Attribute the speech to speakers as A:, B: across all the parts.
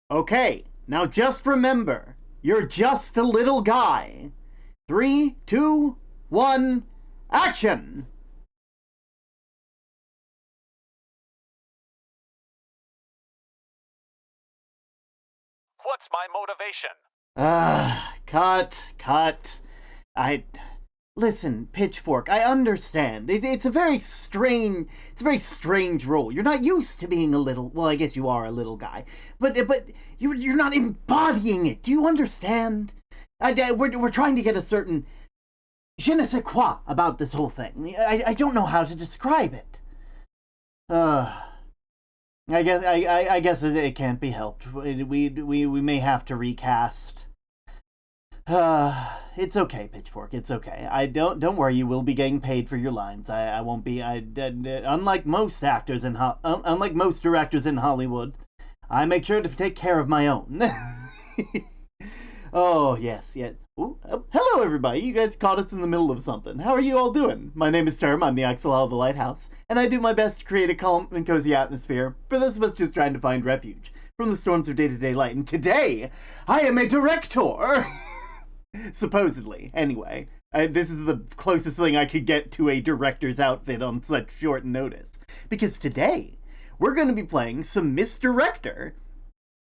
A: Okay, now just remember, you're just a little guy. 3, 2, 1, action!
B: What's my motivation?
A: Cut. I listen, Pitchfork. I understand. It's a very strange role. You're not used to being a little. Well, I guess you are a little guy, but you're not embodying it. Do you understand? We're trying to get a certain je ne sais quoi about this whole thing. I don't know how to describe it. I guess it can't be helped. We may have to recast. It's okay, Pitchfork. It's okay. I don't worry. You will be getting paid for your lines. I won't be. Unlike most actors unlike most directors in Hollywood, I make sure to take care of my own. Oh yes. Ooh, hello, everybody. You guys caught us in the middle of something. How are you all doing? My name is Term. I'm the Axel of the Lighthouse, and I do my best to create a calm and cozy atmosphere for those of us just trying to find refuge from the storms of day-to-day life. And today, I am a director. Supposedly, anyway. This is the closest thing I could get to a director's outfit on such short notice. Because today, we're going to be playing some Ms.Director.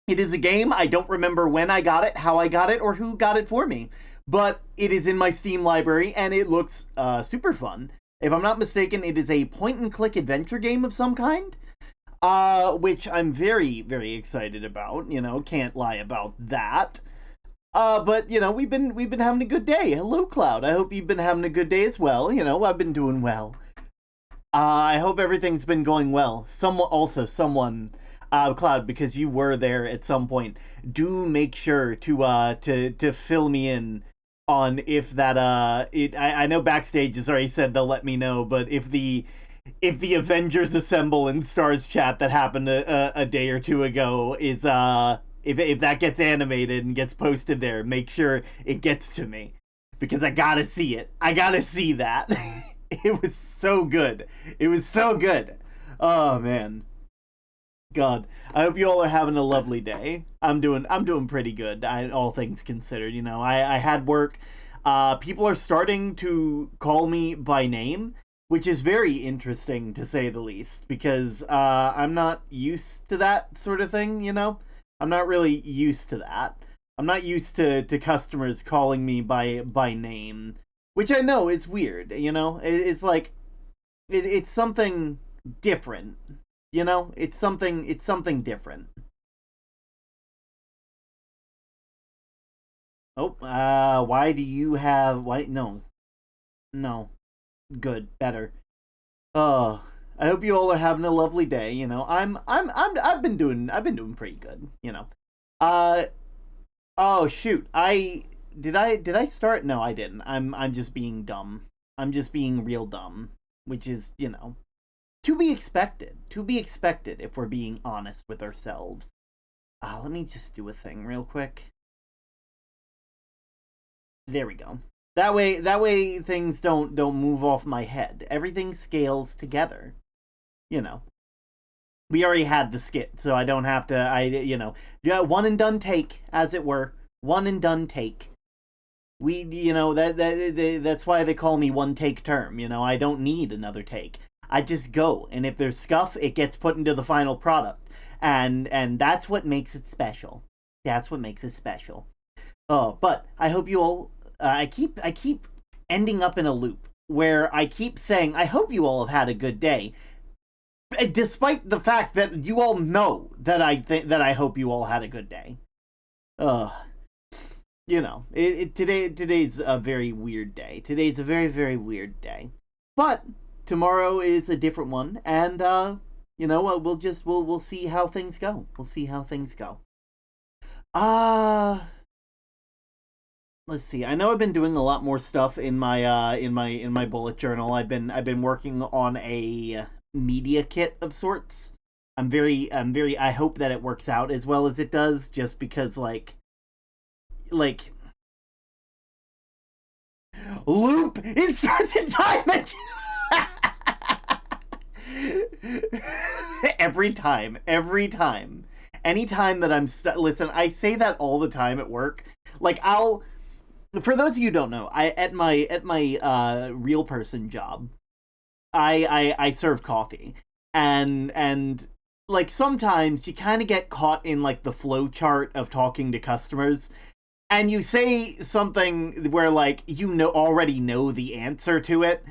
A: It is a game. I don't remember when I got it, how I got it, or who got it for me. But it is in my Steam library, and it looks super fun. If I'm not mistaken, it is a point-and-click adventure game of some kind. Which I'm very, very excited about. You know, can't lie about that. But you know, we've been having a good day. Hello, Cloud. I hope you've been having a good day as well. You know, I've been doing well. I hope everything's been going well. Someone, Cloud, because you were there at some point. Do make sure to fill me in on if that I know Backstage has already said they'll let me know, but if the Avengers Assemble in Stars chat that happened a day or two ago is if that gets animated and gets posted there, make sure it gets to me. Because I gotta see it. I gotta see that. It was so good. It was so good. Oh man. God. I hope you all are having a lovely day. I'm doing pretty good, all things considered. You know, I had work. People are starting to call me by name, which is very interesting to say the least, because I'm not used to that sort of thing, you know? I'm not really used to that. I'm not used to customers calling me by name, which I know is weird. You know, it's like it's something different. You know, it's something different. Oh, why do you have why? No, good, better. Oh, I hope you all are having a lovely day. You know, I've been doing pretty good. You know, uh, oh shoot, did I start? No, I didn't. I'm just being dumb. I'm just being real dumb, which is, you know, to be expected. To be expected if we're being honest with ourselves. Let me just do a thing real quick. There we go. That way things don't move off my head. Everything scales together. You know. We already had the skit, so I don't have to. Yeah, one and done take, as it were. One and done take. That's why they call me one take term. You know, I don't need another take. I just go, and if there's scuff, it gets put into the final product, and that's what makes it special. That's what makes it special. Oh, but I hope you all. I keep ending up in a loop where I keep saying I hope you all have had a good day, despite the fact that you all know that I hope you all had a good day. Uh, you know, today's a very weird day. Today's a very, very weird day. But tomorrow is a different one, and we'll see how things go. We'll see how things go. Uh let's see. I know I've been doing a lot more stuff in my bullet journal. I've been working on a media kit of sorts. I hope that it works out as well as it does, just because like loop it starts in dimension. every time anytime that listen, I say that all the time at work. Like, I'll, for those of you who don't know, at my real person job, I serve coffee, and like sometimes you kind of get caught in like the flow chart of talking to customers, and you say something where like already know the answer to it,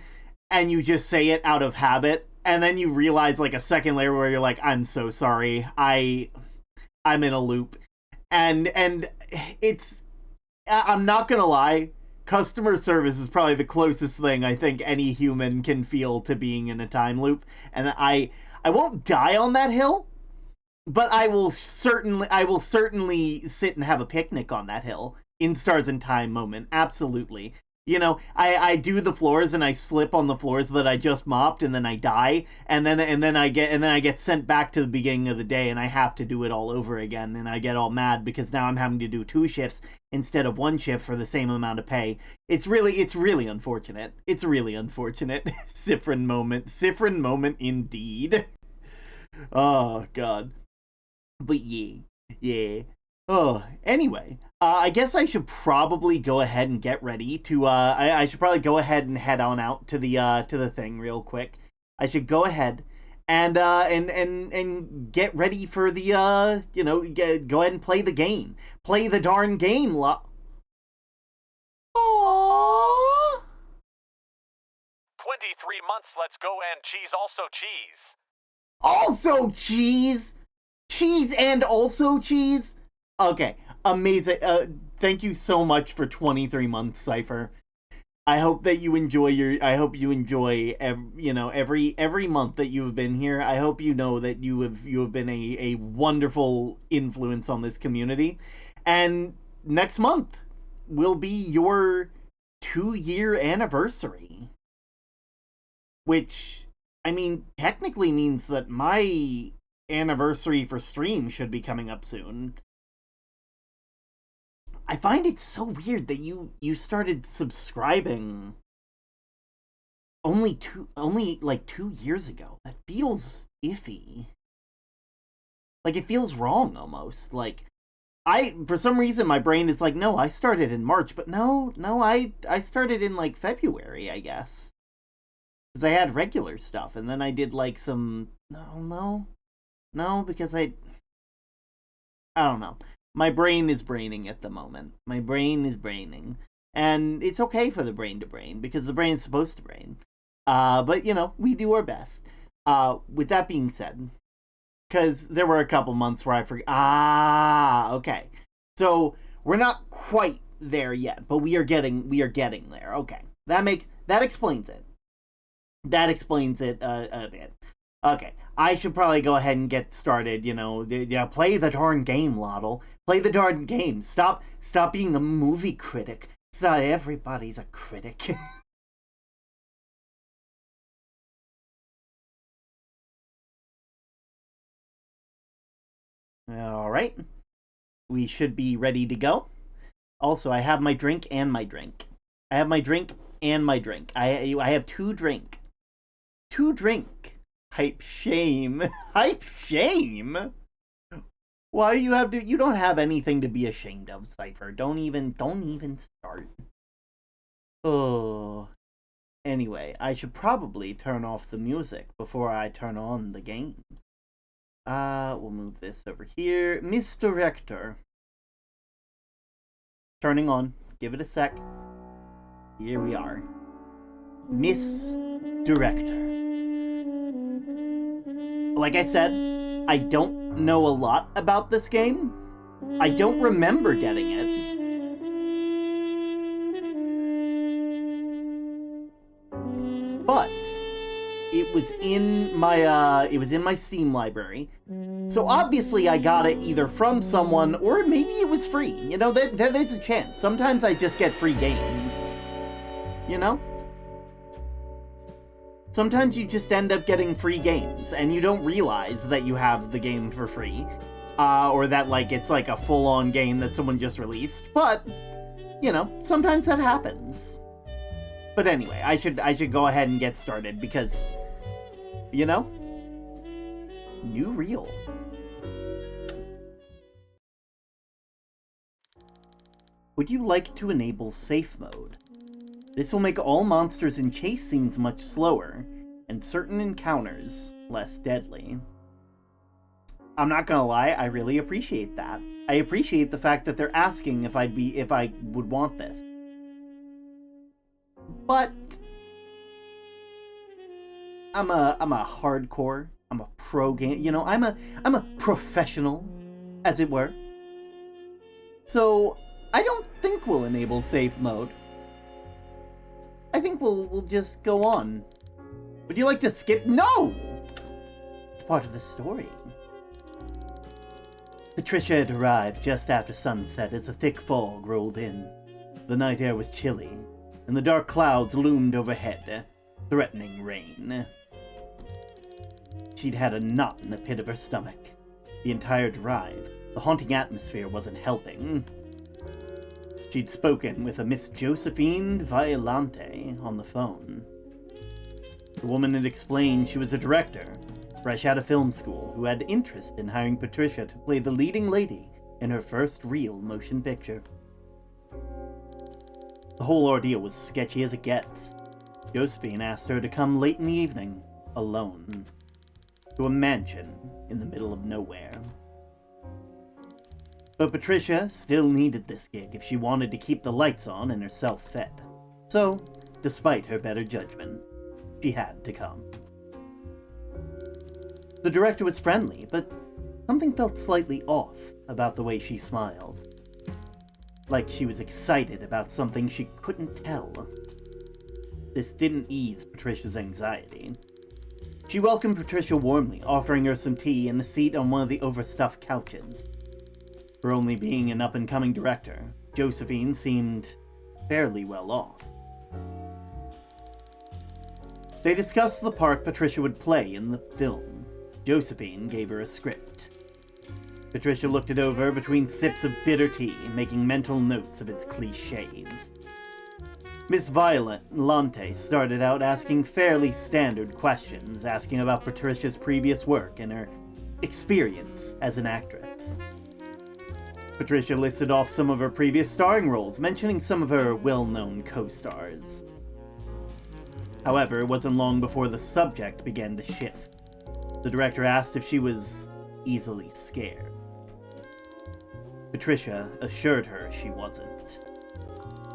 A: and you just say it out of habit, and then you realize like a second later where you're like, I'm so sorry, I'm in a loop, and it's, I'm not gonna lie, customer service is probably the closest thing I think any human can feel to being in a time loop, and I won't die on that hill, but I will certainly sit and have a picnic on that hill in Stars and Time moment. Absolutely. I do the floors and I slip on the floors that I just mopped, and then I die, and then I get sent back to the beginning of the day, and I have to do it all over again, and I get all mad because now I'm having to do 2 shifts instead of 1 shift for the same amount of pay. It's really unfortunate. It's really unfortunate. Sifrin moment indeed. Oh god. But yeah. Oh, anyway, I guess I should probably go ahead and get ready to. I should probably go ahead and head on out to the thing real quick. I should go ahead and get ready for the go ahead and play the game. Play the darn game. Aww.
B: 23 months, let's go, and cheese, also cheese.
A: Also cheese. Cheese and also cheese. Okay, amazing. Thank you so much for 23 months, Cypher. I hope that you enjoy every month that you've been here. I hope you know that you have been a wonderful influence on this community. And next month will be your 2-year anniversary. Which, I mean, technically means that my anniversary for stream should be coming up soon. I find it so weird that you started subscribing only like 2 years ago. That feels iffy. Like, it feels wrong almost. Like, for some reason my brain is like, no, I started in March, but no, I started in like February, I guess. Because I had regular stuff, and then I did like some, no, because I don't know. My brain is braining at the moment. My brain is braining. And it's okay for the brain to brain, because the brain is supposed to brain. But, we do our best. With that being said, because there were a couple months where I forgot. Okay. So, we're not quite there yet, but we are getting there. Okay. That explains it. That explains it a bit. Okay, I should probably go ahead and get started, play the darn game, Lottle. Play the darn game. Stop being a movie critic. So everybody's a critic. Alright. We should be ready to go. Also, I have my drink and my drink. I have my drink and my drink. I have 2 drink. 2 drink. Hype shame. Hype shame? Why do you don't have anything to be ashamed of, Cypher. Don't even start. Oh. Anyway, I should probably turn off the music before I turn on the game. We'll move this over here. Ms.Director. Turning on. Give it a sec. Here we are. Ms.Director. Like I said, I don't know a lot about this game. I don't remember getting it. But it was in my Steam library. So obviously I got it either from someone or maybe it was free. There's a chance. Sometimes I just get free games. Sometimes you just end up getting free games, and you don't realize that you have the game for free, or that, like, it's like a full-on game that someone just released, but, sometimes that happens. But anyway, I should go ahead and get started, because, new reel. Would you like to enable safe mode? This will make all monsters in chase scenes much slower, and certain encounters less deadly. I'm not gonna lie, I really appreciate that. I appreciate the fact that they're asking if I would want this. But I'm a hardcore, I'm a pro game, you know, I'm a professional, as it were. So I don't think we'll enable safe mode. I think we'll just go on. Would you like to skip? No! It's part of the story. Patricia had arrived just after sunset as a thick fog rolled in. The night air was chilly, and the dark clouds loomed overhead, threatening rain. She'd had a knot in the pit of her stomach. The entire drive, the haunting atmosphere wasn't helping. She'd spoken with a Miss Josephine Violante on the phone. The woman had explained she was a director, fresh out of film school, who had interest in hiring Patricia to play the leading lady in her first real motion picture. The whole ordeal was sketchy as it gets. Josephine asked her to come late in the evening, alone, to a mansion in the middle of nowhere. But Patricia still needed this gig if she wanted to keep the lights on and herself fed. So, despite her better judgment, she had to come. The director was friendly, but something felt slightly off about the way she smiled. Like she was excited about something she couldn't tell. This didn't ease Patricia's anxiety. She welcomed Patricia warmly, offering her some tea and a seat on one of the overstuffed couches. For only being an up-and-coming director, Josephine seemed fairly well off. They discussed the part Patricia would play in the film. Josephine gave her a script. Patricia looked it over between sips of bitter tea, making mental notes of its cliches. Miss Violante started out asking fairly standard questions, asking about Patricia's previous work and her experience as an actress. Patricia listed off some of her previous starring roles, mentioning some of her well-known co-stars. However, it wasn't long before the subject began to shift. The director asked if she was easily scared. Patricia assured her she wasn't.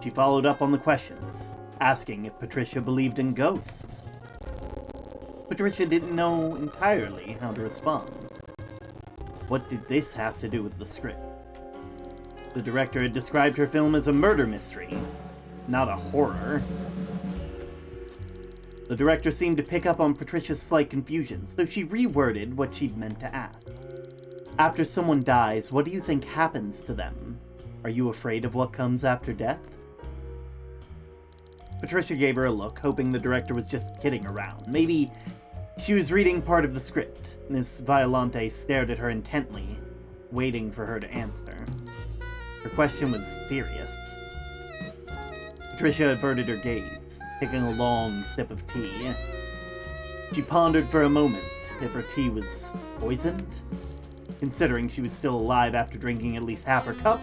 A: She followed up on the questions, asking if Patricia believed in ghosts. Patricia didn't know entirely how to respond. What did this have to do with the script? The director had described her film as a murder mystery, not a horror. The director seemed to pick up on Patricia's slight confusion, so she reworded what she'd meant to ask. After someone dies, what do you think happens to them? Are you afraid of what comes after death? Patricia gave her a look, hoping the director was just kidding around. Maybe she was reading part of the script. Miss Violante stared at her intently, waiting for her to answer. Her question was serious. Patricia averted her gaze, taking a long sip of tea. She pondered for a moment if her tea was poisoned. Considering she was still alive after drinking at least half her cup,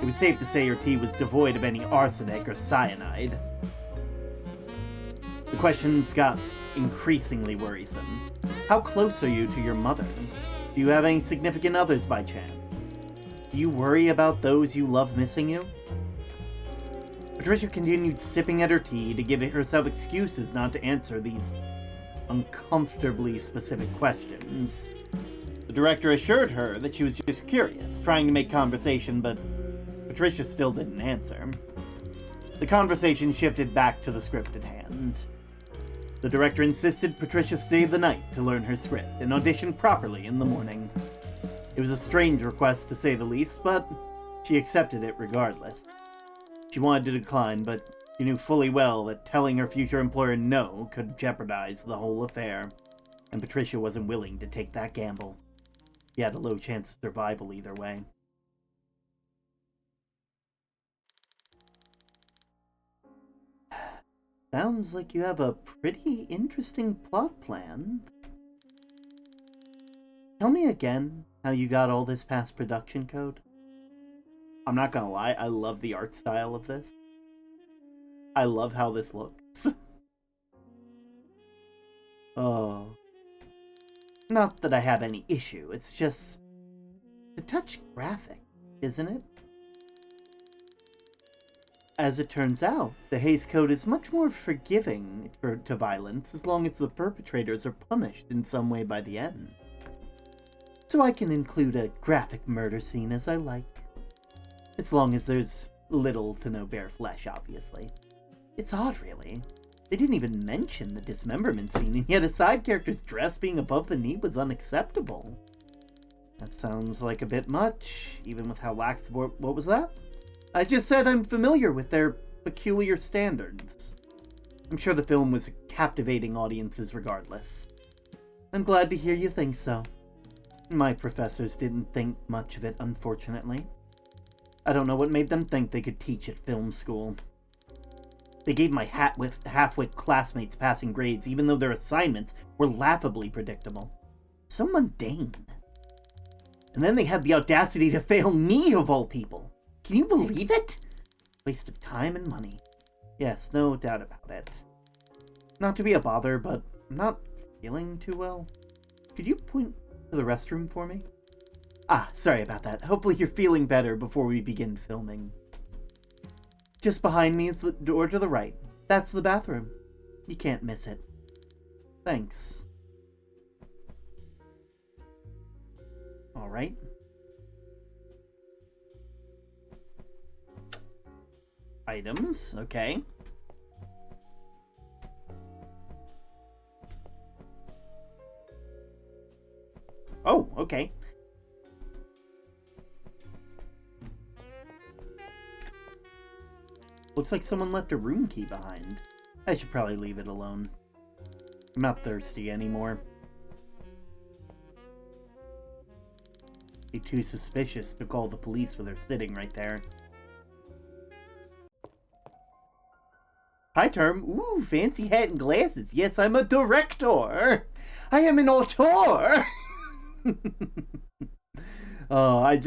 A: it was safe to say her tea was devoid of any arsenic or cyanide. The questions got increasingly worrisome. How close are you to your mother? Do you have any significant others by chance? Do you worry about those you love missing you? Patricia continued sipping at her tea to give herself excuses not to answer these uncomfortably specific questions. The director assured her that she was just curious, trying to make conversation, but Patricia still didn't answer. The conversation shifted back to the script at hand. The director insisted Patricia stay the night to learn her script and audition properly in the morning. It was a strange request to say the least, but she accepted it regardless. She wanted to decline, but she knew fully well that telling her future employer no could jeopardize the whole affair, and Patricia wasn't willing to take that gamble. She had a low chance of survival either way. Sounds like you have a pretty interesting plot plan. Tell me again how you got all this past production code. I'm not gonna lie, I love the art style of this. I love how this looks. Oh. Not that I have any issue, it's just a touch graphic, isn't it? As it turns out, the Hays Code is much more forgiving to violence as long as the perpetrators are punished in some way by the end. So I can include a graphic murder scene as I like. As long as there's little to no bare flesh, obviously. It's odd, really. They didn't even mention the dismemberment scene, and yet a side character's dress being above the knee was unacceptable. That sounds like a bit much, even with how lax... What was that? I just said I'm familiar with their peculiar standards. I'm sure the film was captivating audiences regardless. I'm glad to hear you think so. My professors didn't think much of it, unfortunately. I don't know what made them think they could teach at film school. They gave my half-wit classmates passing grades, even though their assignments were laughably predictable. So mundane. And then they had the audacity to fail me, of all people. Can you believe it? Waste of time and money. Yes, no doubt about it. Not to be a bother, but I'm not feeling too well. Could you point to the restroom for me? Ah, sorry about that. Hopefully you're feeling better before we begin filming. Just behind me is the door to the right. That's the bathroom. You can't miss it. Thanks. Alright. Items, okay. Oh, okay. Looks like someone left a room key behind. I should probably leave it alone. I'm not thirsty anymore. Be too suspicious to call the police when they're sitting right there. Hi, Term. Ooh, fancy hat and glasses. Yes, I'm a director. I am an auteur. Oh, I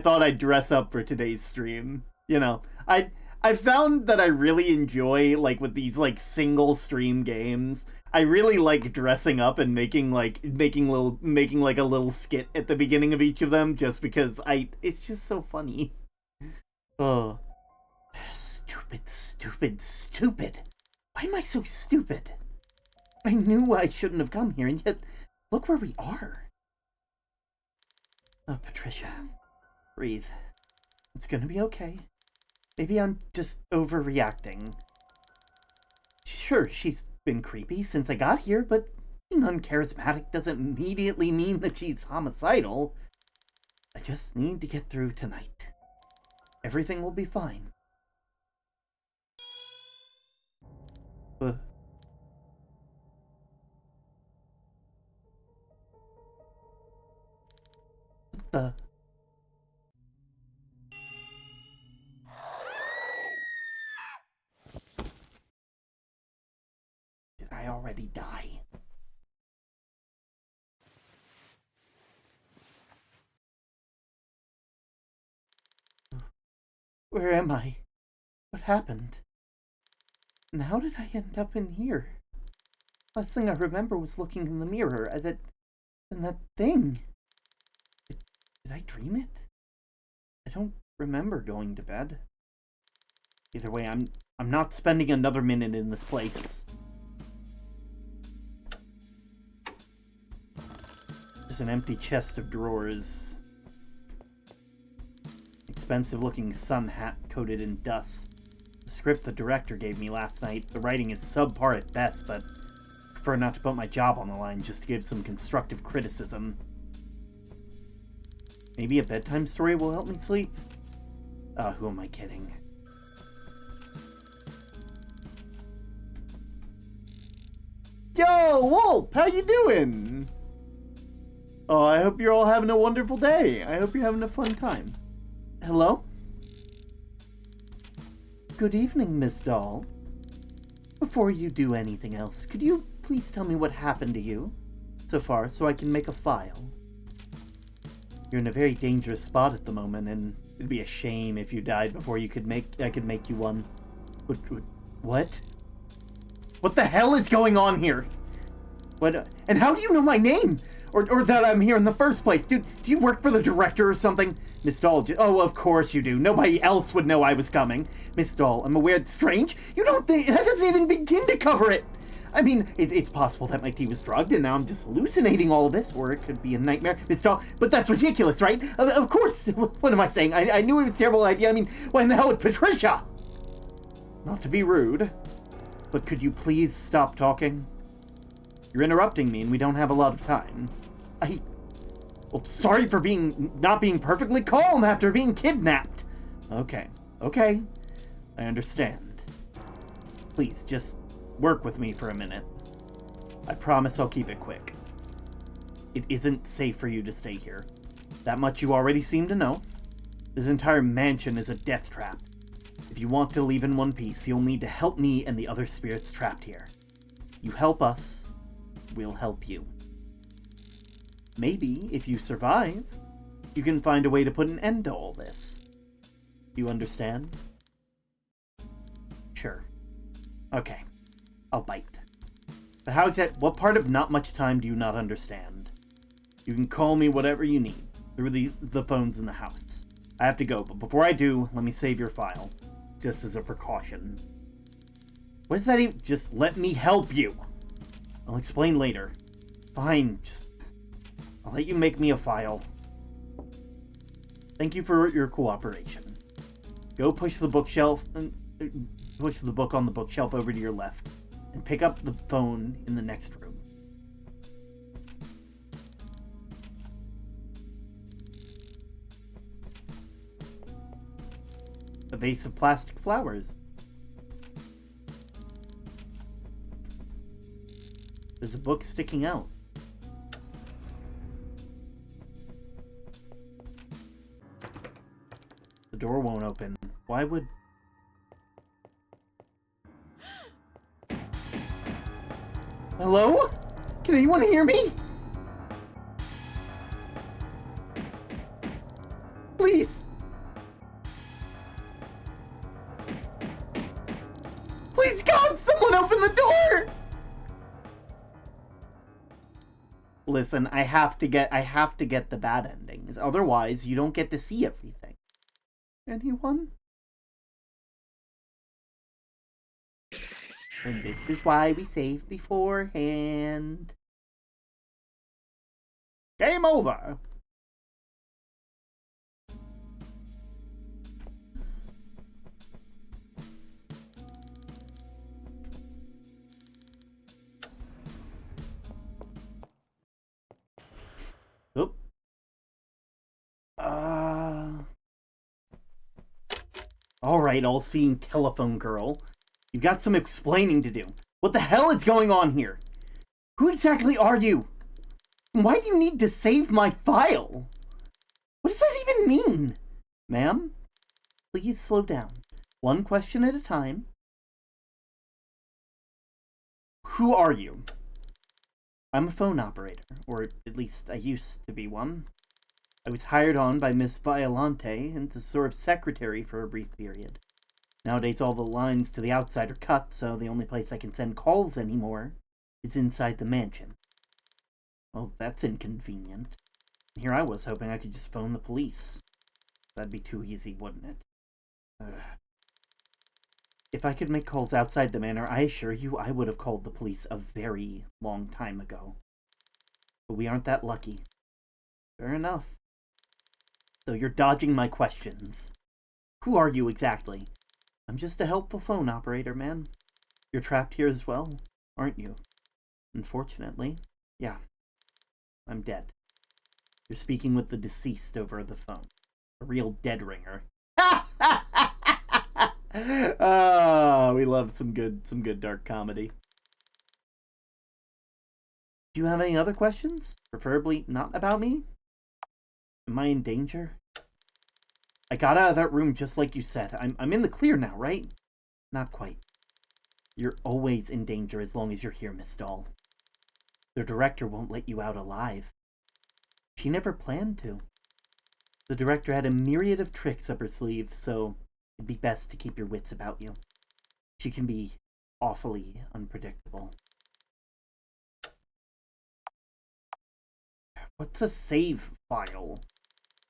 A: thought I'd dress up for today's stream. You know, I found that I really enjoy, like, with these, like, single stream games, I really like dressing up and making like a little skit at the beginning of each of them, just because it's just so funny. Oh. Stupid. Why am I so stupid? I knew I shouldn't have come here, and yet, look where we are. Oh, Patricia. Breathe. It's gonna be okay. Maybe I'm just overreacting. Sure, she's been creepy since I got here, but being uncharismatic doesn't immediately mean that she's homicidal. I just need to get through tonight. Everything will be fine. What the... Did I already die? Where am I? What happened? And how did I end up in here? Last thing I remember was looking in the mirror at that thing. Did I dream it? I don't remember going to bed. Either way, I'm not spending another minute in this place. There's an empty chest of drawers. Expensive looking sun hat coated in dust. The script the director gave me last night, the writing is subpar at best, but I prefer not to put my job on the line just to give some constructive criticism. Maybe a bedtime story will help me sleep? Who am I kidding? Yo, Wolf, how you doing? Oh, I hope you're all having a wonderful day. I hope you're having a fun time. Hello? Good evening, Miss Doll. Before you do anything else, could you please tell me what happened to you so far so I can make a file? You're in a very dangerous spot at the moment, and It'd be a shame if you died before I could make you one. What? What the hell is going on here? What? And how do you know my name? Or that I'm here in the first place? Dude, do you work for the director or something? Miss Doll, oh, of course you do. Nobody else would know I was coming. Miss Doll, I'm aware it's strange. You don't think... That doesn't even begin to cover it. I mean, it's possible that my tea was drugged and now I'm just hallucinating all of this, or it could be a nightmare. Miss Doll, but that's ridiculous, right? Of course. What am I saying? I knew it was a terrible idea. I mean, why in the hell would Patricia? Not to be rude, but could you please stop talking? You're interrupting me and we don't have a lot of time. Well, sorry for not being perfectly calm after being kidnapped. Okay. I understand. Please, just work with me for a minute. I promise I'll keep it quick. It isn't safe for you to stay here. That much you already seem to know. This entire mansion is a death trap. If you want to leave in one piece, you'll need to help me and the other spirits trapped here. You help us, we'll help you. Maybe, if you survive, you can find a way to put an end to all this. You understand? Sure. Okay. I'll bite. But what part of not much time do you not understand? You can call me whatever you need, through the phones in the house. I have to go, but before I do, let me save your file, just as a precaution. What does that even... Just let me help you! I'll explain later. Fine, I'll let you make me a file. Thank you for your cooperation. Go push the bookshelf... Push the book on the bookshelf over to your left, and pick up the phone in the next room. A vase of plastic flowers. There's a book sticking out. The door won't open. Why would... Hello? Can anyone hear me? Please. Please, God, someone open the door! Listen, I have to get the bad endings. Otherwise, you don't get to see everything. Anyone? And this is why we save beforehand. Game over! Oop. Alright, all-seeing telephone girl. You've got some explaining to do. What the hell is going on here? Who exactly are you? Why do you need to save my file? What does that even mean? Ma'am, please slow down. One question at a time. Who are you? I'm a phone operator, or at least I used to be one. I was hired on by Miss Violante and to serve secretary for a brief period. Nowadays all the lines to the outside are cut, so the only place I can send calls anymore is inside the mansion. Well, that's inconvenient. Here I was hoping I could just phone the police. That'd be too easy, wouldn't it? If I could make calls outside the manor, I assure you I would have called the police a very long time ago. But we aren't that lucky. Fair enough. So you're dodging my questions. Who are you exactly? I'm just a helpful phone operator, man. You're trapped here as well, aren't you? Unfortunately, yeah. I'm dead. You're speaking with the deceased over the phone. A real dead ringer. Oh, we love some good dark comedy. Do you have any other questions? Preferably not about me? Am I in danger? I got out of that room just like you said. I'm in the clear now, right? Not quite. You're always in danger as long as you're here, Miss Doll. The director won't let you out alive. She never planned to. The director had a myriad of tricks up her sleeve, so it'd be best to keep your wits about you. She can be awfully unpredictable. What's a save file?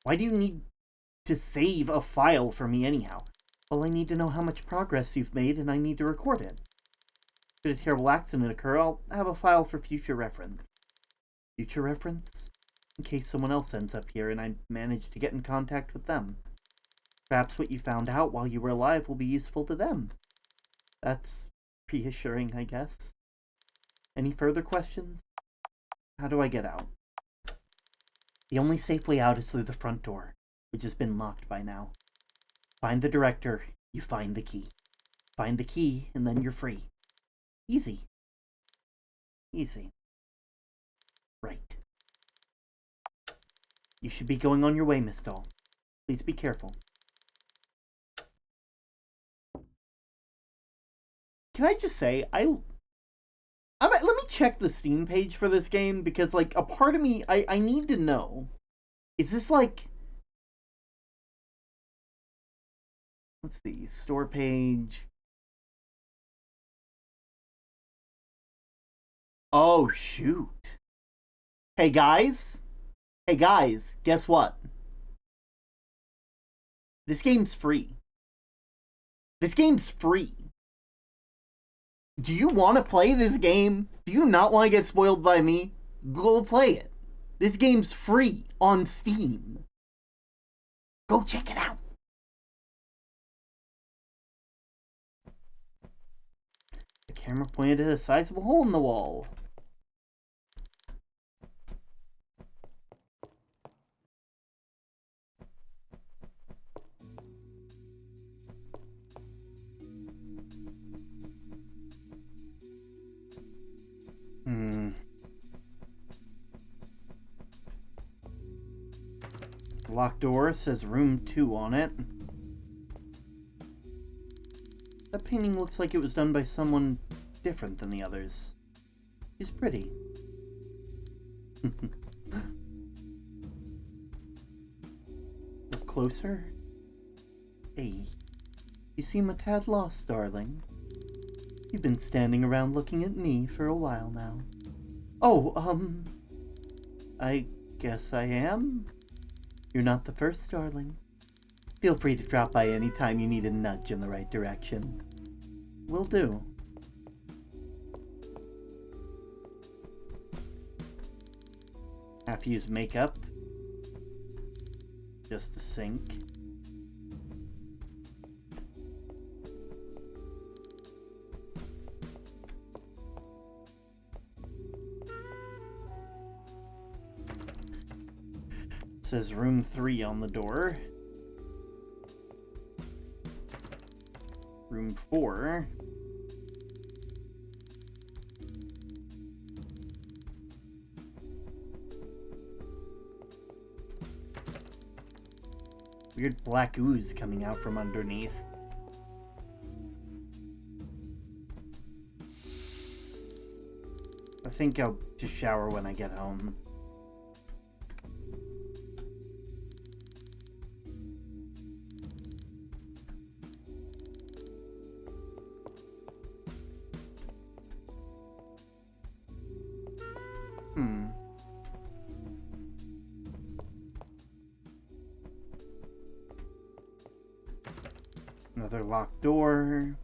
A: Why do you need to save a file for me anyhow? Well, I need to know how much progress you've made, and I need to record it. Should a terrible accident occur, I'll have a file for future reference. Future reference? In case someone else ends up here and I manage to get in contact with them. Perhaps what you found out while you were alive will be useful to them. That's reassuring, I guess. Any further questions? How do I get out? The only safe way out is through the front door, which has been locked by now. Find the director, you find the key. Find the key, and then you're free. Easy. Easy. Right. You should be going on your way, Miss Doll. Please be careful. Can I just say, let me check the Steam page for this game, because, like, a part of me, I need to know. Is this, like... Let's see, store page... Oh, shoot. Hey, guys? Hey, guys, guess what? This game's free. This game's free. Do you want to play this game? Do you not want to get spoiled by me? Go play it. This game's free on Steam. Go check it out. The camera pointed at a sizable hole in the wall. Locked door says room 2 on it. That painting looks like it was done by someone different than the others. She's pretty. Look closer. Hey, you seem a tad lost, darling. You've been standing around looking at me for a while now. Oh, I guess I am. You're not the first, darling. Feel free to drop by any time you need a nudge in the right direction. Will do. Half-used makeup. Just a sink. It says room 3 on the door. Room 4. Weird black ooze coming out from underneath. I think I'll just shower when I get home. Another locked door.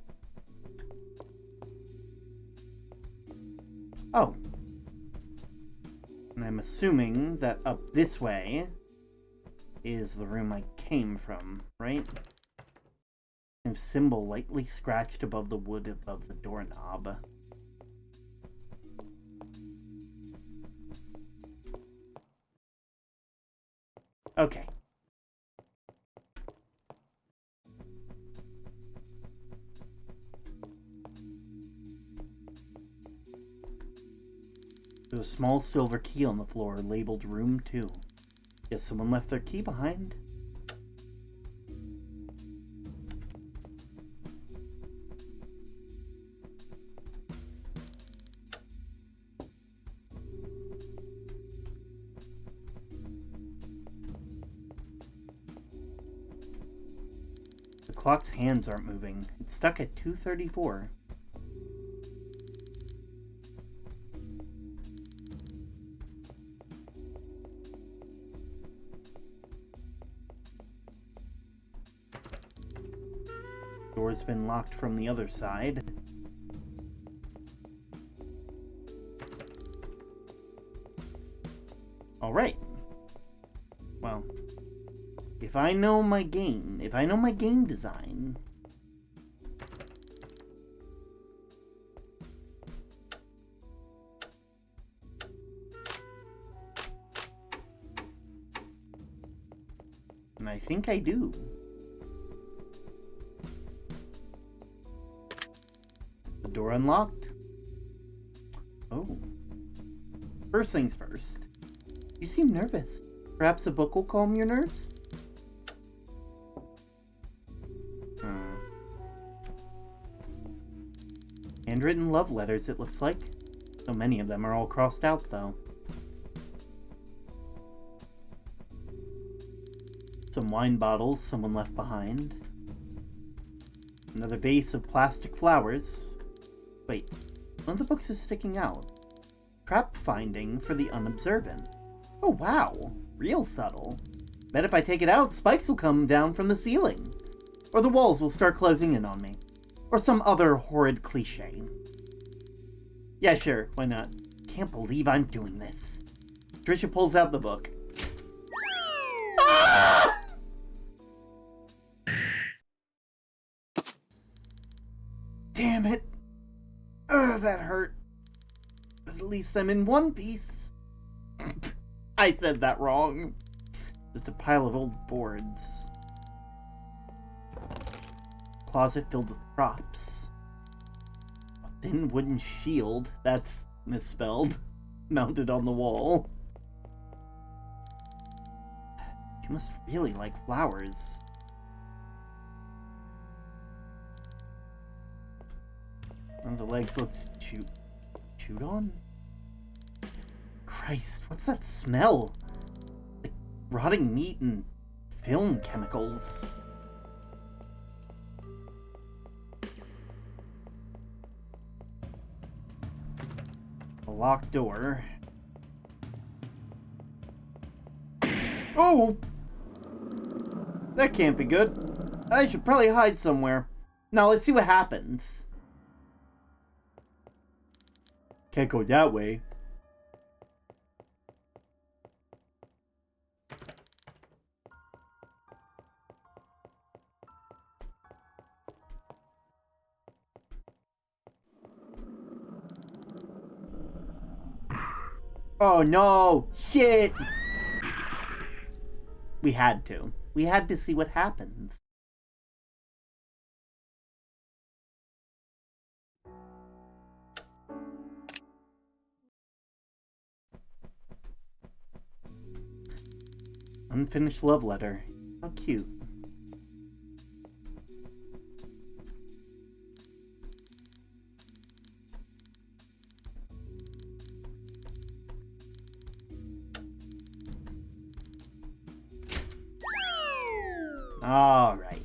A: Oh. And I'm assuming that up this way is the room I came from, right? A symbol lightly scratched above the wood above the doorknob. Okay. There's a small silver key on the floor labeled room 2. Guess someone left their key behind. The clock's hands aren't moving. It's stuck at 2:34. Door's been locked from the other side. Alright. Well, if I know my game design... And I think I do. The door unlocked. Oh. First things first. You seem nervous. Perhaps a book will calm your nerves? Handwritten love letters, it looks like. So many of them are all crossed out, though. Some wine bottles someone left behind. Another vase of plastic flowers. Wait, one of the books is sticking out. Trap finding for the unobservant. Oh wow, real subtle. Bet if I take it out, spikes will come down from the ceiling. Or the walls will start closing in on me. Or some other horrid cliche. Yeah, sure, why not? Can't believe I'm doing this. Trisha pulls out the book. Ah! Damn it. Ugh, that hurt. But at least I'm in one piece. I said that wrong. Just a pile of old boards. Closet filled with props. A thin wooden shield, that's misspelled, mounted on the wall. She must really like flowers. One of the legs looks chewed on? Christ, what's that smell? Like rotting meat and film chemicals. A locked door. Oh! That can't be good. I should probably hide somewhere. Now let's see what happens. Can't go that way. Oh no! Shit! We had to. We had to see what happens. Unfinished love letter. How cute. All right.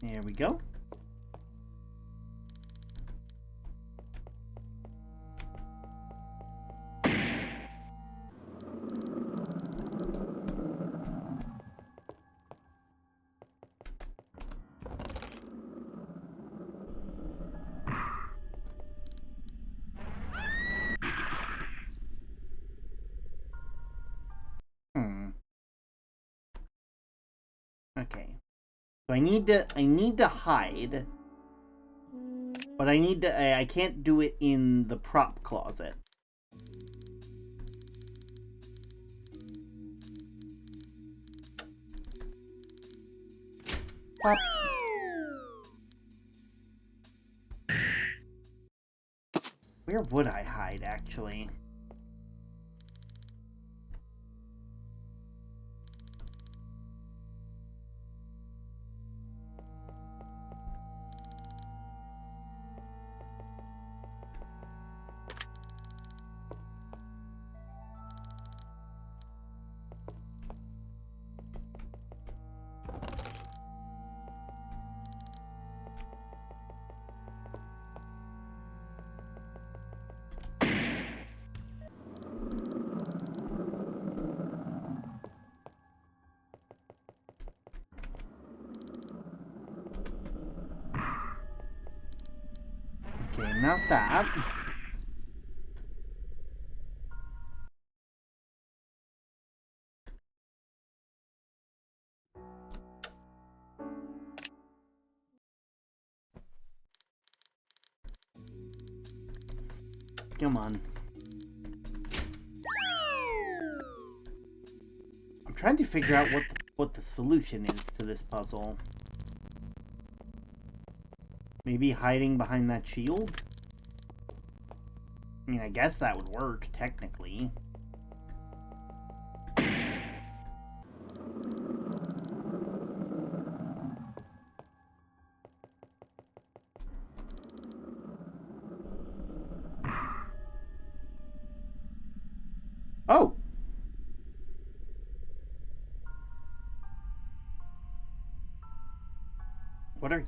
A: There we go. Okay. So I need to hide. But I can't do it in the prop closet. Pop. Where would I hide, actually? not that. Come on. I'm trying to figure out what the solution is to this puzzle. Maybe hiding behind that shield? I mean, I guess that would work, technically. Oh! What are you?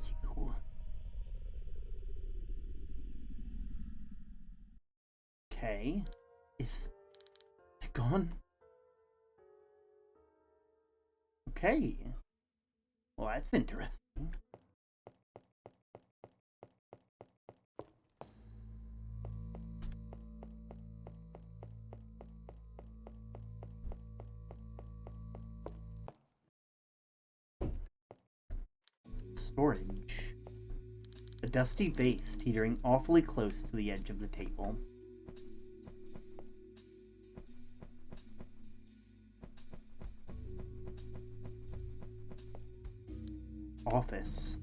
A: Okay. Is it gone? Okay. Well, that's interesting. Storage. A dusty vase teetering awfully close to the edge of the table. Office.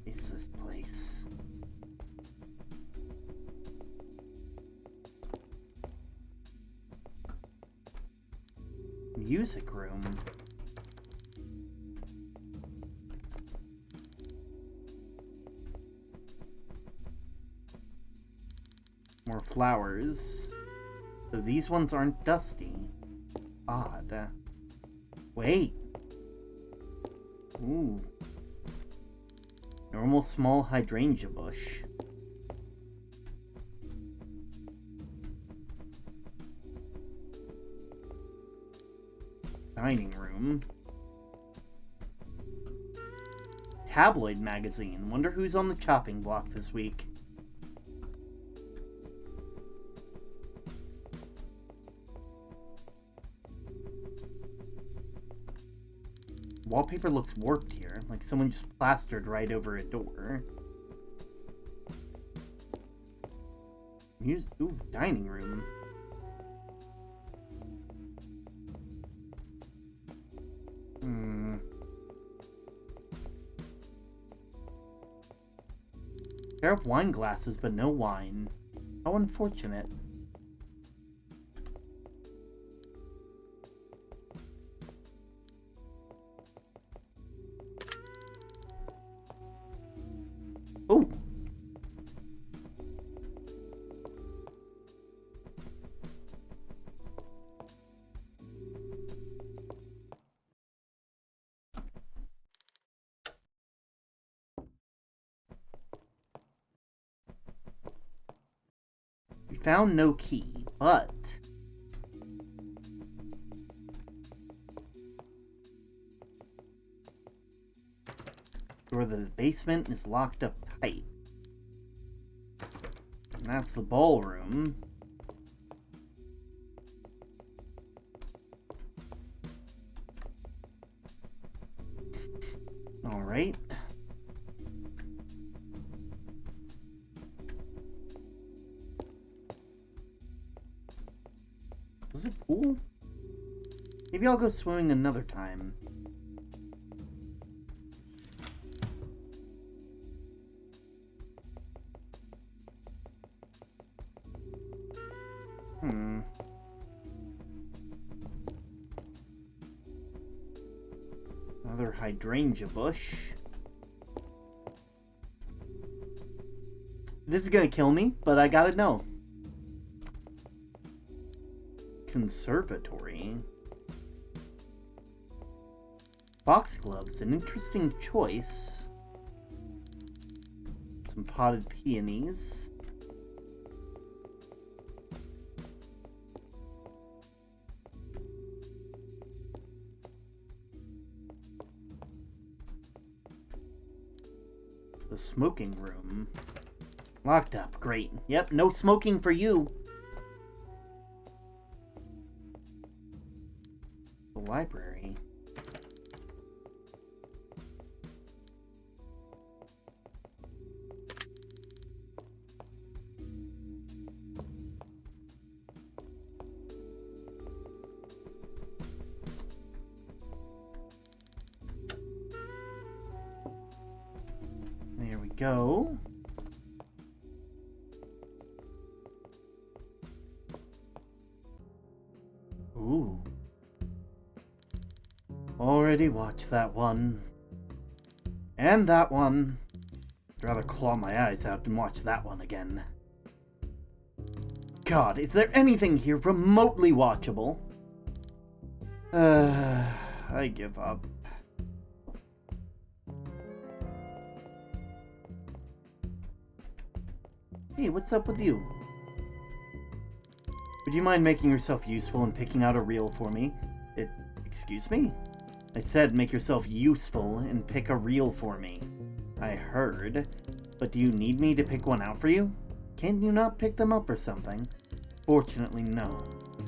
A: Is this place? Music room. More flowers. So these ones aren't dusty. Odd. Wait. Ooh. Normal small hydrangea bush. Dining room. Tabloid magazine. Wonder who's on the chopping block this week. Wallpaper looks warped here, like someone just plastered right over a door. Ooh, dining room. Pair of wine glasses, but no wine. How unfortunate. Oh! We found no key, but door to the basement is locked up tight. And that's the ballroom. Alright. Was it pool? Maybe I'll go swimming another time. Another hydrangea bush. This is gonna kill me, but I gotta know. Conservatory. Foxgloves, an interesting choice. Some potted peonies. The smoking room. Locked up. Great. Yep, no smoking for you. The library. There we go. Ooh. Already watched that one. And that one. I'd rather claw my eyes out than watch that one again. God, is there anything here remotely watchable? I give up. Hey, what's up with you? Would you mind making yourself useful and picking out a reel for me? Excuse me? I said make yourself useful and pick a reel for me. I heard. But do you need me to pick one out for you? Can't you not pick them up or something? Fortunately, no.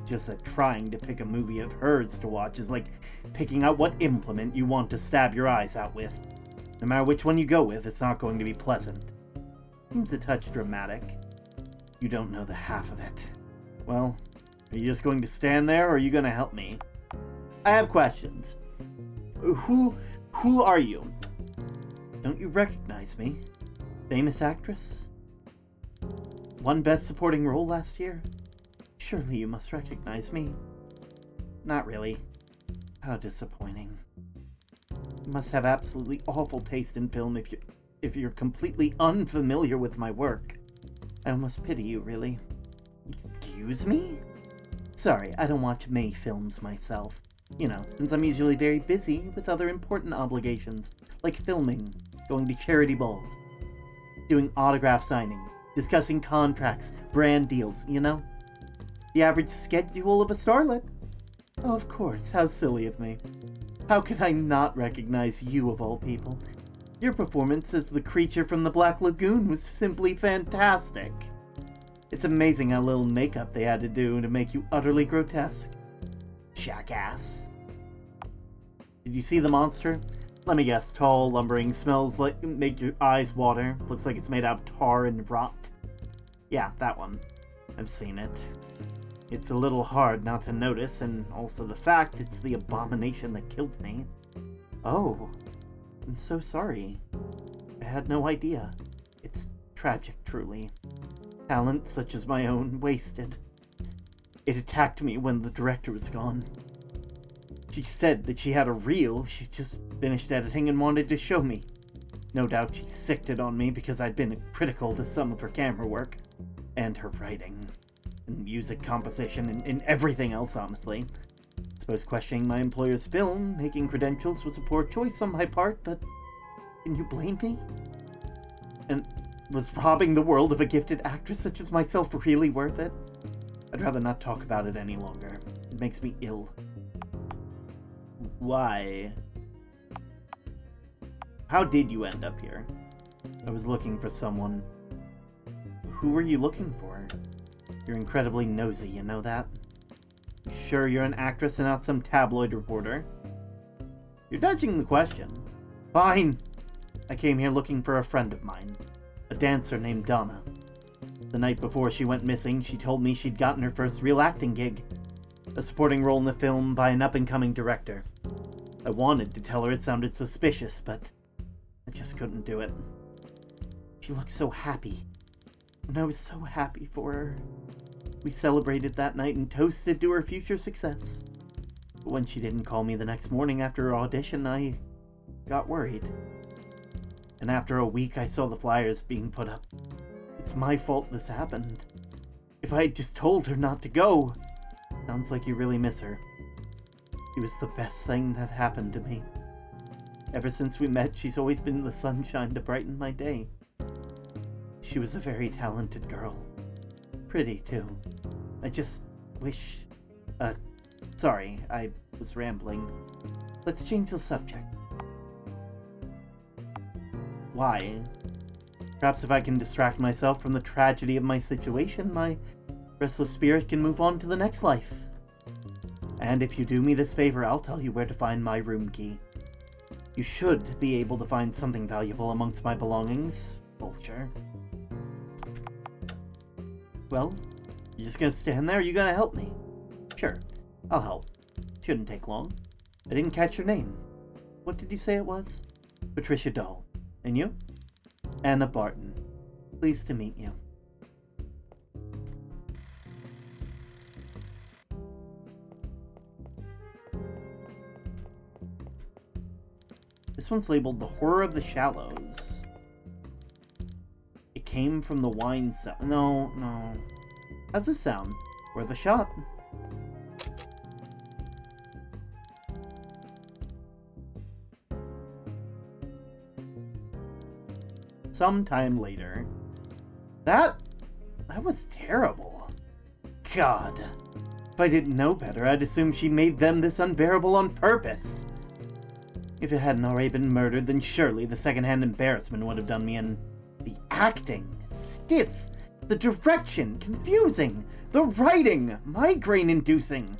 A: Just that trying to pick a movie of hers to watch is like picking out what implement you want to stab your eyes out with. No matter which one you go with, it's not going to be pleasant. Seems a touch dramatic. You don't know the half of it. Well, are you just going to stand there, or are you going to help me? I have questions. Who are you? Don't you recognize me? Famous actress? Won Best Supporting Role last year? Surely you must recognize me. Not really. How disappointing. You must have absolutely awful taste in film if you're completely unfamiliar with my work. I almost pity you, really. Excuse me? Sorry, I don't watch many films myself. You know, since I'm usually very busy with other important obligations, like filming, going to charity balls, doing autograph signings, discussing contracts, brand deals, you know? The average schedule of a starlet. Oh, of course, how silly of me. How could I not recognize you of all people? Your performance as the creature from the Black Lagoon was simply fantastic. It's amazing how little makeup they had to do to make you utterly grotesque. Jackass. Did you see the monster? Let me guess, tall, lumbering, smells like make your eyes water, looks like it's made out of tar and rot. Yeah, that one. I've seen it. It's a little hard not to notice, and also the fact it's the abomination that killed me. Oh, I'm so sorry. I had no idea. It's tragic, truly. Talent such as my own wasted. It attacked me when the director was gone. She said that she had a reel she just finished editing and wanted to show me. No doubt she sicked it on me because I'd been critical to some of her camera work. And her writing. And music composition and everything else, honestly. I suppose questioning my employer's film-making credentials was a poor choice on my part, but can you blame me? And was robbing the world of a gifted actress such as myself really worth it? I'd rather not talk about it any longer. It makes me ill. Why? How did you end up here? I was looking for someone. Who were you looking for? You're incredibly nosy, you know that? Sure you're an actress and not some tabloid reporter? You're dodging the question. Fine! I came here looking for a friend of mine. A dancer named Donna. The night before she went missing, she told me she'd gotten her first real acting gig. A supporting role in the film by an up-and-coming director. I wanted to tell her it sounded suspicious, but I just couldn't do it. She looked so happy. And I was so happy for her. We celebrated that night and toasted to her future success. But when she didn't call me the next morning after her audition, I got worried. And after a week, I saw the flyers being put up. It's my fault this happened. If I had just told her not to go. Sounds like you really miss her. She was the best thing that happened to me. Ever since we met, she's always been the sunshine to brighten my day. She was a very talented girl. Pretty, too. I just wish... sorry, I was rambling. Let's change the subject. Why? Perhaps if I can distract myself from the tragedy of my situation, my restless spirit can move on to the next life. And if you do me this favor, I'll tell you where to find my room key. You should be able to find something valuable amongst my belongings, Vulture. Well, you just gonna stand there, or you gonna help me? Sure, I'll help. Shouldn't take long. I didn't catch your name. What did you say it was? Patricia Dahl. And you? Anna Barton. Pleased to meet you. This one's labeled The Horror of the Shallows. It came from the wine cell. No. How's this sound? Worth a shot. Sometime later. That was terrible. God. If I didn't know better, I'd assume she made them this unbearable on purpose. If it hadn't already been murdered, then surely the secondhand embarrassment would have done me in. The acting, stiff. The direction, confusing. The writing, migraine-inducing.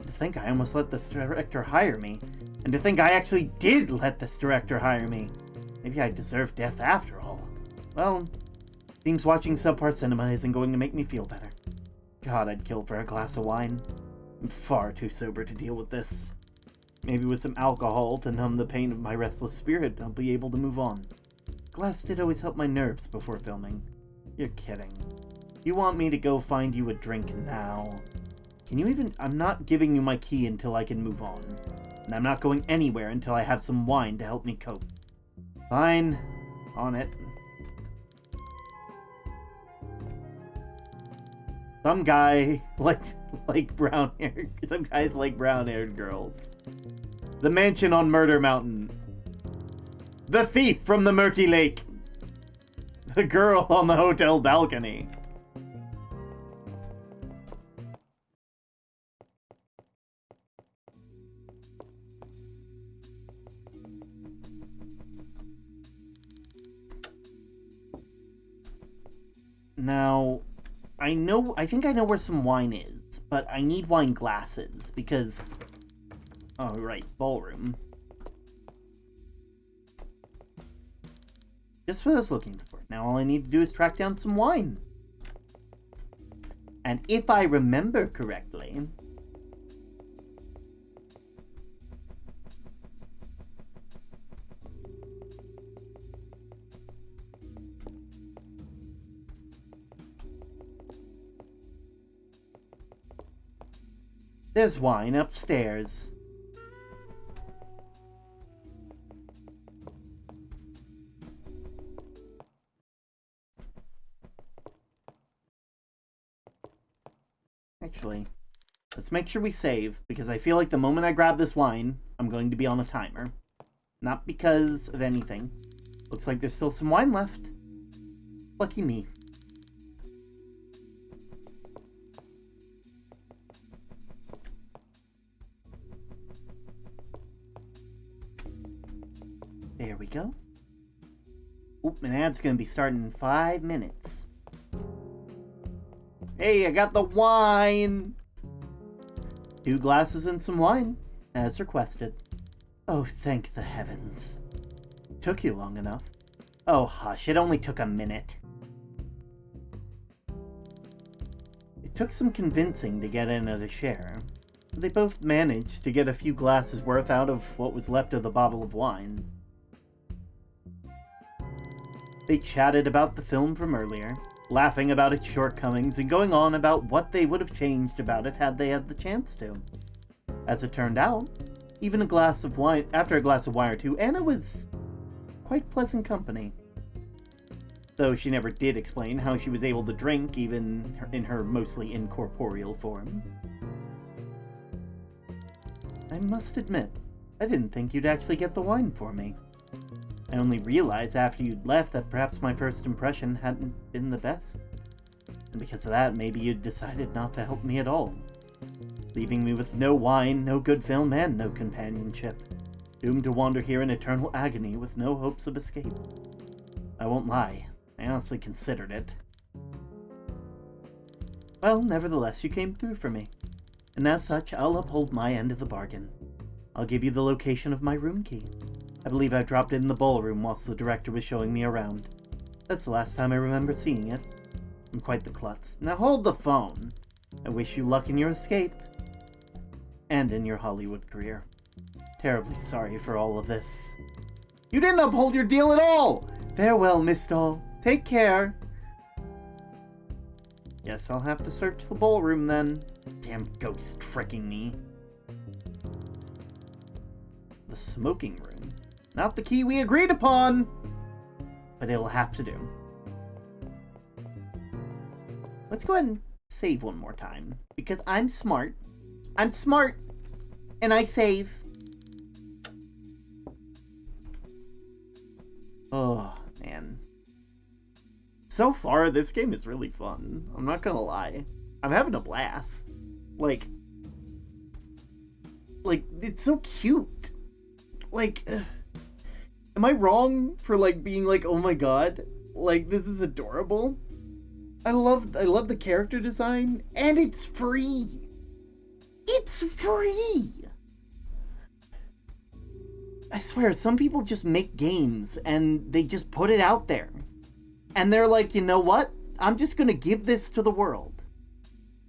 A: To think I almost let this director hire me. And to think I actually did let this director hire me. Maybe I deserve death after all. Well, seems watching subpar cinema isn't going to make me feel better. God, I'd kill for a glass of wine. I'm far too sober to deal with this. Maybe with some alcohol to numb the pain of my restless spirit, I'll be able to move on. Glass did always help my nerves before filming. You're kidding. You want me to go find you a drink now? Can you even... I'm not giving you my key until I can move on. And I'm not going anywhere until I have some wine to help me cope. Fine. On it. Some guy like brown-haired... Some guys like brown-haired girls. The mansion on Murder Mountain. The thief from the murky lake. The girl on the hotel balcony. Now, I think I know where some wine is, but I need wine glasses because... Oh, right, ballroom. Just what I was looking for. Now all I need to do is track down some wine. And if I remember correctly... There's wine upstairs. Actually, let's make sure we save, because I feel like the moment I grab this wine, I'm going to be on a timer. Not because of anything. Looks like there's still some wine left. Lucky me. There we go. Oop, an ad's gonna be starting in 5 minutes. Hey, I got the wine! 2 glasses and some wine, as requested. Oh, thank the heavens. Took you long enough. Oh, hush, it only took a minute. It took some convincing to get in at a share. But they both managed to get a few glasses worth out of what was left of the bottle of wine. They chatted about the film from earlier, laughing about its shortcomings and going on about what they would have changed about it had they had the chance to. As it turned out, even after a glass of wine or two, Anna was quite pleasant company. Though she never did explain how she was able to drink, even in her mostly incorporeal form. I must admit, I didn't think you'd actually get the wine for me. I only realized after you'd left that perhaps my first impression hadn't been the best. And because of that, maybe you'd decided not to help me at all. Leaving me with no wine, no good film, and no companionship. Doomed to wander here in eternal agony with no hopes of escape. I won't lie, I honestly considered it. Well, nevertheless, you came through for me. And as such, I'll uphold my end of the bargain. I'll give you the location of my room key. I believe I dropped it in the ballroom whilst the director was showing me around. That's the last time I remember seeing it. I'm quite the klutz. Now hold the phone. I wish you luck in your escape. And in your Hollywood career. Terribly sorry for all of this. You didn't uphold your deal at all! Farewell, Miss Doll. Take care. Guess I'll have to search the ballroom then. Damn ghost tricking me. The smoking room. Not the key we agreed upon! But it'll have to do. Let's go ahead and save one more time. Because I'm smart. I'm smart! And I save. Oh, man. So far, this game is really fun. I'm not gonna lie. I'm having a blast. Like, it's so cute. Like, am I wrong for, like, being like, oh my god, like, this is adorable? I love the character design, and it's free. It's free! I swear, some people just make games, and they just put it out there. And they're like, you know what? I'm just gonna give this to the world.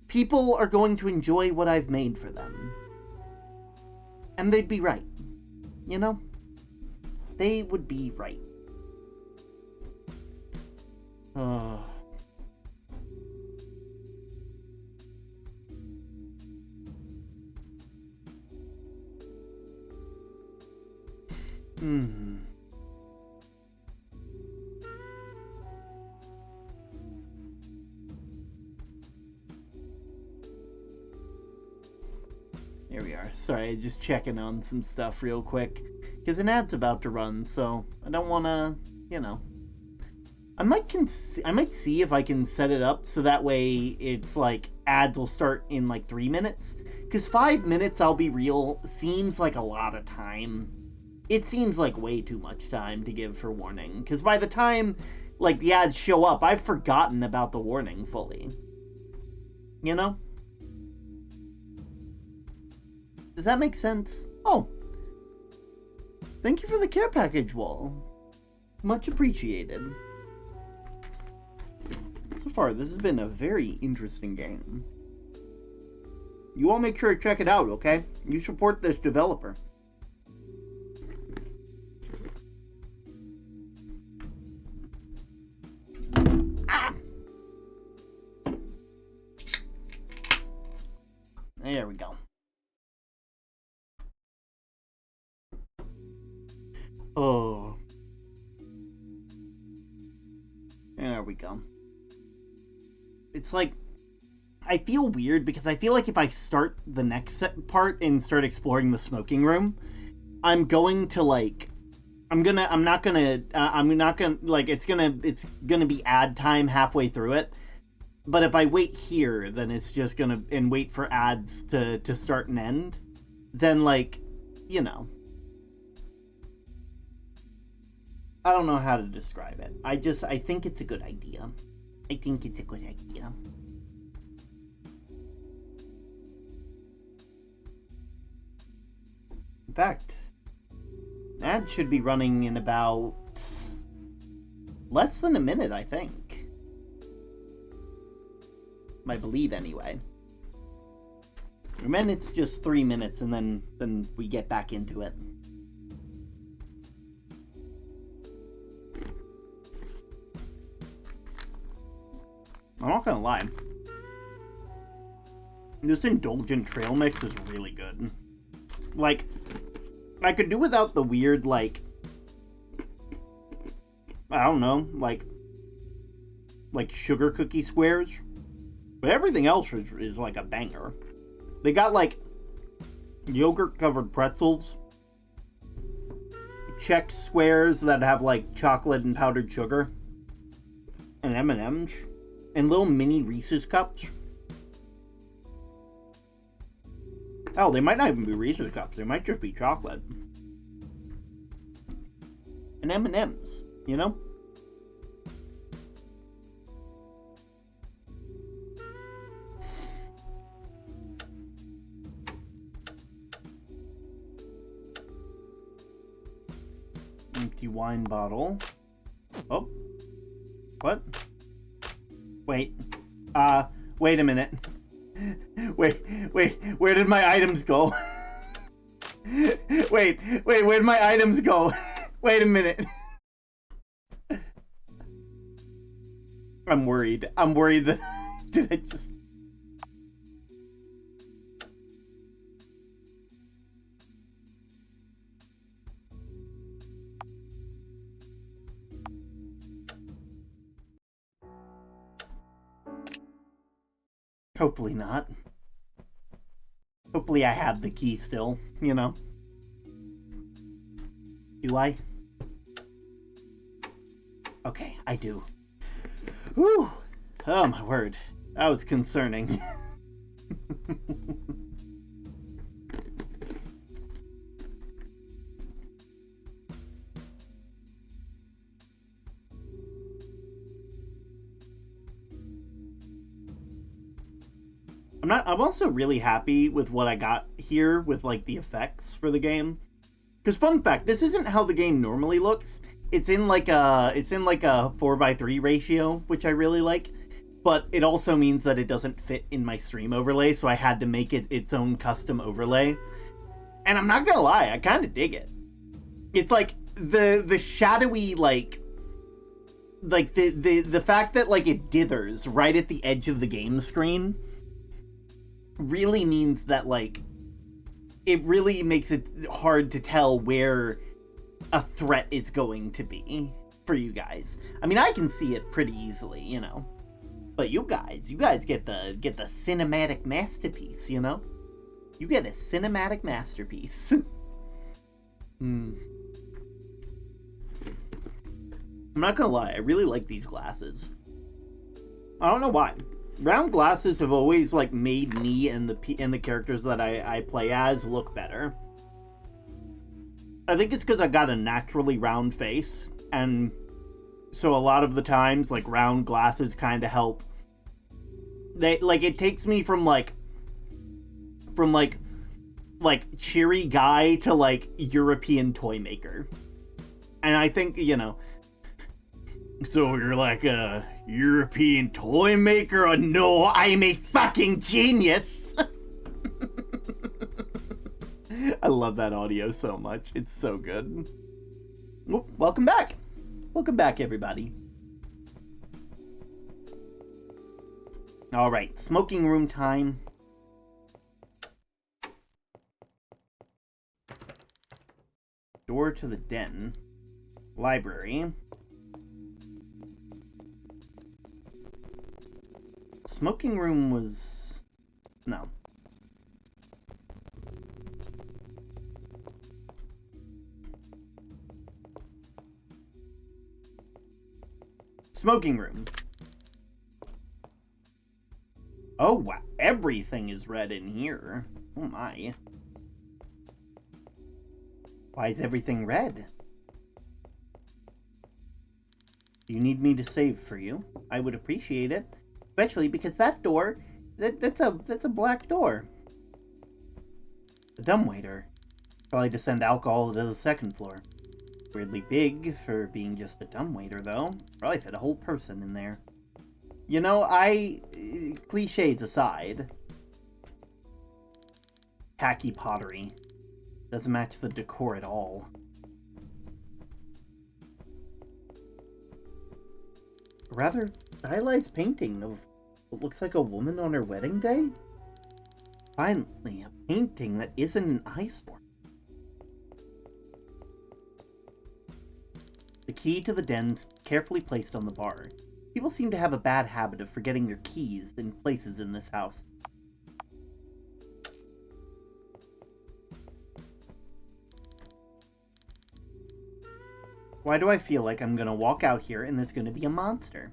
A: People are going to enjoy what I've made for them. And they'd be right. You know? They would be right. Oh. Here we are. Sorry, just checking on some stuff real quick. Because an ad's about to run, so I don't want to, you know. I might see if I can set it up so that way it's like ads will start in like 3 minutes. Because 5 minutes, I'll be real, seems like a lot of time. It seems like way too much time to give for warning. Because by the time, like, the ads show up, I've forgotten about the warning fully. You know? Does that make sense? Oh. Thank you for the care package wall. Much appreciated. So far, this has been a very interesting game. You all make sure to check it out, okay? You support this developer. Ah! There we go. Oh. There we go. It's like, I feel weird because I feel like if I start the next part and start exploring the smoking room, I'm going to like, it's gonna be ad time halfway through it. But if I wait here, then it's just gonna, and wait for ads to start and end, then like, you know. I don't know how to describe it. I think it's a good idea. I think it's a good idea. In fact, that should be running in about less than a minute, I think. I believe, anyway. And then it's just 3 minutes, and then we get back into it. I'm not gonna lie. This Indulgent Trail Mix is really good. Like, I could do without the weird, like, I don't know, like sugar cookie squares. But everything else is like a banger. They got, like, yogurt-covered pretzels, Chex squares that have, like, chocolate and powdered sugar, and M&M's. And little mini Reese's cups. Oh, they might not even be Reese's cups. They might just be chocolate. And M&M's, you know? wine bottle. Oh. What? Wait. Wait a minute. Wait, where did my items go? wait, where'd my items go? Wait a minute. I'm worried that... Did I just... Hopefully not. Hopefully I have the key still, you know? Do I? Okay, I do. Whew! Oh my word. That was concerning. I'm also really happy with what I got here with like the effects for the game. Because fun fact, this isn't how the game normally looks. It's in like a 4:3 ratio, which I really like. But it also means that it doesn't fit in my stream overlay, so I had to make it its own custom overlay. And I'm not gonna lie, I kind of dig it. It's like the shadowy like the fact that like it dithers right at the edge of the game screen really means that like it really makes it hard to tell where a threat is going to be for you guys. I mean, I can see it pretty easily, you know. But you guys get the cinematic masterpiece, you know? You get a cinematic masterpiece. I'm not gonna lie, I really like these glasses. I don't know why. Round glasses have always like made me and the characters that I play as look better. I think it's because I got a naturally round face, and so a lot of the times like round glasses kind of help. They like it takes me from cheery guy to like European toy maker, and I think, you know. So you're like a European toy maker? Oh, no, I'm a fucking genius! I love that audio so much. It's so good. Well, welcome back. Welcome back, everybody. Alright, smoking room time. Door to the den. Library. Smoking room was... no. Smoking room. Oh, wow. Everything is red in here. Oh my. Why is everything red? Do you need me to save for you? I would appreciate it. Especially because that door, that's a black door. The dumbwaiter. Probably to send alcohol to the second floor. Weirdly big for being just a dumbwaiter, though. Probably fit a whole person in there. You know, cliches aside. Tacky pottery. Doesn't match the decor at all. A rather stylized painting of what looks like a woman on her wedding day? Finally, a painting that isn't an eyesore. The key to the den's carefully placed on the bar. People seem to have a bad habit of forgetting their keys in places in this house. Why do I feel like I'm gonna walk out here and there's gonna be a monster?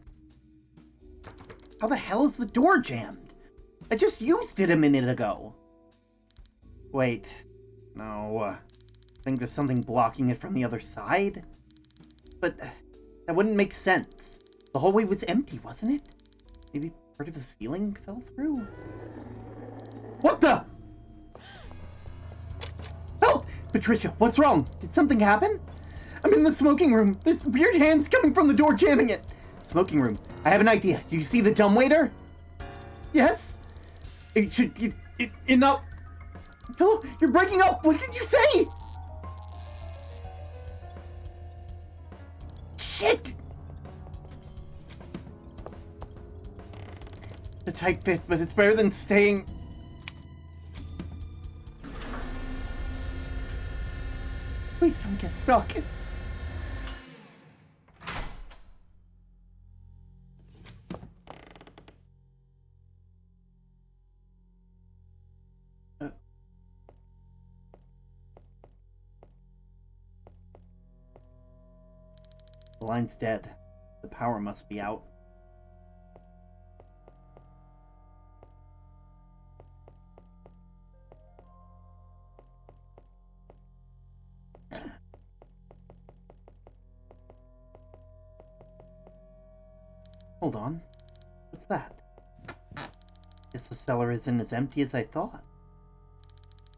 A: How the hell is the door jammed? I just used it a minute ago. Wait. No. I think there's something blocking it from the other side? But that wouldn't make sense. The hallway was empty, wasn't it? Maybe part of the ceiling fell through? What the? Help! Patricia, what's wrong? Did something happen? I'm in the smoking room. There's weird hands coming from the door jamming it. Smoking room. I have an idea. Do you see the dumbwaiter? Yes? It should... no. Hello? You're breaking up. What did you say? Shit! It's a tight fit, but it's better than staying... Please don't get stuck. The line's dead. The power must be out. Hold on. What's that? Guess the cellar isn't as empty as I thought.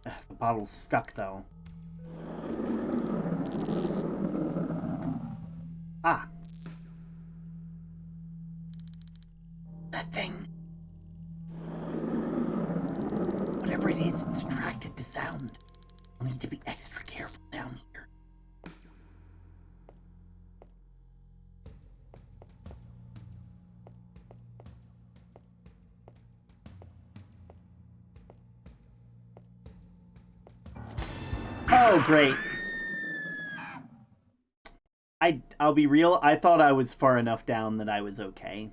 A: The bottle's stuck, though. Ah. That thing. Whatever it is, it's attracted to sound. I'll need to be extra careful down here. Oh, great. I'll be real, I thought I was far enough down that I was okay.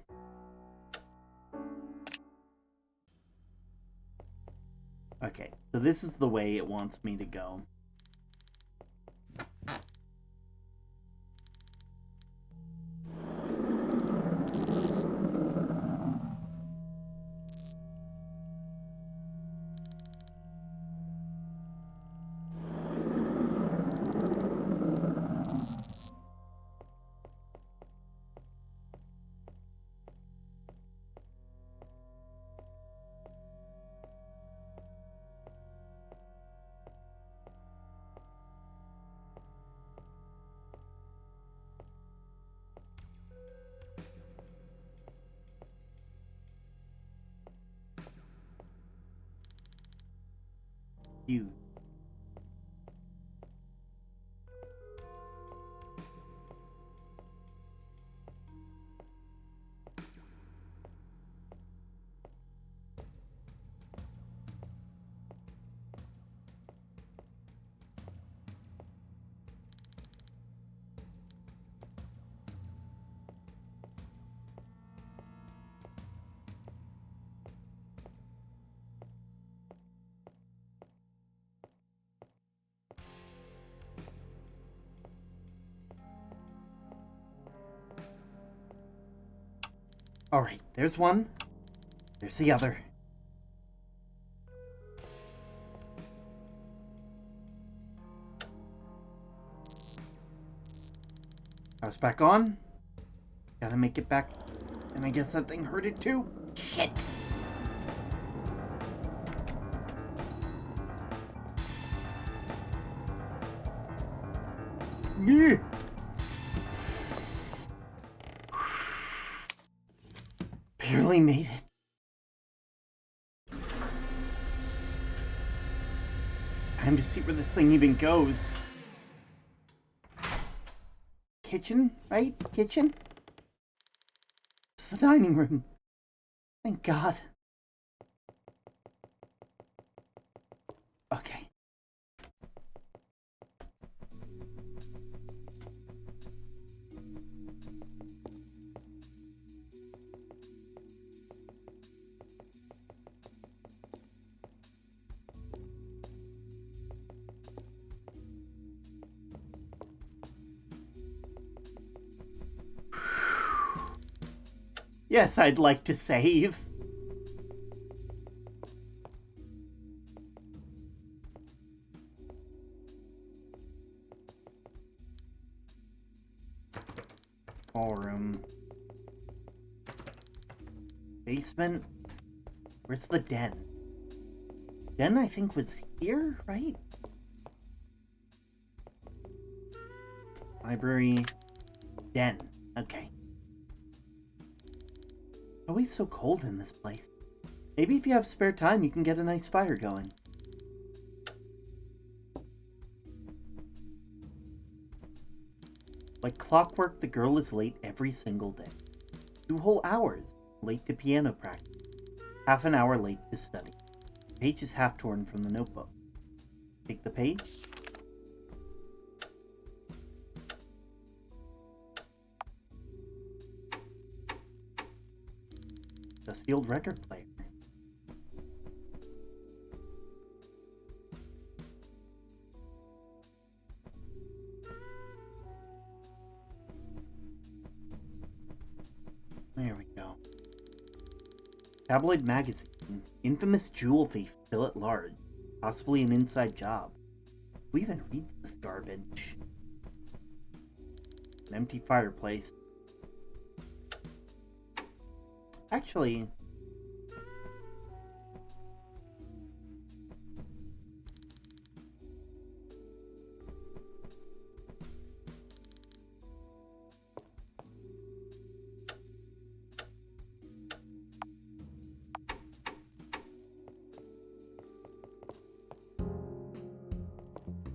A: Okay, so this is the way it wants me to go. You. Alright, there's one. There's the other. I was back on. Gotta make it back. And I guess that thing heard it too. Shit! Yeah. Barely made it. Time to see where this thing even goes. Kitchen, right? Kitchen? It's the dining room. Thank God. Okay. Yes, I'd like to save. Ballroom. Basement. Where's the den? Den, I think, was here, right? Library. Den. Okay. Always so cold in this place. Maybe if you have spare time, you can get a nice fire going. Like clockwork, the girl is late every single day. 2 whole hours late to piano practice. Half an hour late to study. The page is half torn from the notebook. Take the page. Dusty old record player. There we go. Tabloid magazine. Infamous jewel thief still at large. Possibly an inside job. Who even reads this garbage? An empty fireplace. Actually...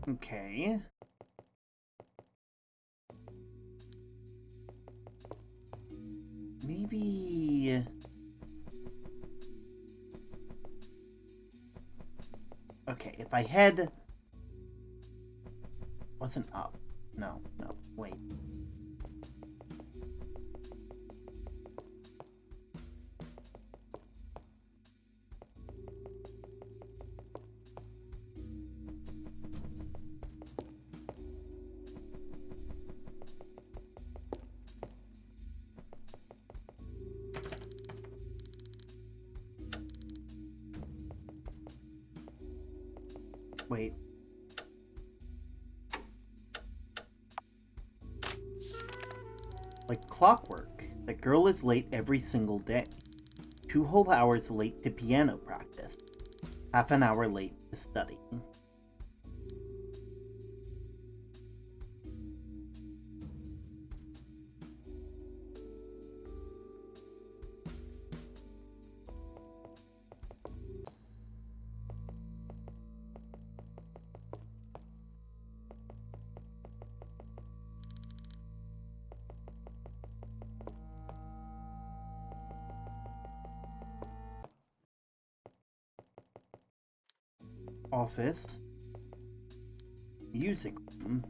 A: Okay. Maybe... Okay, if I head... Wasn't up. No, wait. Wait. Like clockwork, that girl is late every single day. 2 whole hours late to piano practice. Half an hour late to study. Office. Music room.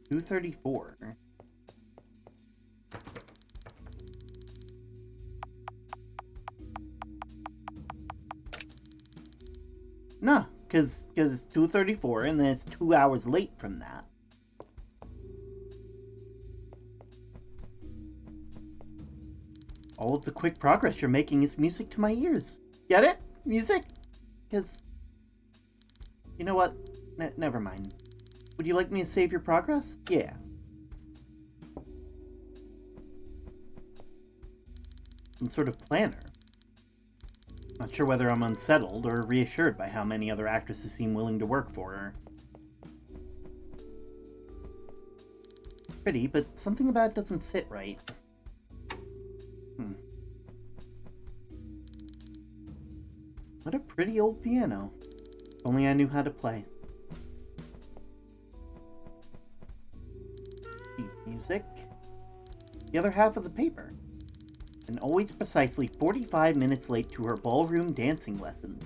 A: 234. No, because it's 2:34 and then it's 2 hours late from that. All of the quick progress you're making is music to my ears. Get it? Music? Because... You know what? Never mind. Would you like me to save your progress? Yeah. Some sort of planner. Not sure whether I'm unsettled or reassured by how many other actresses seem willing to work for her. Pretty, but something about it doesn't sit right. What a pretty old piano. If only I knew how to play. Sheet music. The other half of the paper. And always precisely 45 minutes late to her ballroom dancing lessons.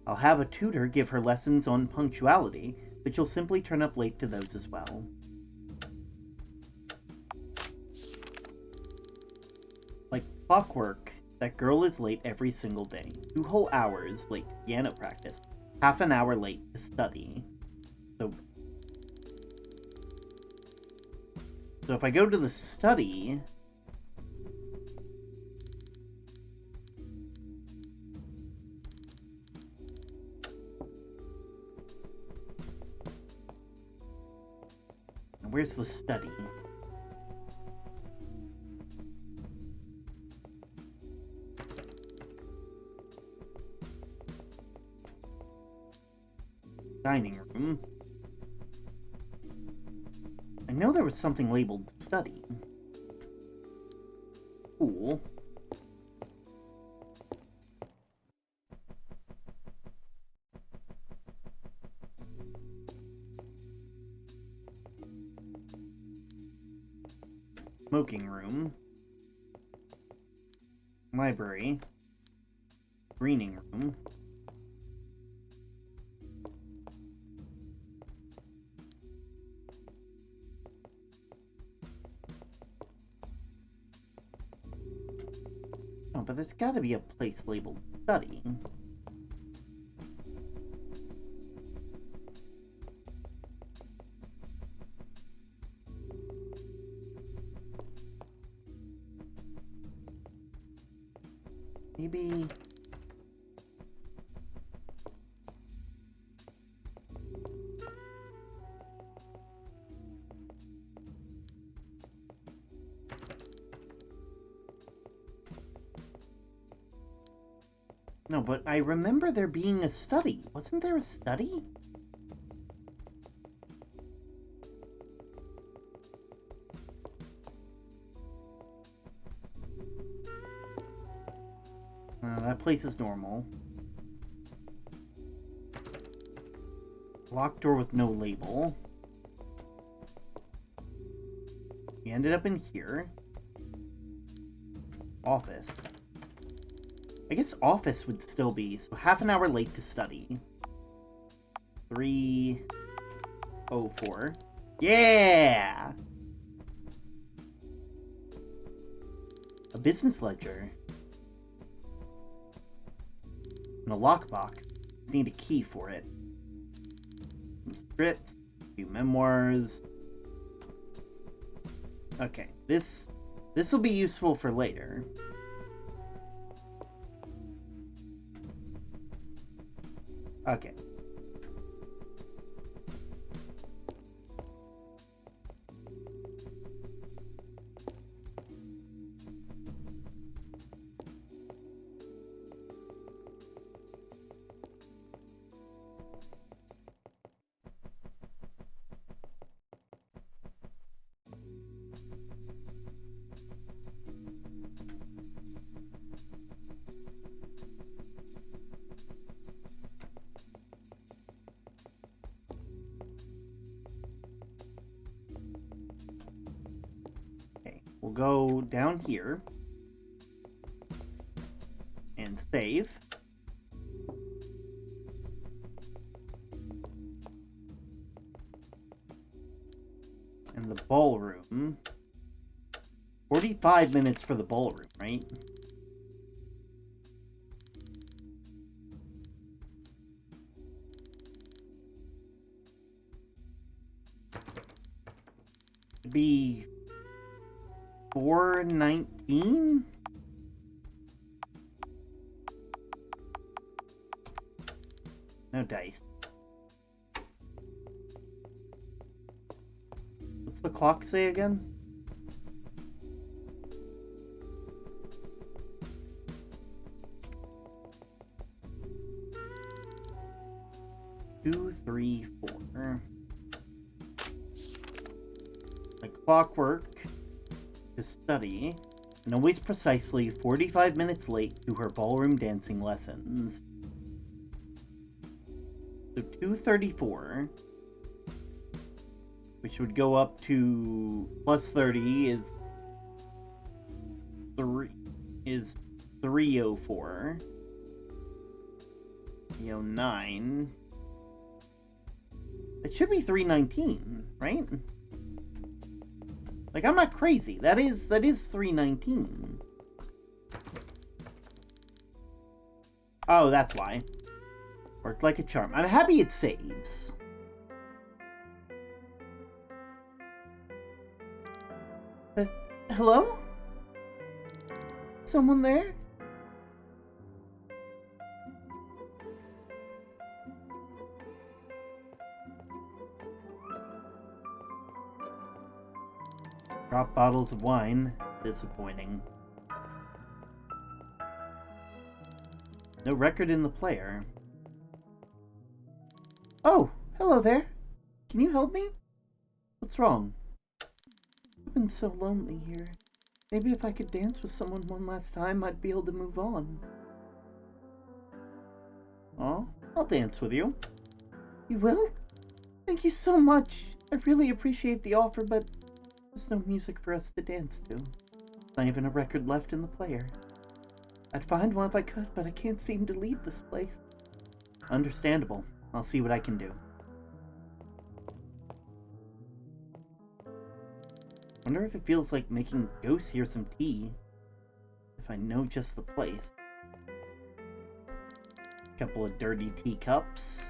A: I'll have a tutor give her lessons on punctuality, but she'll simply turn up late to those as well. Like clockwork, that girl is late every single day. 2 whole hours late to piano practice. Half an hour late to study. So if I go to the study... Where's the study? Dining room. know there was something labeled study. Cool. Smoking room. Library. Greening room. Oh, but there's gotta be a place labeled study. Maybe... No, but I remember there being a study. Wasn't there a study? That place is normal. Locked door with no label. We ended up in here. Office. I guess office would still be, so half an hour late to study. 3:04. Yeah! A business ledger. And a lockbox. Just need a key for it. Some strips, a few memoirs. Okay, this will be useful for later. Okay. We'll go down here and save. And the ballroom. 45 minutes for the ballroom, right? It'd be 4:19? No dice. What's the clock say again? Two, three, four. Like clockwork. To study, and always precisely 45 minutes late to her ballroom dancing lessons. So 2:34, which would go up to plus 30 is 3:04. 3:09. It should be 3:19, right? Like, I'm not crazy. That is 3:19. Oh, that's why. Worked like a charm. I'm happy it saves. Hello? Someone there? Drop bottles of wine. Disappointing. No record in the player. Oh, hello there. Can you help me? What's wrong? I've been so lonely here. Maybe if I could dance with someone one last time, I'd be able to move on. Oh, I'll dance with you. You will? Thank you so much. I really appreciate the offer, but there's no music for us to dance to. Not even a record left in the player. I'd find one if I could, but I can't seem to leave this place. Understandable. I'll see what I can do. Wonder if it feels like making ghosts here some tea. If I know just the place. Couple of dirty teacups.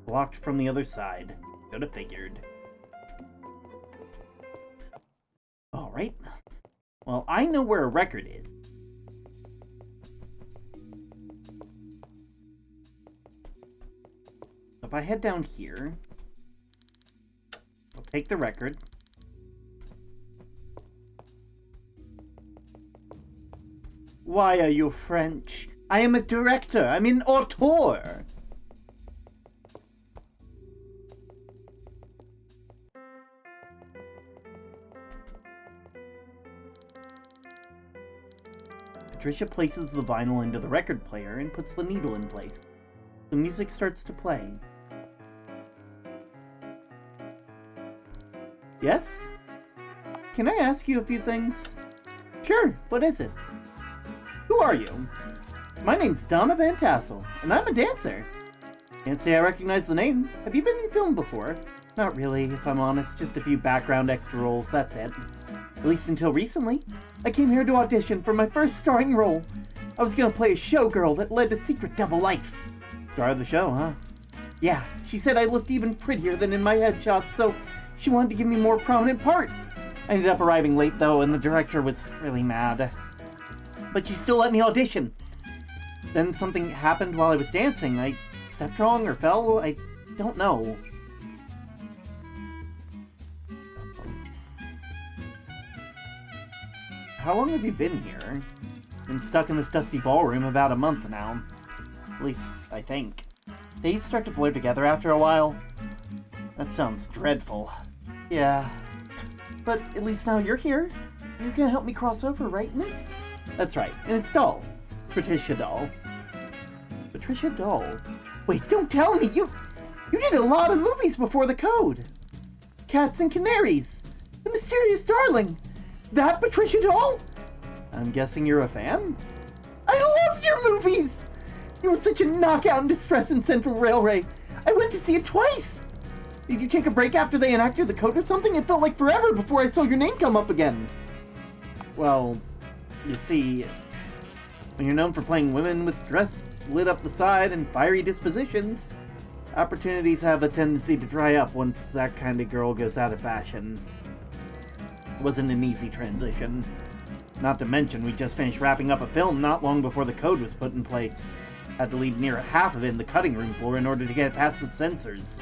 A: Blocked from the other side. Could have figured. Alright. Well, I know where a record is. If I head down here, I'll take the record. Why are you French? I am a director. I'm an auteur. Patricia places the vinyl into the record player and puts the needle in place. The music starts to play. Yes? Can I ask you a few things? Sure, what is it? Who are you? My name's Donna Van Tassel, and I'm a dancer. Can't say I recognize the name. Have you been in film before? Not really, if I'm honest. Just a few background extra roles, that's it. At least until recently. I came here to audition for my first starring role. I was gonna play a showgirl that led a secret double life. Star of the show, huh? Yeah, she said I looked even prettier than in my headshots, so she wanted to give me a more prominent part. I ended up arriving late, though, and the director was really mad. But she still let me audition. Then something happened while I was dancing. I stepped wrong or fell. I don't know. How long have you been here? Been stuck in this dusty ballroom about a month now. At least, I think. Days start to blur together after a while. That sounds dreadful. Yeah. But at least now you're here. You're gonna help me cross over, right, miss? That's right, and it's Doll. Patricia Doll. Patricia Doll? Wait, don't tell me! You did a lot of movies before the code! Cats and Canaries! The Mysterious Darling! That Patricia Doll? I'm guessing you're a fan? I loved your movies! You were such a knockout in Distress in Central Railway. I went to see it twice! Did you take a break after they enacted the code or something? It felt like forever before I saw your name come up again. Well, you see, when you're known for playing women with dress lit up the side and fiery dispositions, opportunities have a tendency to dry up once that kind of girl goes out of fashion. It wasn't an easy transition. Not to mention, we just finished wrapping up a film not long before the code was put in place. Had to leave near half of it in the cutting room floor in order to get it past the censors.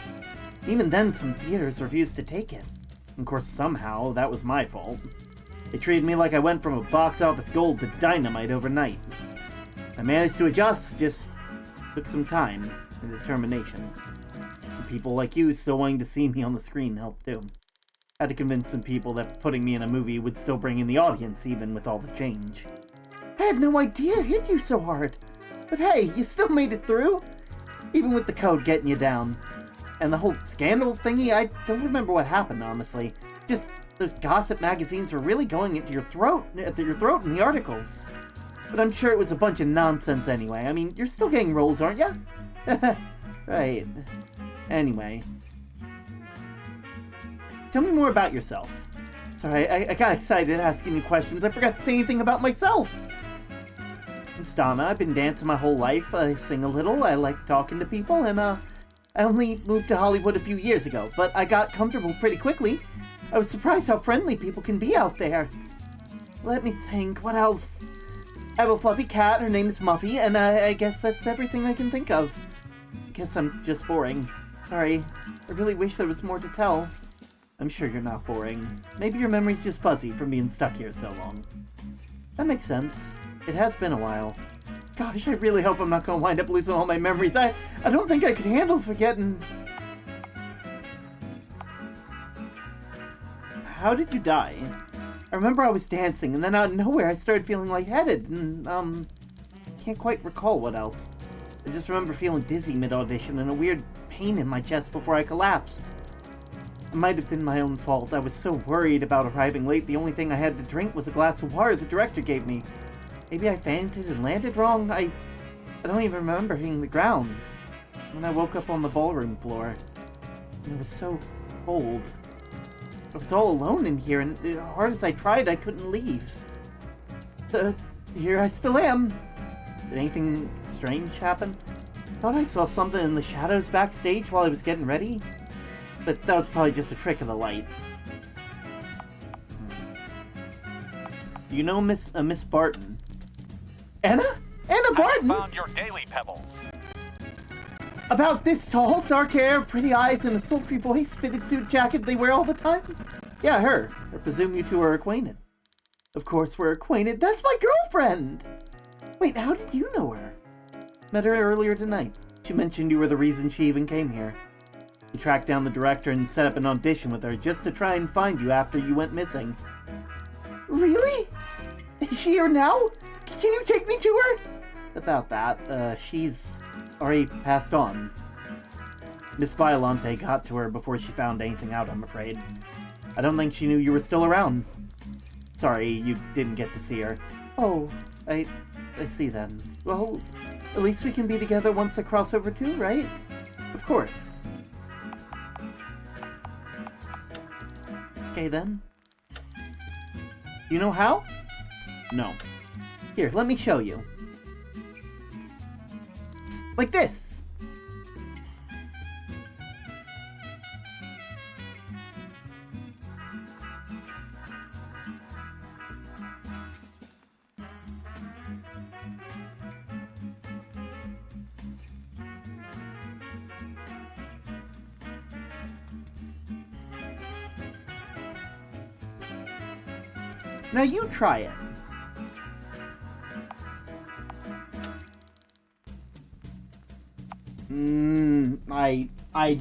A: Even then, some theaters refused to take it. Of course, somehow, that was my fault. They treated me like I went from a box office gold to dynamite overnight. I managed to adjust, just took some time and determination. And people like you still wanting to see me on the screen helped too. Had to convince some people that putting me in a movie would still bring in the audience, even with all the change. I had no idea it hit you so hard. But hey, you still made it through. Even with the code getting you down. And the whole scandal thingy, I don't remember what happened, honestly. Just those gossip magazines were really going into your throat in the articles. But I'm sure it was a bunch of nonsense anyway. I mean, you're still getting roles, aren't you? Right. Anyway. Tell me more about yourself. Sorry, I got excited asking you questions. I forgot to say anything about myself. I'm Donna. I've been dancing my whole life. I sing a little. I like talking to people. And, I only moved to Hollywood a few years ago. But I got comfortable pretty quickly. I was surprised how friendly people can be out there. Let me think. What else? I have a fluffy cat. Her name is Muffy. And I guess that's everything I can think of. I guess I'm just boring. Sorry. I really wish there was more to tell. I'm sure you're not boring. Maybe your memory's just fuzzy from being stuck here so long. That makes sense. It has been a while. Gosh, I really hope I'm not gonna wind up losing all my memories. I don't think I could handle forgetting. How did you die? I remember I was dancing, and then out of nowhere I started feeling lightheaded, and, can't quite recall what else. I just remember feeling dizzy mid-audition and a weird pain in my chest before I collapsed. It might have been my own fault. I was so worried about arriving late, the only thing I had to drink was a glass of water the director gave me. Maybe I fainted and landed wrong. I don't even remember hitting the ground. When I woke up on the ballroom floor, and it was so cold. I was all alone in here, and as hard as I tried, I couldn't leave. Here I still am. Did anything strange happen? Thought I saw something in the shadows backstage while I was getting ready, but that was probably just a trick of the light. You know Miss Barton? Anna Barton?
B: I found your daily pebbles.
A: About this tall, dark hair, pretty eyes, and a sultry voice, fitted suit jacket they wear all the time? Yeah, her. I presume you two are acquainted. Of course we're acquainted. That's my girlfriend! Wait, how did you know her? Met her earlier tonight. She mentioned you were the reason she even came here. You tracked down the director and set up an audition with her just to try and find you after you went missing. Really? Is she here now? Can you take me to her? About that, she's already passed on. Miss Violante got to her before she found anything out, I'm afraid. I don't think she knew you were still around. Sorry, you didn't get to see her. Oh, I see then. Well, at least we can be together once I cross over too, right? Of course. Okay then. You know how? No. Here, let me show you. Like this! Now you try it.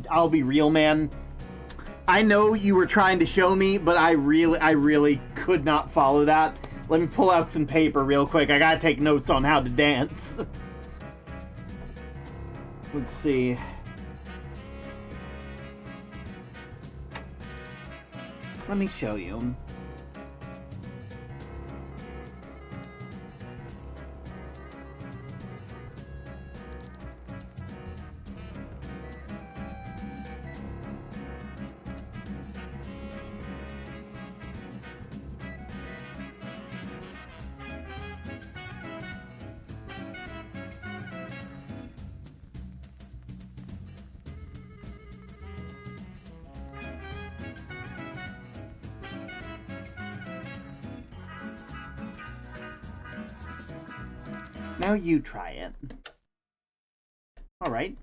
A: I'll be real, man. I know you were trying to show me, but I really could not follow that. Let me pull out some paper real quick. I gotta take notes on how to dance. Let's see. Let me show you. Now you try it. Alright.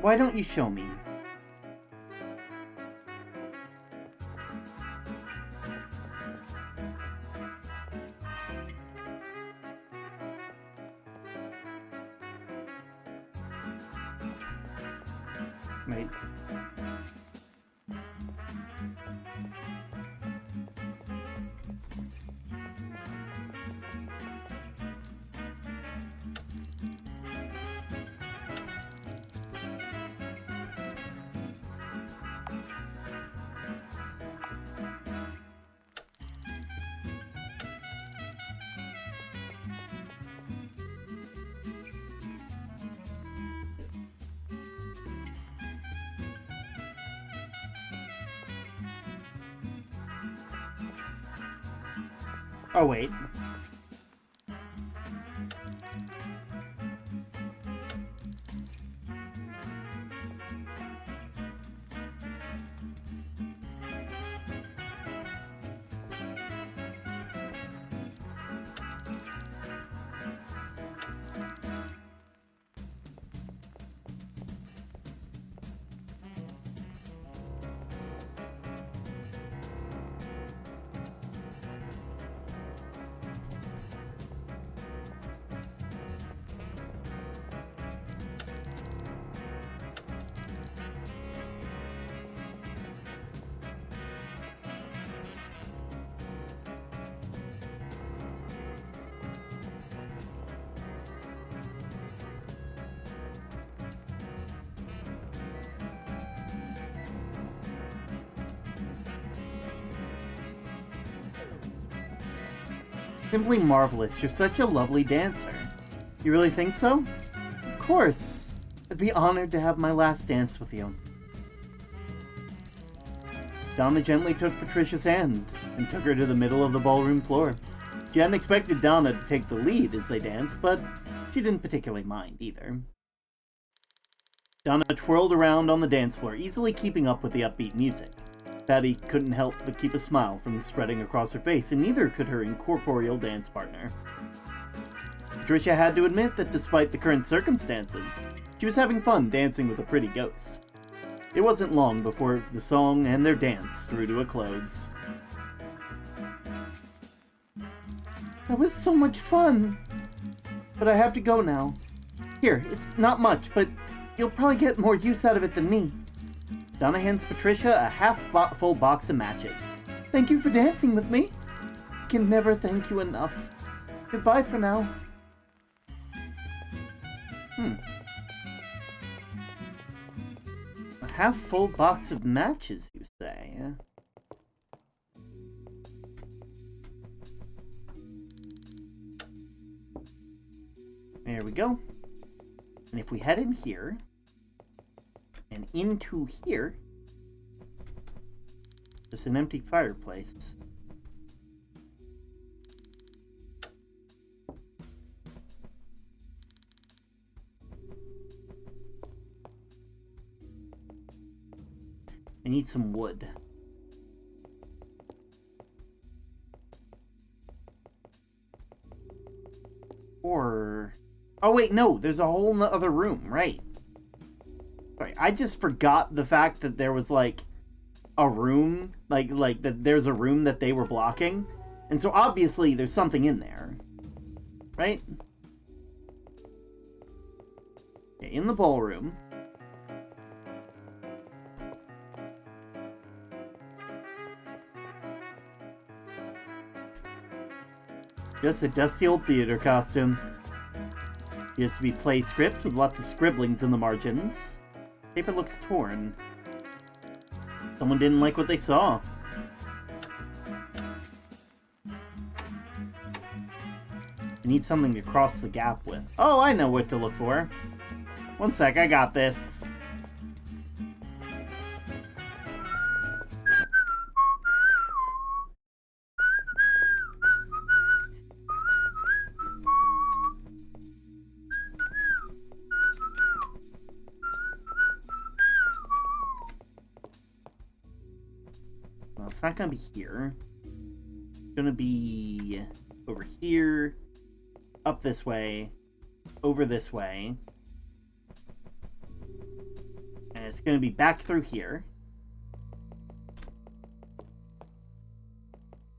A: Why don't you show me? Wait. Oh, wait. Simply marvelous. You're such a lovely dancer. You really think so? Of course. I'd be honored to have my last dance with you. Donna gently took Patricia's hand and took her to the middle of the ballroom floor. She hadn't expected Donna to take the lead as they danced, but she didn't particularly mind either. Donna twirled around on the dance floor, easily keeping up with the upbeat music. Patty couldn't help but keep a smile from spreading across her face, and neither could her incorporeal dance partner. Patricia had to admit that despite the current circumstances, she was having fun dancing with a pretty ghost. It wasn't long before the song and their dance drew to a close. That was so much fun! But I have to go now. Here, it's not much, but you'll probably get more use out of it than me. Donna hands Patricia a half-full box of matches. Thank you for dancing with me. I can never thank you enough. Goodbye for now. A half-full box of matches, you say? There we go. And if we head in here, and into here, there's an empty fireplace. I need some wood. Or... oh wait, no, there's a whole other room, right? Sorry, I just forgot the fact that there was, like, a room, like that there's a room that they were blocking. And so obviously there's something in there. Right? Okay, in the ballroom. Just a dusty old theater costume. Used to be play scripts with lots of scribblings in the margins. Paper looks torn. Someone didn't like what they saw. I need something to cross the gap with. Oh, I know what to look for. One sec, I got this. Well, it's not gonna be here. It's gonna be over here, up this way, over this way. And it's gonna be back through here.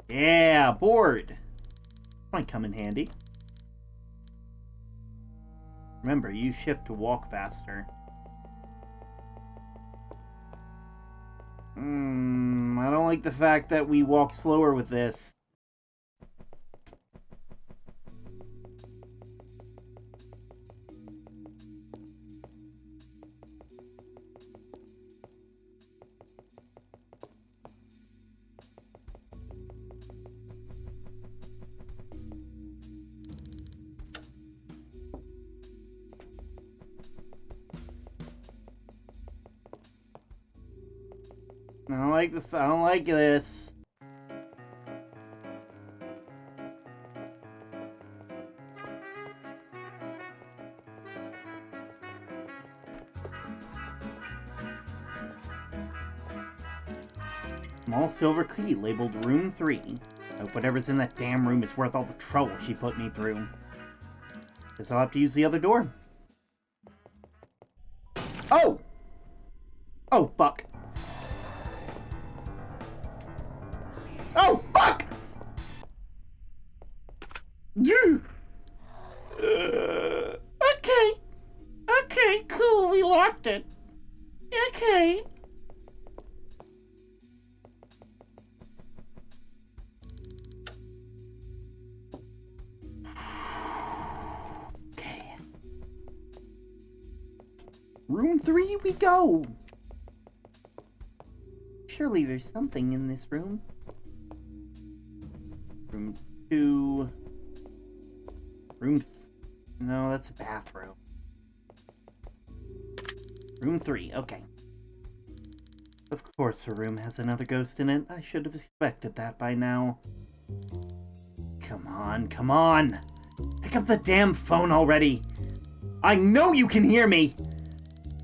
A: Yeah, board! Might come in handy. Remember, use shift to walk faster. I don't like the fact that we walk slower with this. I don't like this. Small silver key labeled room 3. I hope whatever's in that damn room is worth all the trouble she put me through. Guess I'll have to use the other door. Oh! Oh, fuck. Oh, fuck! Okay. Okay, cool, we locked it. Okay. Okay. Room 3 we go. Surely there's something in this room. Room 2. No, that's a bathroom. Room 3, okay. Of course her room has another ghost in it. I should have expected that by now. Come on, come on! Pick up the damn phone already! I know you can hear me!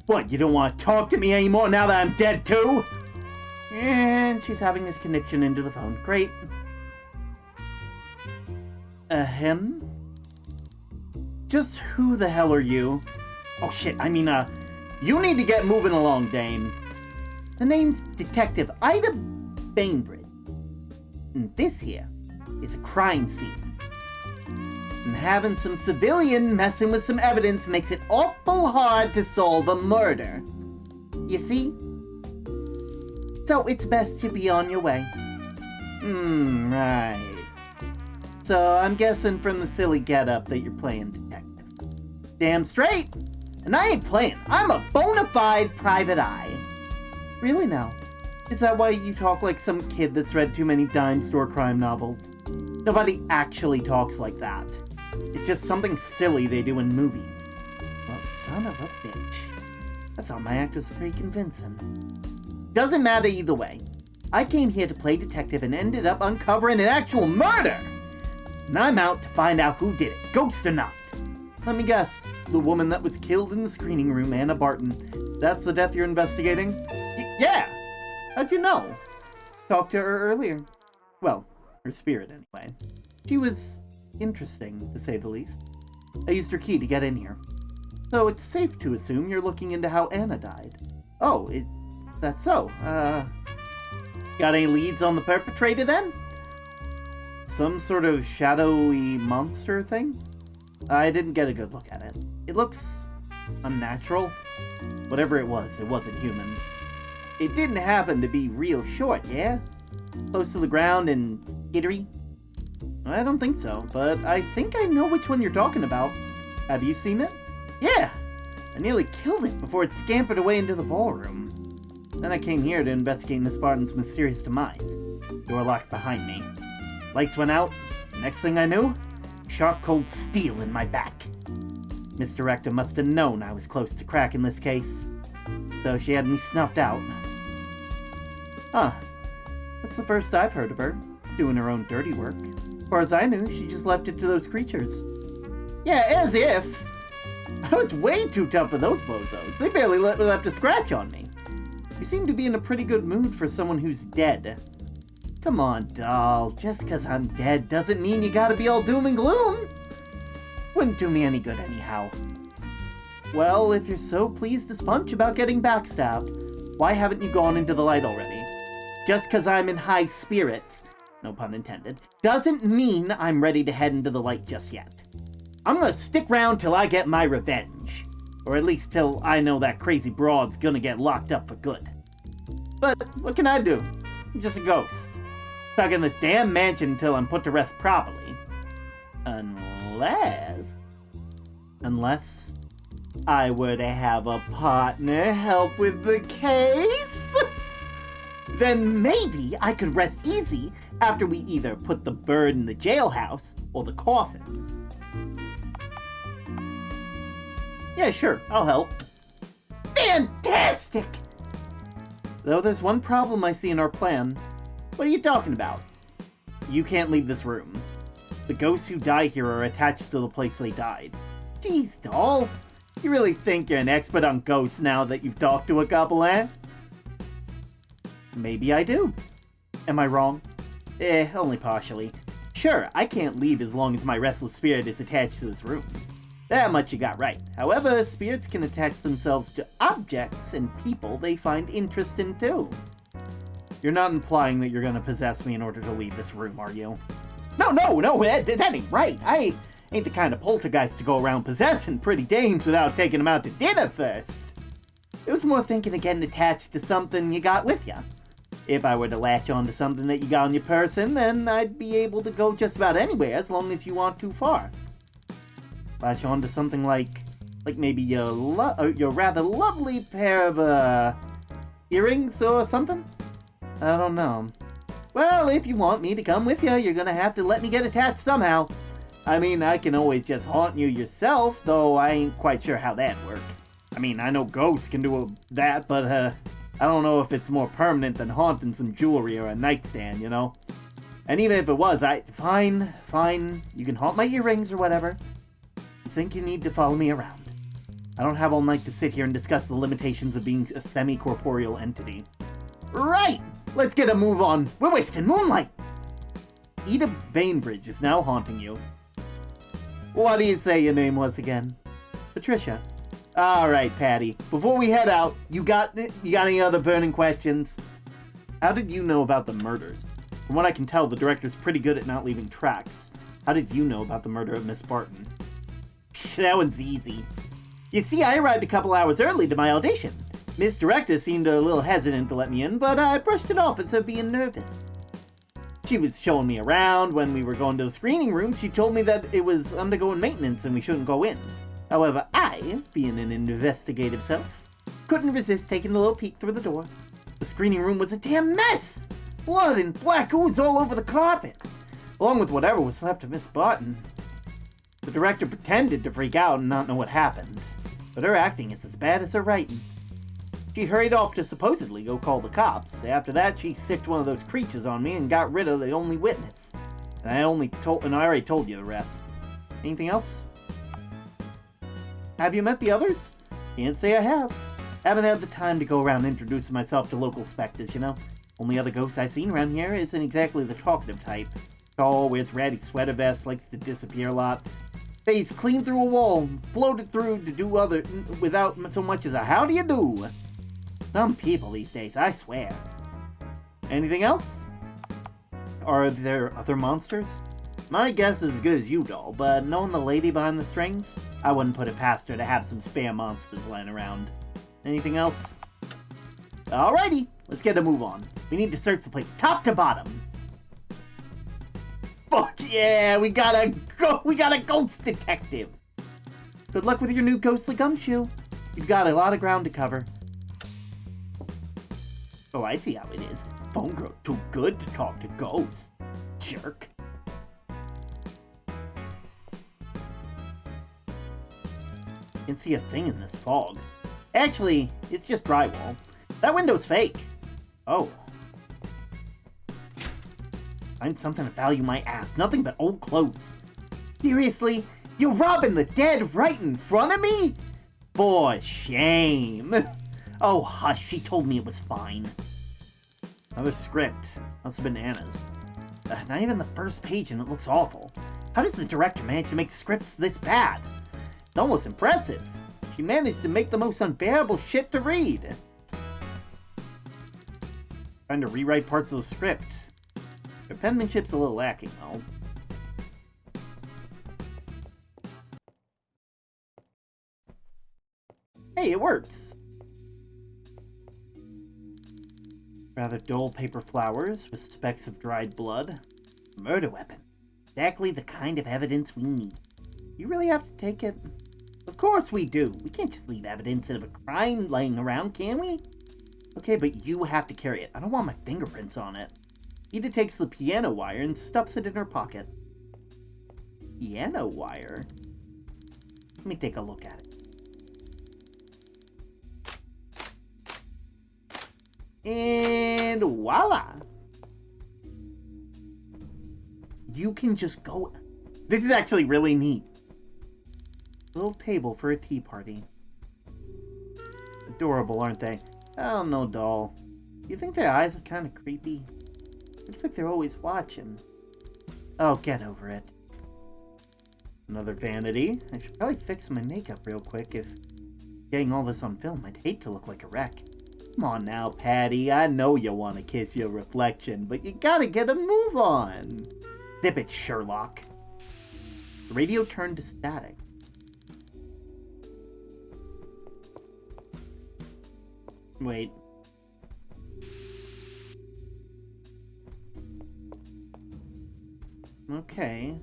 A: What, you don't want to talk to me anymore now that I'm dead too? And she's having a connection into the phone. Great. Ahem? Just who the hell are you? Oh shit, I mean, you need to get moving along, Dame. The name's Detective Ida Bainbridge. And this here is a crime scene. And having some civilian messing with some evidence makes it awful hard to solve a murder. You see? So it's best to be on your way. Right. So I'm guessing from the silly getup that you're playing detective. Damn straight! And I ain't playing. I'm a bona fide private eye. Really now? Is that why you talk like some kid that's read too many dime store crime novels? Nobody actually talks like that. It's just something silly they do in movies. Well, son of a bitch. I thought my act was pretty convincing. Doesn't matter either way. I came here to play detective and ended up uncovering an actual murder! And I'm out to find out who did it, ghost or not. Let me guess. The woman that was killed in the screening room, Anna Barton. That's the death you're investigating? Yeah! How'd you know? Talked to her earlier. Well, her spirit anyway. She was interesting, to say the least. I used her key to get in here. So it's safe to assume you're looking into how Anna died. Oh, is that so? Got any leads on the perpetrator then? Some sort of shadowy monster thing? I didn't get a good look at it. It looks unnatural. Whatever it wasn't human. It didn't happen to be real short, yeah? Close to the ground and skittery? I don't think so, but I think I know which one you're talking about. Have you seen it? Yeah! I nearly killed it before it scampered away into the ballroom. Then I came here to investigate Miss Barton's mysterious demise. Door locked behind me. Lights went out. Next thing I knew, sharp cold steel in my back. Ms.Director must have known I was close to cracking this case. So she had me snuffed out. Huh. That's the first I've heard of her, doing her own dirty work. As far as I knew, she just left it to those creatures. Yeah, as if! I was way too tough for those bozos. They barely left a scratch on me. You seem to be in a pretty good mood for someone who's dead. Come on, doll. Just 'cause I'm dead doesn't mean you gotta be all doom and gloom. Wouldn't do me any good anyhow. Well, if you're so pleased as punch about getting backstabbed, why haven't you gone into the light already? Just 'cause I'm in high spirits, no pun intended, doesn't mean I'm ready to head into the light just yet. I'm gonna stick around till I get my revenge. Or at least till I know that crazy broad's gonna get locked up for good. But what can I do? I'm just a ghost. Stuck in this damn mansion until I'm put to rest properly. Unless I were to have a partner help with the case? Then maybe I could rest easy after we either put the bird in the jailhouse or the coffin. Yeah, sure, I'll help. Fantastic! Though there's one problem I see in our plan. What are you talking about? You can't leave this room. The ghosts who die here are attached to the place they died. Jeez, doll. You really think you're an expert on ghosts now that you've talked to a couple, eh? Maybe I do. Am I wrong? Only partially. Sure, I can't leave as long as my restless spirit is attached to this room. That much you got right. However, spirits can attach themselves to objects and people they find interest in too. You're not implying that you're gonna possess me in order to leave this room, are you? No, that ain't right. I ain't the kind of poltergeist to go around possessing pretty dames without taking them out to dinner first. It was more thinking of getting attached to something you got with you. If I were to latch on to something that you got on your person, then I'd be able to go just about anywhere as long as you aren't too far. Latch on to something like maybe your rather lovely pair of, earrings or something? I don't know. Well, if you want me to come with you, you're gonna have to let me get attached somehow. I mean, I can always just haunt you yourself, though I ain't quite sure how that'd work. I mean, I know ghosts can do that, but, I don't know if it's more permanent than haunting some jewelry or a nightstand, you know? And even if it was, fine, you can haunt my earrings or whatever. You think you need to follow me around. I don't have all night to sit here and discuss the limitations of being a semi-corporeal entity. Right! Let's get a move on. We're wasting moonlight! Eda Bainbridge is now haunting you. What do you say your name was again? Patricia. Alright, Patty. Before we head out, you got any other burning questions? How did you know about the murders? From what I can tell, the director's pretty good at not leaving tracks. How did you know about the murder of Miss Barton? That one's easy. You see, I arrived a couple hours early to my audition. Ms.Director seemed a little hesitant to let me in, but I brushed it off as her being nervous. She was showing me around. When we were going to the screening room, she told me that it was undergoing maintenance and we shouldn't go in. However, I, being an investigative self, couldn't resist taking a little peek through the door. The screening room was a damn mess! Blood and black ooze all over the carpet, along with whatever was left of Miss Barton. The director pretended to freak out and not know what happened, but her acting is as bad as her writing. She hurried off to supposedly go call the cops. After that, she sicked one of those creatures on me and got rid of the only witness. And I already told you the rest. Anything else? Have you met the others? Can't say I have. Haven't had the time to go around introducing myself to local specters, you know. Only other ghost I've seen around here isn't exactly the talkative type. Tall, wears ratty sweater vests, likes to disappear a lot. Phased clean through a wall, floated through to do other without so much as a how do you do. Some people these days, I swear. Anything else? Are there other monsters? My guess is as good as you, doll, but knowing the lady behind the strings, I wouldn't put it past her to have some spare monsters lying around. Anything else? Alrighty, let's get a move on. We need to search the place top to bottom. Fuck yeah, we got a ghost detective. Good luck with your new ghostly gumshoe. You've got a lot of ground to cover. Oh, I see how it is. Phone girl too good to talk to ghosts. Jerk. Can't see a thing in this fog. Actually, it's just drywall. That window's fake. Oh. Find something to value my ass. Nothing but old clothes. Seriously? You're robbing the dead right in front of me? For shame. Oh, hush. She told me it was fine. Another script. Must have been Anna's. Not even the first page and it looks awful. How does the director manage to make scripts this bad? It's almost impressive. She managed to make the most unbearable shit to read. Trying to rewrite parts of the script. Her penmanship's a little lacking, though. Hey, it works! Rather dull paper flowers with specks of dried blood. Murder weapon. Exactly the kind of evidence we need. You really have to take it? Of course we do. We can't just leave evidence of a crime laying around, can we? Okay, but you have to carry it. I don't want my fingerprints on it. Eda takes the piano wire and stuffs it in her pocket. Piano wire? Let me take a look at it. And voila! You can just go... This is actually really neat. Little table for a tea party. Adorable, aren't they? Oh, no, doll. You think their eyes are kind of creepy? Looks like they're always watching. Oh, get over it. Another vanity. I should probably fix my makeup real quick. If getting all this on film, I'd hate to look like a wreck. Come on now, Patty. I know you want to kiss your reflection, but you gotta get a move on. Zip it, Sherlock. The radio turned to static. Wait. Okay.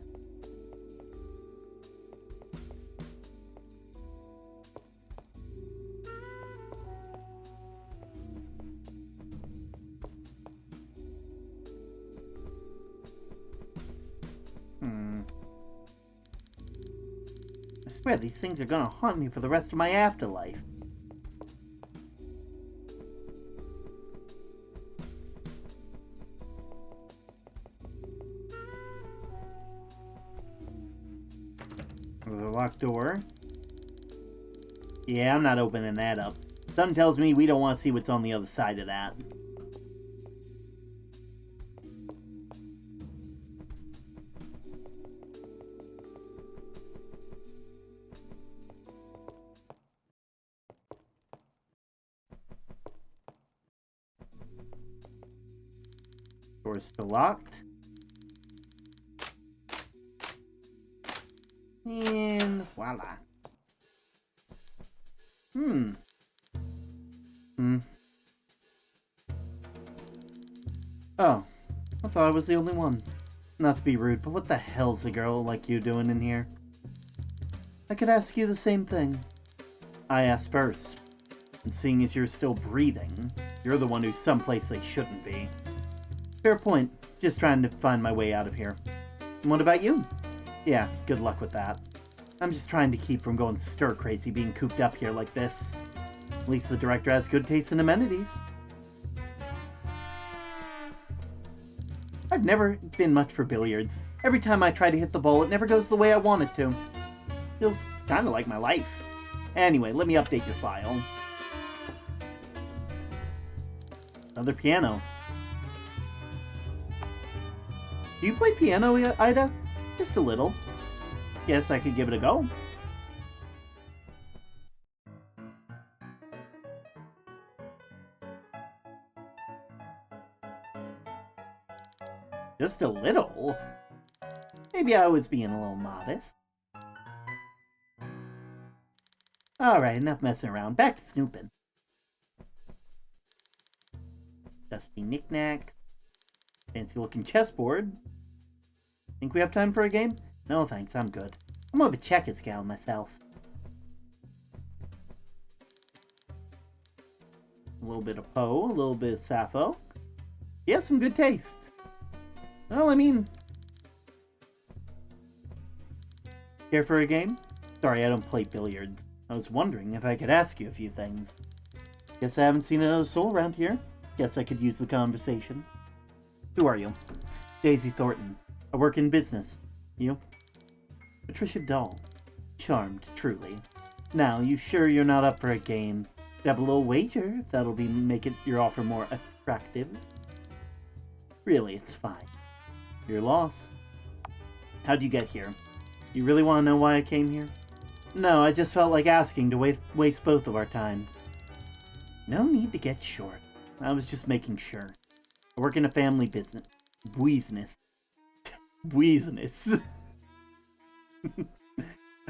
A: swear these things are gonna haunt me for the rest of my afterlife. There's a locked door. Yeah, I'm not opening that up. Something tells me we don't want to see what's on the other side of that. Door's still locked. And voila. Oh, I thought I was the only one. Not to be rude, but what the hell's a girl like you doing in here? I could ask you the same thing. I asked first. And seeing as you're still breathing, you're the one who's someplace they shouldn't be. Fair point. Just trying to find my way out of here. And what about you? Yeah, good luck with that. I'm just trying to keep from going stir-crazy being cooped up here like this. At least the director has good taste in amenities. I've never been much for billiards. Every time I try to hit the ball, it never goes the way I want it to. Feels kinda like my life. Anyway, let me update your file. Another piano. Do you play piano, Ida? Just a little. Guess I could give it a go. Just a little? Maybe I was being a little modest. Alright, enough messing around. Back to snooping. Dusty knickknacks. Fancy looking chessboard. Think we have time for a game? No thanks, I'm good. I'm more of a checkers gal myself. A little bit of Poe, a little bit of Sappho. He has some good taste. Well, I mean... Care for a game? Sorry, I don't play billiards. I was wondering if I could ask you a few things. Guess I haven't seen another soul around here. Guess I could use the conversation. Who are you? Daisy Thornton. I work in business. You? Patricia Dahl. Charmed, truly. Now, you sure you're not up for a game? Could have a little wager, if that'll make your offer more attractive. Really, it's fine. Your loss. How'd you get here? You really want to know why I came here? No, I just felt like asking to waste both of our time. No need to get short. I was just making sure. I work in a family business. Business.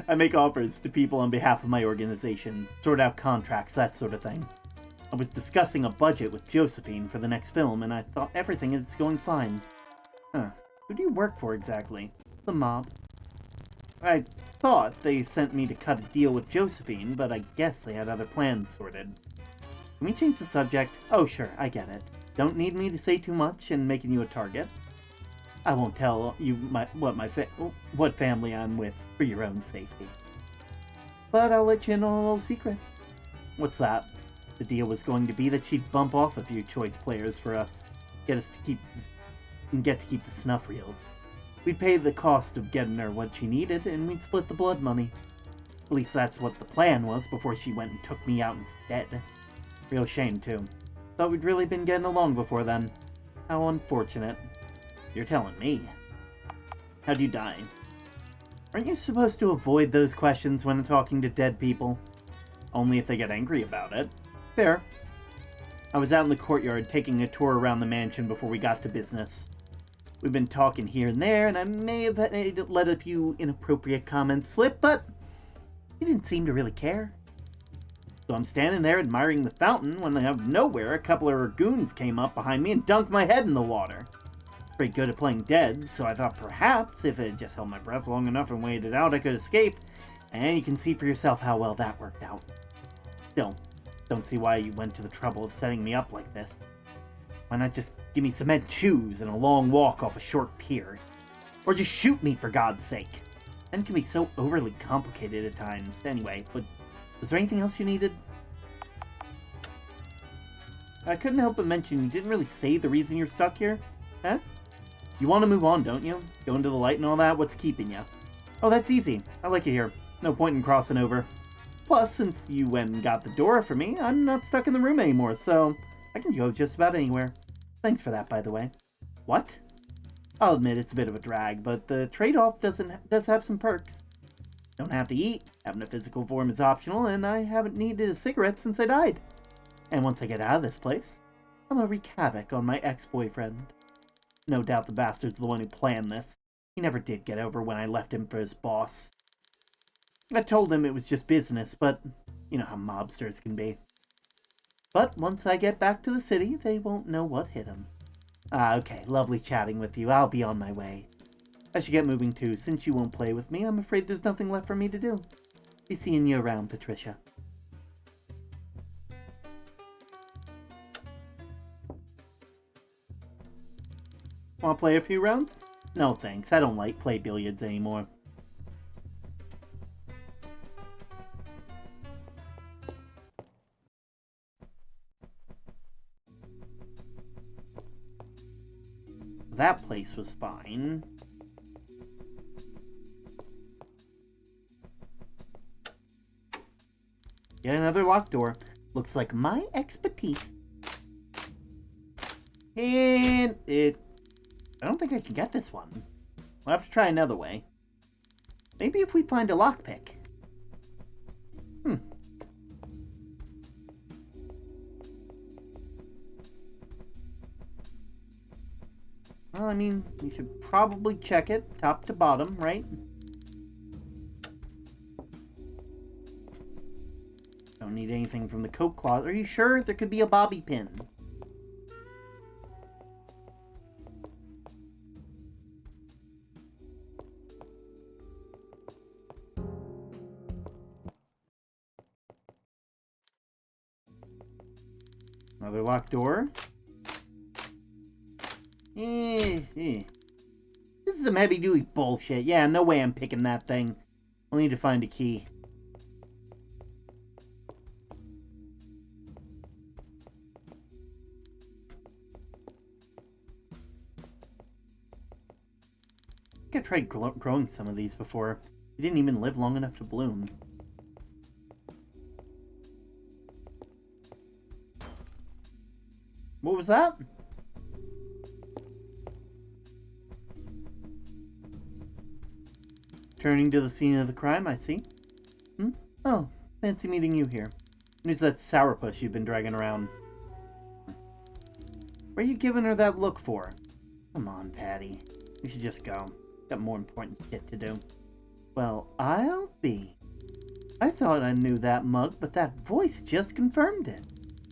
A: I make offers to people on behalf of my organization, sort out contracts, that sort of thing. I was discussing a budget with Josephine for the next film, and I thought everything is going fine. Huh. Who do you work for exactly? The mob. I thought they sent me to cut a deal with Josephine, but I guess they had other plans sorted. Can we change the subject? Oh, sure, I get it. Don't need me to say too much and making you a target. I won't tell you what family I'm with for your own safety. But I'll let you in on a little secret. What's that? The deal was going to be that she'd bump off a few choice players for us, get to keep the snuff reels. We'd pay the cost of getting her what she needed, and we'd split the blood money. At least that's what the plan was before she went and took me out instead. Real shame, too. Thought we'd really been getting along before then. How unfortunate. You're telling me. How'd you die? Aren't you supposed to avoid those questions when talking to dead people? Only if they get angry about it. Fair. I was out in the courtyard taking a tour around the mansion before we got to business. We've been talking here and there, and I may have let a few inappropriate comments slip, but you didn't seem to really care. So I'm standing there admiring the fountain when out of nowhere a couple of goons came up behind me and dunked my head in the water. Pretty good at playing dead, so I thought perhaps if I had just held my breath long enough and waited out, I could escape, and you can see for yourself how well that worked out. Still, don't see why you went to the trouble of setting me up like this. Why not just give me cement shoes and a long walk off a short pier? Or just shoot me, for God's sake. and can be so overly complicated at times. Anyway, but was there anything else you needed? I couldn't help but mention you didn't really say the reason you're stuck here. Huh? You want to move on, don't you? Go into the light and all that? What's keeping you? Oh, that's easy. I like it here. No point in crossing over. Plus, since you went and got the door for me, I'm not stuck in the room anymore, so I can go just about anywhere. Thanks for that, by the way. What? I'll admit it's a bit of a drag, but the trade-off does have some perks. Don't have to eat, having a physical form is optional, and I haven't needed a cigarette since I died. And once I get out of this place, I'm gonna wreak havoc on my ex-boyfriend. No doubt the bastard's the one who planned this. He never did get over when I left him for his boss. I told him it was just business, but you know how mobsters can be. But once I get back to the city, they won't know what hit him. Okay, lovely chatting with you. I'll be on my way. I should get moving too. Since you won't play with me, I'm afraid there's nothing left for me to do. Be seeing you around, Patricia. Want to play a few rounds? No thanks, I don't like play billiards anymore. That place was fine. Yet another locked door. Looks like my expertise. And I don't think I can get this one. We'll have to try another way. Maybe if we find a lockpick. Well, I mean, you should probably check it top to bottom, right? Don't need anything from the coat closet. Are you sure? There could be a bobby pin. Another locked door. This is some heavy-duty bullshit. Yeah, no way I'm picking that thing. I'll need to find a key. I think I tried growing some of these before. They didn't even live long enough to bloom. What was that? Turning to the scene of the crime, I see. Oh, fancy meeting you here. Who's that sourpuss you've been dragging around? What are you giving her that look for? Come on, Patty. We should just go. Got more important shit to do. Well, I'll be. I thought I knew that mug, but that voice just confirmed it.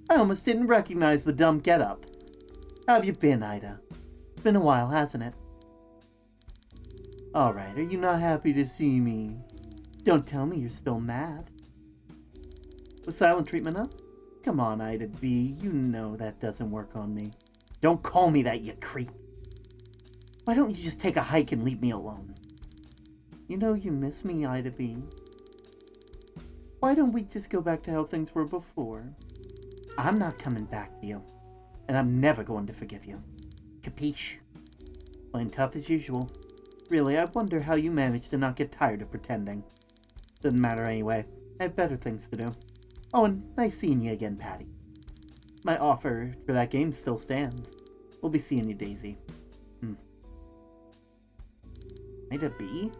A: I almost didn't recognize the dumb getup. How have you been, Ida? It's been a while, hasn't it? Alright, are you not happy to see me? Don't tell me you're still mad. Was silent treatment up? Come on, Ida B, you know that doesn't work on me. Don't call me that, you creep. Why don't you just take a hike and leave me alone? You know you miss me, Ida B. Why don't we just go back to how things were before? I'm not coming back to you, and I'm never going to forgive you. Capiche? Plain tough as usual. Really, I wonder how you manage to not get tired of pretending. Doesn't matter anyway. I have better things to do. Oh, and nice seeing you again, Patty. My offer for that game still stands. We'll be seeing you, Daisy. Ida B?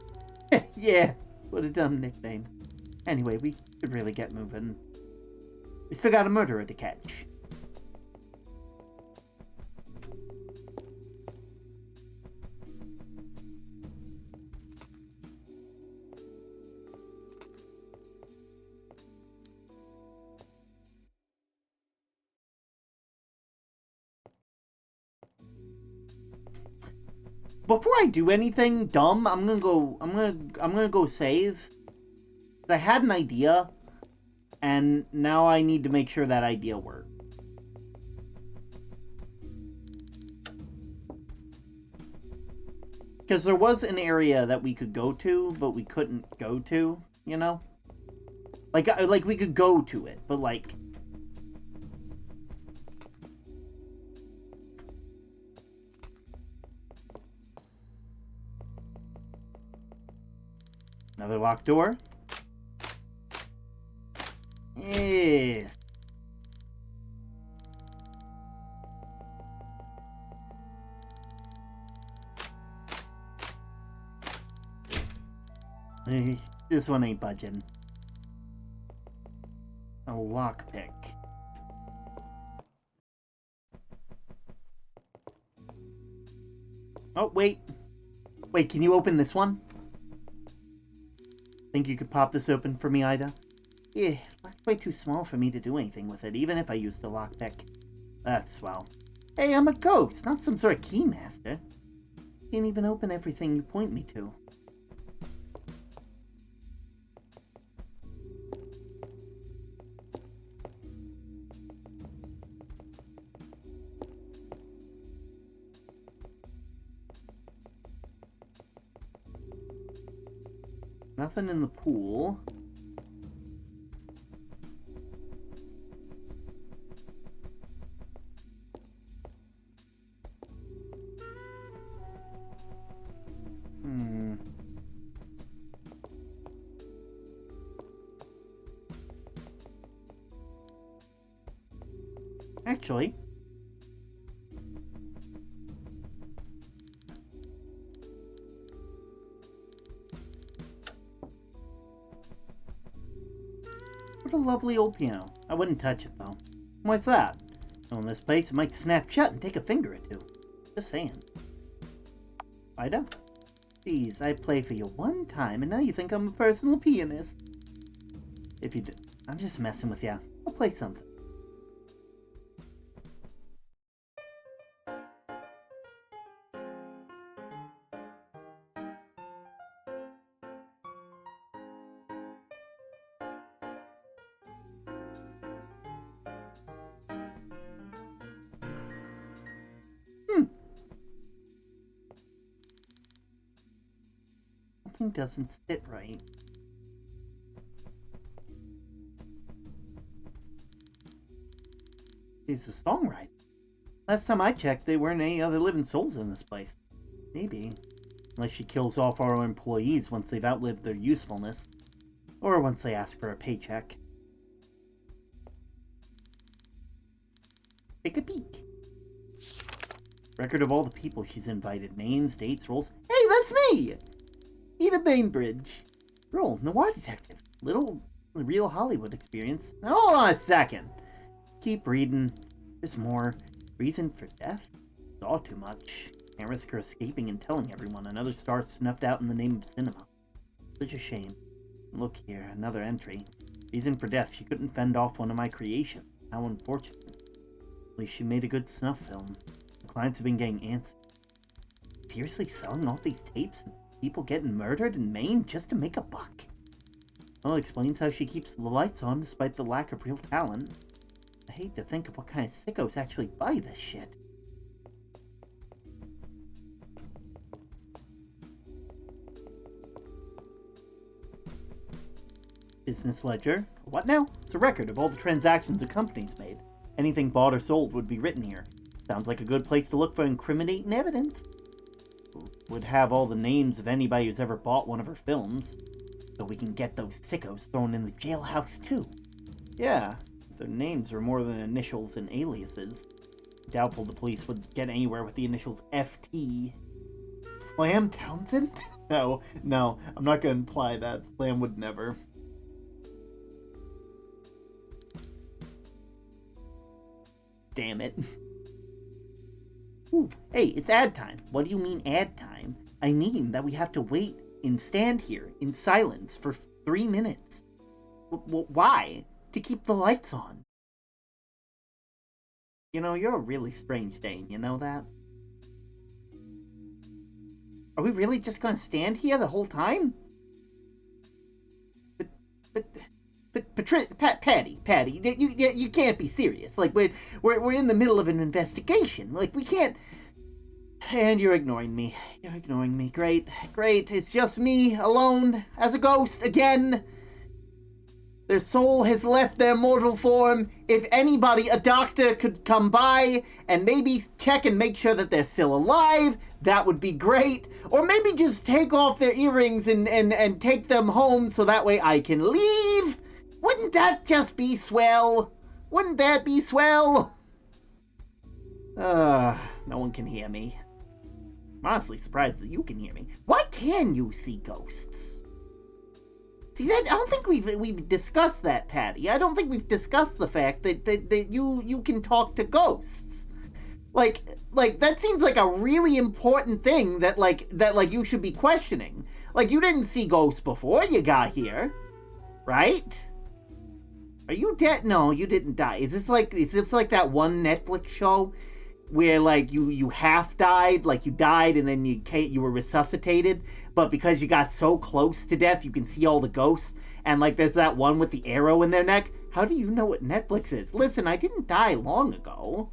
A: Yeah, what a dumb nickname. Anyway, we should really get moving. We still got a murderer to catch. Before I do anything dumb, I'm gonna go save. I had an idea, and now I need to make sure that idea works. Because there was an area that we could go to, but we couldn't go to, you know? Like we could go to it, but like... Another locked door. Yes. This one ain't budging. A lockpick. Oh, wait. Wait, can you open this one? Think you could pop this open for me, Ida? Yeah, it's way too small for me to do anything with it, even if I used a lockpick. That's swell. Hey, I'm a ghost, not some sort of keymaster. Can't even open everything you point me to. Nothing in the pool. Actually, what a lovely old piano. I wouldn't touch it though. Why's that? So in this place, it might snap shut and take a finger or two. Just saying. Ida? Geez, I played for you one time and now you think I'm a personal pianist. If you do, I'm just messing with you. I'll play something. Something doesn't sit right. He's a songwriter. Last time I checked, there weren't any other living souls in this place. Maybe. Unless she kills off our employees once they've outlived their usefulness. Or once they ask for a paycheck. Take a peek. Record of all the people she's invited. Names, dates, roles. Hey, that's me! Ida Bainbridge. Role, noir detective. Little real Hollywood experience. Now, hold on a second. Keep reading. There's more. Reason for death? It's all too much. Can't risk her escaping and telling everyone. Another star snuffed out in the name of cinema. Such a shame. Look here, another entry. Reason for death. She couldn't fend off one of my creations. How unfortunate. At least she made a good snuff film. The clients have been getting antsy. Seriously selling off these tapes? People getting murdered and maimed just to make a buck? Well, it explains how she keeps the lights on despite the lack of real talent. I hate to think of what kind of sickos actually buy this shit. Business ledger. What now? It's a record of all the transactions a company's made. Anything bought or sold would be written here. Sounds like a good place to look for incriminating evidence. Would have all the names of anybody who's ever bought one of her films. So we can get those sickos thrown in the jailhouse too. Yeah, if their names were more than initials and aliases. Doubtful the police would get anywhere with the initials FT. Flam Townsend? No, I'm not gonna imply that. Flam would never. Damn it. Ooh, hey, it's ad time. What do you mean ad time? I mean that we have to wait and stand here in silence for 3 minutes. Why? To keep the lights on. You know, you're a really strange Dane, you know that? Are we really just gonna stand here the whole time? Patty, you can't be serious. Like we're in the middle of an investigation. Like we can't. And you're ignoring me. You're ignoring me. Great, great. It's just me, alone, as a ghost, again. Their soul has left their mortal form. If anybody, a doctor, could come by and maybe check and make sure that they're still alive, that would be great. Or maybe just take off their earrings and take them home so that way I can leave. Wouldn't that just be swell? Wouldn't that be swell? No one can hear me. I'm honestly surprised that you can hear me. Why can you see ghosts? See, that, I don't think we've discussed that, Patty. I don't think we've discussed the fact that you can talk to ghosts. Like that seems like a really important thing that you should be questioning. Like, you didn't see ghosts before you got here, right? Are you dead? No, you didn't die. Is this like that one Netflix show where like you half died, like you died and then you were resuscitated, but because you got so close to death you can see all the ghosts, and like there's that one with the arrow in their neck? How do you know what Netflix is? Listen, I didn't die long ago.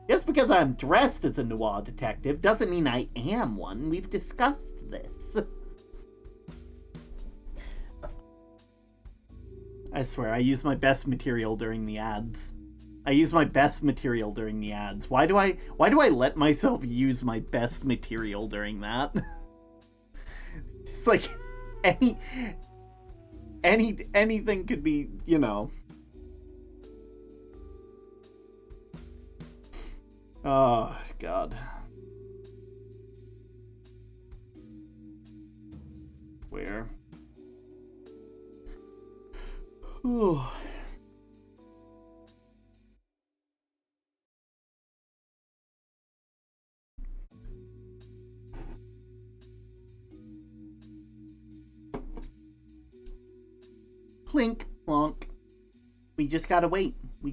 A: Just because I'm dressed as a noir detective doesn't mean I am one. We've discussed this. I swear, I use my best material during the ads. I use my best material during the ads. Why do I let myself use my best material during that? It's like anything could be, you know. Oh God. Where? Ooh. Plink, plonk. We just gotta wait. We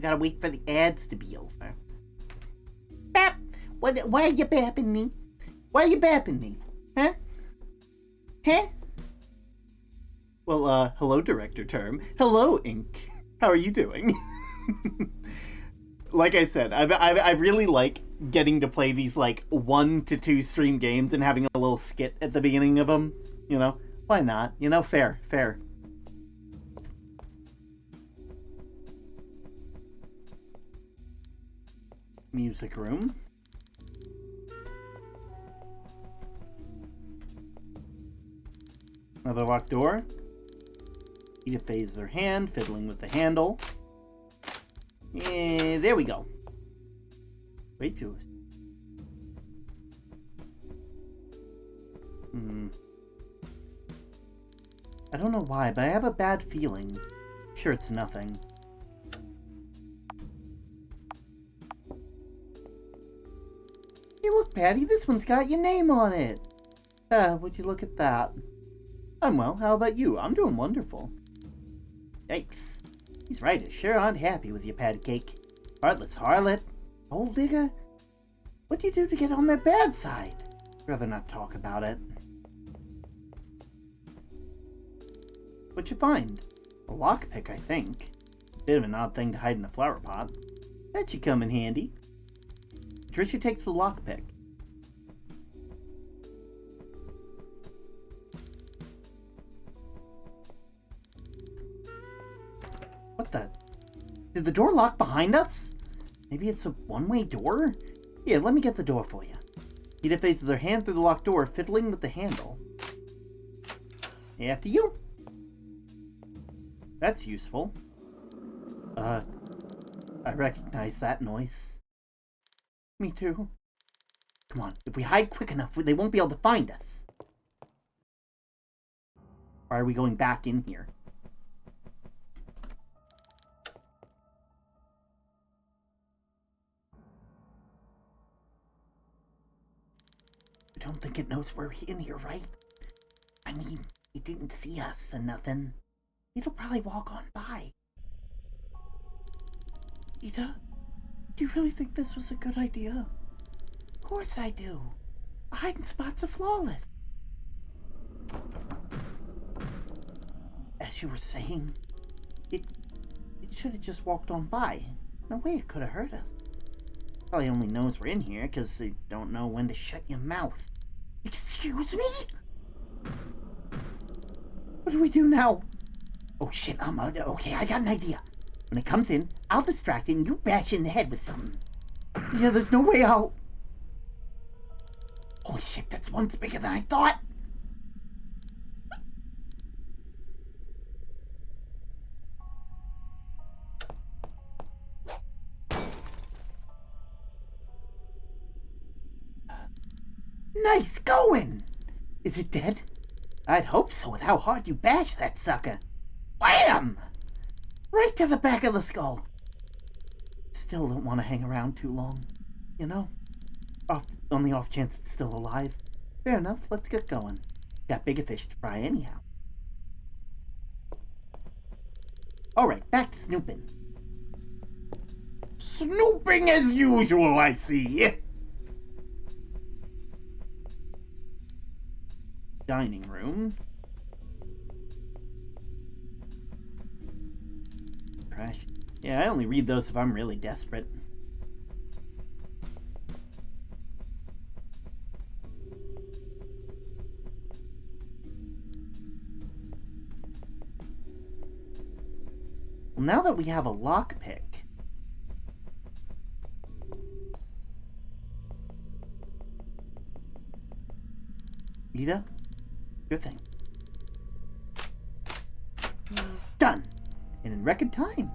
A: gotta wait for the ads to be over. Bap! Why are you bapping me? Why are you bapping me? Huh? Huh? Well, hello, Director Term. Hello, Ink. How are you doing? Like I said, I really like getting to play these, like, 1 to 2 stream games and having a little skit at the beginning of them. You know? Why not? You know, fair. Music room. Another locked door. Edith phases her hand, fiddling with the handle. And there we go. Grape juice. I don't know why, but I have a bad feeling. Sure, it's nothing. Hey, look, Patty, this one's got your name on it. Would you look at that? I'm well, how about you? I'm doing wonderful. Yikes. He's right, I sure aren't happy with your patty cake. Heartless harlot. Gold digger. What do you do to get on their bad side? Rather not talk about it. What'd you find? A lockpick, I think. Bit of an odd thing to hide in a flower pot. That should come in handy. Patricia takes the lockpick. What the? Did the door lock behind us? Maybe it's a one-way door? Here, let me get the door for you. Edith faces her hand through the locked door, fiddling with the handle. After you. That's useful. I recognize that noise. Me too. Come on, if we hide quick enough, they won't be able to find us. Why are we going back in here? I don't think it knows we're in here, right? I mean, it didn't see us and nothing. It'll probably walk on by. Ida, do you really think this was a good idea? Of course I do. A hiding spot's a flawless. As you were saying, it should have just walked on by. No way it could have hurt us. Probably only knows we're in here because they don't know when to shut your mouth. Excuse me? What do we do now? Oh shit, okay, I got an idea. When it comes in, I'll distract it and you bash it in the head with something. Yeah, there's no way out. Holy shit, that's once bigger than I thought. Nice going! Is it dead? I'd hope so with how hard you bashed that sucker. Wham! Right to the back of the skull. Still don't want to hang around too long, you know? On the off chance it's still alive. Fair enough, let's get going. Got bigger fish to fry anyhow. Alright, back to snooping. Snooping as usual, I see. Dining room. Trash. Yeah, I only read those if I'm really desperate. Well, now that we have a lockpick, Rita, your thing. Done! And in record time.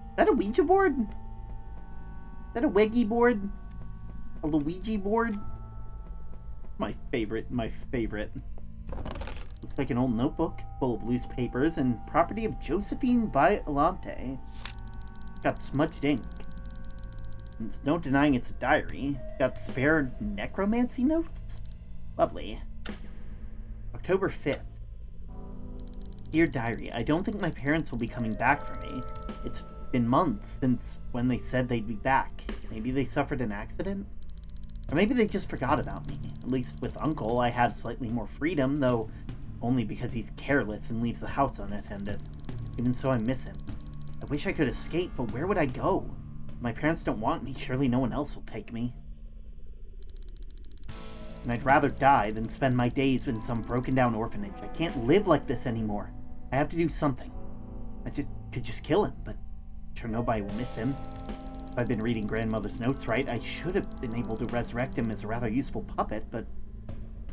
A: Is that a Ouija board? Is that a Weggy board? A Luigi board? My favorite. Looks like an old notebook full of loose papers and property of Josephine Violante. Got smudged ink. And there's no denying it's a diary. Got spare necromancy notes? Lovely. October 5th. Dear Diary, I don't think my parents will be coming back for me. It's been months since when they said they'd be back. Maybe they suffered an accident? Or maybe they just forgot about me. At least with Uncle, I have slightly more freedom, though only because he's careless and leaves the house unattended. Even so, I miss him. I wish I could escape, but where would I go? If my parents don't want me, surely no one else will take me. And I'd rather die than spend my days in some broken-down orphanage. I can't live like this anymore. I have to do something. I could just kill him, but I'm sure nobody will miss him. If I've been reading Grandmother's notes right, I should have been able to resurrect him as a rather useful puppet, but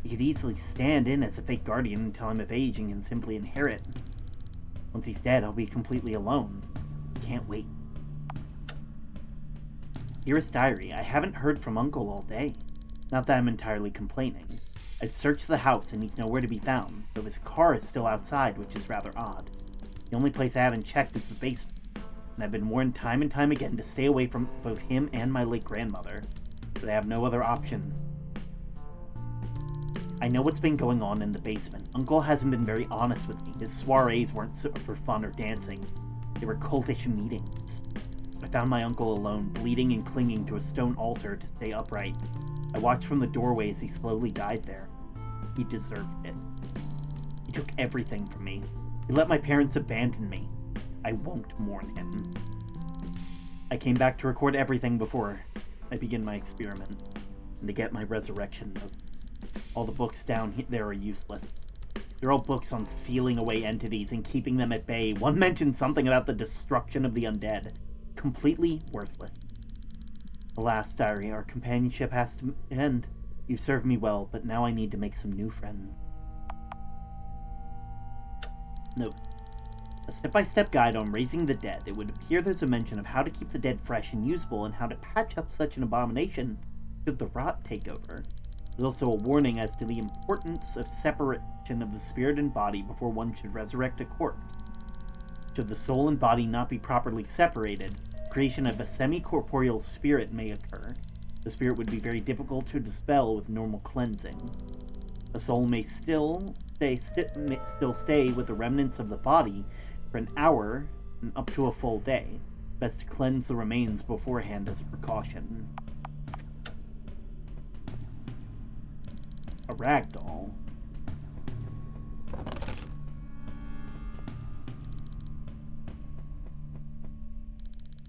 A: he could easily stand in as a fake guardian until I'm of age and can simply inherit. Once he's dead, I'll be completely alone. Can't wait. Dearest Diary, I haven't heard from Uncle all day. Not that I'm entirely complaining. I've searched the house and he's nowhere to be found, though his car is still outside, which is rather odd. The only place I haven't checked is the basement, and I've been warned time and time again to stay away from both him and my late grandmother, but I have no other option. I know what's been going on in the basement. Uncle hasn't been very honest with me. His soirees weren't for fun or dancing. They were cultish meetings. I found my uncle alone, bleeding and clinging to a stone altar to stay upright. I watched from the doorway as he slowly died there. He deserved it. He took everything from me. He let my parents abandon me. I won't mourn him. I came back to record everything before I begin my experiment, and to get my resurrection note. All the books down there are useless. They're all books on sealing away entities and keeping them at bay. One mentioned something about the destruction of the undead. Completely worthless. Alas, Diary, our companionship has to end. You've served me well, but now I need to make some new friends. Note. A step-by-step guide on raising the dead. It would appear there's a mention of how to keep the dead fresh and usable and how to patch up such an abomination should the rot take over. There's also a warning as to the importance of separation of the spirit and body before one should resurrect a corpse. Should the soul and body not be properly separated, creation of a semi-corporeal spirit may occur. The spirit would be very difficult to dispel with normal cleansing. A soul may still stay with the remnants of the body for an hour and up to a full day. Best to cleanse the remains beforehand as a precaution. A ragdoll.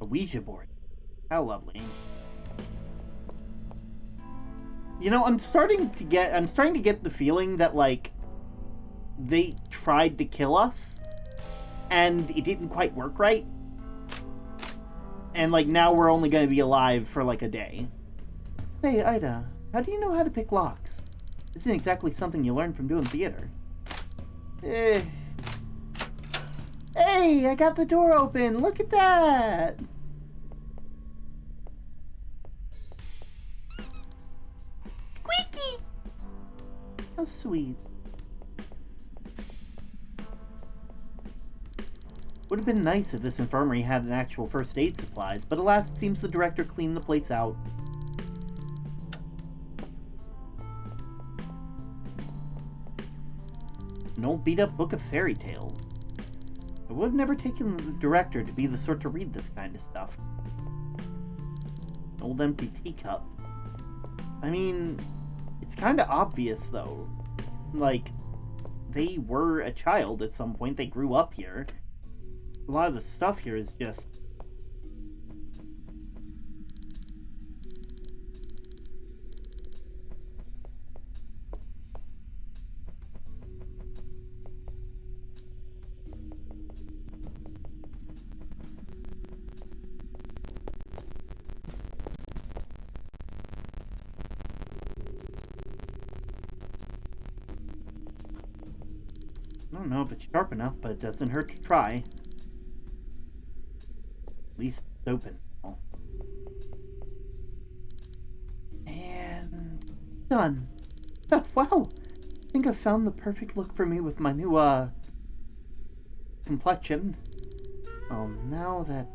A: A Ouija board. How lovely. You know, I'm starting to get the feeling that, like, they tried to kill us, and it didn't quite work right. And, like, now we're only going to be alive for, like, a day. Hey, Ida, how do you know how to pick locks? This isn't exactly something you learn from doing theater. Hey, I got the door open! Look at that! Squeaky! How sweet. Would have been nice if this infirmary had an actual first aid supplies, but alas, it seems the director cleaned the place out. An old beat-up book of fairy tales. I would have never taken the director to be the sort to read this kind of stuff. An old empty teacup. I mean, it's kind of obvious, though. Like, they were a child at some point. They grew up here. A lot of the stuff here is just... I don't know if it's sharp enough, but it doesn't hurt to try. At least it's open. And... done. Wow! I think I've found the perfect look for me with my new, complexion. Well, now that...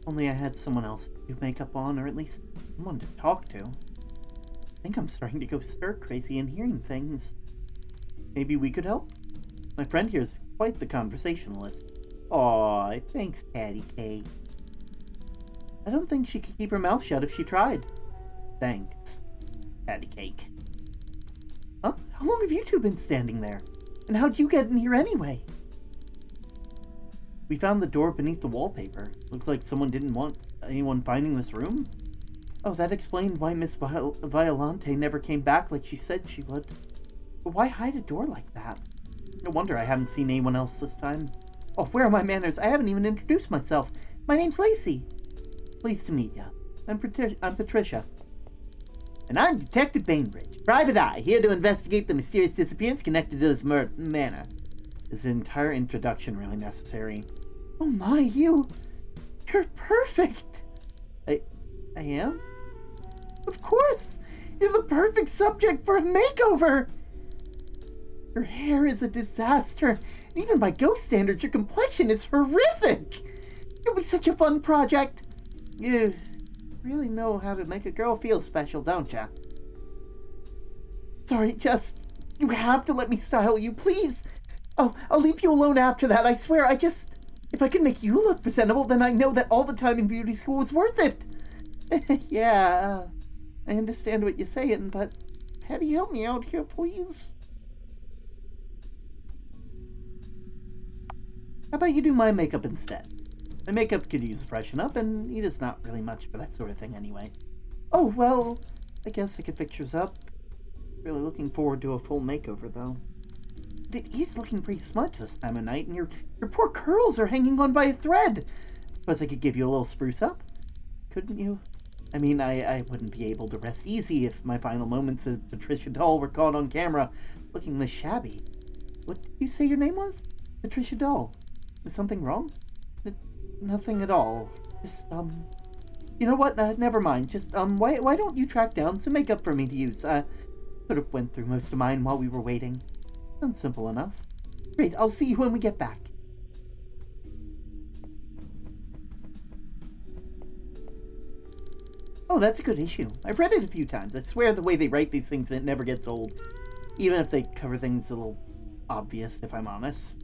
A: only I had someone else to do makeup on, or at least someone to talk to. I think I'm starting to go stir-crazy and hearing things. Maybe we could help? My friend here is quite the conversationalist. Aw, thanks, Patty Cake. I don't think she could keep her mouth shut if she tried. Thanks, Patty Cake. Huh? How long have you two been standing there? And how'd you get in here anyway? We found the door beneath the wallpaper. Looks like someone didn't want anyone finding this room. Oh, that explained why Miss Violante never came back like she said she would. But why hide a door like that? No wonder I haven't seen anyone else this time. Oh, where are my manners? I haven't even introduced myself. My name's Lacey. Pleased to meet you. I'm Patricia. And I'm Detective Bainbridge, private eye, here to investigate the mysterious disappearance connected to this manor. Is the entire introduction really necessary? Oh my, you're perfect. I am? Of course! You're the perfect subject for a makeover! Your hair is a disaster, and even by ghost standards, your complexion is horrific! You'll be such a fun project! You really know how to make a girl feel special, don't ya? Sorry, you have to let me style you, please! I'll leave you alone after that, I swear, if I can make you look presentable, then I know that all the time in beauty school was worth it! Yeah, I understand what you're saying, but Patty, help me out here, please. How about you do my makeup instead? My makeup could use a freshen up, and Nita's not really much for that sort of thing anyway. Oh, well, I guess I could fix yours up. Really looking forward to a full makeover, though. It is looking pretty smudged this time of night, and your poor curls are hanging on by a thread. Suppose I could give you a little spruce up? Couldn't you? I mean, I wouldn't be able to rest easy if my final moments as Patricia Doll were caught on camera looking this shabby. What did you say your name was? Patricia Doll. Was something wrong? Nothing at all. Just, you know what? Never mind. Just, why don't you track down some makeup for me to use? Sort of went through most of mine while we were waiting. Sounds simple enough. Great, I'll see you when we get back. Oh, that's a good issue. I've read it a few times. I swear the way they write these things, it never gets old. Even if they cover things a little obvious, if I'm honest.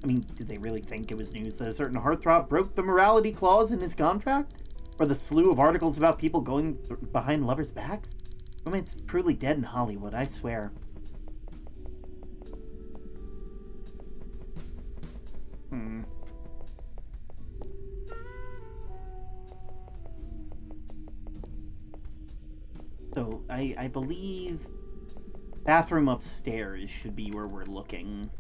A: I mean, did they really think it was news that a certain heartthrob broke the morality clause in his contract? Or the slew of articles about people going behind lovers' backs? I mean, it's truly dead in Hollywood, I swear. So, I believe bathroom upstairs should be where we're looking.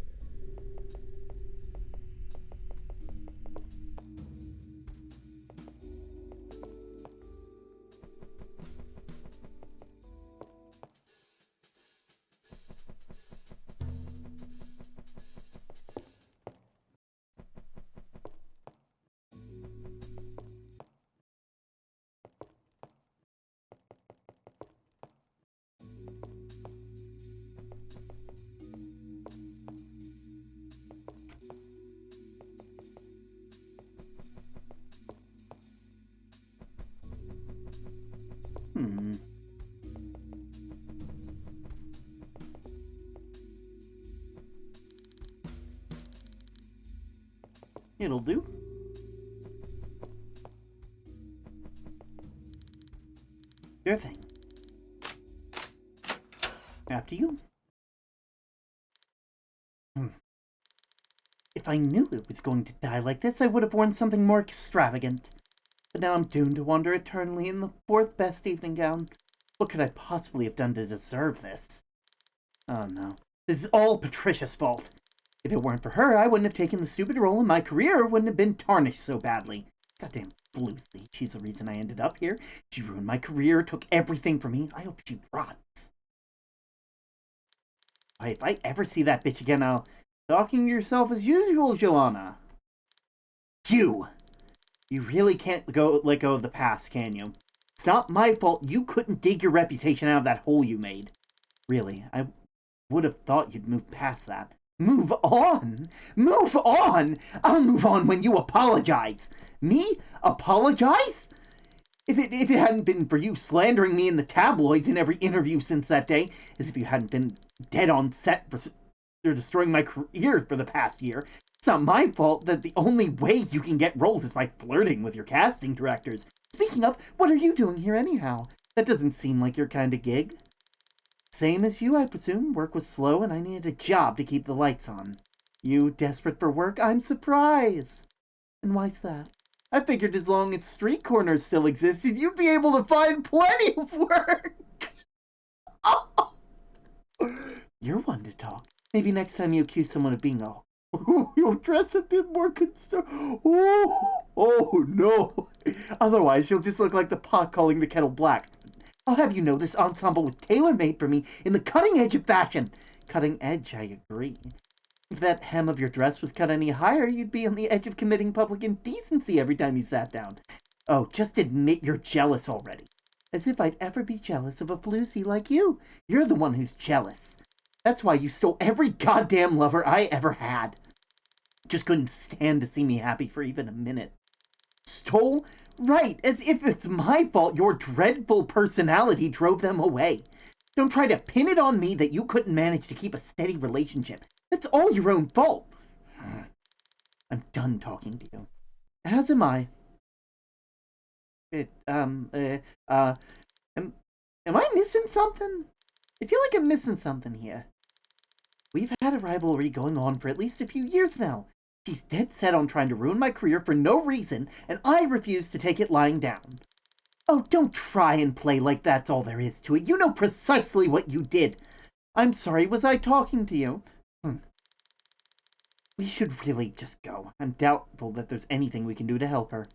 A: It'll do. Sure thing. After you. If I knew it was going to die like this, I would have worn something more extravagant. But now I'm doomed to wander eternally in the fourth best evening gown. What could I possibly have done to deserve this? Oh no. This is all Patricia's fault. If it weren't for her, I wouldn't have taken the stupid role and my career wouldn't have been tarnished so badly. Goddamn floozy. She's the reason I ended up here. She ruined my career, took everything from me. I hope she rots. If I ever see that bitch again, I'll... Talking to yourself as usual, Joanna. You really can't let go of the past, can you? It's not my fault you couldn't dig your reputation out of that hole you made. Really, I would have thought you'd move past that. Move on! Move on! I'll move on when you apologize. Me? Apologize? If it hadn't been for you slandering me in the tabloids in every interview since that day, as if you hadn't been dead on set for destroying my career for the past year, it's not my fault that the only way you can get roles is by flirting with your casting directors. Speaking of, what are you doing here anyhow? That doesn't seem like your kind of gig. Same as you, I presume. Work was slow and I needed a job to keep the lights on. You desperate for work? I'm surprised. And why's that? I figured as long as street corners still existed, you'd be able to find plenty of work. Oh. You're one to talk. Maybe next time you accuse someone of being you'll dress a bit more concerned. Oh no. Otherwise, you'll just look like the pot calling the kettle black. I'll have you know this ensemble was tailor-made for me in the cutting edge of fashion. Cutting edge, I agree. If that hem of your dress was cut any higher, you'd be on the edge of committing public indecency every time you sat down. Oh, just admit you're jealous already. As if I'd ever be jealous of a floozy like you. You're the one who's jealous. That's why you stole every goddamn lover I ever had. Just couldn't stand to see me happy for even a minute. Stole? Right, as if it's my fault your dreadful personality drove them away. Don't try to pin it on me that you couldn't manage to keep a steady relationship. That's all your own fault. I'm done talking to you. As am I. Am I missing something? I feel like I'm missing something here. We've had a rivalry going on for at least a few years now. She's dead set on trying to ruin my career for no reason, and I refuse to take it lying down. Oh, don't try and play like that's all there is to it. You know precisely what you did. I'm sorry, was I talking to you? We should really just go. I'm doubtful that there's anything we can do to help her.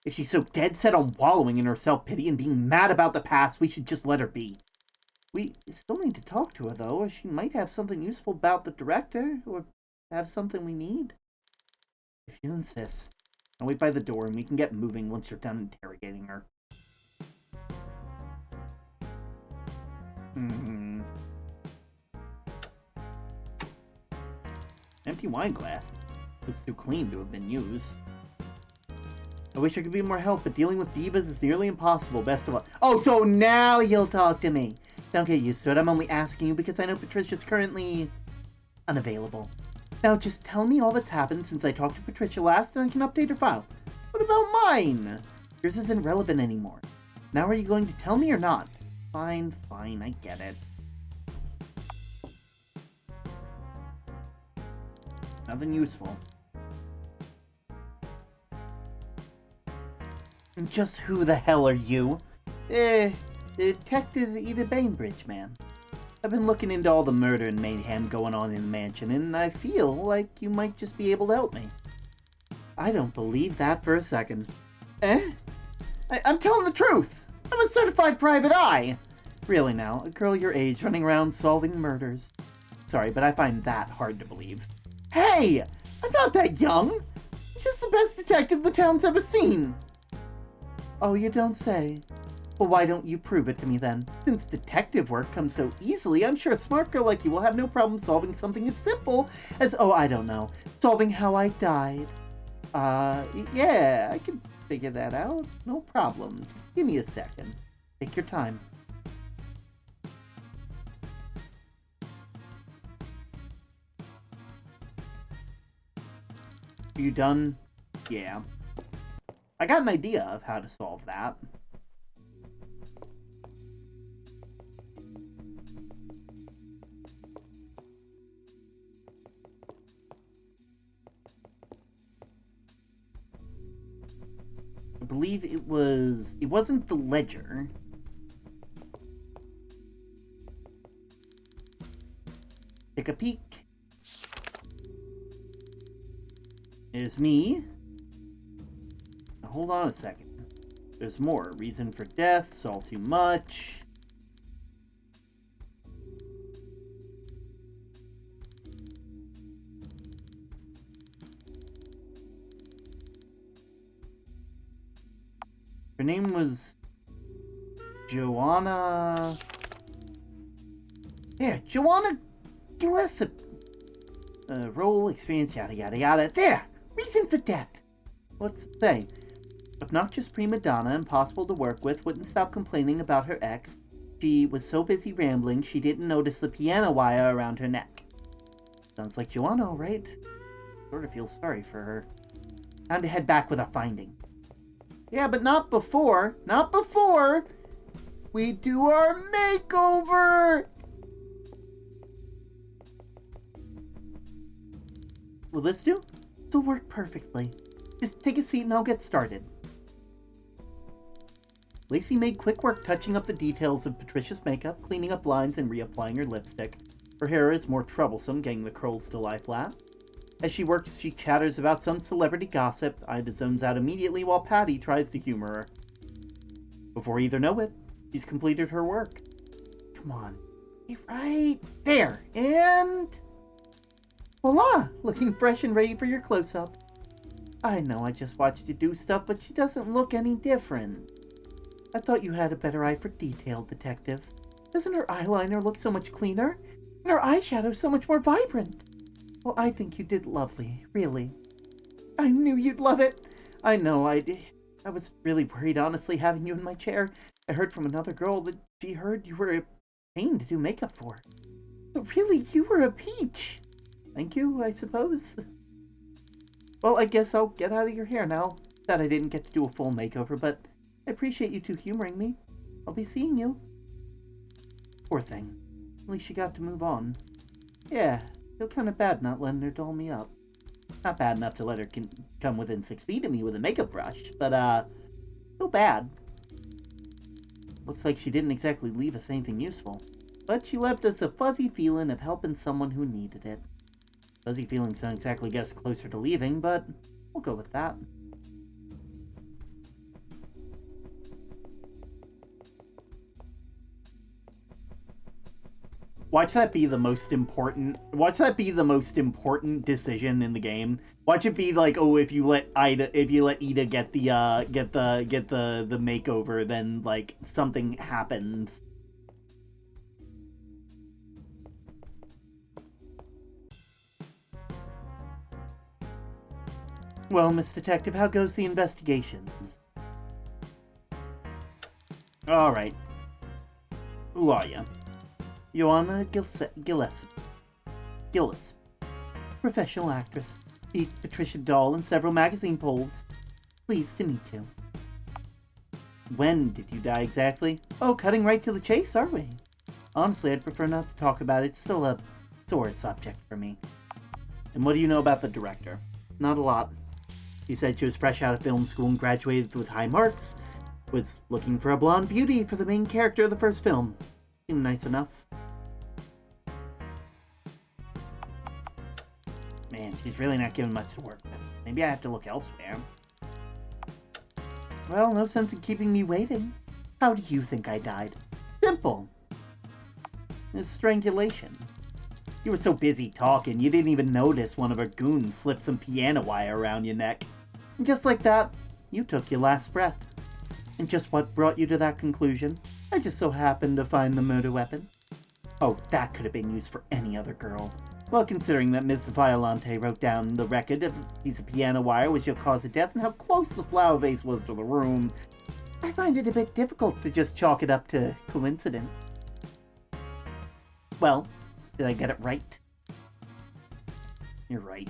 A: If she's so dead set on wallowing in her self-pity and being mad about the past, we should just let her be. We still need to talk to her, though, or she might have something useful about the director, or have something we need. If you insist, I'll wait by the door and we can get moving once you're done interrogating her. Empty wine glass. Looks too clean to have been used. I wish I could be more help, but dealing with divas is nearly impossible. Best of all. Oh, so now you'll talk to me. Don't get used to it. I'm only asking you because I know Patricia's currently unavailable. Now just tell me all that's happened since I talked to Patricia last and I can update her file. What about mine? Yours isn't relevant anymore. Now are you going to tell me or not? Fine, I get it. Nothing useful. And just who the hell are you? Detective Ida Bainbridge, ma'am. I've been looking into all the murder and mayhem going on in the mansion, and I feel like you might just be able to help me. I don't believe that for a second. Eh? I'm telling the truth! I'm a certified private eye! Really now, a girl your age running around solving murders. Sorry, but I find that hard to believe. Hey! I'm not that young! I'm just the best detective the town's ever seen! Oh, you don't say. Well, why don't you prove it to me then? Since detective work comes so easily, I'm sure a smart girl like you will have no problem solving something as simple as, oh, I don't know, solving how I died. Yeah, I can figure that out. No problem. Just give me a second. Take your time. Are you done? Yeah. I got an idea of how to solve that. I believe it wasn't the ledger. Take a peek. There's me. Now hold on a second. There's more. Reason for death, it's all too much. Her name was Joanna. Yeah, Joanna Gillespie. Role, experience, yada yada yada. There! Reason for death. What's it say? Obnoxious prima donna, impossible to work with, wouldn't stop complaining about her ex. She was so busy rambling, she didn't notice the piano wire around her neck. Sounds like Joanna, all right. Sort of feel sorry for her. Time to head back with a finding. Yeah, but not before. Not before we do our makeover! Will this do? This'll work perfectly. Just take a seat and I'll get started. Lacey made quick work touching up the details of Patricia's makeup, cleaning up lines, and reapplying her lipstick. Her hair is more troublesome, getting the curls to lie flat. As she works, she chatters about some celebrity gossip. Ida zones out immediately while Patty tries to humor her. Before either know it, she's completed her work. Come on. Be right there. And voila! Looking fresh and ready for your close-up. I know I just watched you do stuff, but she doesn't look any different. I thought you had a better eye for detail, detective. Doesn't her eyeliner look so much cleaner? And her eyeshadow so much more vibrant? Well, I think you did lovely, really. I knew you'd love it. I know, I was really worried, honestly, having you in my chair. I heard from another girl that she heard you were a pain to do makeup for. But really, you were a peach. Thank you, I suppose. Well, I guess I'll get out of your hair now. Sad I didn't get to do a full makeover, but I appreciate you two humoring me. I'll be seeing you. Poor thing. At least she got to move on. Yeah, feel kind of bad not letting her doll me up. Not bad enough to let her come within 6 feet of me with a makeup brush, but, still bad. Looks like she didn't exactly leave us anything useful. But she left us a fuzzy feeling of helping someone who needed it. Fuzzy feelings don't exactly get us closer to leaving, but we'll go with that. Watch that be the most important decision in the game. Watch it be like, oh, if you let Ida get the makeover, then like something happens. Well, Miss Detective, how goes the investigations? Alright. Who are you? Joanna Gillespie. Professional actress. Beat Patricia Doll in several magazine polls. Pleased to meet you. When did you die exactly? Oh, cutting right to the chase, are we? Honestly, I'd prefer not to talk about it. It's still a sore subject for me. And what do you know about the director? Not a lot. She said she was fresh out of film school and graduated with high marks. Was looking for a blonde beauty for the main character of the first film. Seemed nice enough. Man, she's really not given much to work with. Maybe I have to look elsewhere. Well, no sense in keeping me waiting. How do you think I died? Simple. It's strangulation. You were so busy talking, you didn't even notice one of our goons slipped some piano wire around your neck. And just like that, you took your last breath. And just what brought you to that conclusion? I just so happened to find the murder weapon. Oh, that could have been used for any other girl. Well, considering that Ms. Violante wrote down the record of a piece of piano wire was your cause of death and how close the flower vase was to the room, I find it a bit difficult to just chalk it up to coincidence. Well, did I get it right? You're right.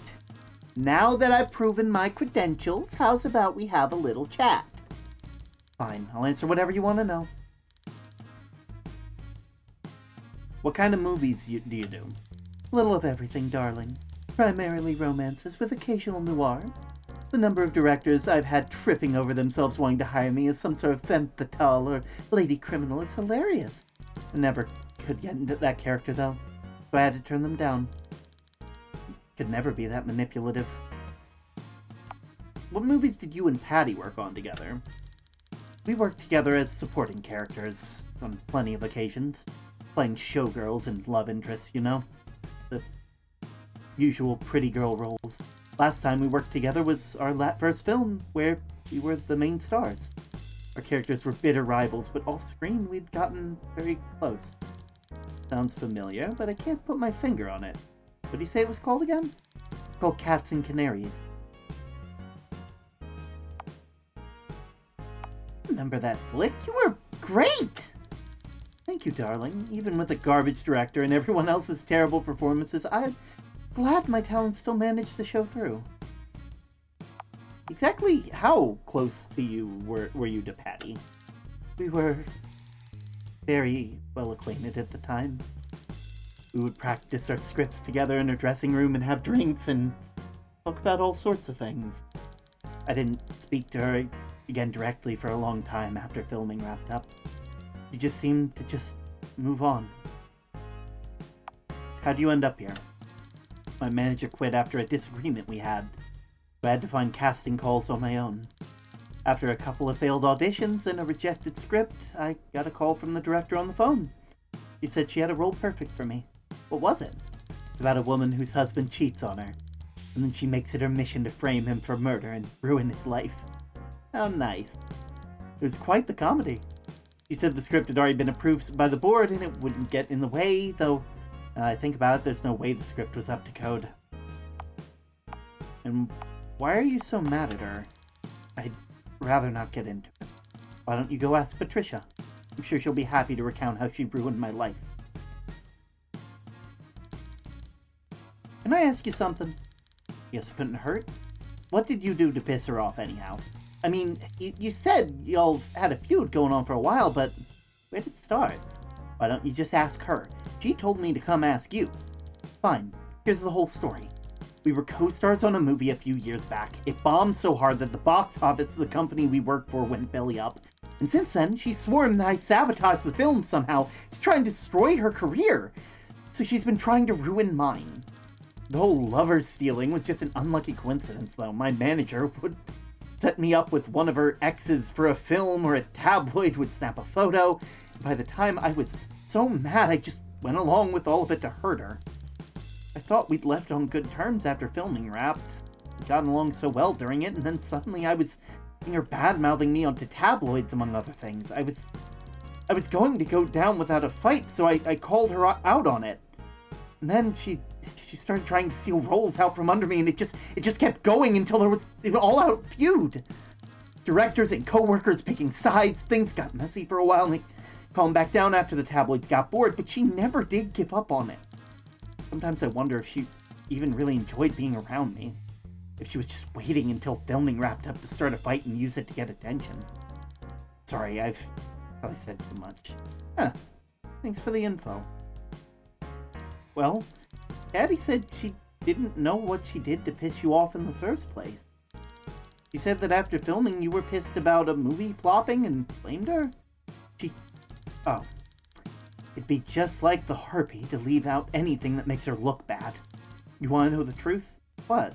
A: Now that I've proven my credentials, how's about we have a little chat? Fine, I'll answer whatever you want to know. What kind of movies do you do? A little of everything, darling. Primarily romances with occasional noir. The number of directors I've had tripping over themselves wanting to hire me as some sort of femme fatale or lady criminal is hilarious. I never could get into that character, though, so I had to turn them down. Could never be that manipulative. What movies did you and Patty work on together? We worked together as supporting characters on plenty of occasions, playing showgirls and love interests, you know? The usual pretty girl roles. Last time we worked together was our first film, where we were the main stars. Our characters were bitter rivals, but off-screen we'd gotten very close. Sounds familiar, but I can't put my finger on it. What did you say it was called again? It's called Cats and Canaries. Remember that flick? You were great! Thank you, darling. Even with the garbage director and everyone else's terrible performances, I'm glad my talent still managed to show through. Exactly how close to you were you to Patty? We were very well acquainted at the time. We would practice our scripts together in her dressing room and have drinks and talk about all sorts of things. I didn't speak to her again directly for a long time after filming wrapped up. She just seemed to just move on. How'd you end up here? My manager quit after a disagreement we had, so I had to find casting calls on my own. After a couple of failed auditions and a rejected script, I got a call from the director on the phone. She said she had a role perfect for me. What was it? It's about a woman whose husband cheats on her, and then she makes it her mission to frame him for murder and ruin his life. How nice. It was quite the comedy. She said the script had already been approved by the board and it wouldn't get in the way, though I think about it, there's no way the script was up to code. And why are you so mad at her? I'd rather not get into it. Why don't you go ask Patricia? I'm sure she'll be happy to recount how she ruined my life. Can I ask you something? Guess it couldn't hurt. What did you do to piss her off anyhow? I mean, you said y'all had a feud going on for a while, but where did it start? Why don't you just ask her? She told me to come ask you. Fine, here's the whole story. We were co-stars on a movie a few years back. It bombed so hard that the box office of the company we worked for went belly up. And since then, she's sworn that I sabotaged the film somehow to try and destroy her career. So she's been trying to ruin mine. The whole lover stealing was just an unlucky coincidence, though. My manager would set me up with one of her exes for a film, or a tabloid would snap a photo. By the time I was so mad, I just went along with all of it to hurt her. I thought we'd left on good terms after filming wrapped. We'd gotten along so well during it, and then suddenly I was seeing her bad-mouthing me onto tabloids, among other things. I was going to go down without a fight, so I called her out on it. And then she started trying to steal roles out from under me, and it just kept going until there was an all-out feud. Directors and co-workers picking sides, things got messy for a while, and they calmed back down after the tabloids got bored, but she never did give up on it. Sometimes I wonder if she even really enjoyed being around me. If she was just waiting until filming wrapped up to start a fight and use it to get attention. Sorry, I've probably said too much. Thanks for the info. Well, Abby said she didn't know what she did to piss you off in the first place. She said that after filming you were pissed about a movie flopping and blamed her? Oh. It'd be just like the harpy to leave out anything that makes her look bad. You want to know the truth? What?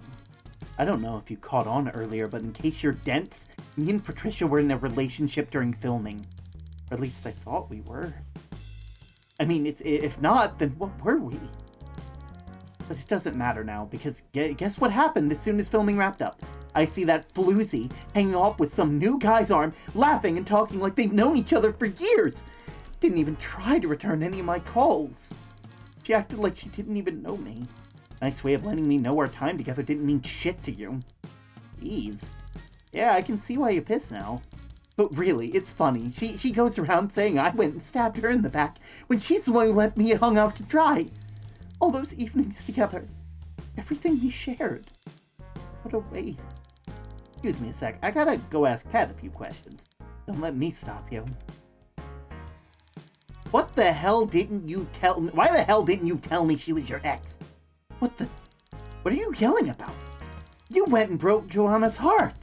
A: I don't know if you caught on earlier, but in case you're dense, me and Patricia were in a relationship during filming. Or at least I thought we were. I mean, if not, then what were we? But it doesn't matter now, because guess what happened as soon as filming wrapped up? I see that floozy hanging off with some new guy's arm, laughing and talking like they've known each other for years. Didn't even try to return any of my calls. She acted like she didn't even know me. Nice way of letting me know our time together didn't mean shit to you. Jeez. Yeah, I can see why you're pissed now. But really, it's funny. She goes around saying I went and stabbed her in the back when she's the one who let me hung out to dry. All those evenings together. Everything we shared. What a waste. Excuse me a sec. I gotta go ask Pat a few questions. Don't let me stop you. What the hell didn't you tell me? Why the hell didn't you tell me she was your ex? What are you yelling about? You went and broke Joanna's heart.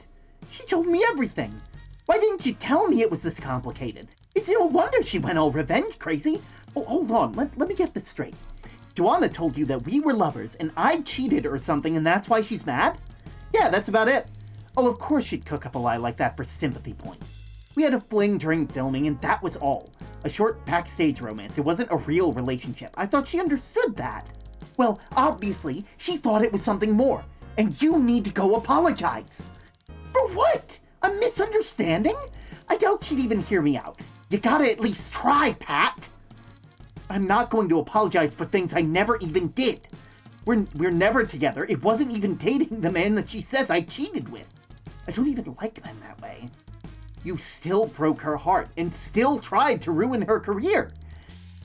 A: She told me everything. Why didn't you tell me it was this complicated? It's no wonder she went all revenge crazy. Oh, hold on. Let me get this straight. Joanna told you that we were lovers and I cheated or something and that's why she's mad? Yeah, that's about it. Oh, of course she'd cook up a lie like that for sympathy points. We had a fling during filming and that was all. A short backstage romance. It wasn't a real relationship. I thought she understood that. Well, obviously, she thought it was something more. And you need to go apologize. For what? A misunderstanding? I doubt she'd even hear me out. You gotta at least try, Pat. I'm not going to apologize for things I never even did. We're never together. It wasn't even dating the man that she says I cheated with. I don't even like men that way. You still broke her heart and still tried to ruin her career.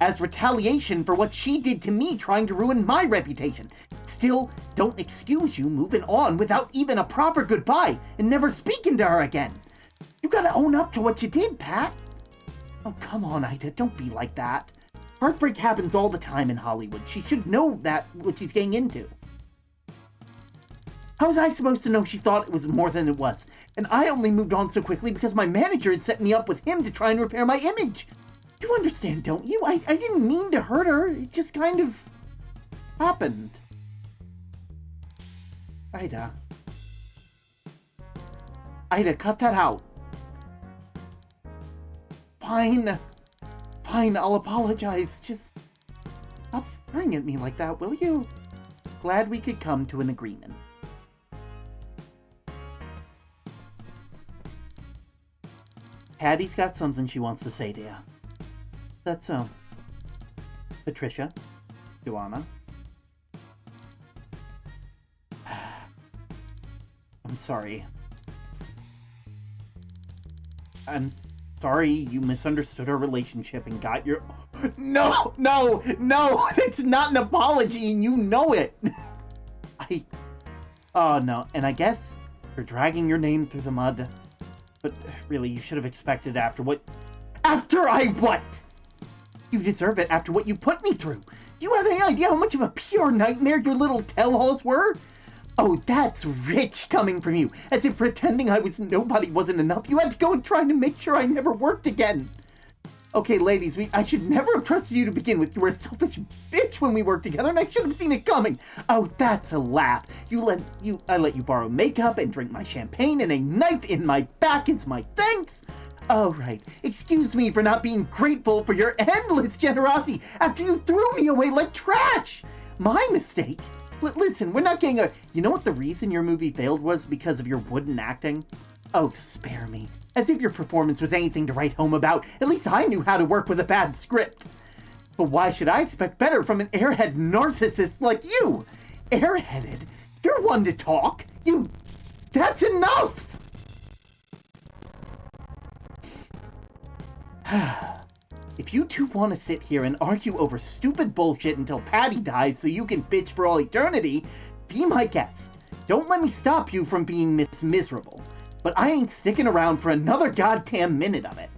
A: As retaliation for what she did to me trying to ruin my reputation. Still, don't excuse you moving on without even a proper goodbye and never speaking to her again. You gotta own up to what you did, Pat. Oh, come on, Ida, don't be like that. Heartbreak happens all the time in Hollywood. She should know that what she's getting into. How was I supposed to know she thought it was more than it was? And I only moved on so quickly because my manager had set me up with him to try and repair my image. You understand, don't you? I didn't mean to hurt her. It just kind of happened. Ida, cut that out. Fine, I'll apologize. Just stop staring at me like that, will you? Glad we could come to an agreement. Patty's got something she wants to say to you. That's so. Patricia, Joanna. I'm sorry. I'm sorry you misunderstood our relationship and got your... No! It's not an apology and you know it! Oh, no. And I guess you're dragging your name through the mud. But really, you should have expected after what... After I what? You deserve it after what you put me through. Do you have any idea how much of a pure nightmare your little tell-alls were? Oh, that's rich coming from you. As if pretending nobody wasn't enough. You had to go and try to make sure I never worked again. Okay, ladies, I should never have trusted you to begin with. You were a selfish bitch when we worked together, and I should have seen it coming. Oh, that's a laugh. I let you borrow makeup and drink my champagne, and a knife in my back is my thanks. Oh, right. Excuse me for not being grateful for your endless generosity after you threw me away like trash. My mistake. Listen, we're not getting a... You know what the reason your movie failed was? Because of your wooden acting? Oh, spare me. As if your performance was anything to write home about. At least I knew how to work with a bad script. But why should I expect better from an airhead narcissist like you? Airheaded? You're one to talk. That's enough! If you two want to sit here and argue over stupid bullshit until Patty dies so you can bitch for all eternity, be my guest. Don't let me stop you from being miserable. But I ain't sticking around for another goddamn minute of it.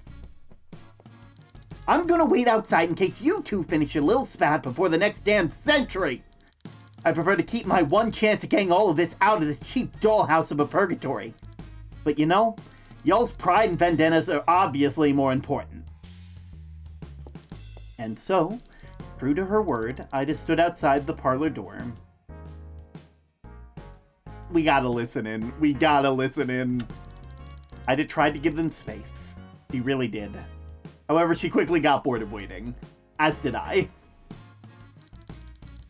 A: I'm gonna wait outside in case you two finish your little spat before the next damn century. I prefer to keep my one chance at getting all of this out of this cheap dollhouse of a purgatory. But you know, y'all's pride and vendettas are obviously more important. And so, true to her word, I just stood outside the parlor door. We gotta listen in. We gotta listen in. I did try to give them space. She really did. However, she quickly got bored of waiting. As did I.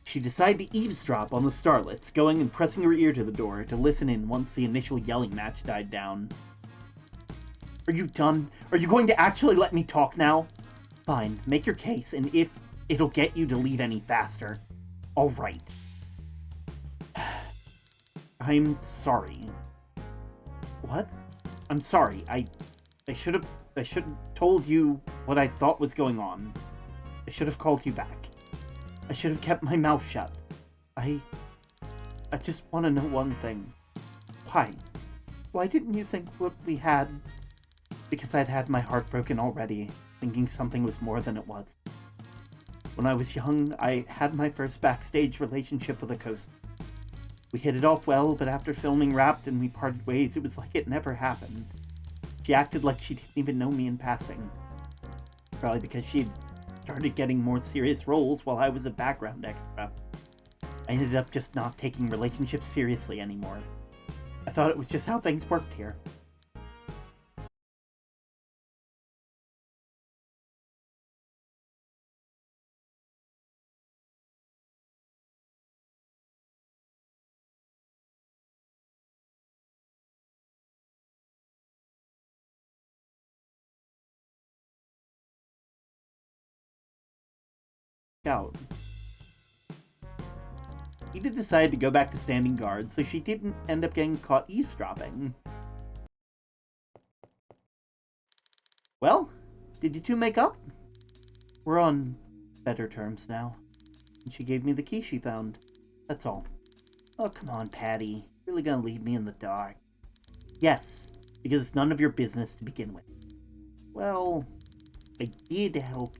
A: She decided to eavesdrop on the starlets, going and pressing her ear to the door to listen in once the initial yelling match died down. Are you done? Are you going to actually let me talk now? Fine, make your case, and if it'll get you to leave any faster. All right. I'm sorry. What? I'm sorry. I should have told you what I thought was going on. I should have called you back. I should have kept my mouth shut. I just want to know one thing. Why? Why didn't you think what we had? Because I'd had my heart broken already, thinking something was more than it was. When I was young, I had my first backstage relationship with a coast. We hit it off well, but after filming wrapped and we parted ways, it was like it never happened. She acted like she didn't even know me in passing. Probably because she'd started getting more serious roles while I was a background extra. I ended up just not taking relationships seriously anymore. I thought it was just how things worked here. Out. Edith decided to go back to standing guard, so she didn't end up getting caught eavesdropping. Well, did you two make up? We're on better terms now. And she gave me the key she found. That's all. Oh, come on, Patty. You're really gonna leave me in the dark? Yes, because it's none of your business to begin with. Well, I did help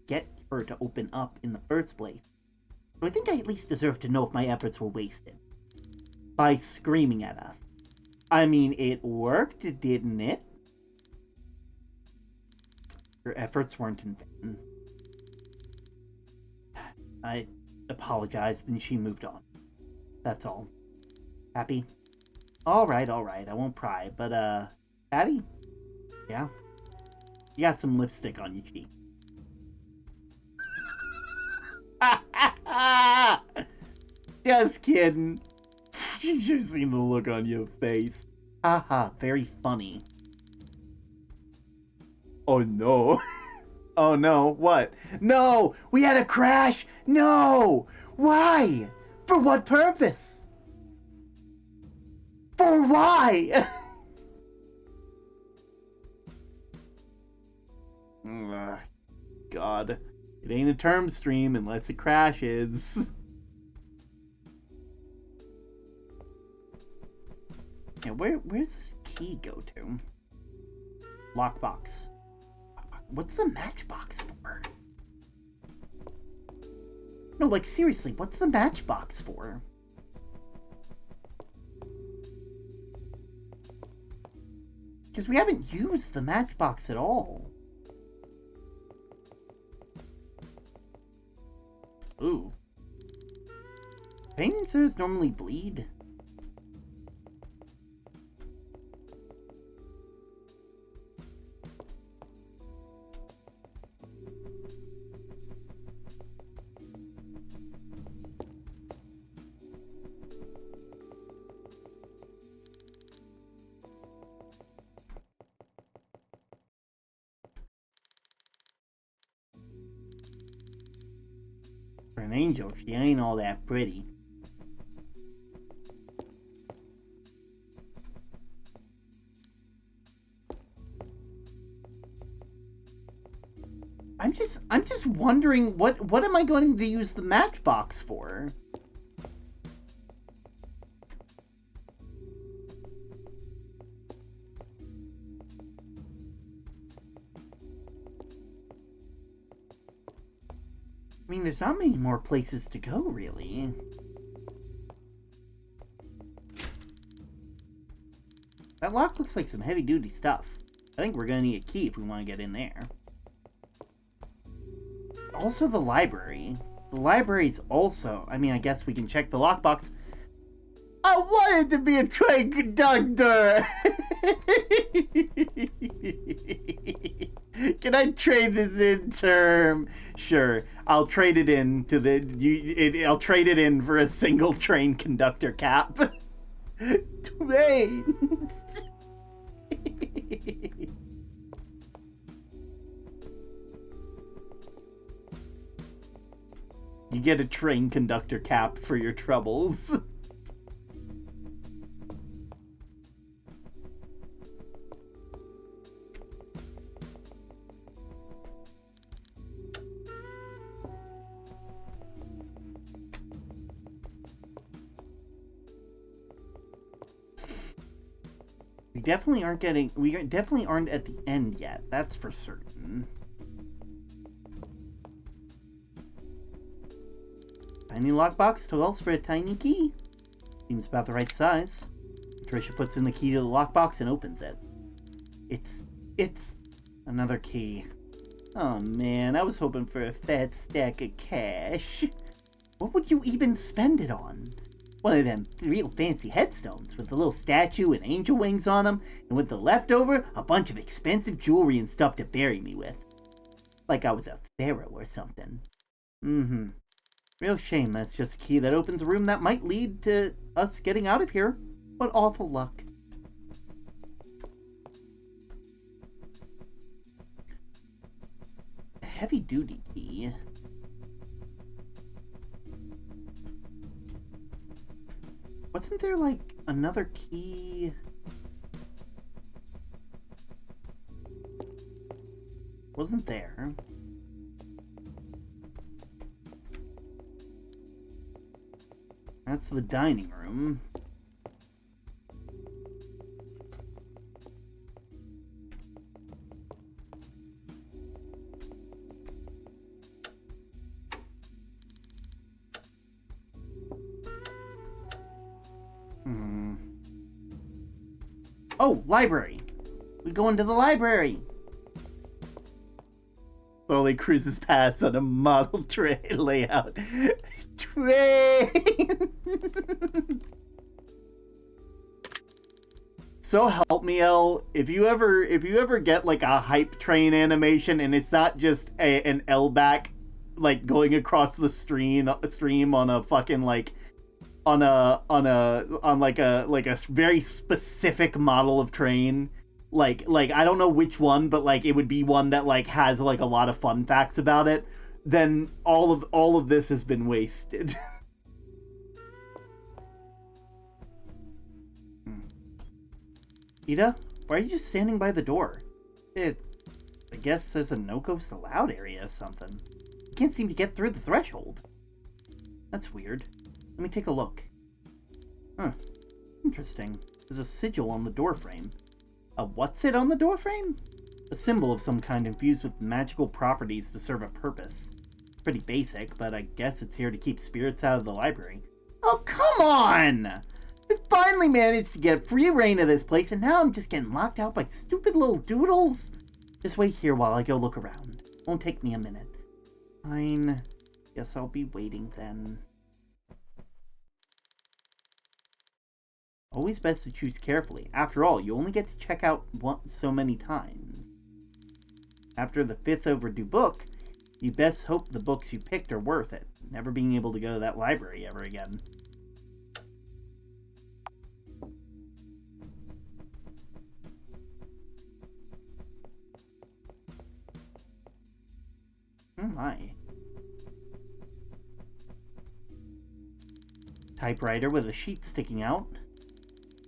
A: get her to open up in the first place. So I think I at least deserve to know if my efforts were wasted. By screaming at us. I mean, it worked, didn't it? Her efforts weren't in vain. I apologized and she moved on. That's all. Happy? Alright, I won't pry, but, Patty? Yeah? You got some lipstick on your cheek. Just kidding. You should have seen the look on your face. Haha, very funny. Oh no. Oh no, what? No! We had a crash! No! Why? For what purpose? For why? God. It ain't a term stream unless it crashes. Yeah, where's this key go to? Lockbox. What's the matchbox for? No, like seriously, what's the matchbox for? Because we haven't used the matchbox at all. Ooh. Pain sensors normally bleed. For an angel, she ain't all that pretty. I'm just wondering what am I going to use the matchbox for? I mean, there's not many more places to go, really. That lock looks like some heavy-duty stuff. I think we're gonna need a key if we want to get in there. Also the library. The library's also... I mean, I guess we can check the lockbox. I wanted to be a train conductor! Can I trade this in term? Sure, I'll trade it in to the... I'll trade it in for a single train conductor cap. Trains! You get a train conductor cap for your troubles. We definitely aren't at the end yet, that's for certain. Tiny lockbox calls for a tiny key. Seems about the right size. Patricia puts in the key to the lockbox and opens it. It's another key. Oh man, I was hoping for a fat stack of cash. What would you even spend it on? One of them real fancy headstones with a little statue and angel wings on them, and with the leftover, a bunch of expensive jewelry and stuff to bury me with. Like I was a pharaoh or something. Mm-hmm. Real shame that's just a key that opens a room that might lead to us getting out of here. What awful luck. A heavy-duty key. Wasn't there, like, another key? Wasn't there? That's the dining room. Oh, library. We go into the library. Slowly cruises past on a model train layout. Train. So help me, Elle. If you ever get like a hype train animation and it's not just an L back like going across the stream on a fucking like on like a very specific model of train, like I don't know which one, but like it would be one that like has like a lot of fun facts about it, then all of this has been wasted. Ida, why are you just standing by the door? I guess there's a no ghost allowed area or something. You can't seem to get through the threshold. That's weird. Let me take a look. Huh. Interesting. There's a sigil on the doorframe. A what's it on the doorframe? A symbol of some kind infused with magical properties to serve a purpose. Pretty basic, but I guess it's here to keep spirits out of the library. Oh, come on! I finally managed to get free reign of this place, and now I'm just getting locked out by stupid little doodles. Just wait here while I go look around. Won't take me a minute. Fine. Guess I'll be waiting then. Always best to choose carefully. After all, you only get to check out so many times. After the 5th overdue book, you best hope the books you picked are worth it, never being able to go to that library ever again. Oh my. Typewriter with a sheet sticking out.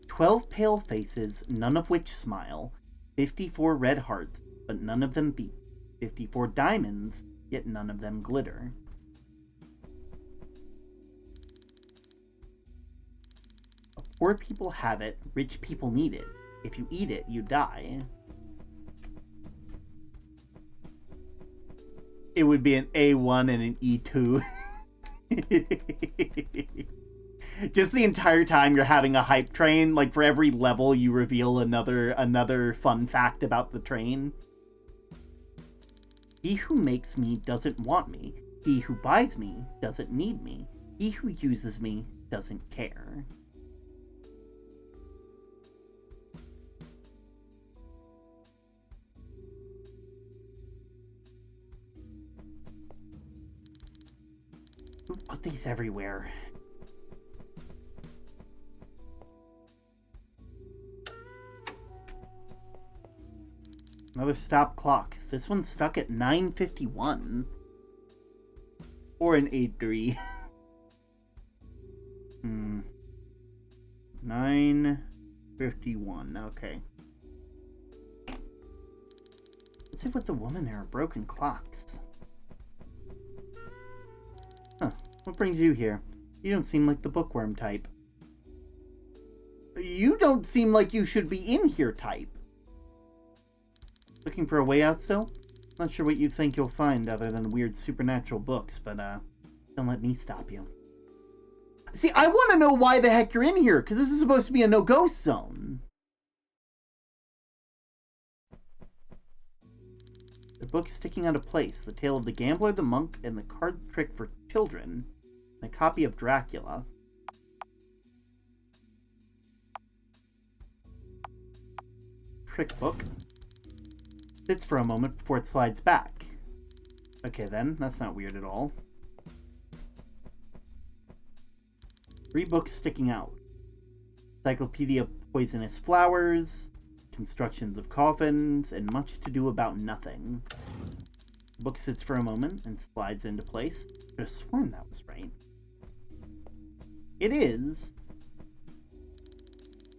A: 12 pale faces, none of which smile. 54 red hearts, but none of them beat. 54 diamonds, yet none of them glitter. Poor people have it, rich people need it. If you eat it, you die. It would be an A1 and an E2. Just the entire time you're having a hype train, like for every level you reveal another fun fact about the train. He who makes me doesn't want me. He who buys me doesn't need me. He who uses me doesn't care. Who put these everywhere? Another stop clock. This one's stuck at 9:51. Or an 8:03. 9:51. Okay. What's it with the woman there? Broken clocks. Huh. What brings you here? You don't seem like the bookworm type. You don't seem like you should be in here type. Looking for a way out still? Not sure what you think you'll find other than weird supernatural books, but don't let me stop you. See, I want to know why the heck you're in here, because this is supposed to be a no-ghost zone. The book sticking out of place, The Tale of the Gambler, the Monk, and the Card Trick for Children, and a copy of Dracula. Trick book. Sits for a moment before it slides back. Okay then, that's not weird at all. 3 books sticking out. Encyclopedia of Poisonous Flowers, Constructions of Coffins, and Much to Do About Nothing. The book sits for a moment and slides into place. I could have sworn that was right. It is.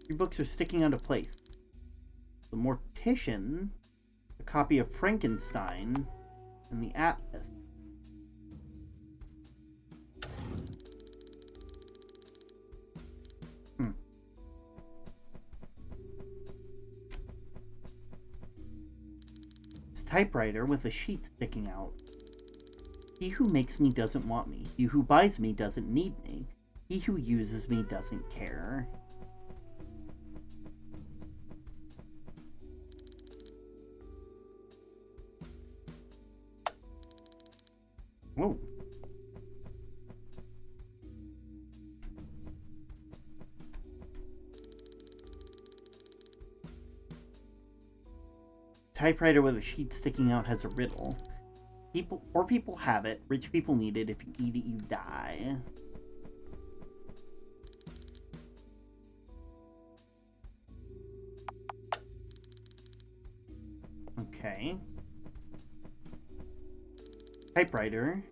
A: 3 books are sticking out of place. The Mortician, a copy of Frankenstein, and the Atlas. This typewriter with a sheet sticking out. He who makes me doesn't want me. He who buys me doesn't need me. He who uses me doesn't care. Whoa. Typewriter with a sheet sticking out has a riddle. Poor people have it, rich people need it. If you eat it, you die. Okay. Typewriter.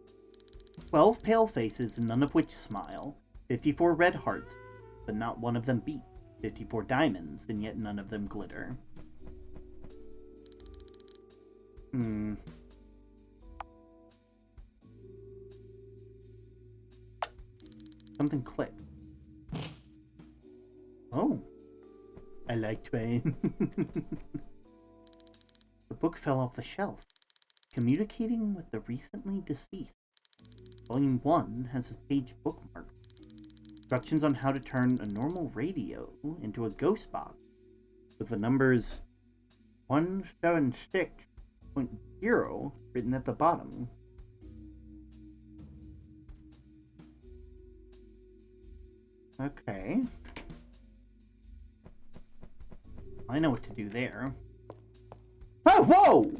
A: 12 pale faces, none of which smile. 54 red hearts, but not one of them beat. 54 diamonds, and yet none of them glitter. Something clicked. Oh. I like Twain. The book fell off the shelf. Communicating with the recently deceased. Volume 1 has a page bookmark. Instructions on how to turn a normal radio into a ghost box. With the numbers 176.0 written at the bottom. Okay. I know what to do there. Oh, whoa!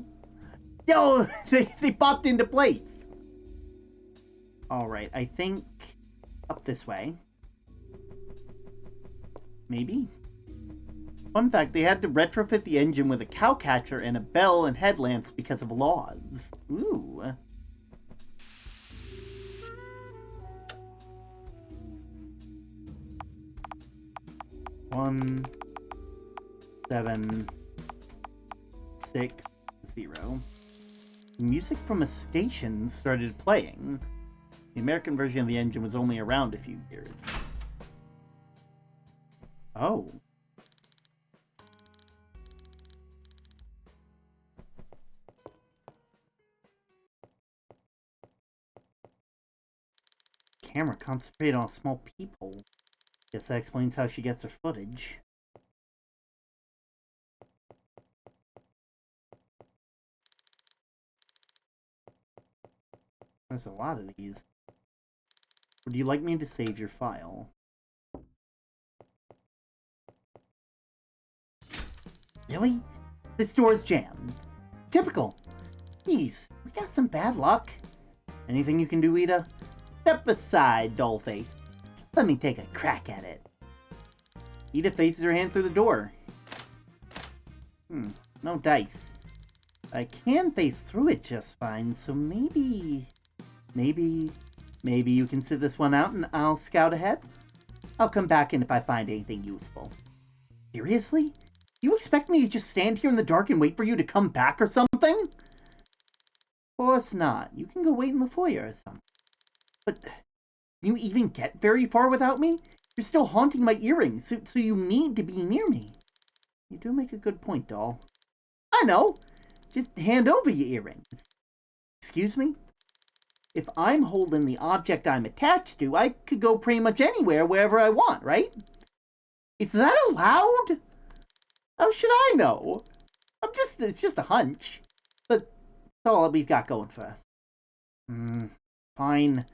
A: Yo, they popped into place. Alright, I think up this way. Maybe? Fun fact, they had to retrofit the engine with a cowcatcher and a bell and headlamps because of laws. Ooh. One, 7, 6, 0. Music from a station started playing. The American version of the engine was only around a few years. Oh. camera concentrated on a small peephole. Guess that explains how she gets her footage. There's a lot of these. Would you like me to save your file? Really? This door is jammed. Typical. Jeez, we got some bad luck. Anything you can do, Ida? Step aside, dollface. Let me take a crack at it. Ida faces her hand through the door. No dice. I can face through it just fine, so maybe you can sit this one out and I'll scout ahead? I'll come back in if I find anything useful. Seriously? You expect me to just stand here in the dark and wait for you to come back or something? Of course not. You can go wait in the foyer or something. But can you even get very far without me? You're still haunting my earrings, so you need to be near me. You do make a good point, doll. I know. Just hand over your earrings. Excuse me? If I'm holding the object I'm attached to, I could go pretty much anywhere, wherever I want, right? Is that allowed? How should I know? It's just a hunch. But that's all we've got going for us. Fine.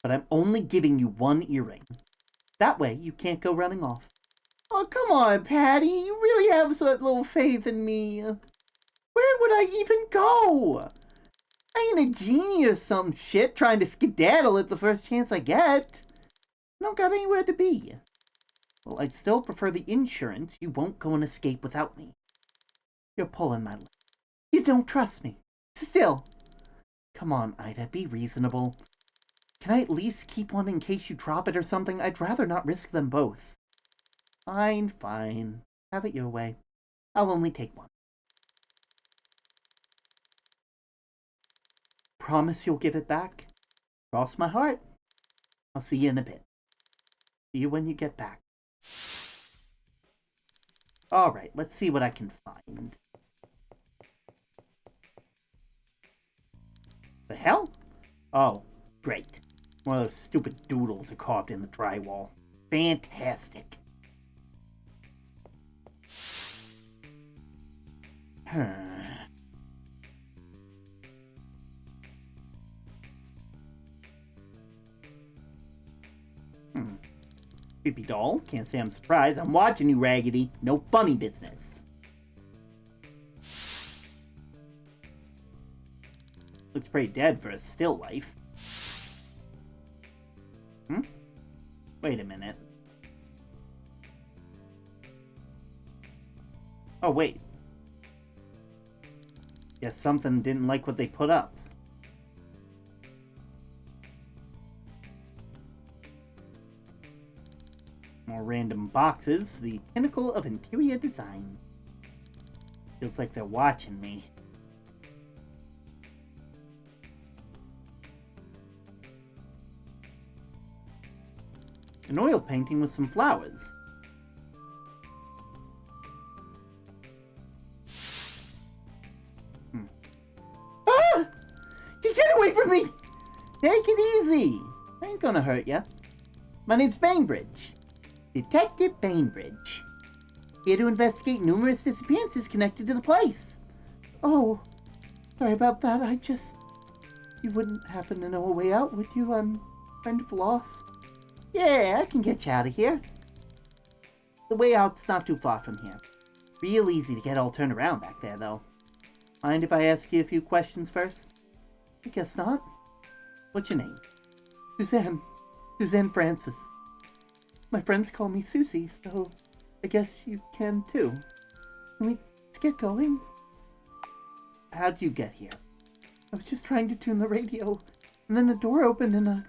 A: But I'm only giving you one earring. That way, you can't go running off. Oh, come on, Patty. You really have so little faith in me. Where would I even go? I ain't a genie or some shit trying to skedaddle at the first chance I get. I don't got anywhere to be. Well, I'd still prefer the insurance. You won't go and escape without me. You're pulling my leg. You don't trust me. Still. Come on, Ida, be reasonable. Can I at least keep one in case you drop it or something? I'd rather not risk them both. Fine. Have it your way. I'll only take one. Promise you'll give it back? Cross my heart. I'll see you in a bit. See you when you get back. Alright, let's see what I can find. The hell? Oh, great. One of those stupid doodles are carved in the drywall. Fantastic. Creepy doll. Can't say I'm surprised. I'm watching you, Raggedy. No funny business. Looks pretty dead for a still life. Wait a minute. Oh, wait. Guess something didn't like what they put up. More random boxes. The pinnacle of interior design. Feels like they're watching me. An oil painting with some flowers. Ah! You get away from me! Take it easy. I ain't gonna hurt ya. My name's Bainbridge. Detective Bainbridge. Here to investigate numerous disappearances connected to the place. Oh, sorry about that. You wouldn't happen to know a way out, would you? I'm kind of lost. Yeah, I can get you out of here. The way out's not too far from here. Real easy to get all turned around back there, though. Mind if I ask you a few questions first? I guess not. What's your name? Suzanne. Suzanne Francis. My friends call me Susie, so I guess you can too. Can we get going? How'd you get here? I was just trying to tune the radio, and then the door opened and I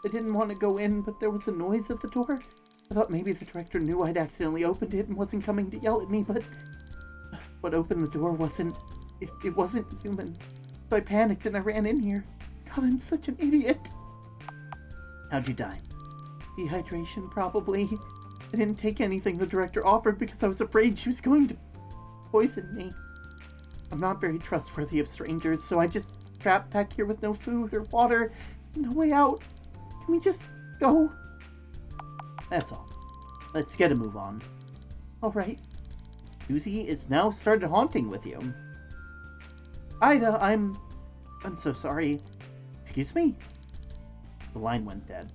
A: didn't want to go in, but there was a noise at the door. I thought maybe the director knew I'd accidentally opened it and wasn't coming to yell at me, but what opened the door wasn't human. So I panicked and I ran in here. God, I'm such an idiot. How'd you die? Dehydration, probably. I didn't take anything the director offered because I was afraid she was going to poison me. I'm not very trustworthy of strangers, so I just trapped back here with no food or water, no way out. Can we just go? That's all. Let's get a move on. Alright. Susie, it's now started haunting with you. Ida, I'm so sorry. Excuse me? The line went dead.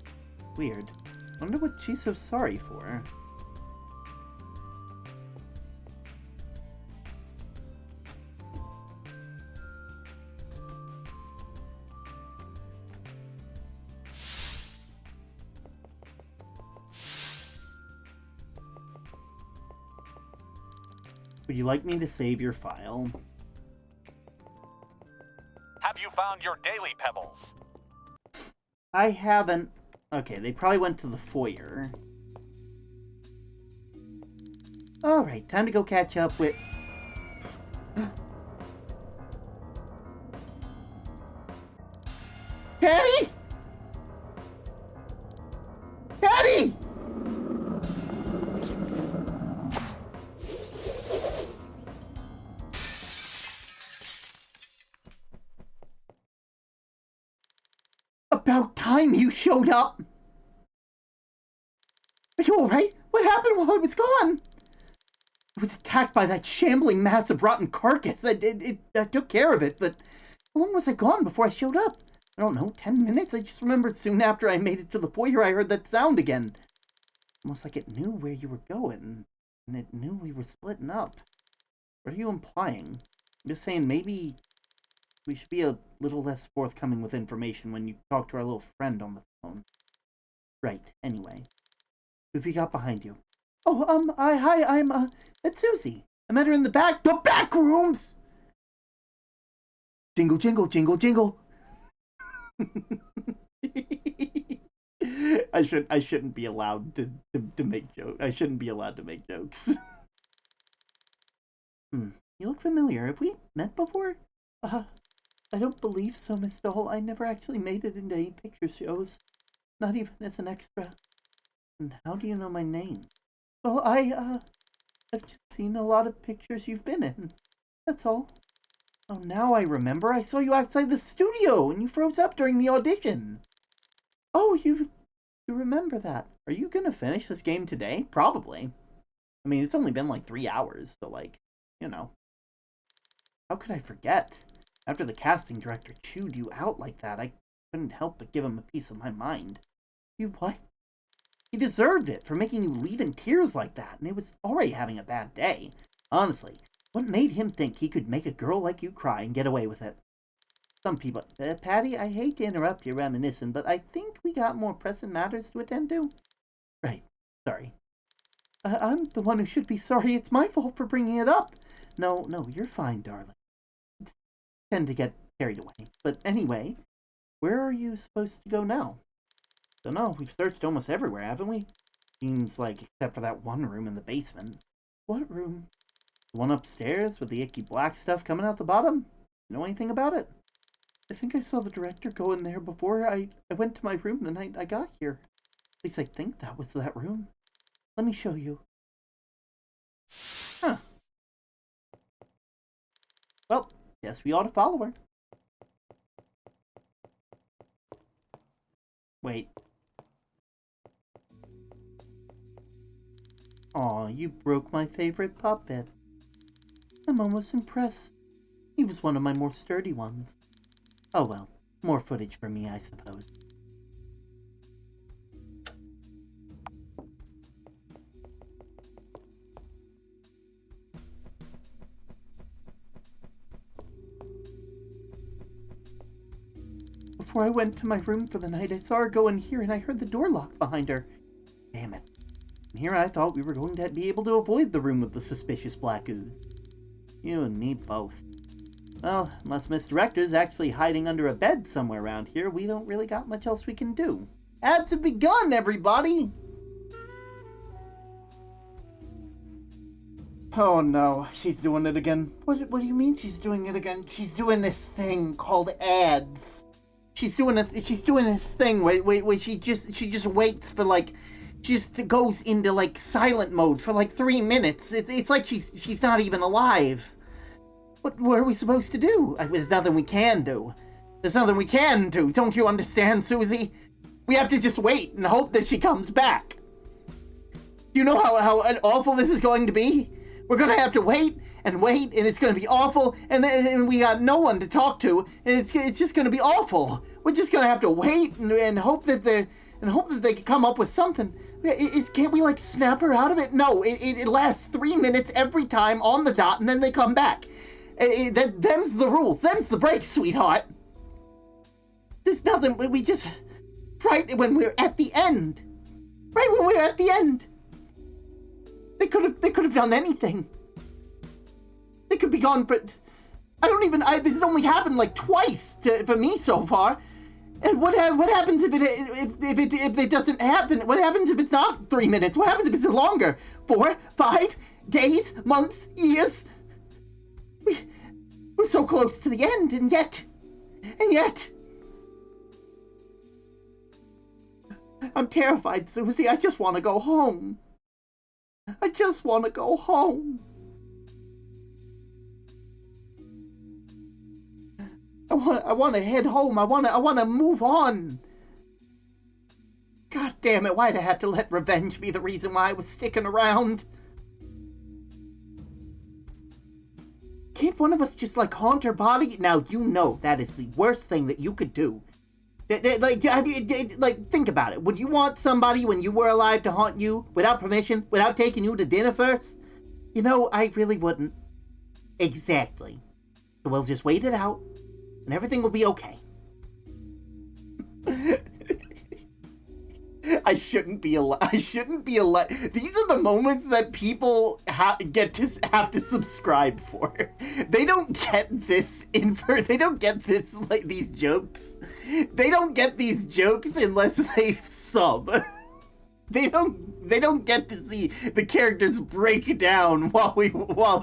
A: Weird. Wonder what she's so sorry for. Would you like me to save your file?
B: Have you found your daily pebbles?
A: I haven't. Okay, they probably went to the foyer. Alright, time to go catch up with... Patty! Patty! About time you showed up! Are you alright? What happened while I was gone? I was attacked by that shambling mass of rotten carcass. I took care of it, but how long was I gone before I showed up? I don't know, 10 minutes? I just remembered soon after I made it to the foyer I heard that sound again. Almost like it knew where you were going, and it knew we were splitting up. What are you implying? I'm just saying maybe we should be a little less forthcoming with information when you talk to our little friend on the phone. Right, anyway. Who have you got behind you? Oh, hi, it's Susie. I met her in the back rooms! Jingle, jingle, jingle, jingle. I shouldn't be allowed to make jokes. I shouldn't be allowed to make jokes. You look familiar. Have we met before? I don't believe so, Miss Doll. I never actually made it into any picture shows. Not even as an extra. And how do you know my name? Well, I've just seen a lot of pictures you've been in. That's all. Oh, now I remember. I saw you outside the studio and you froze up during the audition. Oh, you remember that. Are you gonna finish this game today? Probably. I mean, it's only been like 3 hours, so like, you know. How could I forget? After the casting director chewed you out like that, I couldn't help but give him a piece of my mind. You what? He deserved it for making you leave in tears like that, and it was already having a bad day. Honestly, what made him think he could make a girl like you cry and get away with it? Some people... Patty, I hate to interrupt your reminiscing, but I think we got more pressing matters to attend to. Right. Sorry. I'm the one who should be sorry. It's my fault for bringing it up. No, you're fine, darling. I tend to get carried away. But anyway, where are you supposed to go now? Don't know. We've searched almost everywhere, haven't we? Seems like, except for that one room in the basement. What room? The one upstairs with the icky black stuff coming out the bottom? Know anything about it? I think I saw the director go in there before I went to my room the night I got here. At least I think that was that room. Let me show you. Huh. Well, guess we ought to follow her. Wait. Aw, you broke my favorite puppet. I'm almost impressed. He was one of my more sturdy ones. Oh well, more footage for me, I suppose. Before I went to my room for the night, I saw her go in here and I heard the door locked behind her. Damn it. And here I thought we were going to be able to avoid the room with the suspicious black ooze. You and me both. Well, unless Ms.Director's actually hiding under a bed somewhere around here, we don't really got much else we can do. Ads have begun, everybody! Oh no, she's doing it again. What do you mean she's doing it again? She's doing this thing called ads. She's doing this thing where she just waits for like, just goes into like silent mode for like 3 minutes. It's like she's not even alive. What are we supposed to do? There's nothing we can do. There's nothing we can do. Don't you understand, Susie? We have to just wait and hope that she comes back. You know how awful this is going to be? We're gonna have to wait, and it's gonna be awful, and we got no one to talk to, and it's just gonna be awful. We're just gonna have to wait and hope that they can come up with something. Can't we, like, snap her out of it? No, it lasts 3 minutes every time on the dot, and then they come back. Them's the rules. Them's the breaks, sweetheart. There's nothing. We just... Right when we're at the end. Right when we're at the end. They could have done anything. They could be gone, but... this has only happened, like, twice for me so far. And what happens if it doesn't happen? What happens if it's not 3 minutes? What happens if it's longer? 4, 5 days, months, years? We're so close to the end, and yet... I'm terrified, Susie. I just want to go home. I just want to go home. I want to head home. I want to move on. God damn it, why'd I have to let revenge be the reason why I was sticking around? Can't one of us just, like, haunt her body? Now, you know that is the worst thing that you could do. Like, think about it. Would you want somebody when you were alive to haunt you without permission, without taking you to dinner first? You know, I really wouldn't. Exactly. So we'll just wait it out, and everything will be okay. I shouldn't be alive. These are the moments that people have to subscribe for. They don't get this they don't get this, like, these jokes. They don't get these jokes unless they sub. They don't get to see the characters break down while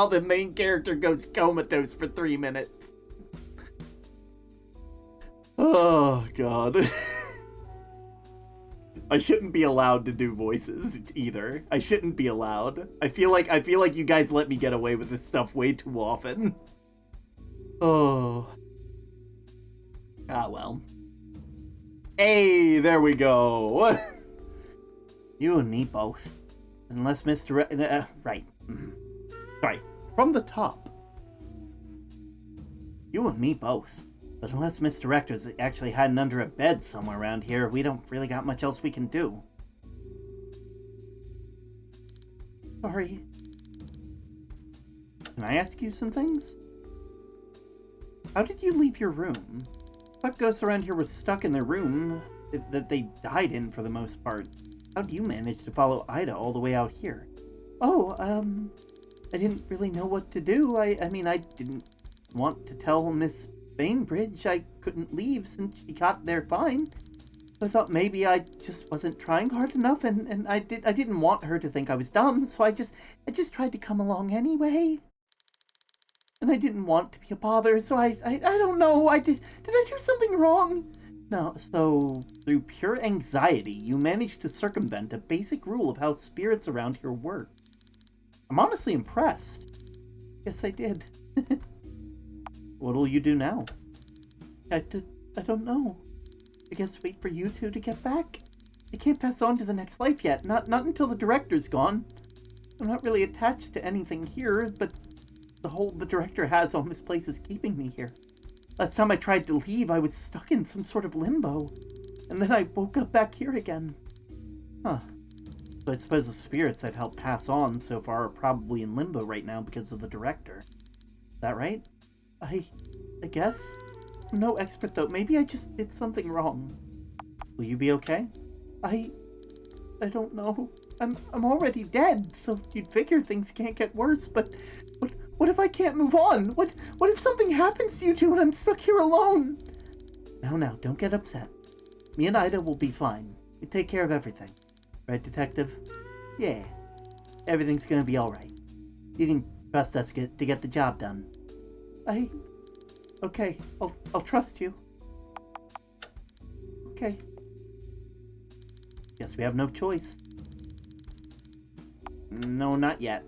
A: the main character goes comatose for 3 minutes. Oh God. I shouldn't be allowed to do voices either. I shouldn't be allowed. I feel like you guys let me get away with this stuff way too often. Oh. Ah, well. Hey, there we go. You and me both. Unless Mr. Right. Sorry. From the top. You and me both. But unless Ms.Director's actually hiding under a bed somewhere around here, we don't really got much else we can do. Sorry. Can I ask you some things? How did you leave your room? What ghosts around here were stuck in their room that they died in for the most part? How do you manage to follow Ida all the way out here? Oh, I didn't really know what to do. I mean, I didn't want to tell Miss Bainbridge I couldn't leave since she got there fine. I thought maybe I just wasn't trying hard enough, and I didn't want her to think I was dumb, so I just tried to come along anyway. And I didn't want to be a bother, so I don't know. Did I do something wrong? No, so through pure anxiety, you managed to circumvent a basic rule of how spirits around here work. I'm honestly impressed. Yes, I did. What'll you do now? I don't know. I guess wait for you two to get back? I can't pass on to the next life yet, not until the director's gone. I'm not really attached to anything here, but the hold the director has on this place is keeping me here. Last time I tried to leave, I was stuck in some sort of limbo. And then I woke up back here again. Huh. So I suppose the spirits I've helped pass on so far are probably in limbo right now because of the director. Is that right? I guess? I'm no expert though. Maybe I just did something wrong. Will you be okay? I don't know. I'm already dead, so you'd figure things can't get worse, but what if I can't move on? What if something happens to you two and I'm stuck here alone? Now, don't get upset. Me and Ida will be fine. We take care of everything. Right, Detective? Yeah. Everything's gonna be alright. You can trust us to get the job done. Okay, I'll trust you. Okay. Guess we have no choice. No, not yet.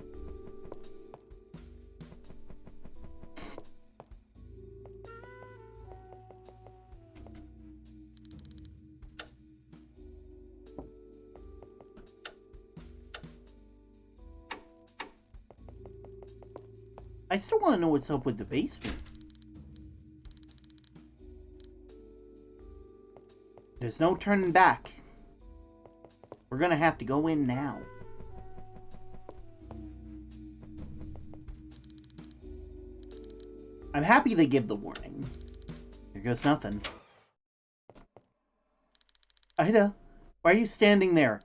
A: I still want to know what's up with the basement. There's no turning back. We're gonna have to go in now. I'm happy they give the warning. Here goes nothing. Ida, why are you standing there?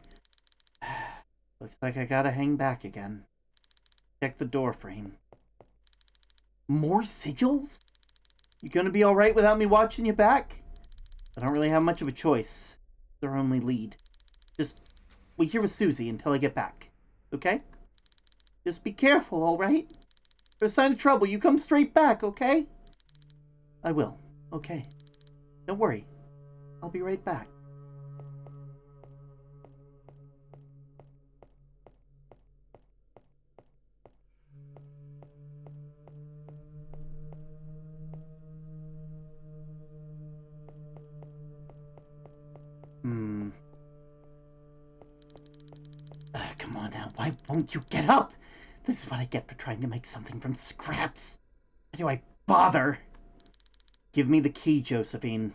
A: Looks like I gotta hang back again. Check the door frame. More sigils? You gonna be alright without me watching you back? I don't really have much of a choice. It's our only lead. Just wait here with Susie until I get back. Okay? Just be careful, alright? If there's a sign of trouble, you come straight back, okay? I will. Okay. Don't worry. I'll be right back. Come on now, why won't you get up? This is what I get for trying to make something from scraps. Why do I bother? Give me the key, Josephine.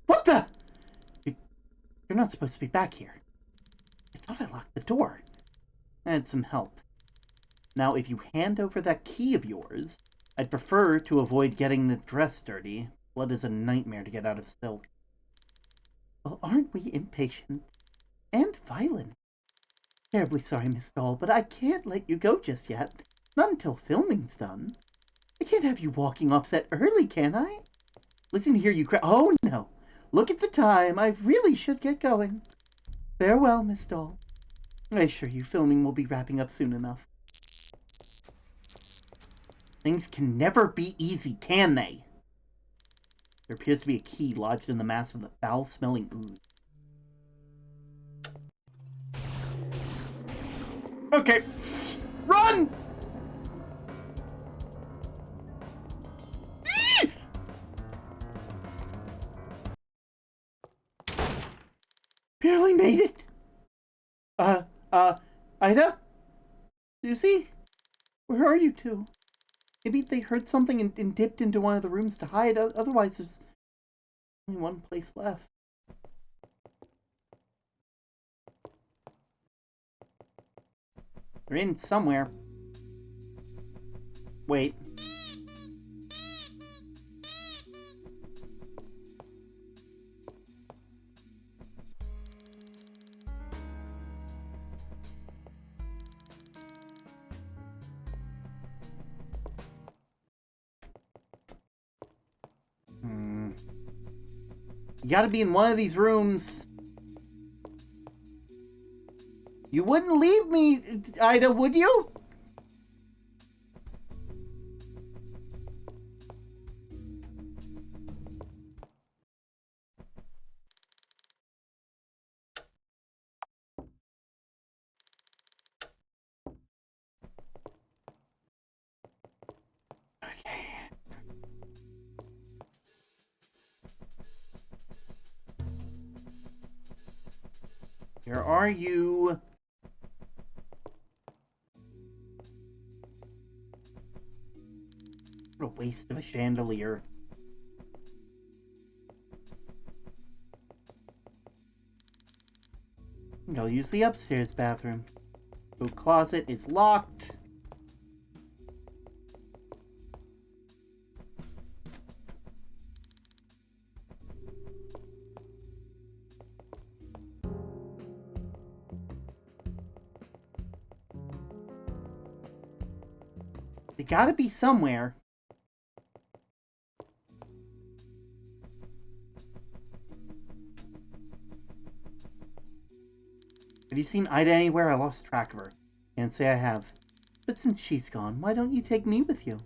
A: What the? You're not supposed to be back here. I thought I locked the door. I had some help. Now, if you hand over that key of yours, I'd prefer to avoid getting the dress dirty. Blood is a nightmare to get out of silk. Well, aren't we impatient? And violent? Terribly sorry, Miss Doll, but I can't let you go just yet. Not until filming's done. I can't have you walking off set early, can I? Listen here, you Oh, no. Look at the time. I really should get going. Farewell, Miss Doll. I assure you filming will be wrapping up soon enough. Things can never be easy, can they? There appears to be a key lodged in the mass of the foul-smelling ooze. Okay. Run! Barely made it. Ida? Susie? Where are you two? Maybe they heard something and dipped into one of the rooms to hide. Otherwise, there's only one place left. They're in somewhere. Wait. You gotta be in one of these rooms. You wouldn't leave me, Ida, would you? Okay. Where are you? What a waste of a chandelier. I'll use the upstairs bathroom. The closet is locked. They gotta be somewhere. Have you seen Ida anywhere? I lost track of her. Can't say I have. But since she's gone, why don't you take me with you?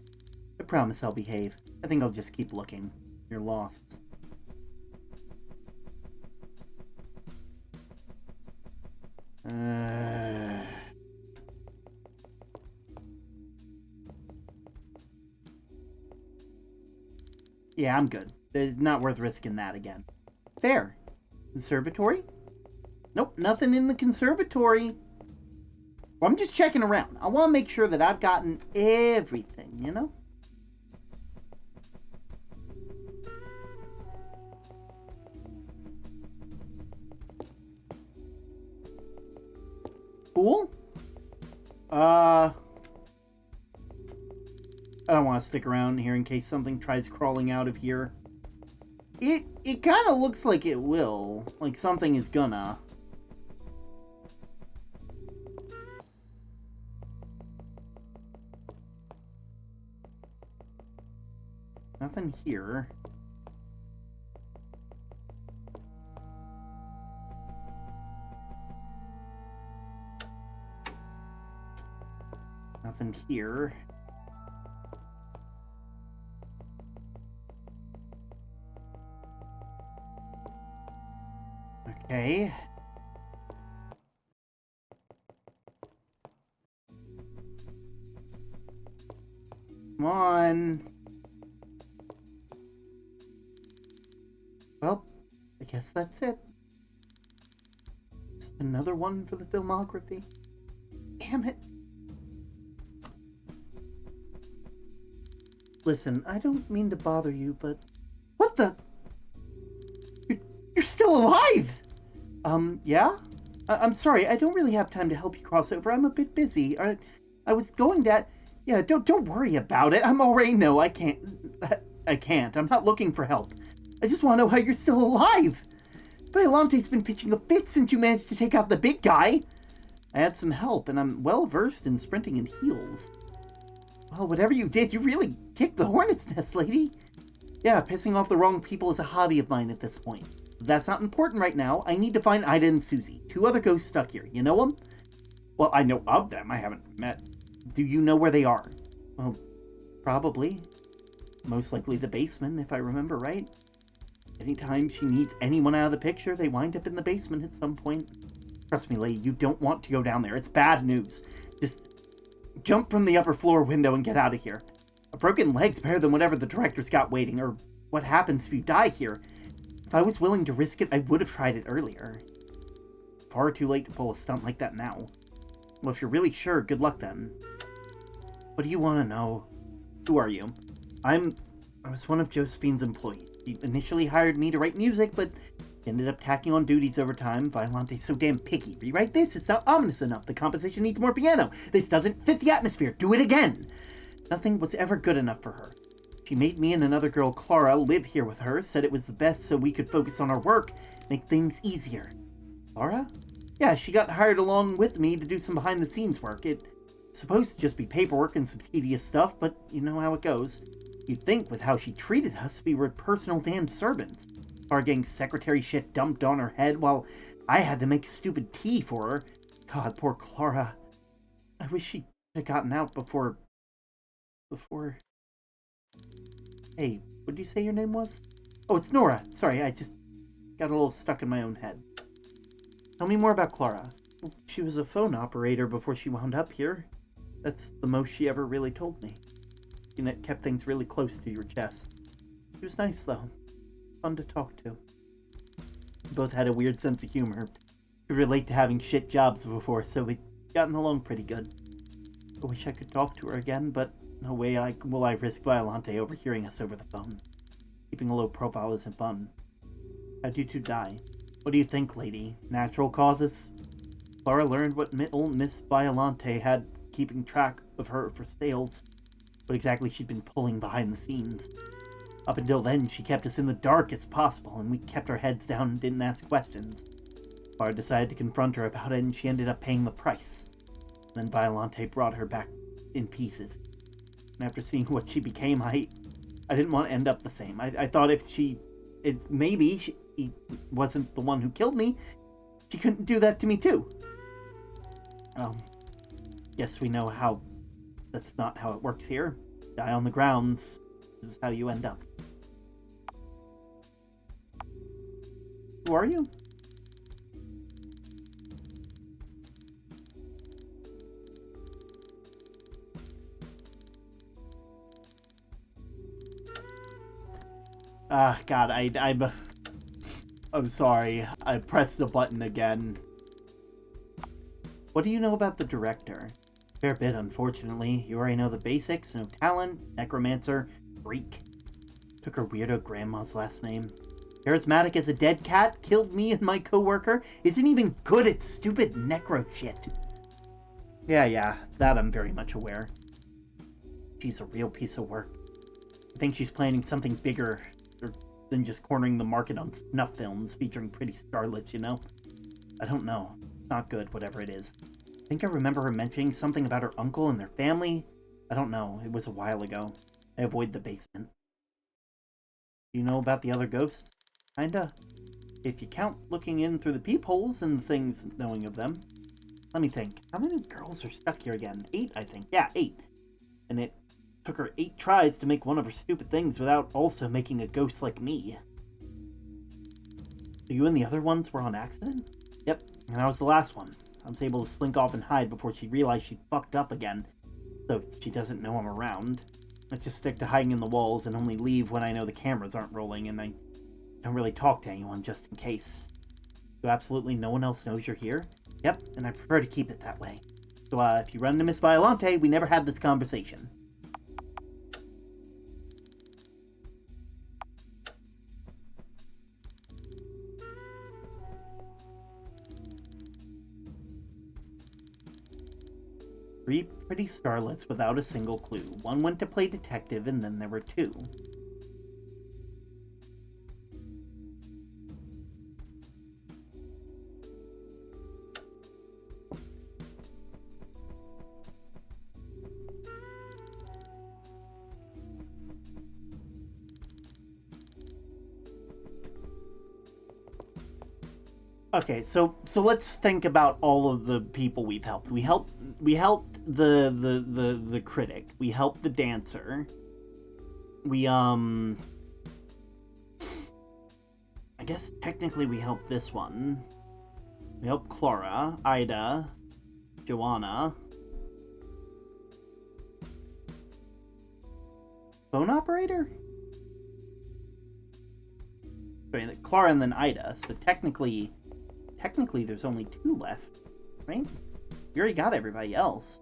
A: I promise I'll behave. I think I'll just keep looking. You're lost. Yeah, I'm good. It's not worth risking that again. Fair. Conservatory? Nope, nothing in the conservatory. Well, I'm just checking around. I want to make sure that I've gotten everything. you know? Cool. I don't want to stick around here in case something tries crawling out of here. It kind of looks like it will. Like something is gonna. Nothing here. Nothing here. Okay. Come on. Well, I guess that's it. Just another one for the filmography. Damn it. Listen, I don't mean to bother you, but... What the... You're still alive! Yeah? I'm sorry, I don't really have time to help you cross over. I'm a bit busy. I was going to... Yeah, don't worry about it. I'm already... No, I can't. I can't. I'm not looking for help. I just want to know how you're still alive. Biolante's been pitching a fit since you managed to take out the big guy. I had some help, and I'm well versed in sprinting in heels. Well, whatever you did, you really kicked the hornet's nest, lady. Yeah, pissing off the wrong people is a hobby of mine at this point. But that's not important right now. I need to find Ida and Susie, 2 other ghosts stuck here. You know them? Well, I know of them. I haven't met. Do you know where they are? Well, probably. Most likely the basement, if I remember right. Anytime she needs anyone out of the picture, they wind up in the basement at some point. Trust me, lady, you don't want to go down there. It's bad news. Just jump from the upper floor window and get out of here. A broken leg's better than whatever the director's got waiting, or what happens if you die here. If I was willing to risk it, I would have tried it earlier. Far too late to pull a stunt like that now. Well, if you're really sure, good luck then. What do you want to know? Who are you? I was one of Josephine's employees. She initially hired me to write music, but ended up tacking on duties over time. Violante's so damn picky. Rewrite this, it's not ominous enough. The composition needs more piano. This doesn't fit the atmosphere. Do it again. Nothing was ever good enough for her. She made me and another girl, Clara, live here with her, said it was the best so we could focus on our work, make things easier. Clara? Yeah, she got hired along with me to do some behind-the-scenes work. It's supposed to just be paperwork and some tedious stuff, but you know how it goes. You'd think with how she treated us, we were personal damned servants. Our getting secretary shit dumped on her head while I had to make stupid tea for her. God, poor Clara. I wish she had gotten out before... Hey, what did you say your name was? Oh, it's Nora. Sorry, I just got a little stuck in my own head. Tell me more about Clara. Well, she was a phone operator before she wound up here. That's the most she ever really told me. She kept things really close to your chest. She was nice, though. Fun to talk to. We both had a weird sense of humor. Could relate to having shit jobs before, so we'd gotten along pretty good. I wish I could talk to her again, but no way will I risk Violante overhearing us over the phone. Keeping a low profile isn't fun. How'd you two die? What do you think, lady? Natural causes? Clara learned what old Miss Violante had keeping track of her for sales. What exactly she'd been pulling behind the scenes. Up until then, she kept us in the dark as possible, and we kept our heads down and didn't ask questions. Clara decided to confront her about it, and she ended up paying the price. And then Violante brought her back in pieces. And after seeing what she became, I didn't want to end up the same. I thought if he wasn't the one who killed me, she couldn't do that to me too. Guess we know how that's not how it works here. Die on the grounds is how you end up. Who are you? God, I'm sorry. I pressed the button again. What do you know about the director? Fair bit, unfortunately. You already know the basics. No talent, necromancer, freak. Took her weirdo grandma's last name. Charismatic as a dead cat, killed me and my coworker, isn't even good at stupid necro shit. Yeah, that I'm very much aware. She's a real piece of work. I think she's planning something bigger than just cornering the market on snuff films featuring pretty starlets, you know? I don't know. Not good, whatever it is. I think I remember her mentioning something about her uncle and their family. I don't know. It was a while ago. I avoid the basement. Do you know about the other ghosts? Kinda. If you count looking in through the peepholes and things knowing of them. Let me think. How many girls are stuck here again? 8, I think. Yeah, 8. And it took her 8 tries to make one of her stupid things without also making a ghost like me. So you and the other ones were on accident? Yep, and I was the last one. I was able to slink off and hide before she realized she fucked up again. So she doesn't know I'm around. I just stick to hiding in the walls and only leave when I know the cameras aren't rolling and I don't really talk to anyone just in case. So absolutely no one else knows you're here? Yep, and I prefer to keep it that way. So if you run into Miss Violante, we never had this conversation. Three pretty starlets without a single clue. One went to play detective, and then there were 2. Okay, so let's think about all of the people we've helped. We helped the critic. We helped the dancer. We I guess technically we helped this one. We helped Clara, Ida, Joanna. Phone operator? Sorry, Clara and then Ida. So technically there's only 2 left, right? You already got everybody else.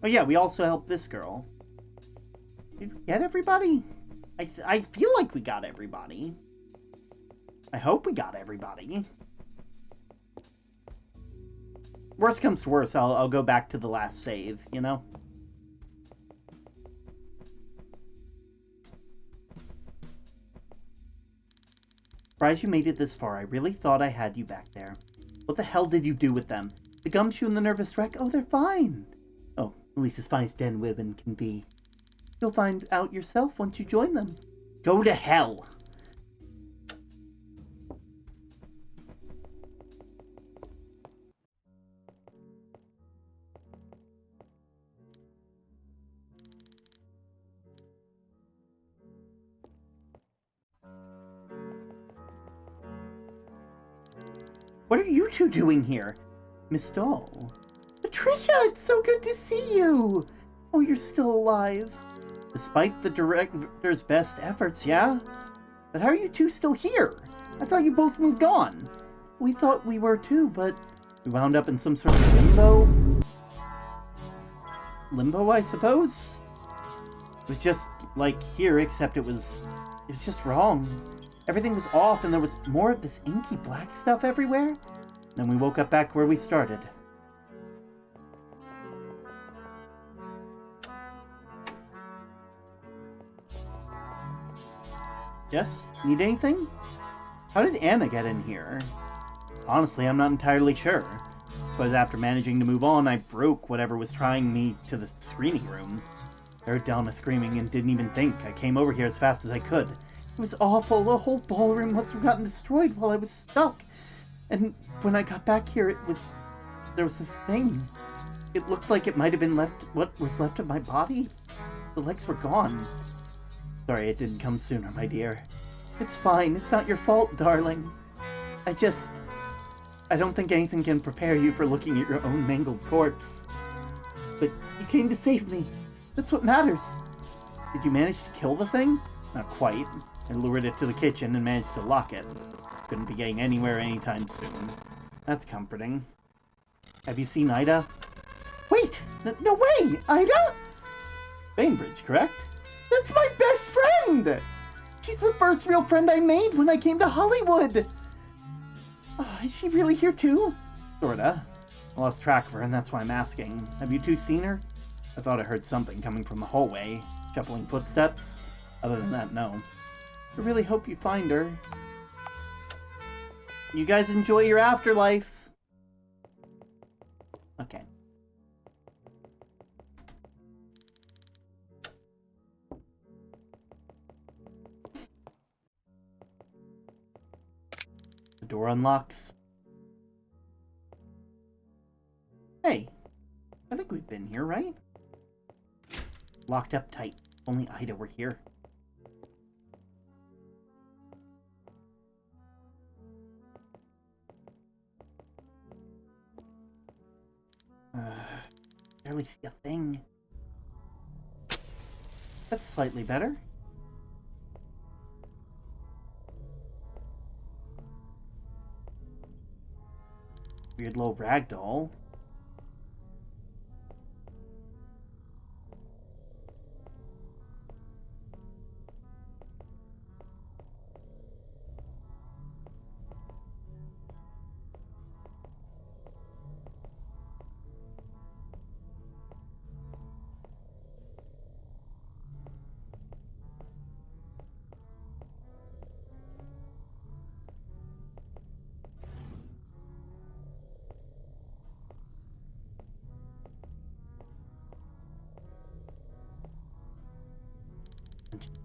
A: Oh yeah, we also helped this girl. Did we get everybody? I feel like we got everybody. I hope we got everybody. Worst comes to worst, I'll go back to the last save, you know? Surprised you made it this far. I really thought I had you back there. What the hell did you do with them? The gumshoe and the nervous wreck? Oh, they're fine. Oh, at least as fine as den women can be. You'll find out yourself once you join them. Go to hell. What are you two doing here? Miss Doll. Patricia, it's so good to see you! Oh, you're still alive. Despite the director's best efforts, yeah? But how are you two still here? I thought you both moved on. We thought we were too, but we wound up in some sort of limbo. Limbo, I suppose? It was just like here, except it was just wrong. Everything was off and there was more of this inky black stuff everywhere. Then we woke up back where we started. Yes? Need anything? How did Anna get in here? Honestly, I'm not entirely sure. But after managing to move on, I broke whatever was trying me to the screening room. I heard Donna screaming and didn't even think. I came over here as fast as I could. It was awful. The whole ballroom must have gotten destroyed while I was stuck. And when I got back here, there was this thing. It looked like it might have been what was left of my body. The legs were gone. Sorry it didn't come sooner, my dear. It's fine. It's not your fault, darling. I don't think anything can prepare you for looking at your own mangled corpse. But you came to save me. That's what matters. Did you manage to kill the thing? Not quite. I lured it to the kitchen and managed to lock it. Couldn't be getting anywhere anytime soon. That's comforting. Have you seen Ida? Wait! No way! Ida? Bainbridge, correct? That's my best friend! She's the first real friend I made when I came to Hollywood! Oh, is she really here too? Sorta. I lost track of her and that's why I'm asking. Have you two seen her? I thought I heard something coming from the hallway. Shuffling footsteps? Other than that, no. I really hope you find her. You guys enjoy your afterlife. Okay. The door unlocks. Hey, I think we've been here, right? Locked up tight. Only Ida were here. Barely see a thing. That's slightly better. Weird little ragdoll.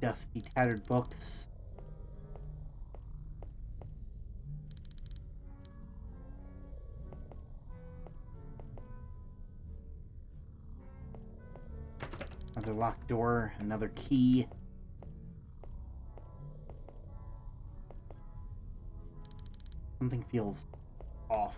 A: Dusty, tattered books. Another locked door, another key. Something feels off.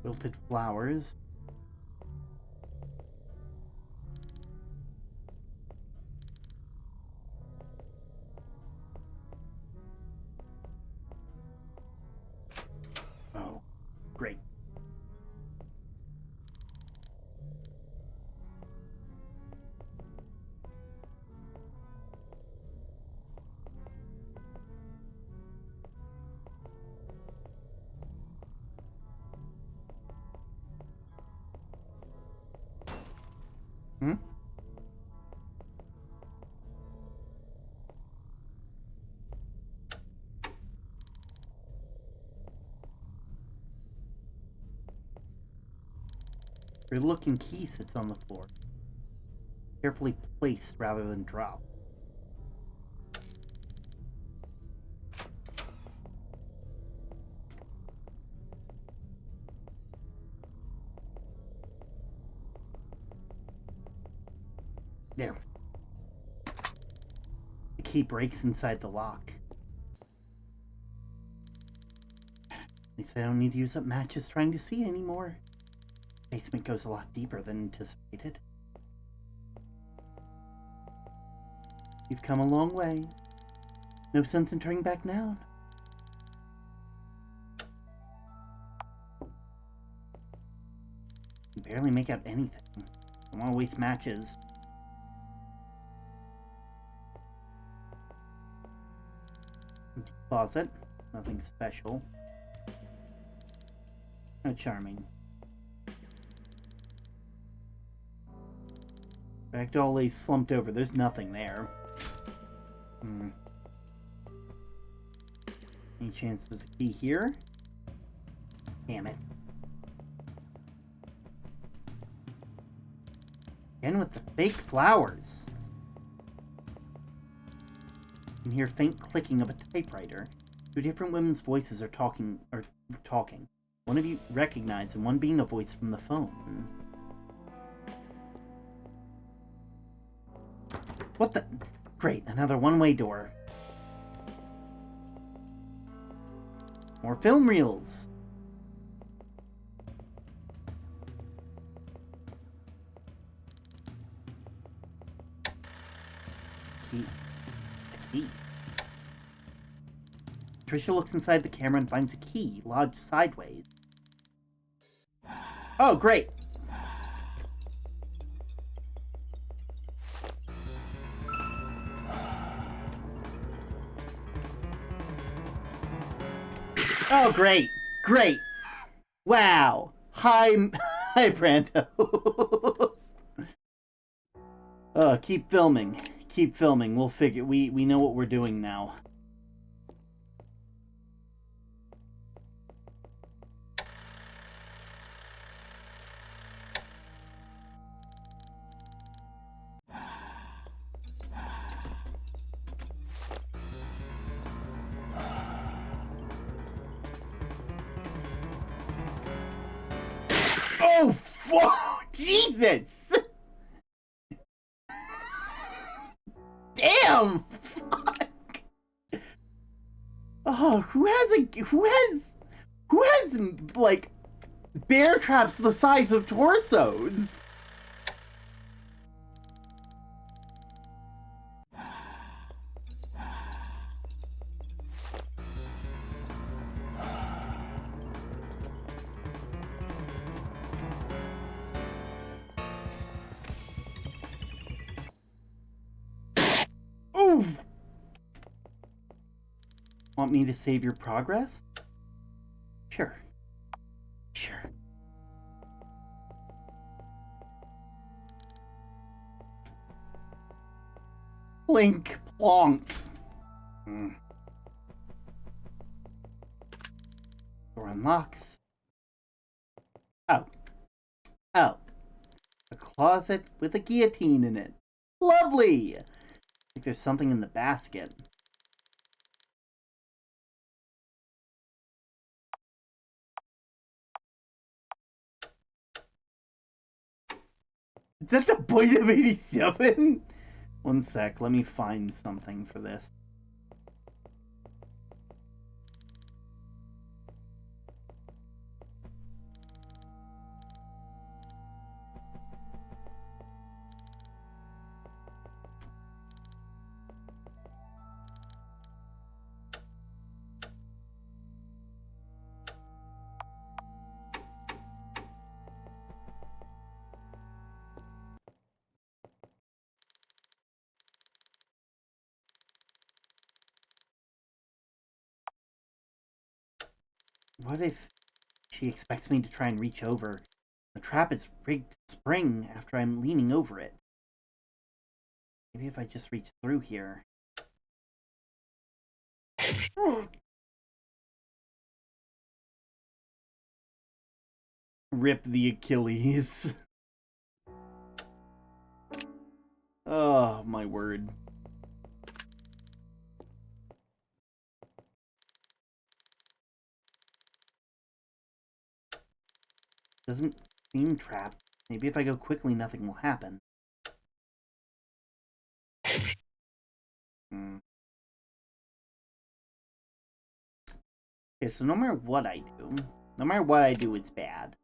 A: Wilted flowers. Oh, great. Hmm? Weird-looking key sits on the floor. Carefully placed rather than dropped. There. The key breaks inside the lock. At least I don't need to use up matches trying to see anymore. The basement goes a lot deeper than anticipated. You've come a long way. No sense in turning back now. barely make out anything. Don't want to waste matches. Empty closet. Nothing special. Oh, charming. Ragdoll lays slumped over. There's nothing there. Any chance there's a key here? Damn it. Again with the fake flowers. You can hear faint clicking of a typewriter. Two different women's voices are talking. One of you recognized, and one being a voice from the phone. What the? Great, another one-way door. More film reels. Key. A key. Trisha looks inside the camera and finds a key lodged sideways. Oh, great. Oh, great. Great. Wow. Hi, Branto. Keep filming. Keep filming. We'll figure. We know what we're doing now. Oh, fuck! Jesus! Damn! Fuck! Oh, who has, like, bear traps the size of torsos? Ooh! Want me to save your progress? Sure. Sure. Plink plonk. Door unlocks. Oh. Oh. A closet with a guillotine in it. Lovely! I think there's something in the basket. Is that the point of 87? One sec, let me find something for this. What if she expects me to try and reach over? The trap is rigged to spring after I'm leaning over it. Maybe if I just reach through here. Rip the Achilles. Oh, my word. Doesn't seem trapped. Maybe if I go quickly, nothing will happen. Okay, so no matter what I do, it's bad.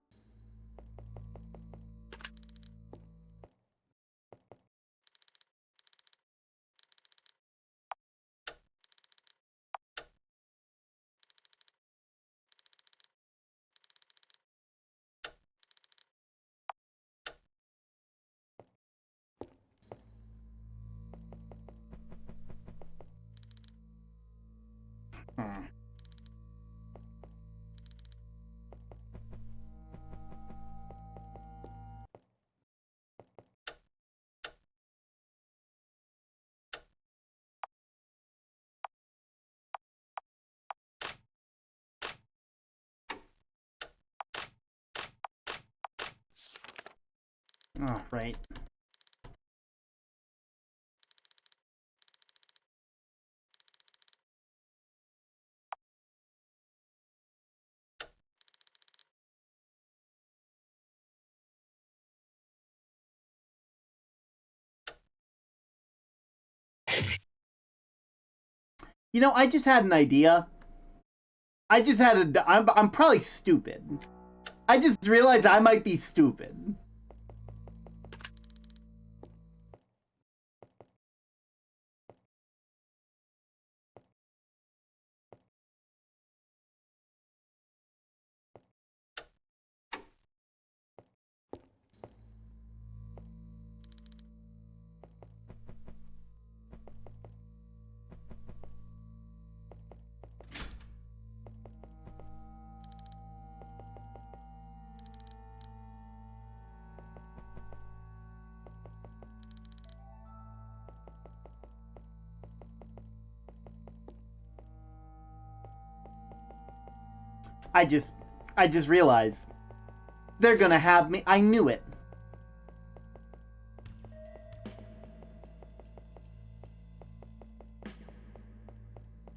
A: Oh, right. You know, I just had an idea. I'm probably stupid. I just realized I might be stupid. I just realized they're gonna have me. I knew it.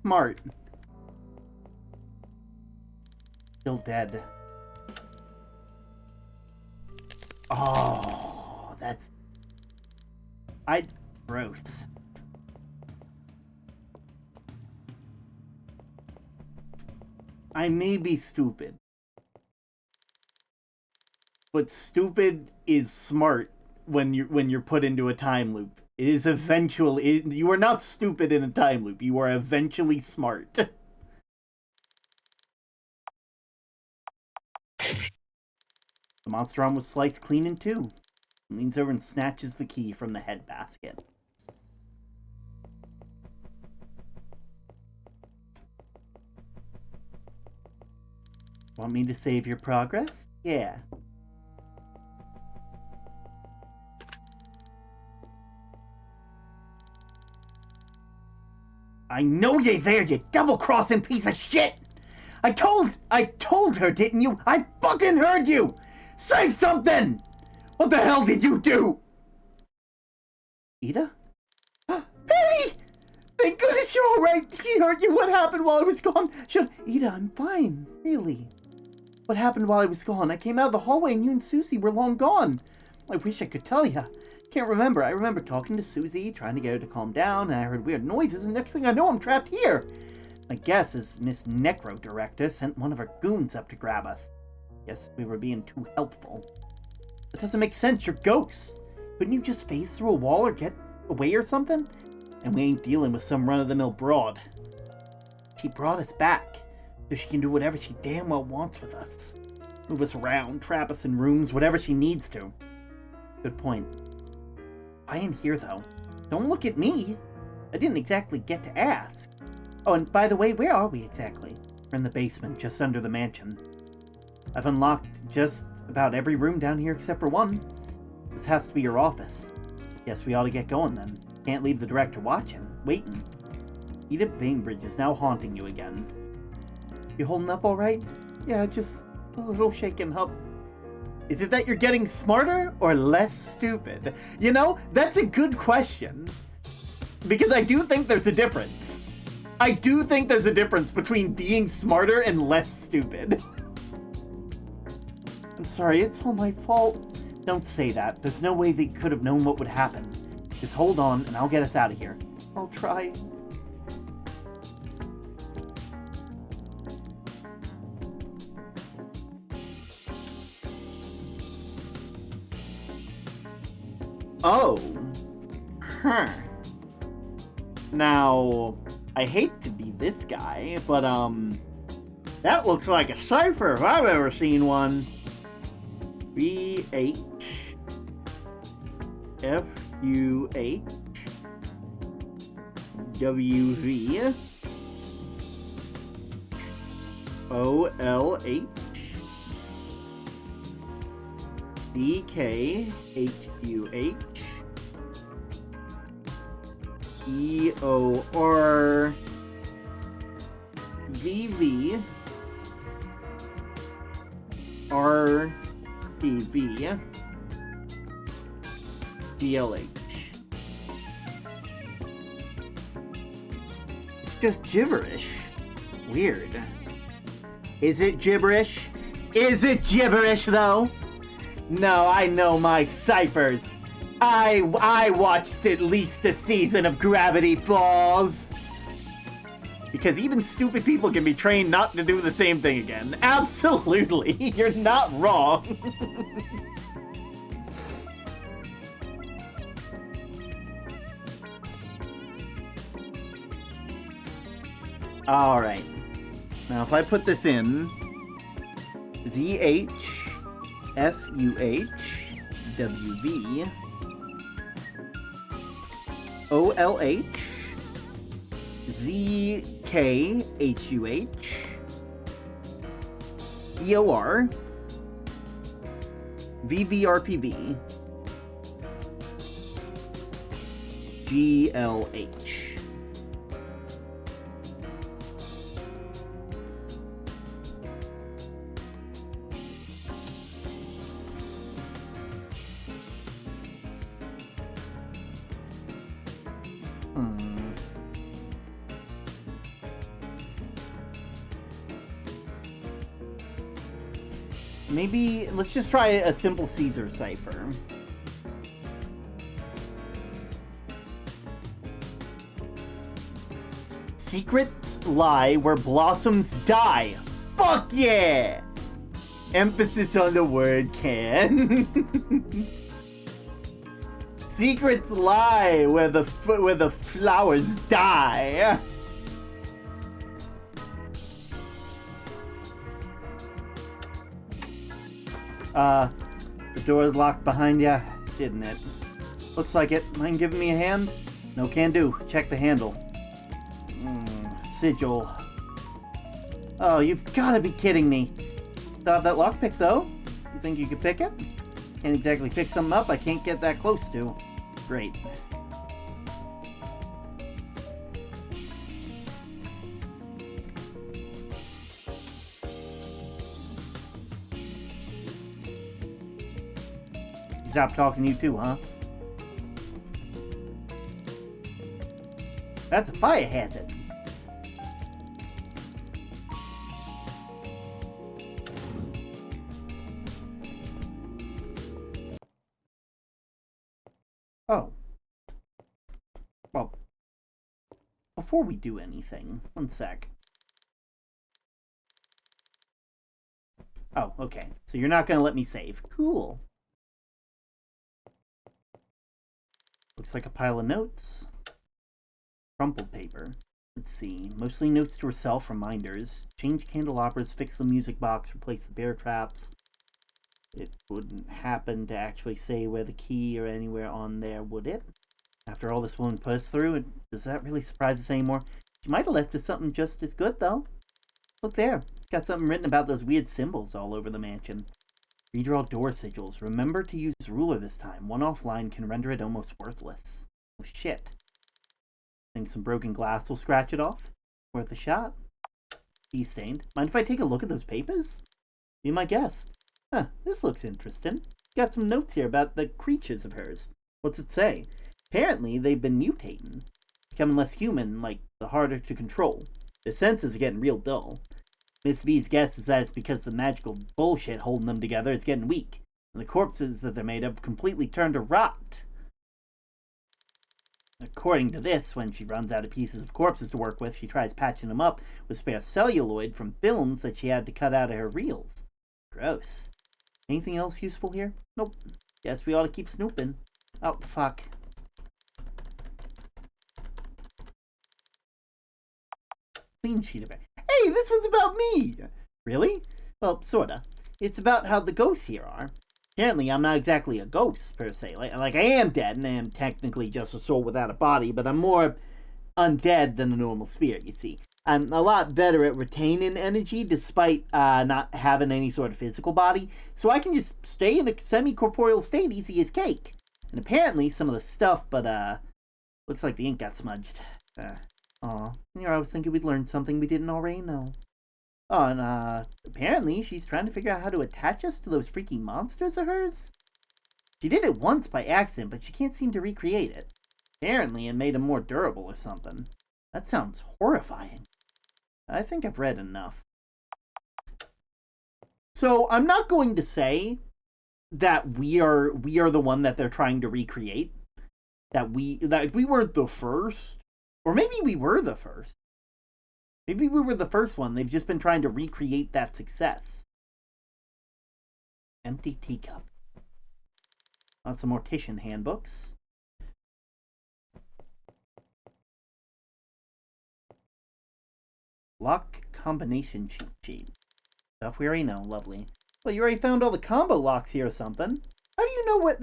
A: Smart. Still dead. Oh, that's... Gross. I may be stupid. But stupid is smart when you're put into a time loop. It is eventually... you are not stupid in a time loop. You are eventually smart. The monster arm was sliced clean in two. He leans over and snatches the key from the head basket. Want me to save your progress? Yeah. I know you're there, you double-crossing piece of shit! I told her, didn't you? I fucking heard you! Say something! What the hell did you do? Ida? Penny! Thank goodness you're alright! She heard you. What happened while I was gone? Ida, I'm fine. Really. What happened while I was gone? I came out of the hallway and you and Susie were long gone. I wish I could tell you. Can't remember. I remember talking to Susie, trying to get her to calm down, and I heard weird noises, and next thing I know, I'm trapped here. My guess is Ms.Director sent one of her goons up to grab us. Guess we were being too helpful. That doesn't make sense. You're ghosts. Couldn't you just phase through a wall or get away or something? And we ain't dealing with some run-of-the-mill broad. She brought us back, so she can do whatever she damn well wants with us. Move us around, trap us in rooms, whatever she needs to. Good point. I ain't here, though. Don't look at me. I didn't exactly get to ask. Oh, and by the way, where are we exactly? We're in the basement, just under the mansion. I've unlocked just about every room down here except for one. This has to be your office. Guess we ought to get going, then. Can't leave the director waiting. Edith Bainbridge is now haunting you again. You holding up all right? Yeah, just a little shaken up. Is it that you're getting smarter or less stupid? You know, that's a good question. Because I do think there's a difference. I do think there's a difference between being smarter and less stupid. I'm sorry, it's all my fault. Don't say that. There's no way they could have known what would happen. Just hold on and I'll get us out of here. I'll try. Oh. Huh. Now, I hate to be this guy, but, that looks like a cipher if I've ever seen one. BH FUH WV OLH DKHUH EOR VV RTV DLH. It's just gibberish. Weird. Is it gibberish? Is it gibberish though? No, I know my ciphers. I watched at least a season of Gravity Falls. Because even stupid people can be trained not to do the same thing again. Absolutely, you're not wrong. Alright. Now if I put this in VH FUH WV OLH ZKHUH EOR VVRPV GLH. Maybe let's just try a simple Caesar cipher. Secrets lie where blossoms die. Fuck yeah! Emphasis on the word can. Secrets lie where the flowers die. The door's locked behind ya, didn't it? Looks like it. Mind giving me a hand? No can do. Check the handle. Sigil. Oh, you've gotta be kidding me. Still have that lockpick though? You think you could pick it? Can't exactly pick something up I can't get that close to. Great. Stop talking to you too, huh? That's a fire hazard. Oh. Well, before we do anything, one sec. Oh, okay. So you're not gonna let me save. Cool. Looks like a pile of notes. Crumpled paper. Let's see. Mostly notes to herself, reminders. Change candelabras, fix the music box, replace the bear traps. It wouldn't happen to actually say where the key or anywhere on there, would it? After all this woman put us through, does that really surprise us anymore? She might have left us something just as good, though. Look there. Got something written about those weird symbols all over the mansion. Redraw door sigils. Remember to use ruler this time. One offline can render it almost worthless. Oh shit. Think some broken glass will scratch it off? Worth a shot. Tea stained. Mind if I take a look at those papers? Be my guest. Huh, this looks interesting. Got some notes here about the creatures of hers. What's it say? Apparently they've been mutating. Becoming less human, like the harder to control. Their senses are getting real dull. Miss V's guess is that it's because the magical bullshit holding them together is getting weak, and the corpses that they're made of completely turned to rot. According to this, when she runs out of pieces of corpses to work with, she tries patching them up with spare celluloid from films that she had to cut out of her reels. Gross. Anything else useful here? Nope. Guess we ought to keep snooping. Oh, fuck. Clean sheet of it. Hey, this one's about me! Really? Well, sorta. It's about how the ghosts here are. Apparently, I'm not exactly a ghost, per se. Like I am dead, and I am technically just a soul without a body, but I'm more undead than a normal spirit, you see. I'm a lot better at retaining energy despite not having any sort of physical body, so I can just stay in a semi-corporeal state easy as cake. And apparently some of the stuff, but looks like the ink got smudged. Aw, I was thinking we'd learn something we didn't already know. Oh, and apparently she's trying to figure out how to attach us to those freaking monsters of hers. She did it once by accident, but she can't seem to recreate it. Apparently it made them more durable or something. That sounds horrifying. I think I've read enough. So I'm not going to say that we are the one that they're trying to recreate. That we weren't the first. Or maybe we were the first. Maybe we were the first one. They've just been trying to recreate that success. Empty teacup. Lots of mortician handbooks. Lock combination cheat sheet. Stuff we already know. Lovely. Well, you already found all the combo locks here or something. How do you know what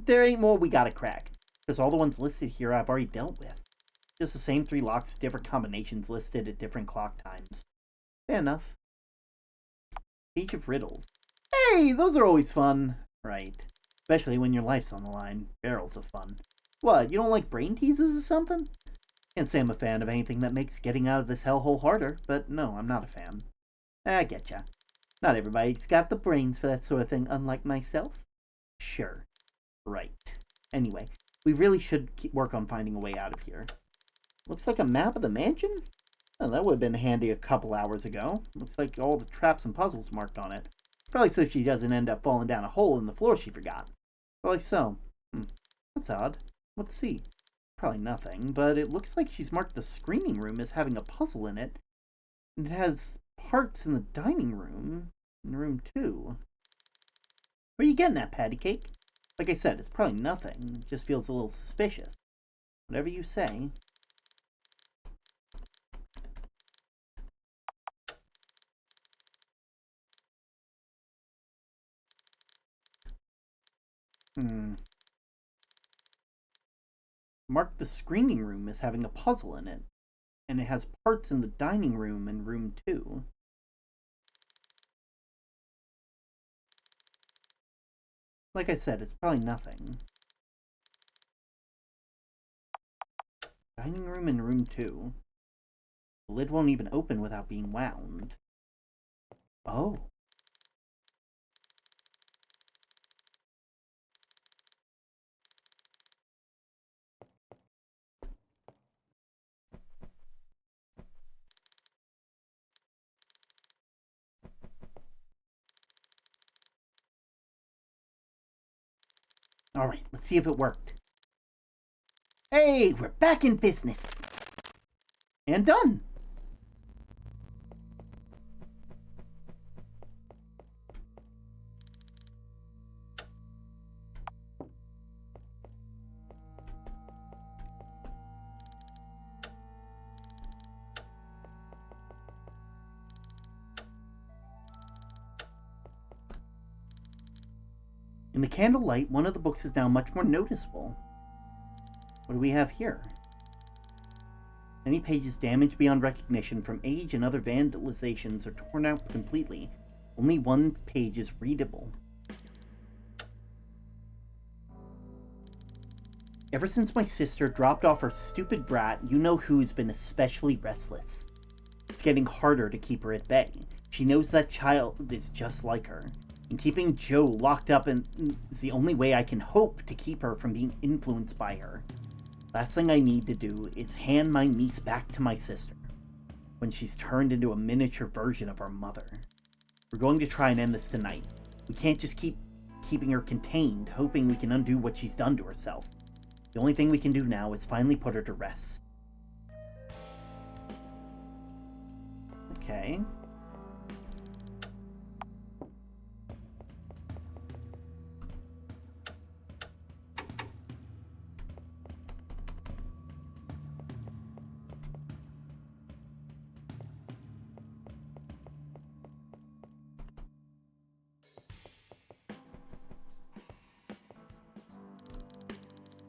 A: there ain't more we gotta crack? Because all the ones listed here I've already dealt with. Just the same 3 locks with different combinations listed at different clock times. Fair enough. Page of riddles. Hey, those are always fun. Right. Especially when your life's on the line. Barrels of fun. What, you don't like brain teasers or something? Can't say I'm a fan of anything that makes getting out of this hellhole harder, but no, I'm not a fan. I getcha. Not everybody's got the brains for that sort of thing, unlike myself. Sure. Right. Anyway, we really should work on finding a way out of here. Looks like a map of the mansion? Oh, that would have been handy a couple hours ago. Looks like all the traps and puzzles marked on it. Probably so she doesn't end up falling down a hole in the floor she forgot. Probably so. That's odd. Let's see. Probably nothing, but it looks like she's marked the screening room as having a puzzle in it. And it has parts in the dining room. In room 2. Where are you getting that, patty cake? Like I said, it's probably nothing. It just feels a little suspicious. Whatever you say. Mark the screening room as having a puzzle in it. And it has parts in the dining room in room 2. Like I said, it's probably nothing. Dining room in room 2. The lid won't even open without being wound. Oh. Alright, let's see if it worked. Hey, we're back in business. And done. In the candlelight, one of the books is now much more noticeable. What do we have here? Many pages damaged beyond recognition from age and other vandalizations are torn out completely. Only one page is readable. Ever since my sister dropped off her stupid brat, you-know-who's been especially restless. It's getting harder to keep her at bay. She knows that child is just like her. And keeping Joe locked up is the only way I can hope to keep her from being influenced by her. Last thing I need to do is hand my niece back to my sister, when she's turned into a miniature version of our mother. We're going to try and end this tonight. We can't just keep keeping her contained, hoping we can undo what she's done to herself. The only thing we can do now is finally put her to rest. Okay.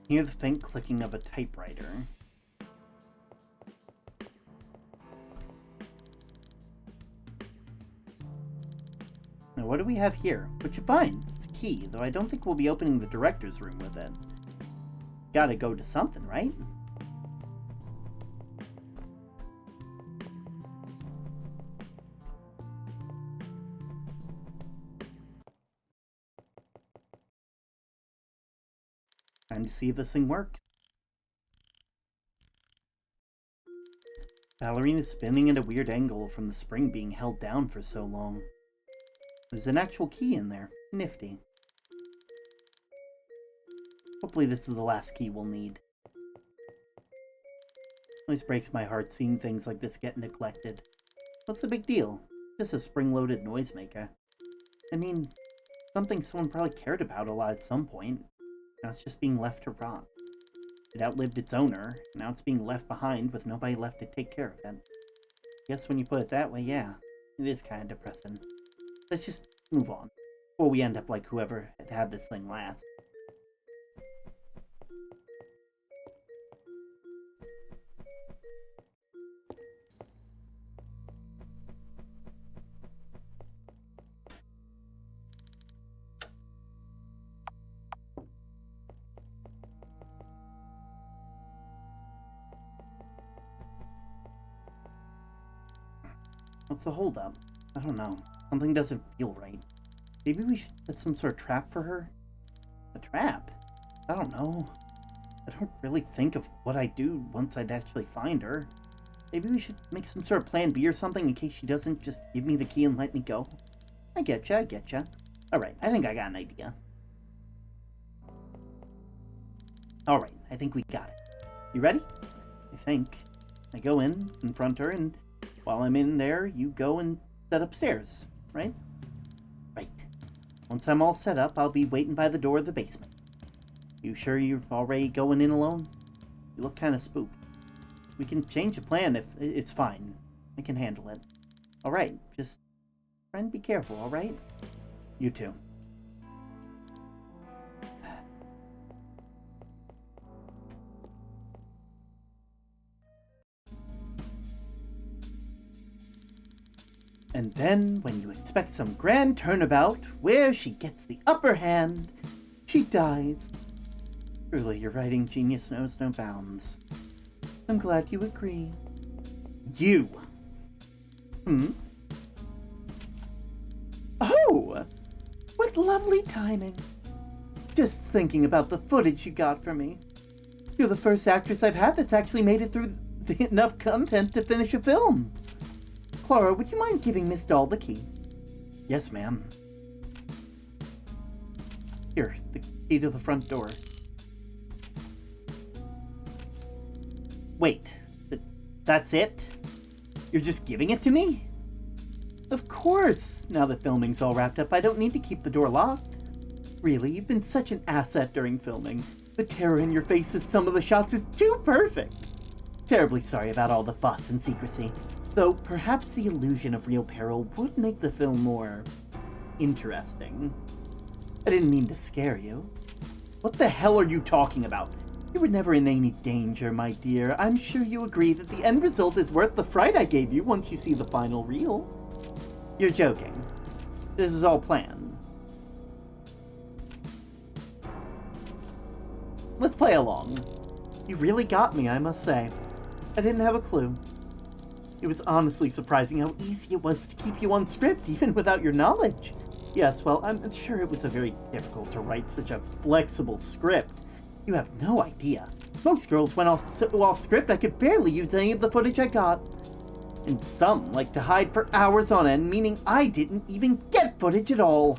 A: Hear the faint clicking of a typewriter. Now, what do we have here? What'd you find? It's a key, though I don't think we'll be opening the director's room with it. Gotta go to something, right? Time to see if this thing works. Ballerina's spinning at a weird angle from the spring being held down for so long. There's an actual key in there. Nifty. Hopefully this is the last key we'll need. Always breaks my heart seeing things like this get neglected. What's the big deal? Just a spring-loaded noisemaker. I mean, something someone probably cared about a lot at some point. Now it's just being left to rot. It outlived its owner, and now it's being left behind with nobody left to take care of it. Guess when you put it that way, yeah, it is kind of depressing. Let's just move on, before we end up like whoever had this thing last. What's the holdup? I don't know. Something doesn't feel right. Maybe we should set some sort of trap for her? A trap? I don't know. I don't really think of what I'd do once I'd actually find her. Maybe we should make some sort of plan B or something in case she doesn't just give me the key and let me go. I getcha. Alright, I think I got an idea. Alright, I think we got it. You ready? I think. I go in, confront her, and while I'm in there, you go and set upstairs, right? Right. Once I'm all set up, I'll be waiting by the door of the basement. You sure you're already going in alone? You look kind of spooked. We can change the plan if it's fine. I can handle it. Alright, just try and be careful, alright? You too. And then, when you expect some grand turnabout, where she gets the upper hand, she dies. Truly, your writing genius knows no bounds. I'm glad you agree. You! Oh! What lovely timing. Just thinking about the footage you got for me. You're the first actress I've had that's actually made it through enough content to finish a film. Clara, would you mind giving Miss Doll the key? Yes, ma'am. Here, the key to the front door. Wait, that's it? You're just giving it to me? Of course! Now that filming's all wrapped up, I don't need to keep the door locked. Really, you've been such an asset during filming. The terror in your face in some of the shots is too perfect. Terribly sorry about all the fuss and secrecy. Though perhaps the illusion of real peril would make the film more interesting. I didn't mean to scare you. What the hell are you talking about? You were never in any danger, my dear. I'm sure you agree that the end result is worth the fright I gave you once you see the final reel. You're joking. This is all planned. Let's play along. You really got me, I must say. I didn't have a clue. It was honestly surprising how easy it was to keep you on script, even without your knowledge. Yes, well, I'm sure it was very difficult to write such a flexible script. You have no idea. Most girls went off script. I could barely use any of the footage I got. And some like to hide for hours on end, meaning I didn't even get footage at all.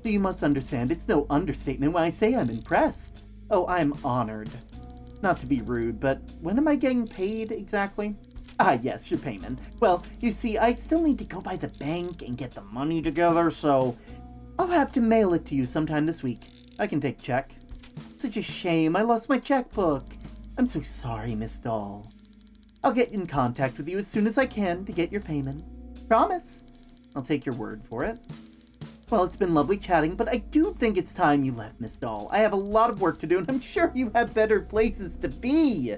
A: So you must understand, it's no understatement when I say I'm impressed. Oh, I'm honored. Not to be rude, but when am I getting paid exactly? Ah, yes, your payment. Well, you see, I still need to go by the bank and get the money together, so I'll have to mail it to you sometime this week. I can take check. Such a shame, I lost my checkbook. I'm so sorry, Miss Doll. I'll get in contact with you as soon as I can to get your payment. Promise? I'll take your word for it. Well, it's been lovely chatting, but I do think it's time you left, Miss Doll. I have a lot of work to do, and I'm sure you have better places to be.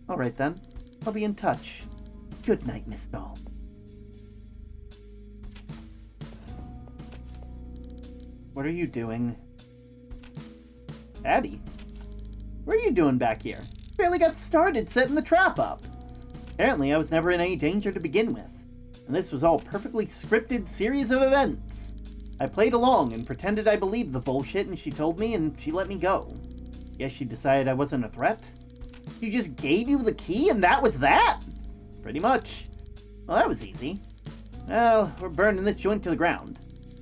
A: All right, then. I'll be in touch. Good night, Miss Doll. What are you doing? Addie? What are you doing back here? Barely got started setting the trap up. Apparently, I was never in any danger to begin with, and this was all perfectly scripted series of events. I played along and pretended I believed the bullshit, and she told me, and she let me go. Guess she decided I wasn't a threat? She just gave you the key, and that was that? Pretty much. Well, that was easy. Well, we're burning this joint to the ground.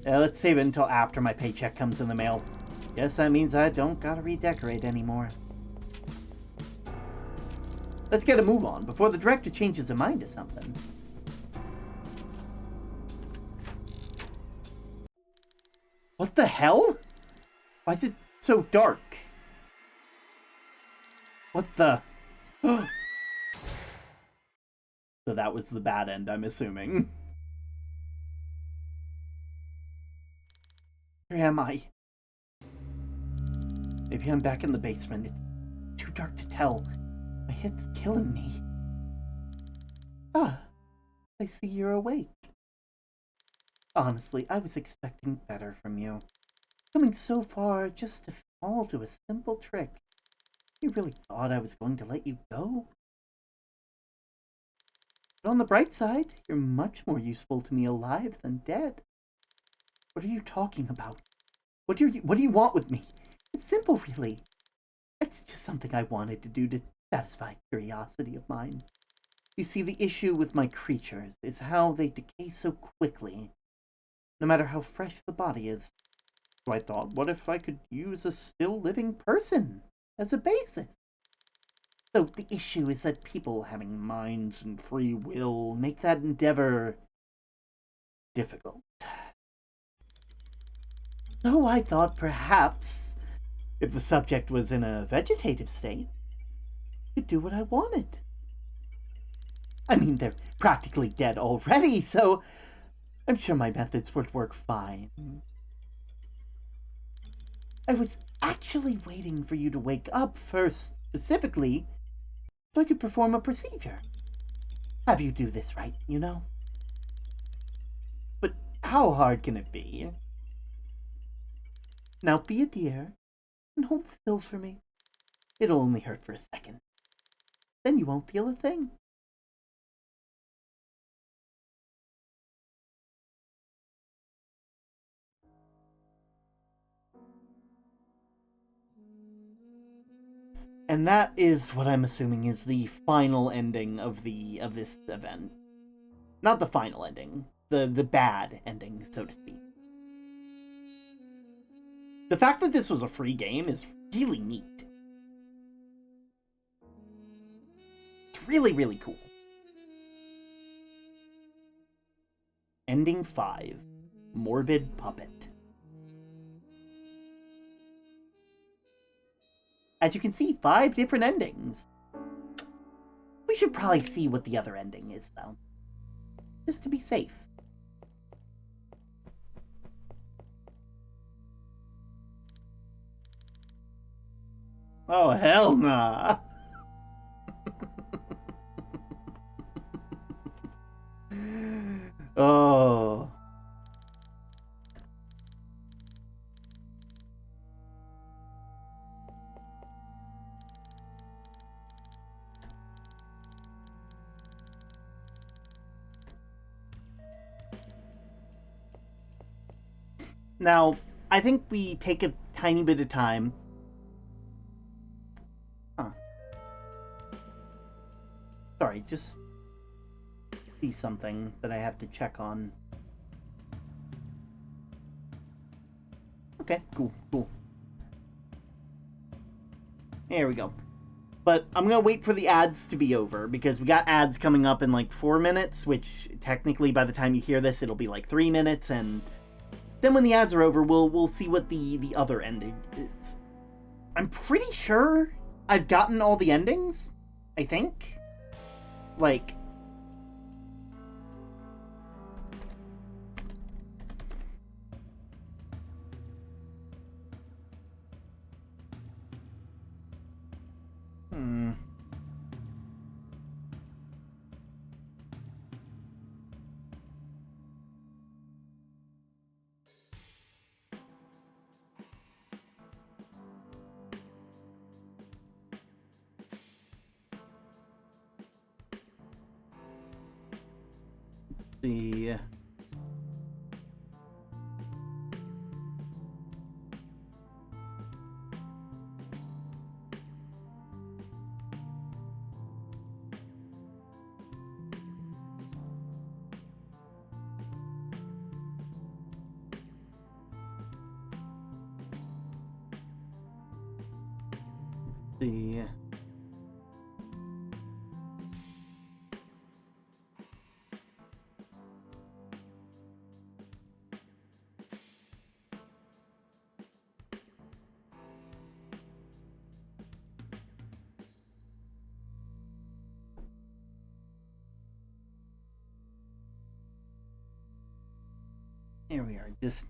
A: Let's save it until after my paycheck comes in the mail. Guess that means I don't gotta redecorate anymore. Let's get a move on before the director changes her mind or something. What the hell? Why is it so dark? What the... So that was the bad end, I'm assuming. Where am I? Maybe I'm back in the basement. It's too dark to tell. My head's killing me. Ah, I see you're awake. Honestly, I was expecting better from you. Coming so far just to fall to a simple trick. You really thought I was going to let you go? But on the bright side, you're much more useful to me alive than dead. What are you talking about? What do you want with me? It's simple, really. It's just something I wanted to do to satisfy curiosity of mine. You see, the issue with my creatures is how they decay so quickly, no matter how fresh the body is. So I thought, what if I could use a still living person as a basis? So the issue is that people having minds and free will make that endeavor difficult. So I thought perhaps, if the subject was in a vegetative state, I could do what I wanted. I mean, they're practically dead already, so I'm sure my methods would work fine. I was actually waiting for you to wake up first, specifically, so I could perform a procedure. Have you do this right, you know? But how hard can it be? Now be a dear and hold still for me. It'll only hurt for a second. Then you won't feel a thing. And that is what I'm assuming is the final ending of this event. Not the final ending, the bad ending, so to speak. The fact that this was a free game is really neat. It's really, really cool. Ending 5. Morbid Puppet. As you can see, 5 different endings. We should probably see what the other ending is, though. Just to be safe. Oh, hell nah. Oh. Now, I think we take a tiny bit of time. Huh. Sorry, just see something that I have to check on. Okay, cool. There we go. But I'm gonna wait for the ads to be over, because we got ads coming up in like 4 minutes, which technically by the time you hear this, it'll be like 3 minutes, and then when the ads are over, we'll see what the other ending is. I'm pretty sure I've gotten all the endings, I think. Like... see. See. Here we are, just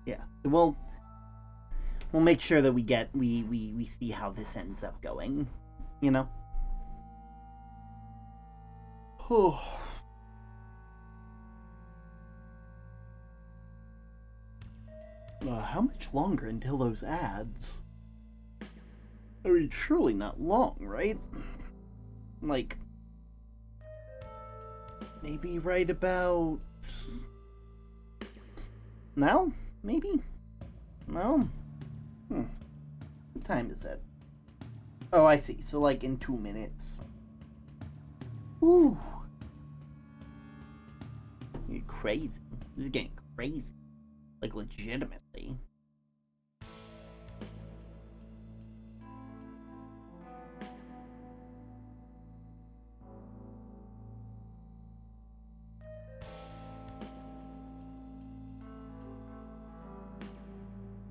A: yeah. We'll make sure that we see how this ends up going, you know? Oh. How much longer until those ads? I mean, surely not long, right? Like, maybe right about now? Maybe? No? What time is it? Oh, I see. So, like, in 2 minutes. Ooh. You're crazy. This is getting crazy. Like, legitimately.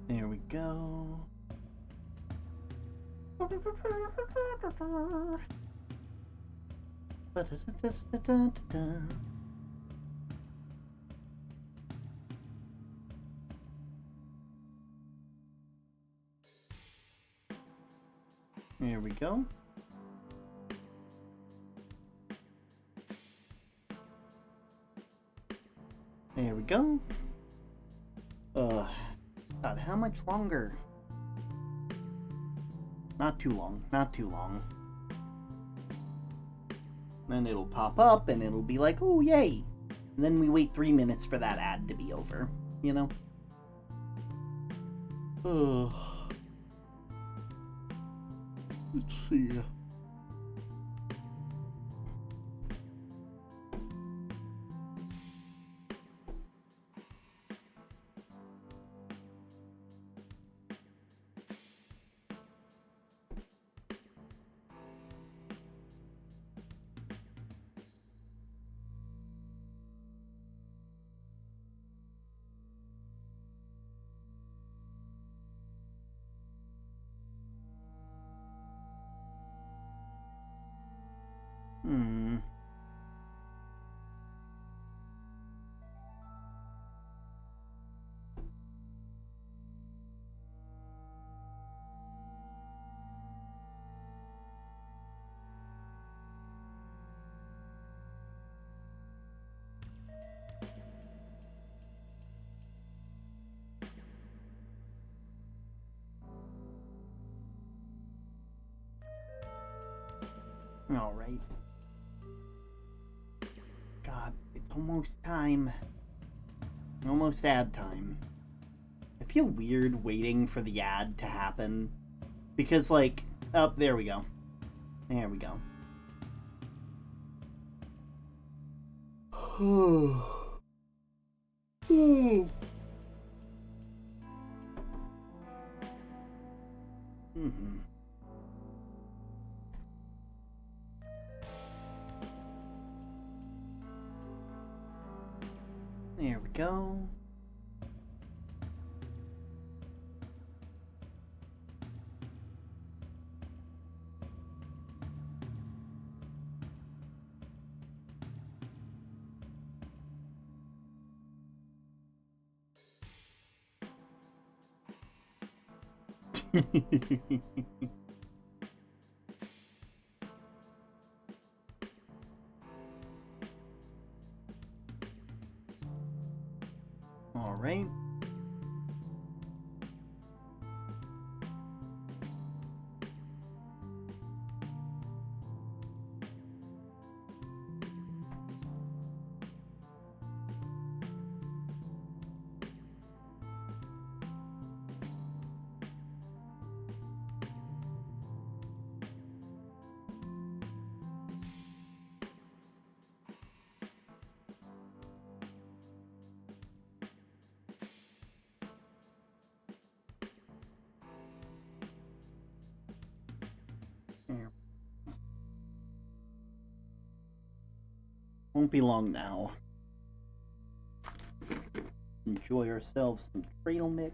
A: There we go. There we go. There we go. God, how much longer? Not too long, not too long. Then it'll pop up and it'll be like, oh, yay. And then we wait 3 minutes for that ad to be over, you know? Ugh. Let's see. All right. God, it's almost time. Almost ad time. I feel weird waiting for the ad to happen. Because, like, oh, there we go. There we go. Mm-hmm. There we go. All right. Won't be long now. Enjoy ourselves some trail mix.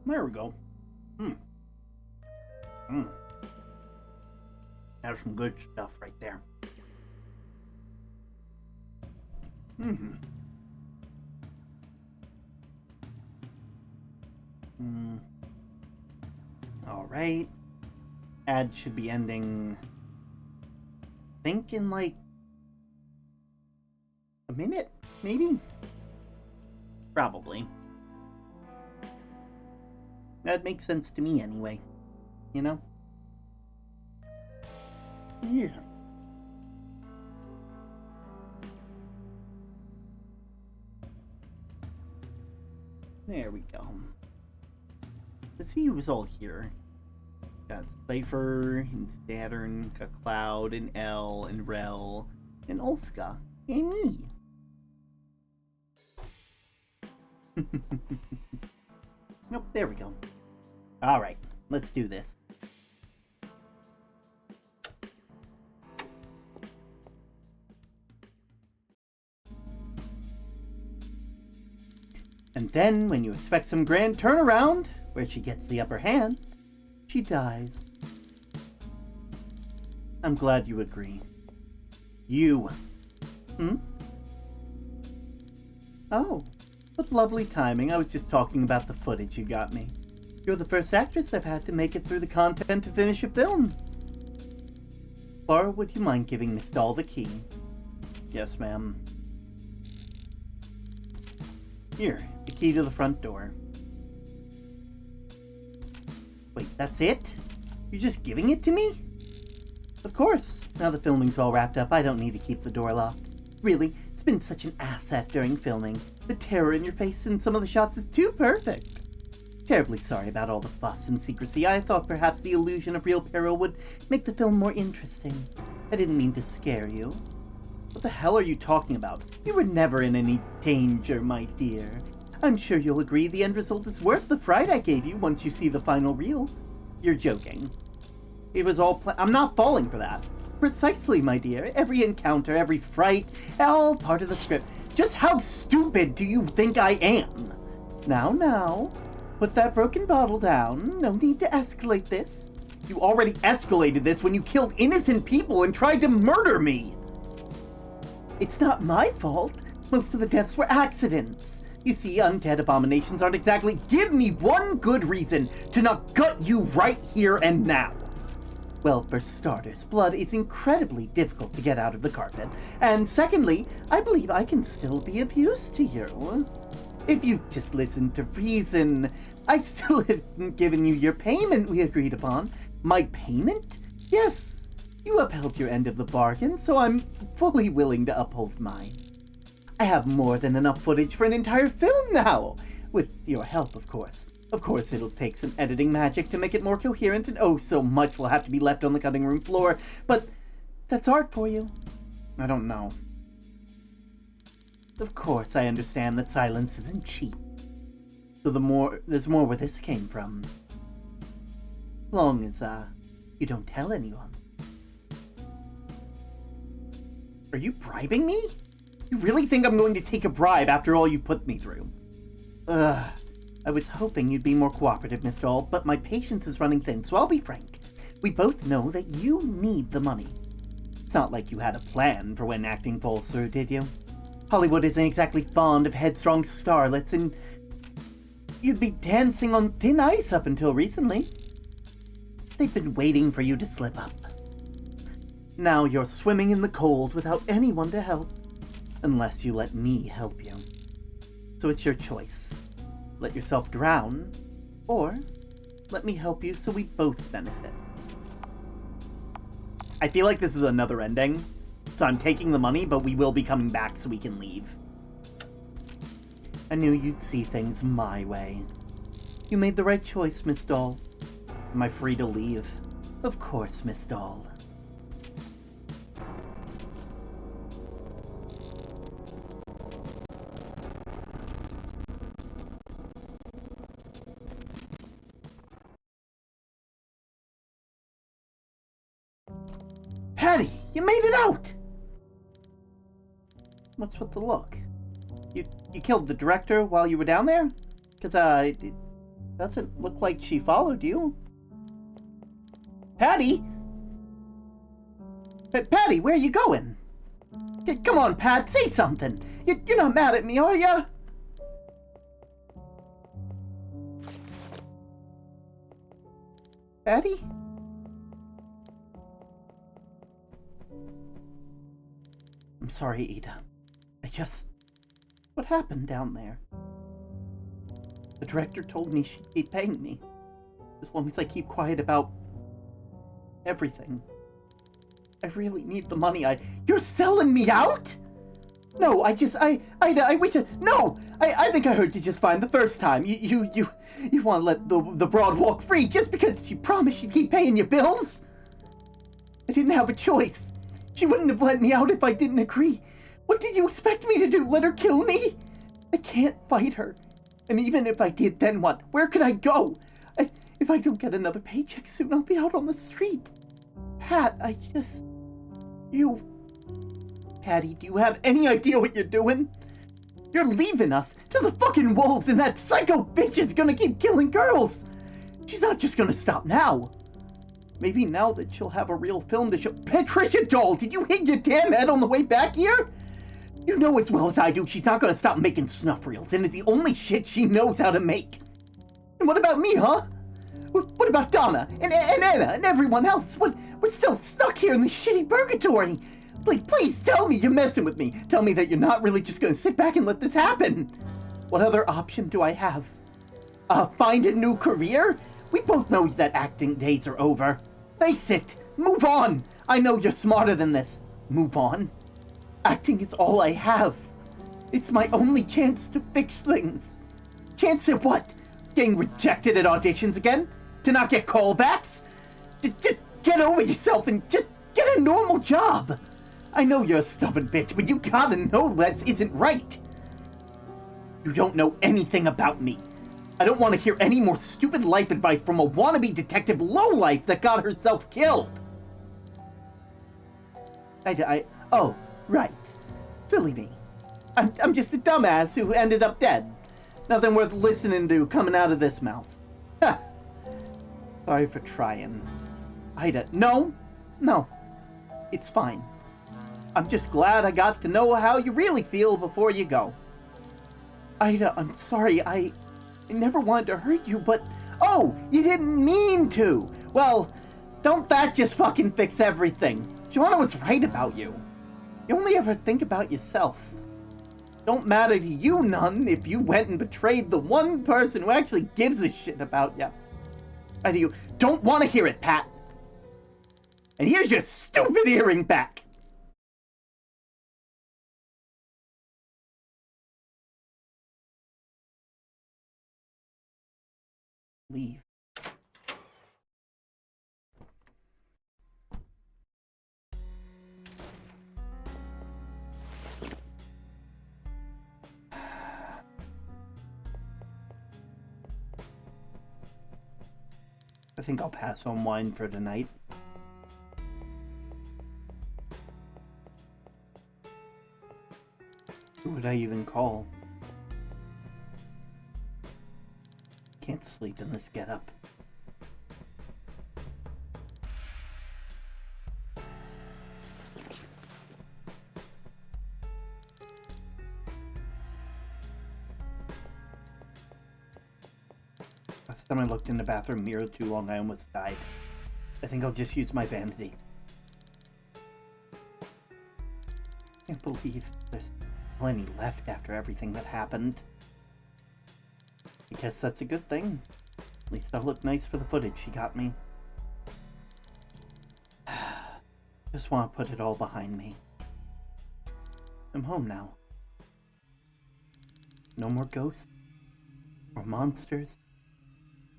A: There we go. That's some good stuff right there. Alright. Ad should be ending, I think, in like a minute, maybe? Probably. That makes sense to me anyway. You know? Yeah. There we go. Let's see who's all here. Got Cypher, and Saturn, got Cloud, and L, and Rel, and Olska, and me. Nope, there we go. Alright, let's do this. And then, when you expect some grand turnaround, where she gets the upper hand, she dies. I'm glad you agree. You. Oh, what lovely timing. I was just talking about the footage you got me. You're the first actress I've had to make it through the content to finish a film. Laura, would you mind giving Miss Doll the key? Yes, ma'am. Here, the key to the front door. Wait, that's it? You're just giving it to me? Of course. Now the filming's all wrapped up, I don't need to keep the door locked. Really, it's been such an asset during filming. The terror in your face in some of the shots is too perfect. Terribly sorry about all the fuss and secrecy. I thought perhaps the illusion of real peril would make the film more interesting. I didn't mean to scare you. What the hell are you talking about? You were never in any danger, my dear. I'm sure you'll agree the end result is worth the fright I gave you once you see the final reel. You're joking. It was all I'm not falling for that. Precisely, my dear. Every encounter, every fright, all part of the script. Just how stupid do you think I am? Now, put that broken bottle down. No need to escalate this. You already escalated this when you killed innocent people and tried to murder me. It's not my fault. Most of the deaths were accidents. You see, undead abominations aren't exactly. Give me one good reason to not gut you right here and now. Well, for starters, blood is incredibly difficult to get out of the carpet. And secondly, I believe I can still be of use to you. If you just listen to reason, I still haven't given you your payment we agreed upon. My payment? Yes. You upheld your end of the bargain, so I'm fully willing to uphold mine. I have more than enough footage for an entire film now! With your help, of course. Of course, it'll take some editing magic to make it more coherent, and oh, so much will have to be left on the cutting room floor, but that's art for you. I don't know. Of course, I understand that silence isn't cheap. So there's more where this came from. As long as, you don't tell anyone. Are you bribing me? You really think I'm going to take a bribe after all you put me through? Ugh. I was hoping you'd be more cooperative, Miss Doll, but my patience is running thin, so I'll be frank. We both know that you need the money. It's not like you had a plan for when acting falls through, did you? Hollywood isn't exactly fond of headstrong starlets, and you'd be dancing on thin ice up until recently. They've been waiting for you to slip up. Now you're swimming in the cold without anyone to help. Unless you let me help you. So it's your choice. Let yourself drown, or let me help you so we both benefit. I feel like this is another ending. So I'm taking the money, but we will be coming back so we can leave. I knew you'd see things my way. You made the right choice, Miss Doll. Am I free to leave? Of course, Miss Doll. Patty, you made it out! What's with the look? You killed the director while you were down there? Because, it doesn't look like she followed you. Patty? Patty, where are you going? Come on, Pat, say something. You're not mad at me, are ya? Patty? I'm sorry, Ada. What happened down there? The director told me she'd keep paying me, as long as I keep quiet about everything. I really need the money. You're selling me out? No, I wish no! I think I heard you just fine the first time. You want to let the broad walk free just because she promised she'd keep paying your bills? I didn't have a choice. She wouldn't have let me out if I didn't agree. What did you expect me to do? Let her kill me? I can't fight her. And even if I did, then what? Where could I go? If I don't get another paycheck soon, I'll be out on the street. Pat, Patty, do you have any idea what you're doing? You're leaving us to the fucking wolves, and that psycho bitch is gonna keep killing girls. She's not just gonna stop now. Maybe now that she'll have a real film to show. Patricia Doll, did you hit your damn head on the way back here? You know as well as I do she's not gonna stop making snuff reels, and it's the only shit she knows how to make. And what about me, huh? What about Donna, and Anna, and everyone else? We're still stuck here in this shitty purgatory. Please tell me you're messing with me. Tell me that you're not really just gonna sit back and let this happen. What other option do I have? Find a new career? We both know that acting days are over. Face it. Move on. I know you're smarter than this. Move on. Acting is all I have. It's my only chance to fix things. Chance at what? Getting rejected at auditions again? To not get callbacks? Just get over yourself and just get a normal job. I know you're a stubborn bitch, but you gotta know this isn't right. You don't know anything about me. I don't want to hear any more stupid life advice from a wannabe detective lowlife that got herself killed. Oh, right. Silly me. I'm just a dumbass who ended up dead. Nothing worth listening to coming out of this mouth. Ha! Sorry for trying. Ida, no. It's fine. I'm just glad I got to know how you really feel before you go. Ida, I'm sorry, I never wanted to hurt you, but... Oh, you didn't mean to! Well, don't that just fucking fix everything? Joanna was right about you. You only ever think about yourself. Don't matter to you none if you went and betrayed the one person who actually gives a shit about you. Ida, you don't want to hear it, Pat. And here's your stupid earring back. Leave. I think I'll pass on wine for tonight. Who would I even call? Can't sleep in this getup. Last time I looked in the bathroom mirror too long, I almost died. I think I'll just use my vanity. Can't believe there's plenty left after everything that happened. I guess that's a good thing. At least I'll look nice for the footage she got me. Just want to put it all behind me. I'm home now. No more ghosts, or monsters,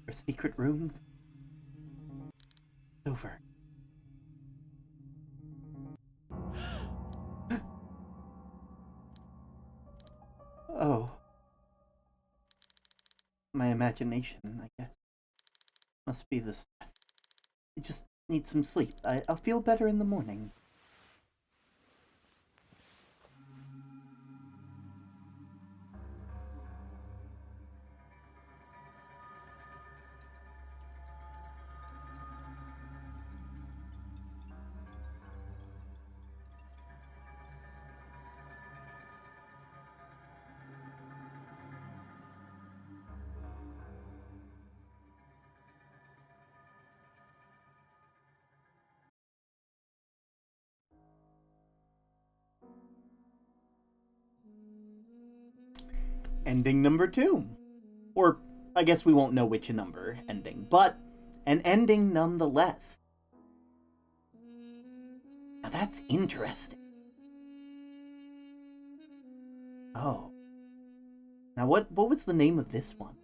A: or secret rooms. It's over. Oh. My imagination, I guess. Must be the stress. I just need some sleep. I'll feel better in the morning. Ending number 2. Or, I guess we won't know which number ending, but an ending nonetheless. Now that's interesting. Oh. Now what was the name of this one?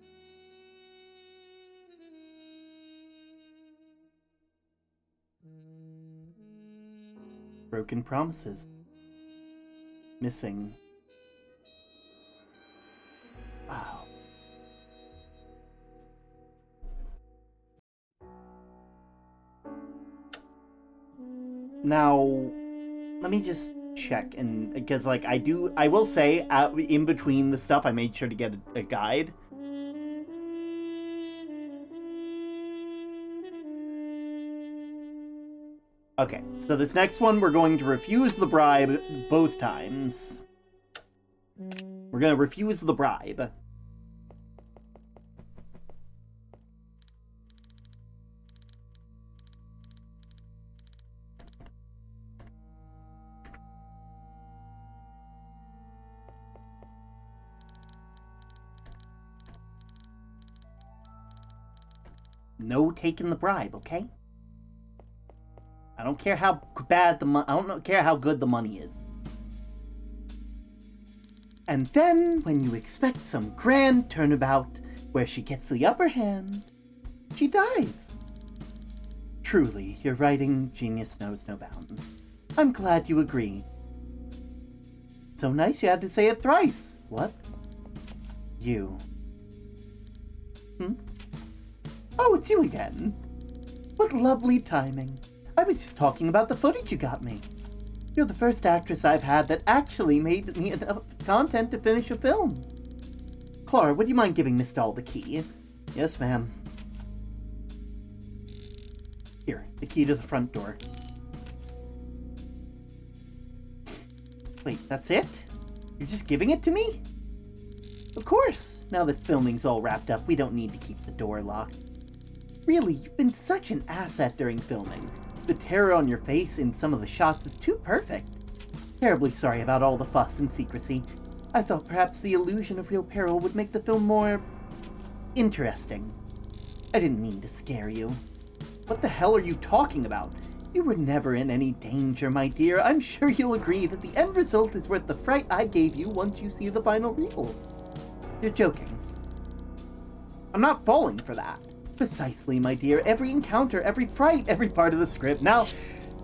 A: Broken Promises. Missing. Wow. Now, let me just check, and because like I will say in between the stuff I made sure to get a guide. Okay, so this next one we're going to refuse the bribe both times. We're gonna refuse the bribe. No taking the bribe, okay? I don't care how bad I don't care how good the money is. And then, when you expect some grand turnabout where she gets the upper hand, she dies. Truly, your writing genius knows no bounds. I'm glad you agree. So nice you had to say it thrice. What? You. Oh, it's you again. What lovely timing. I was just talking about the footage you got me. You're the first actress I've had that actually made me enough content to finish a film. Clara, would you mind giving Miss Doll the key? Yes, ma'am. Here, the key to the front door. Wait, that's it? You're just giving it to me? Of course. Now that filming's all wrapped up, we don't need to keep the door locked. Really, you've been such an asset during filming. The terror on your face in some of the shots is too perfect. Terribly sorry about all the fuss and secrecy. I thought perhaps the illusion of real peril would make the film more interesting. I didn't mean to scare you. What the hell are you talking about? You were never in any danger, my dear. I'm sure you'll agree that the end result is worth the fright I gave you once you see the final reel. You're joking. I'm not falling for that. Precisely, my dear. Every encounter, every fright, every part of the script. Now,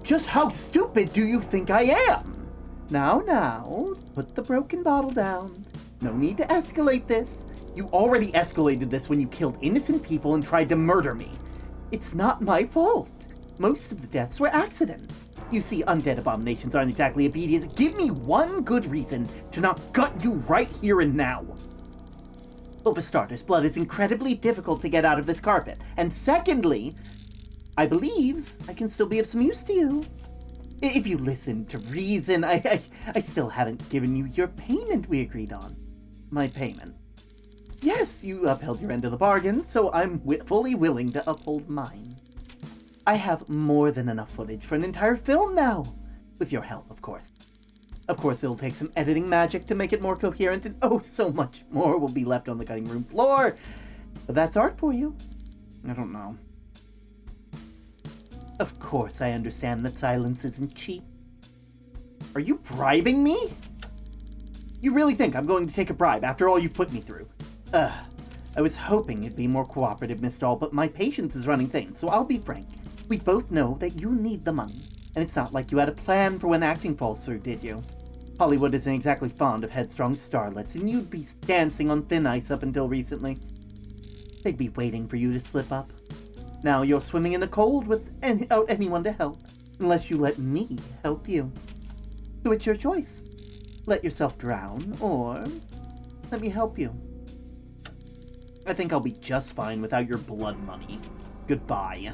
A: just how stupid do you think I am? Now, put the broken bottle down. No need to escalate this. You already escalated this when you killed innocent people and tried to murder me. It's not my fault. Most of the deaths were accidents. You see, undead abominations aren't exactly obedient. Give me one good reason to not gut you right here and now. Well, for starters, blood is incredibly difficult to get out of this carpet. And secondly, I believe I can still be of some use to you. If you listen to reason, I still haven't given you your payment we agreed on. My payment. Yes, you upheld your end of the bargain, so I'm fully willing to uphold mine. I have more than enough footage for an entire film now. With your help, of course. Of course, it'll take some editing magic to make it more coherent, and oh, so much more will be left on the cutting room floor. But that's art for you. I don't know. Of course, I understand that silence isn't cheap. Are you bribing me? You really think I'm going to take a bribe after all you've put me through? I was hoping you'd be more cooperative, Miss Doll, but my patience is running thin, so I'll be frank. We both know that you need the money, and it's not like you had a plan for when acting falls through, did you? Hollywood isn't exactly fond of headstrong starlets, and you'd be dancing on thin ice up until recently. They'd be waiting for you to slip up. Now you're swimming in the cold without anyone to help, unless you let me help you. So it's your choice. Let yourself drown, or let me help you. I think I'll be just fine without your blood money. Goodbye.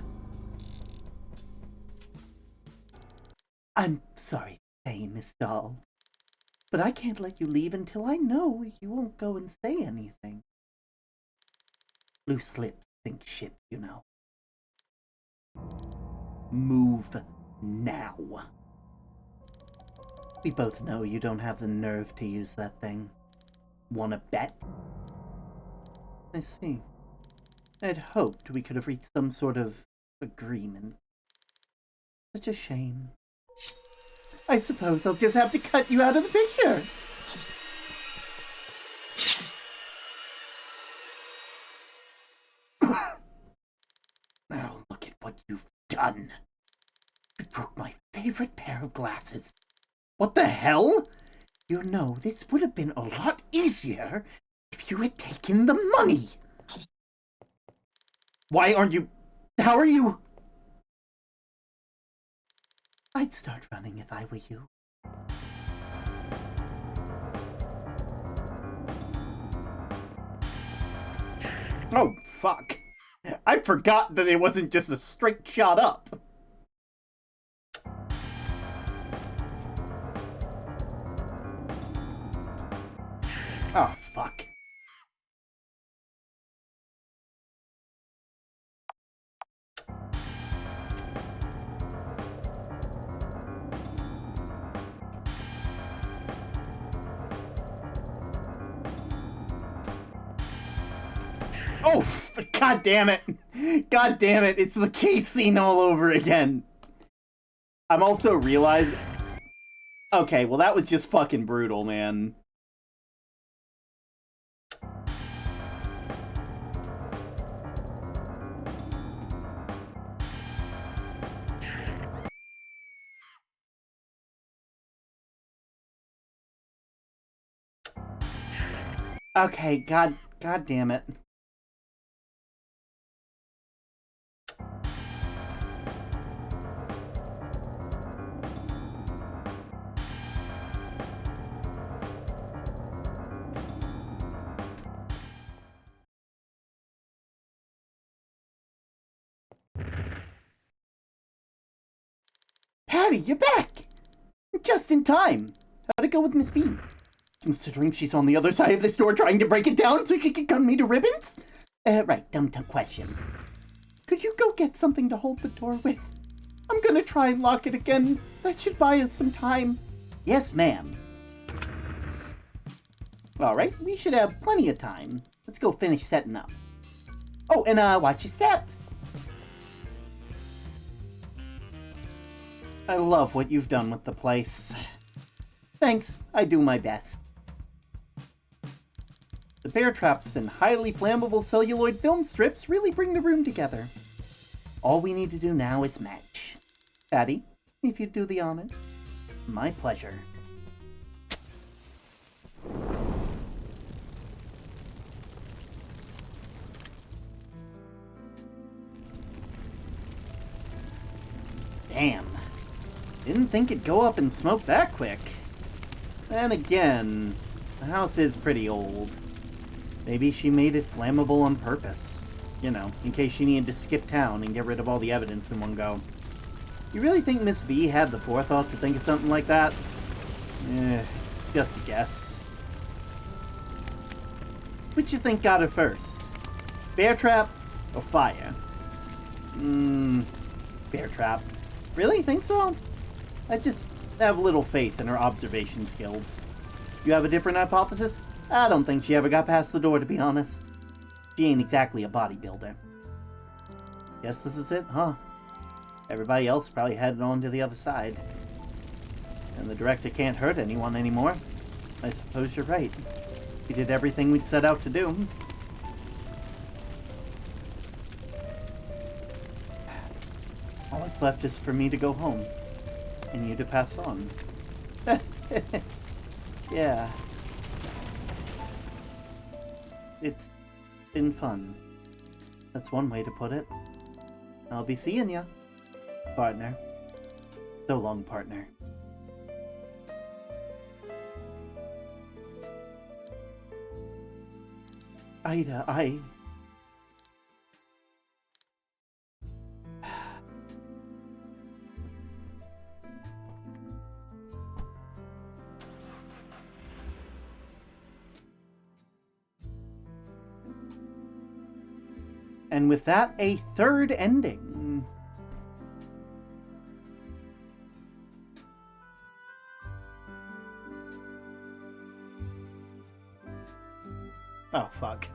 A: I'm sorry to say, Miss Doll, but I can't let you leave until I know you won't go and say anything. Loose lips sink ships, you know. Move now. We both know you don't have the nerve to use that thing. Wanna bet? I see. I'd hoped we could have reached some sort of agreement. Such a shame. I suppose I'll just have to cut you out of the picture. Oh, look at what you've done. You broke my favorite pair of glasses. What the hell? You know, this would have been a lot easier if you had taken the money. Why aren't you... How are you... I'd start running if I were you. Oh, fuck. I forgot that it wasn't just a straight shot up. Oh, fuck. Oh, god damn it. God damn it. It's the chase scene all over again. I'm also realizing... Okay, well that was just fucking brutal, man. Okay, god damn it. Patty, you're back! Just in time. How'd it go with Miss V? Considering she's on the other side of this door trying to break it down so she can cut me to ribbons? Right, dumb question. Could you go get something to hold the door with? I'm gonna try and lock it again. That should buy us some time. Yes, ma'am. Alright, we should have plenty of time. Let's go finish setting up. Oh, and watch your step. I love what you've done with the place. Thanks, I do my best. The bear traps and highly flammable celluloid film strips really bring the room together. All we need to do now is match. Patty, if you'd do the honors. My pleasure. Damn. Didn't think it'd go up in smoke that quick. Then again, the house is pretty old. Maybe she made it flammable on purpose. You know, in case she needed to skip town and get rid of all the evidence in one go. You really think Miss V had the forethought to think of something like that? Just a guess. Which you think got her first? Bear trap or fire? Bear trap. Really? Think so? I just have little faith in her observation skills. You have a different hypothesis? I don't think she ever got past the door, to be honest. She ain't exactly a bodybuilder. Guess this is it, huh? Everybody else probably headed on to the other side. And the director can't hurt anyone anymore. I suppose you're right. We did everything we'd set out to do. All that's left is for me to go home, and you to pass on. Yeah. It's been fun. That's one way to put it. I'll be seeing ya, partner. So long, partner. Ida, And with that, a third ending. Oh, fuck.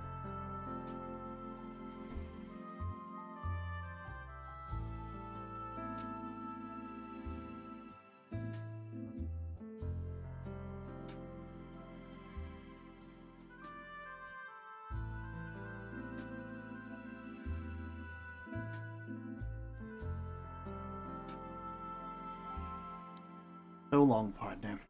A: So long, partner.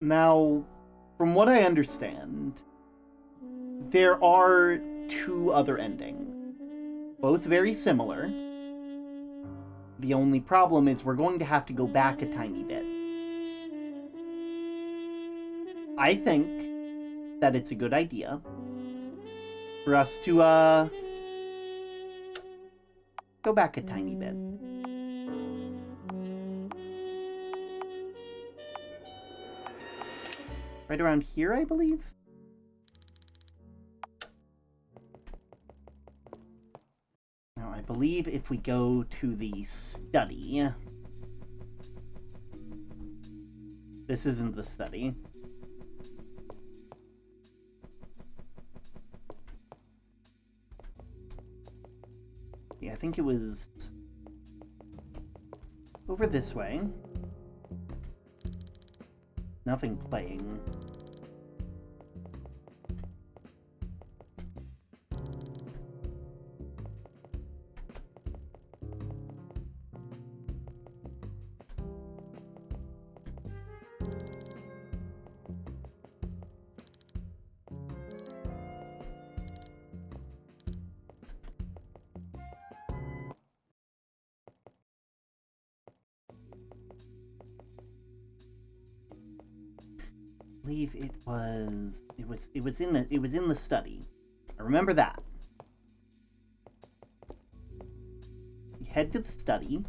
A: Now, from what I understand, there are two other endings, both very similar. The only problem is we're going to have to go back a tiny bit. I think that it's a good idea for us to, go back a tiny bit. Right around here, I believe? Now, I believe if we go to the study... This isn't the study. Yeah, I think it was over this way. Nothing playing. I believe it was in the study. I remember that. We head to the study.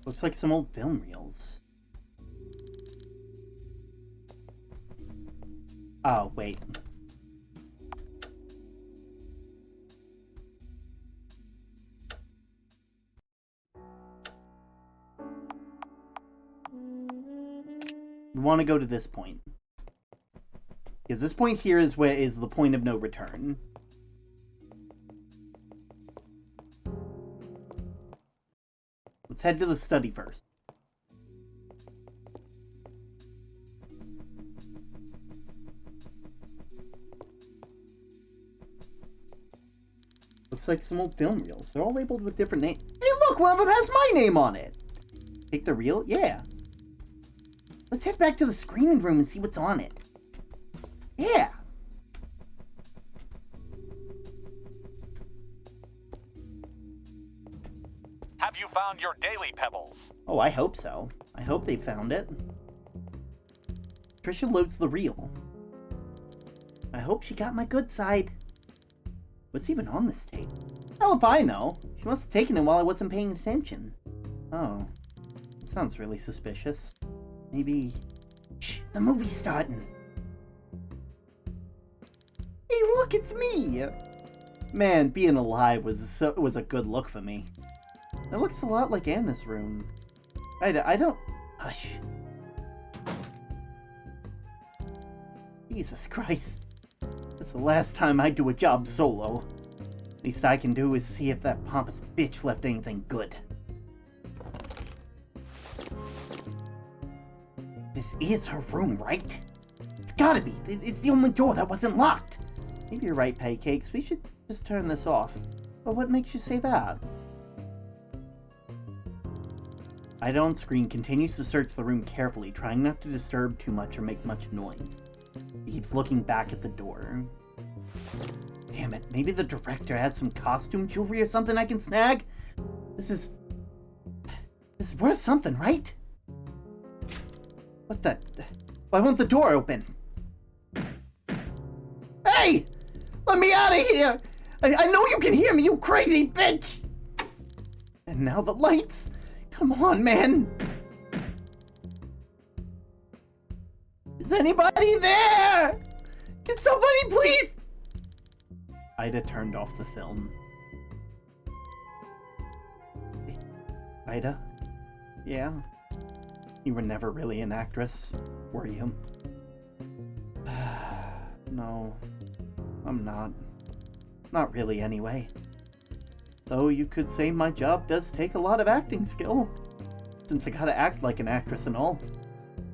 A: Looks like some old film reels. Oh, wait. We want to go to this point. Because this point here is where is the point of no return. Let's head to the study first. Looks like some old film reels. They're all labeled with different names. Hey, look! One of them has my name on it! Take the reel? Yeah. Let's head back to the screening room and see what's on it. Yeah!
B: Have you found your daily pebbles?
A: Oh, I hope so. I hope they found it. Trisha loads the reel. I hope she got my good side. What's even on this tape? Hell if I know. She must have taken it while I wasn't paying attention. Oh. That sounds really suspicious. Maybe Shh, the movie's starting. Hey, look, it's me! Man, being alive was a good look for me. It looks a lot like Anna's room. I don't... Hush. Jesus Christ. This is the last time I do a job solo. Least I can do is see if that pompous bitch left anything good. This is her room, right? It's gotta be. It's the only door that wasn't locked. Maybe you're right, Pancakes. We should just turn this off. But what makes you say that? Ida on screen continues to search the room carefully, trying not to disturb too much or make much noise. He keeps looking back at the door. Damn it, maybe the director has some costume jewelry or something I can snag? This is worth something, right? What the... Why won't the door open? Hey! Let me out of here! I know you can hear me, you crazy bitch! And now the lights! Come on, man! Is anybody there? Can somebody please... Ida turned off the film. Ida? Yeah? You were never really an actress, were you? No, I'm not. Not really, anyway. Though you could say my job does take a lot of acting skill, since I gotta act like an actress and all.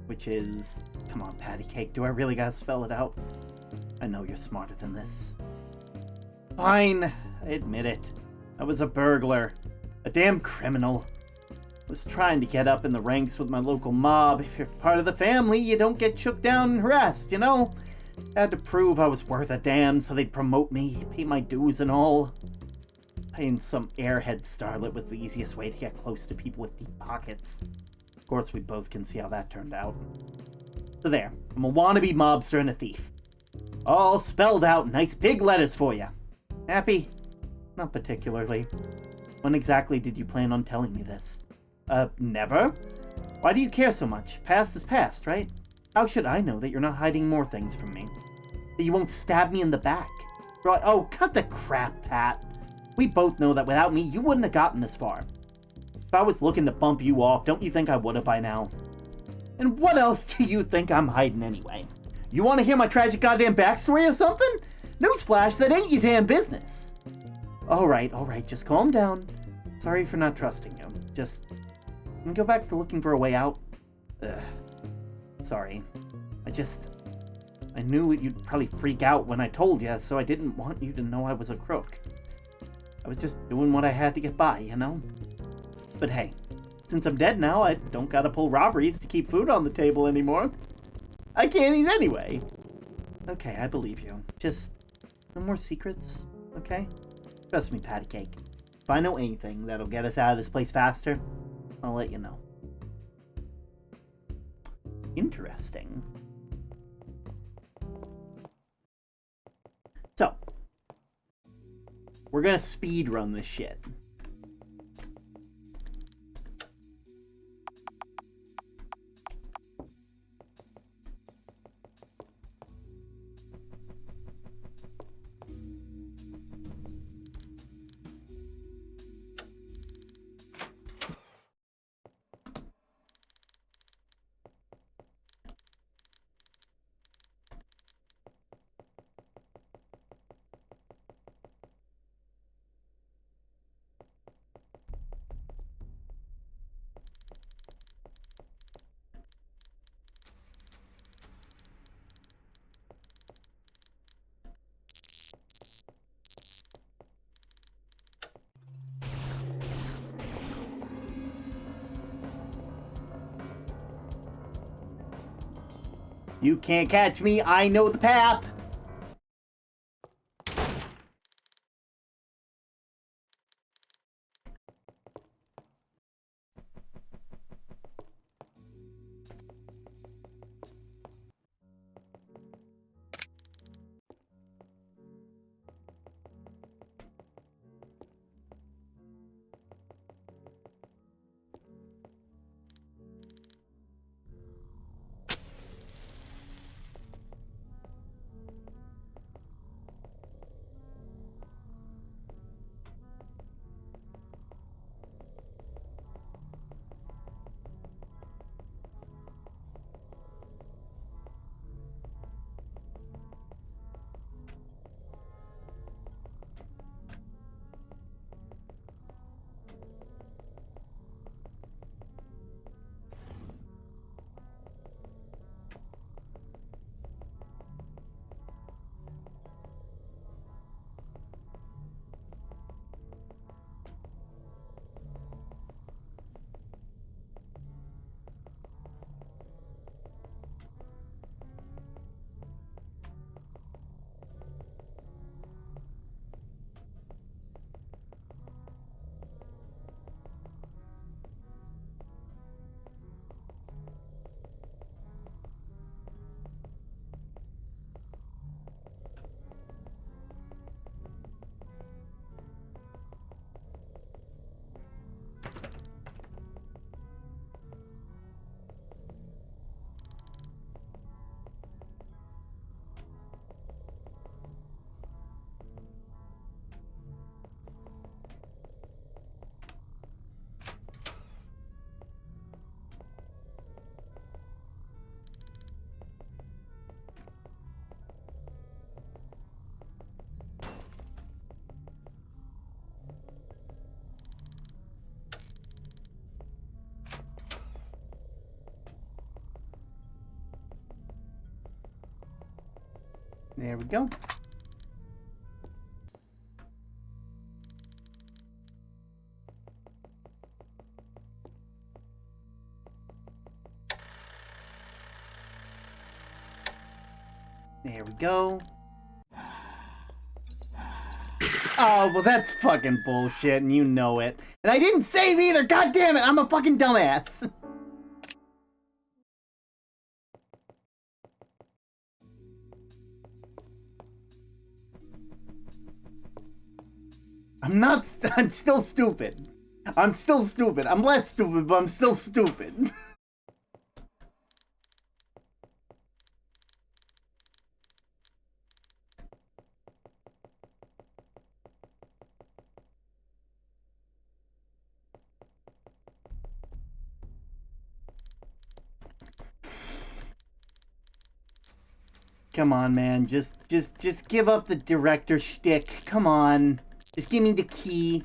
A: Which is... Come on, Patty Cake, do I really gotta spell it out? I know you're smarter than this. Fine, I admit it. I was a burglar. A damn criminal. Was trying to get up in the ranks with my local mob. If you're part of the family, you don't get shook down and harassed, you know? Had to prove I was worth a damn so they'd promote me, pay my dues and all. Paying some airhead starlet was the easiest way to get close to people with deep pockets. Of course, we both can see how that turned out. So there, I'm a wannabe mobster and a thief. All spelled out in nice big letters for you. Happy? Not particularly. When exactly did you plan on telling me this? Never? Why do you care so much? Past is past, right? How should I know that you're not hiding more things from me? That you won't stab me in the back? Right? Oh, cut the crap, Pat. We both know that without me, you wouldn't have gotten this far. If I was looking to bump you off, don't you think I would have by now? And what else do you think I'm hiding anyway? You want to hear my tragic goddamn backstory or something? Newsflash, that ain't your damn business. Alright, just calm down. Sorry for not trusting you. Just... Can we go back to looking for a way out? Sorry. I knew you'd probably freak out when I told you, so I didn't want you to know I was a crook. I was just doing what I had to get by, you know? But hey, since I'm dead now, I don't gotta pull robberies to keep food on the table anymore. I can't eat anyway. Okay, I believe you. Just no more secrets, okay? Trust me, Patty Cake. If I know anything that'll get us out of this place faster, I'll let you know. Interesting. So, we're gonna speed run this shit. You can't catch me, I know the path! There we go. There we go. Oh, well that's fucking bullshit and you know it. And I didn't save either, god damn it, I'm a fucking dumbass. I'm still stupid. I'm still stupid. I'm less stupid, but I'm still stupid. Come on, man. Just give up the director shtick. Come on. Just give me the key.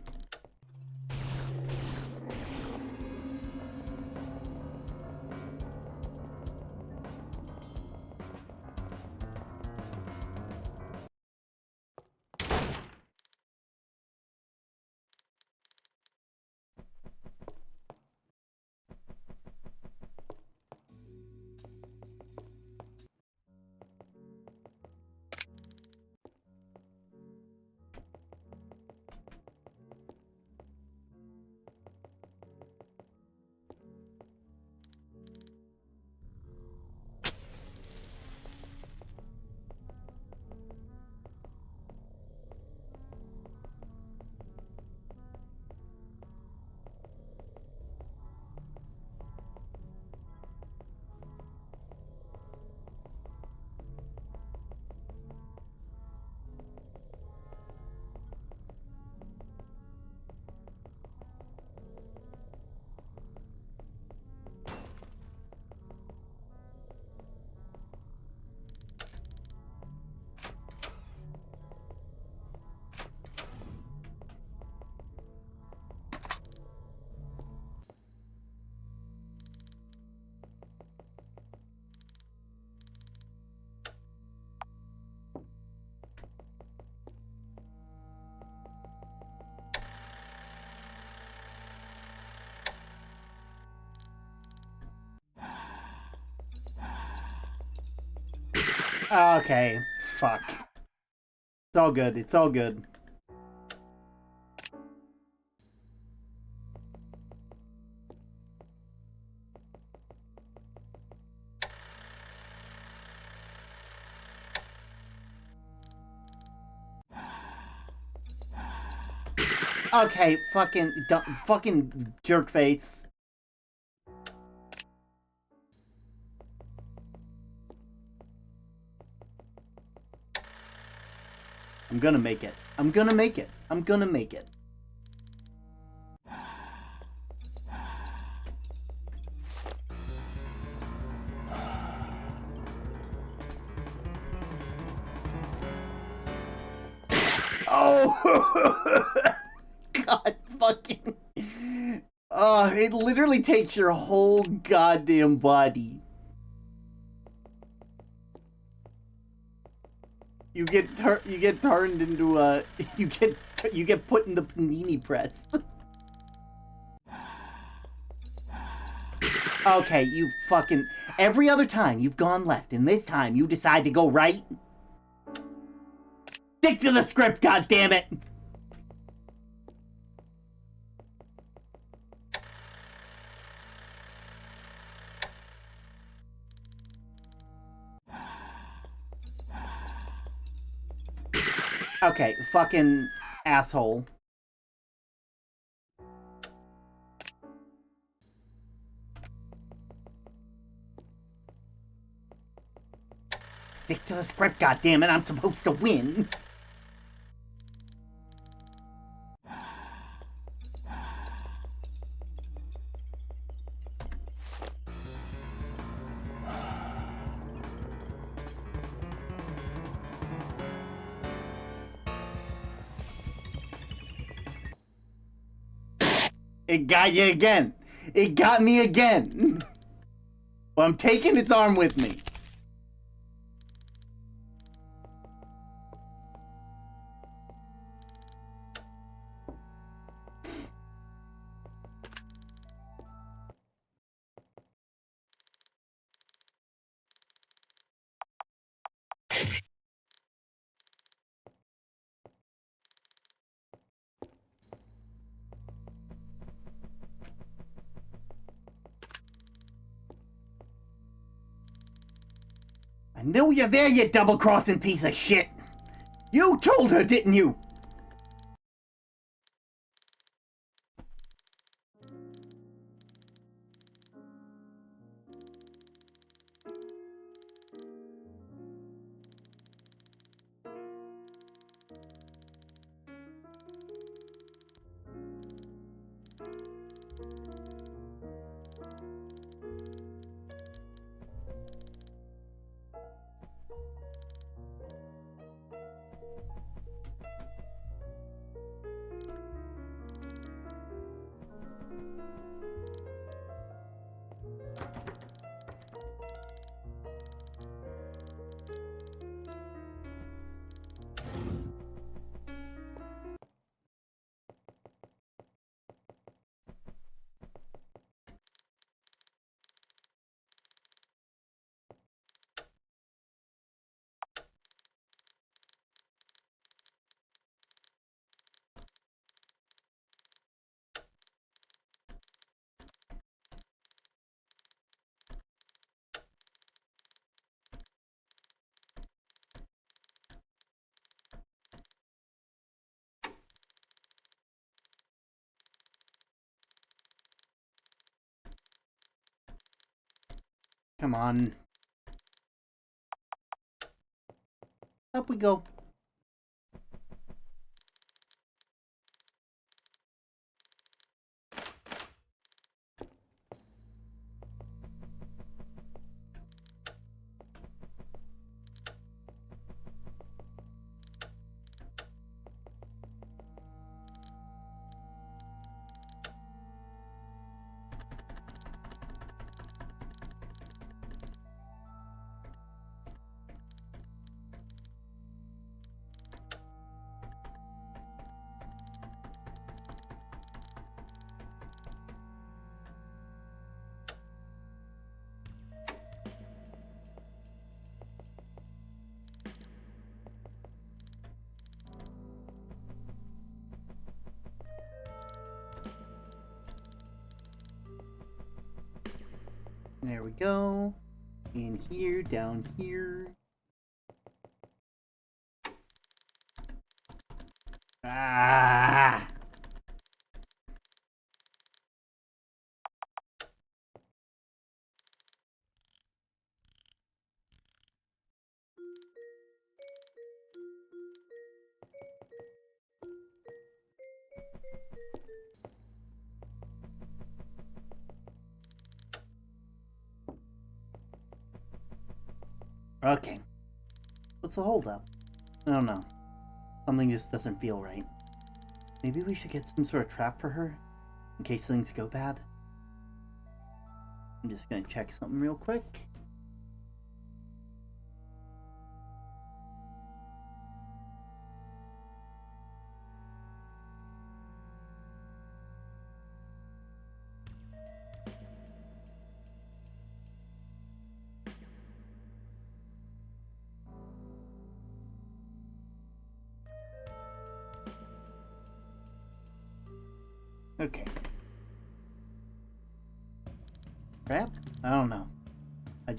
A: Okay. Fuck. It's all good. It's all good. Okay, fucking jerk face. I'm gonna make it. I'm gonna make it. I'm gonna make it. Oh! God fucking... it literally takes your whole goddamn body. You get turned into a... You get put in the panini press. Okay, you fucking... Every other time you've gone left, and this time you decide to go right? Stick to the script, goddammit! Okay, fucking asshole. Stick to the script, goddammit, I'm supposed to win. It got you again. It got me again. Well, I'm taking its arm with me. I know you're there, you double-crossing piece of shit! You told her, didn't you? Come on. Up we go. There we go. In here, down here. Ah! Okay. What's the holdup? I don't know. Something just doesn't feel right. Maybe we should get some sort of trap for her, in case things go bad. I'm just gonna check something real quick. Okay. Trap? I don't know. I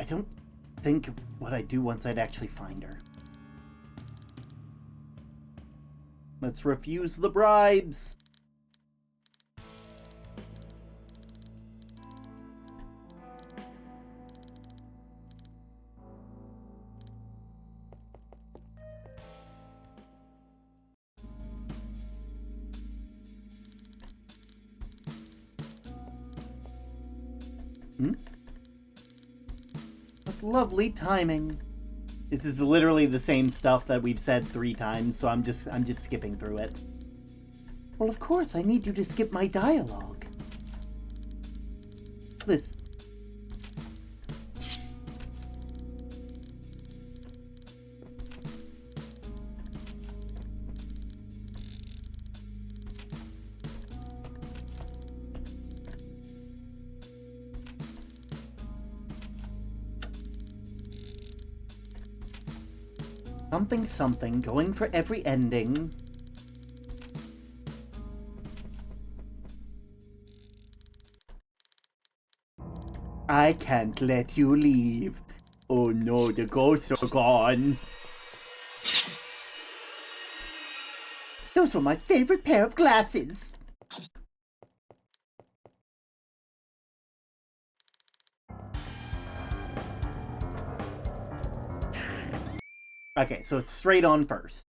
A: don't think what I do once I'd actually find her. Let's refuse the bribes! Lovely timing. This is literally the same stuff that we've said 3 times, so I'm just skipping through it. Well, of course, I need you to skip my dialogue. Listen. Something something, going for every ending. I can't let you leave. Oh no, the ghosts are gone. Those were my favorite pair of glasses. Okay, so it's straight on first.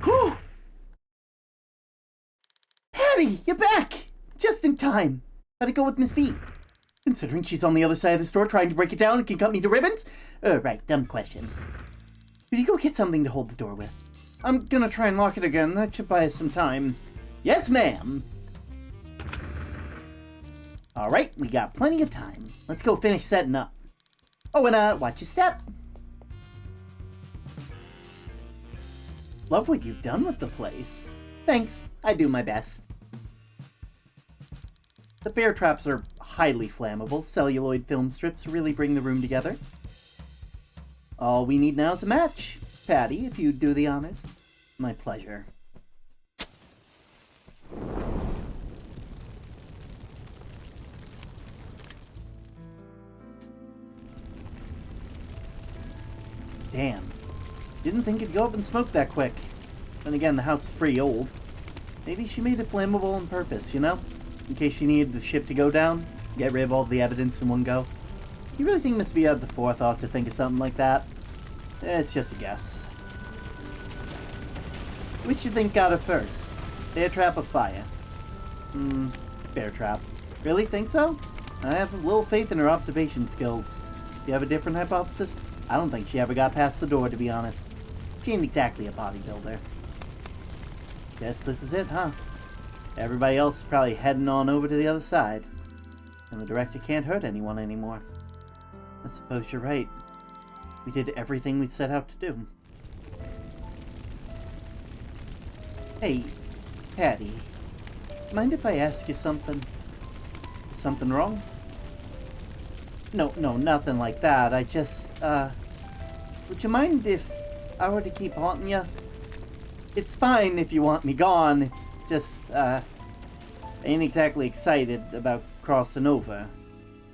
A: Whew! Patty, you're back! Just in time. How'd it go with Miss V? Considering she's on the other side of the store trying to break it down and can cut me to ribbons? Right, dumb question. Could you go get something to hold the door with? I'm gonna try and lock it again. That should buy us some time. Yes, ma'am! Alright, we got plenty of time. Let's go finish setting up. Oh, and watch your step. Love what you've done with the place. Thanks, I do my best. The bear traps are highly flammable. Celluloid film strips really bring the room together. All we need now is a match. Patty, if you'd do the honors. My pleasure. Damn. Didn't think it'd go up in smoke that quick. Then again, the house is pretty old. Maybe she made it flammable on purpose, you know? In case she needed the ship to go down. Get rid of all the evidence in one go. You really think Miss V had the forethought to think of something like that? It's just a guess. Which you think got it first? Bear trap or fire? Bear trap. Really think so? I have little faith in her observation skills. You have a different hypothesis? I don't think she ever got past the door, to be honest. She ain't exactly a bodybuilder. Guess this is it, huh? Everybody else is probably heading on over to the other side. And the director can't hurt anyone anymore. I suppose you're right. We did everything we set out to do. Hey, Patty. Mind if I ask you something? Is something wrong? No, nothing like that. I just, would you mind if I were to keep haunting you? It's fine if you want me gone. It's just, I ain't exactly excited about crossing over,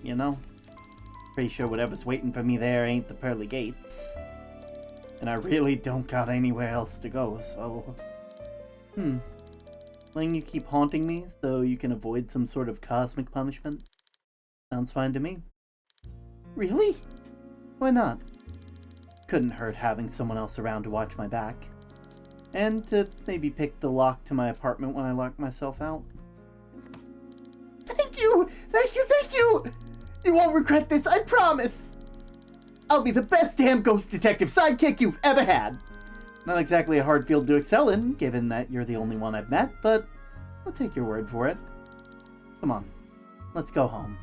A: you know? Pretty sure whatever's waiting for me there ain't the pearly gates. And I really don't got anywhere else to go, so... Letting you keep haunting me so you can avoid some sort of cosmic punishment? Sounds fine to me. Really? Why not? Couldn't hurt having someone else around to watch my back. And to maybe pick the lock to my apartment when I lock myself out. Thank you! Thank you, thank you! You won't regret this, I promise! I'll be the best damn ghost detective sidekick you've ever had! Not exactly a hard field to excel in, given that you're the only one I've met, but I'll take your word for it. Come on, let's go home.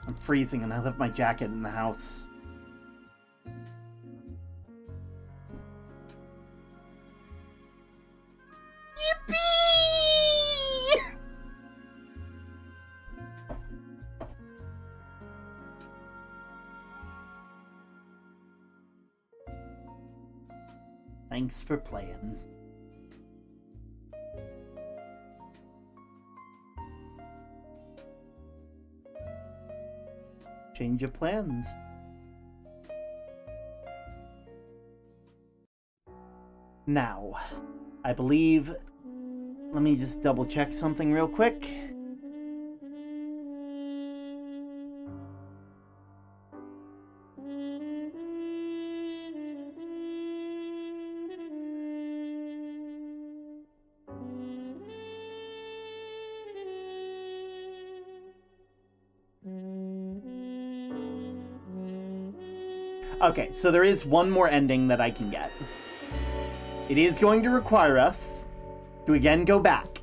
A: I'm freezing and I left my jacket in the house. Yippee! Thanks for playing. Change of plans. Now, I believe... Let me just double check something real quick. Okay, so there is one more ending that I can get. It is going to require us to again go back.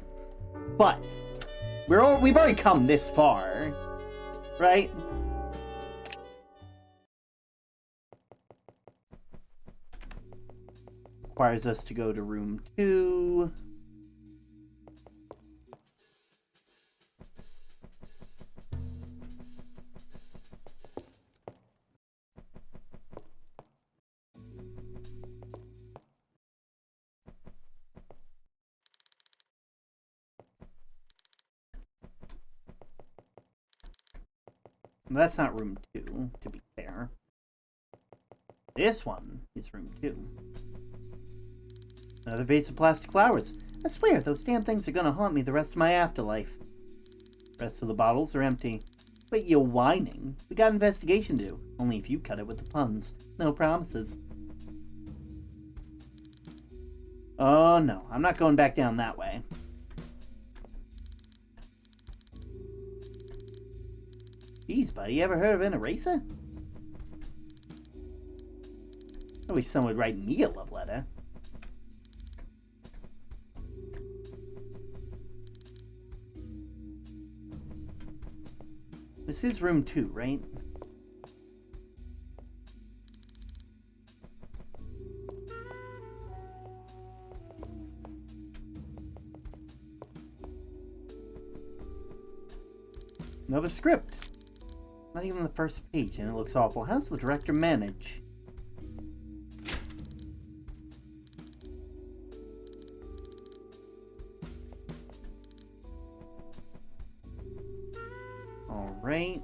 A: But we've already come this far, right? requires us to go to room 2. That's not room 2, to be fair. This one is room 2. Another vase of plastic flowers. I swear, those damn things are gonna haunt me the rest of my afterlife. The rest of the bottles are empty. Wait, you're whining? We got an investigation to do. Only if you cut it with the puns. No promises. Oh no, I'm not going back down that way. Geez, buddy, ever heard of an eraser? I wish someone would write me a love letter. This is room 2, right? Another script. Not even the first page, and it looks awful. How's the director manage? Alright.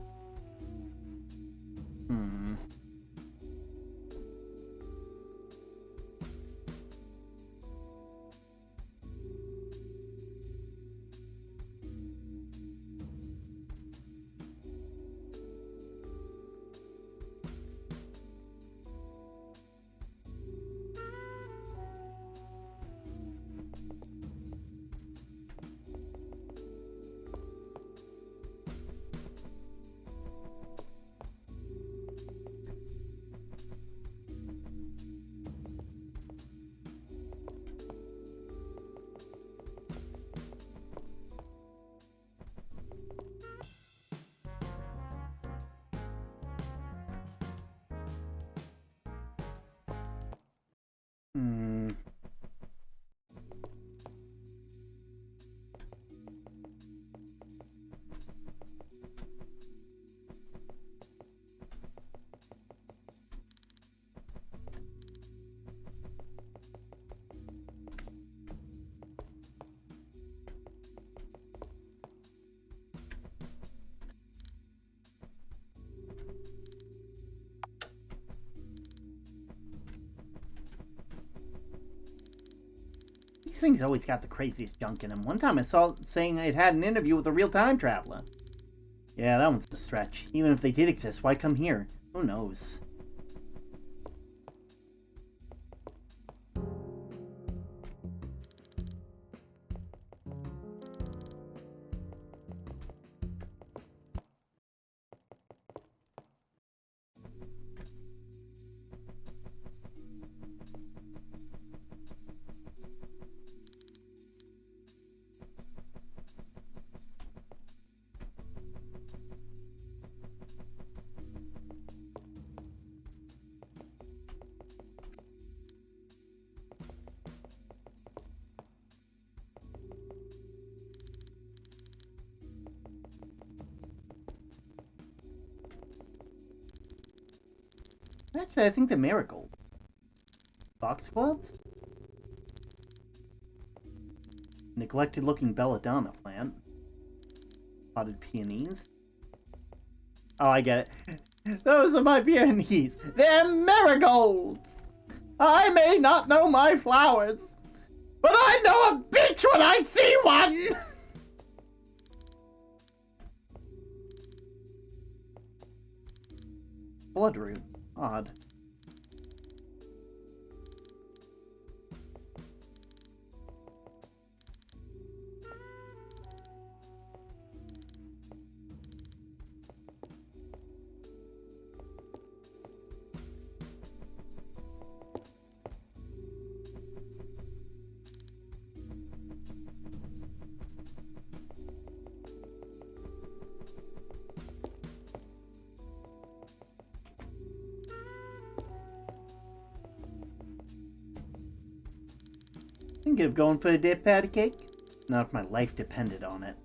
A: These things always got the craziest junk in them. One time I saw it saying it had an interview with a real time traveler. Yeah, that one's the stretch. Even if they did exist, why come here? Who knows? Actually, I think they're marigold. Foxgloves? Neglected looking belladonna plant. Potted peonies. Oh, I get it. Those are my peonies. They're marigolds! I may not know my flowers, but I know a bitch when I see one! Bloodroot. Odd. Thinking of going for a dip patty cake? Not if my life depended on it.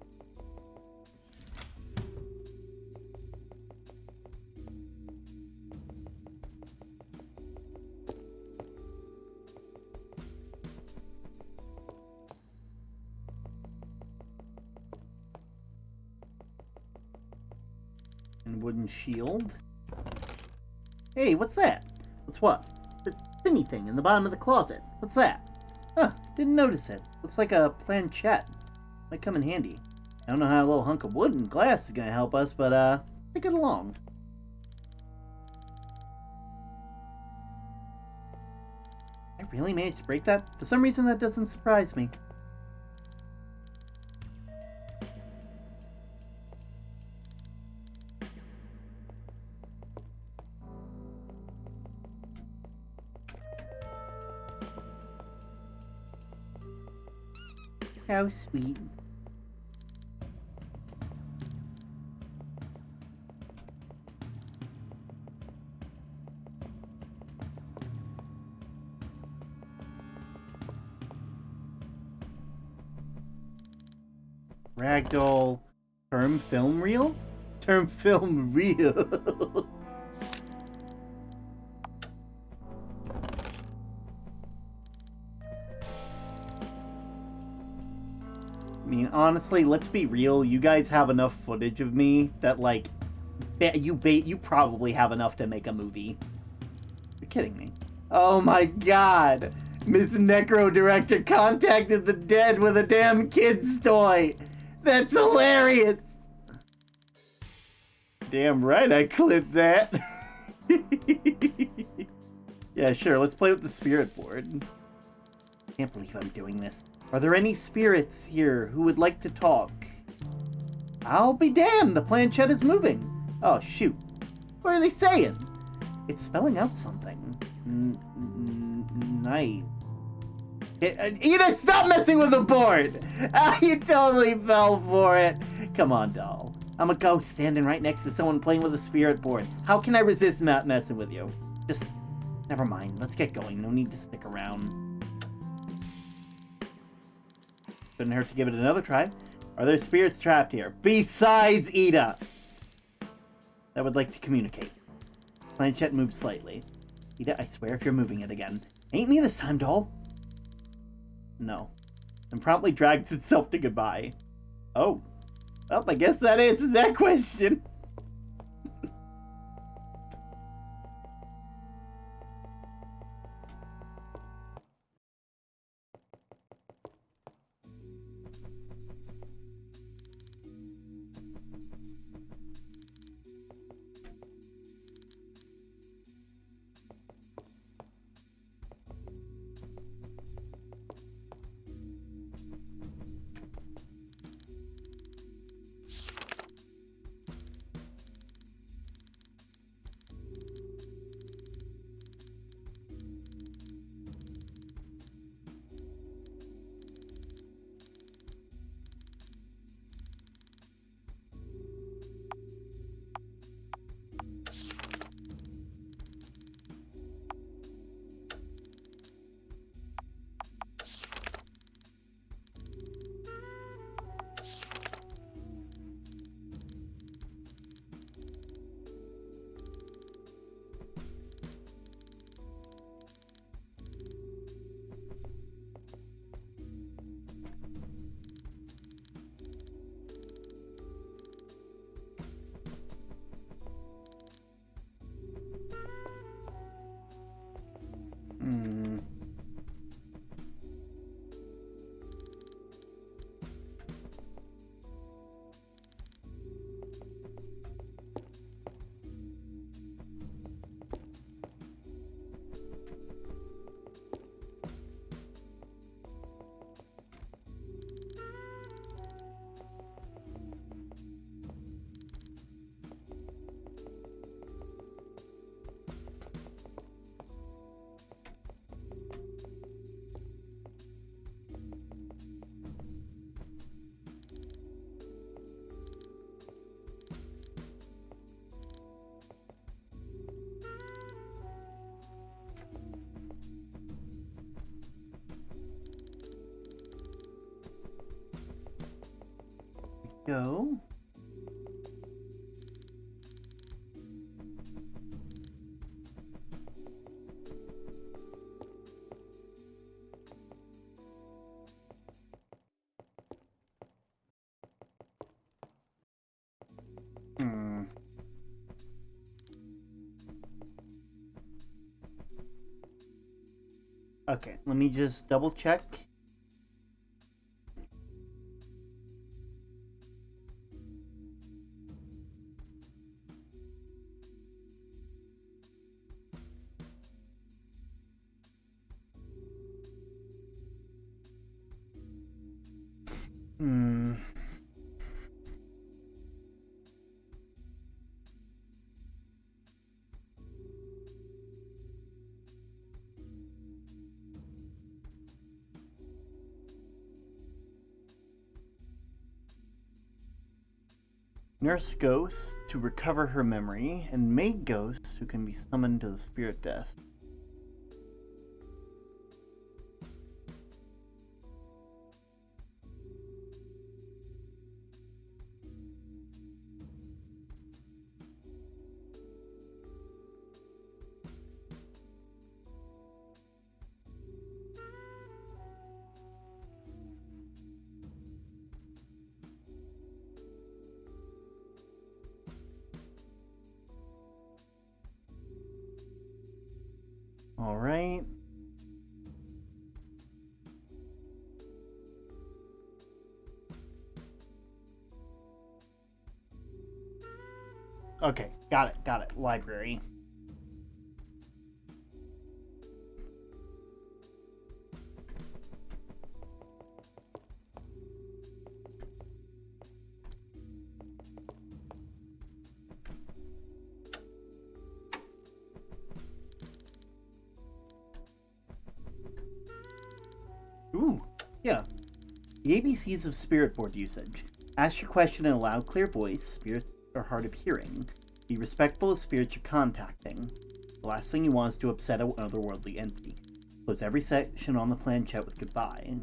A: And wooden shield. Hey, what's that? What's what? The spinny thing in the bottom of the closet. What's that? Huh, didn't notice it. Looks like a planchette. Might come in handy. I don't know how a little hunk of wood and glass is gonna help us, but take it along. I really managed to break that? For some reason that doesn't surprise me. How sweet. Ragdoll term film reel? Term film reel. I mean, honestly, let's be real. You guys have enough footage of me that, like, you probably have enough to make a movie. You're kidding me. Oh my god! Ms.Director contacted the dead with a damn kid's toy! That's hilarious! Damn right I clipped that. Yeah, sure, let's play with the spirit board. Can't believe I'm doing this. Are there any spirits here who would like to talk? I'll be damned, the planchette is moving. Oh, shoot. What are they saying? It's spelling out something. Nice. Ida, stop messing with the board! Ah, you totally fell for it. Come on, doll. I'm a ghost standing right next to someone playing with a spirit board. How can I resist not messing with you? Just, never mind. Let's get going. No need to stick around. Couldn't hurt to give it another try. Are there spirits trapped here? Besides Ida! That would like to communicate. Planchette moves slightly. Ida, I swear if you're moving it again. Ain't me this time, doll. No. And promptly drags itself to goodbye. Oh. Well, I guess that answers that question. go. Okay, let me just double check. Nurse ghosts to recover her memory, and maid ghosts who can be summoned to the spirit desk. All right. Okay, got it. Library. Ooh, yeah. The ABCs of spirit board usage. Ask your question in a loud, clear voice. Spirits are hard of hearing. Be respectful of spirits you're contacting. The last thing you want is to upset an otherworldly entity. Close every section on the planchette with goodbye.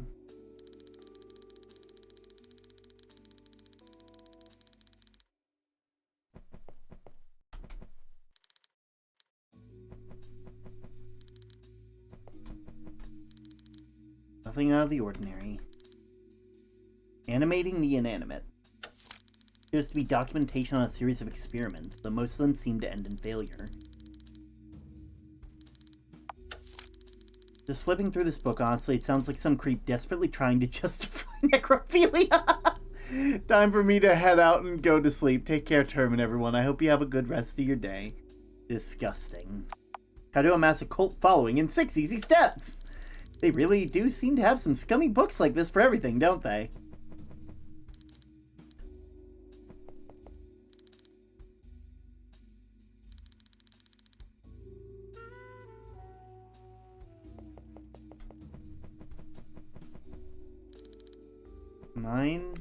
A: Nothing out of the ordinary. Animating the inanimate. Appears to be documentation on a series of experiments, though most of them seem to end in failure. Just flipping through this book, honestly, it sounds like some creep desperately trying to justify necrophilia. Time for me to head out and go to sleep. Take care, Termin, everyone. I hope you have a good rest of your day. Disgusting. How to amass a cult following in 6 easy steps. They really do seem to have some scummy books like this for everything, don't they? Nine.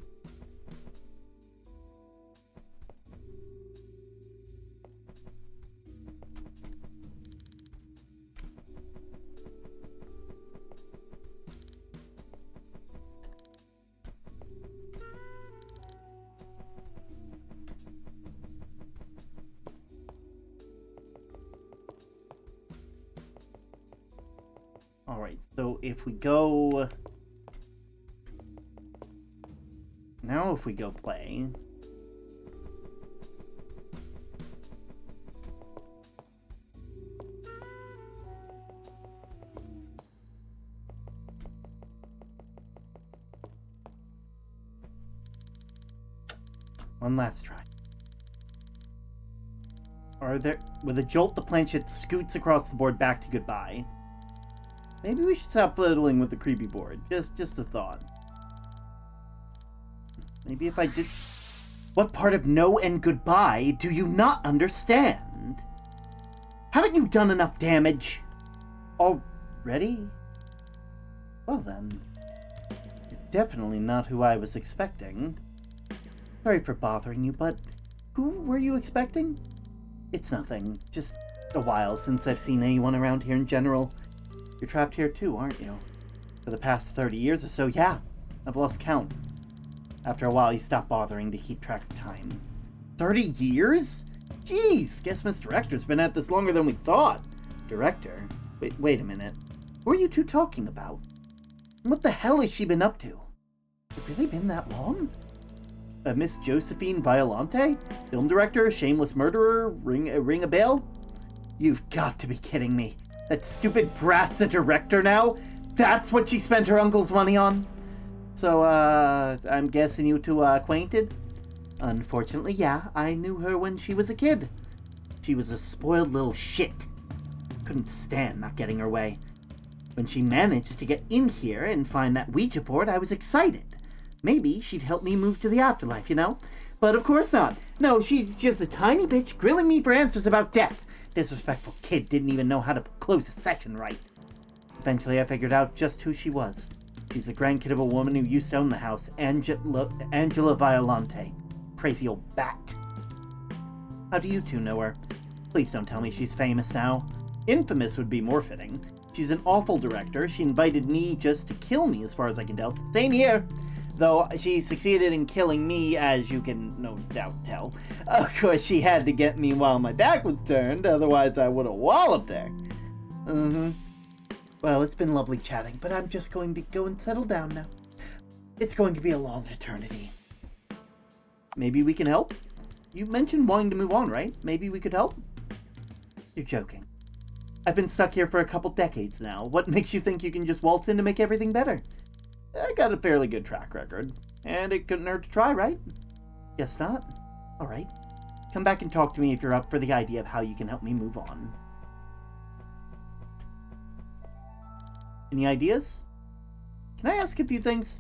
A: Alright, so if we go... Now if we go play... One last try. With a jolt, the planchette scoots across the board back to goodbye. Maybe we should stop fiddling with the creepy board. Just a thought. Maybe if I did... What part of no and goodbye do you not understand? Haven't you done enough damage? Already? Well then, you're definitely not who I was expecting. Sorry for bothering you, but who were you expecting? It's nothing. Just a while since I've seen anyone around here in general. You're trapped here too, aren't you? For the past 30 years or so, yeah. I've lost count. After a while, he stopped bothering to keep track of time. 30 years? Jeez, guess Ms.Director's been at this longer than we thought. Director? Wait a minute. Who are you two talking about? And what the hell has she been up to? Has it really been that long? Miss Josephine Violante? Film director? Shameless murderer? Ring a bell? You've got to be kidding me. That stupid brat's a director now? That's what she spent her uncle's money on? So, I'm guessing you two are acquainted? Unfortunately, yeah, I knew her when she was a kid. She was a spoiled little shit. Couldn't stand not getting her way. When she managed to get in here and find that Ouija board, I was excited. Maybe she'd help me move to the afterlife, you know? But of course not. No, she's just a tiny bitch grilling me for answers about death. Disrespectful kid didn't even know how to close a session right. Eventually I figured out just who she was. She's the grandkid of a woman who used to own the house, Angela Violante. Crazy old bat. How do you two know her? Please don't tell me she's famous now. Infamous would be more fitting. She's an awful director. She invited me just to kill me, as far as I can tell. Same here. Though she succeeded in killing me, as you can no doubt tell. Of course, she had to get me while my back was turned, otherwise I would have walloped her. Well, it's been lovely chatting, but I'm just going to go and settle down now. It's going to be a long eternity. Maybe we can help? You mentioned wanting to move on, right? Maybe we could help? You're joking. I've been stuck here for a couple decades now. What makes you think you can just waltz in to make everything better? I got a fairly good track record. And it couldn't hurt to try, right? Guess not. Alright. Come back and talk to me if you're up for the idea of how you can help me move on. Any ideas? Can I ask a few things?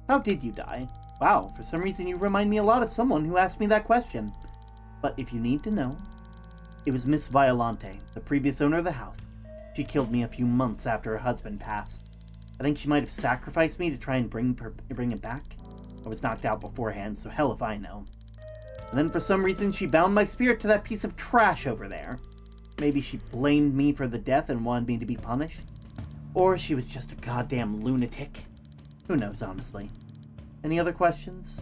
A: How did you die? Wow, for some reason you remind me a lot of someone who asked me that question. But if you need to know, it was Miss Violante, the previous owner of the house. She killed me a few months after her husband passed. I think she might have sacrificed me to try and bring him back. I was knocked out beforehand, so hell if I know. And then for some reason she bound my spirit to that piece of trash over there. Maybe she blamed me for the death and wanted me to be punished. Or she was just a goddamn lunatic. Who knows, honestly. Any other questions?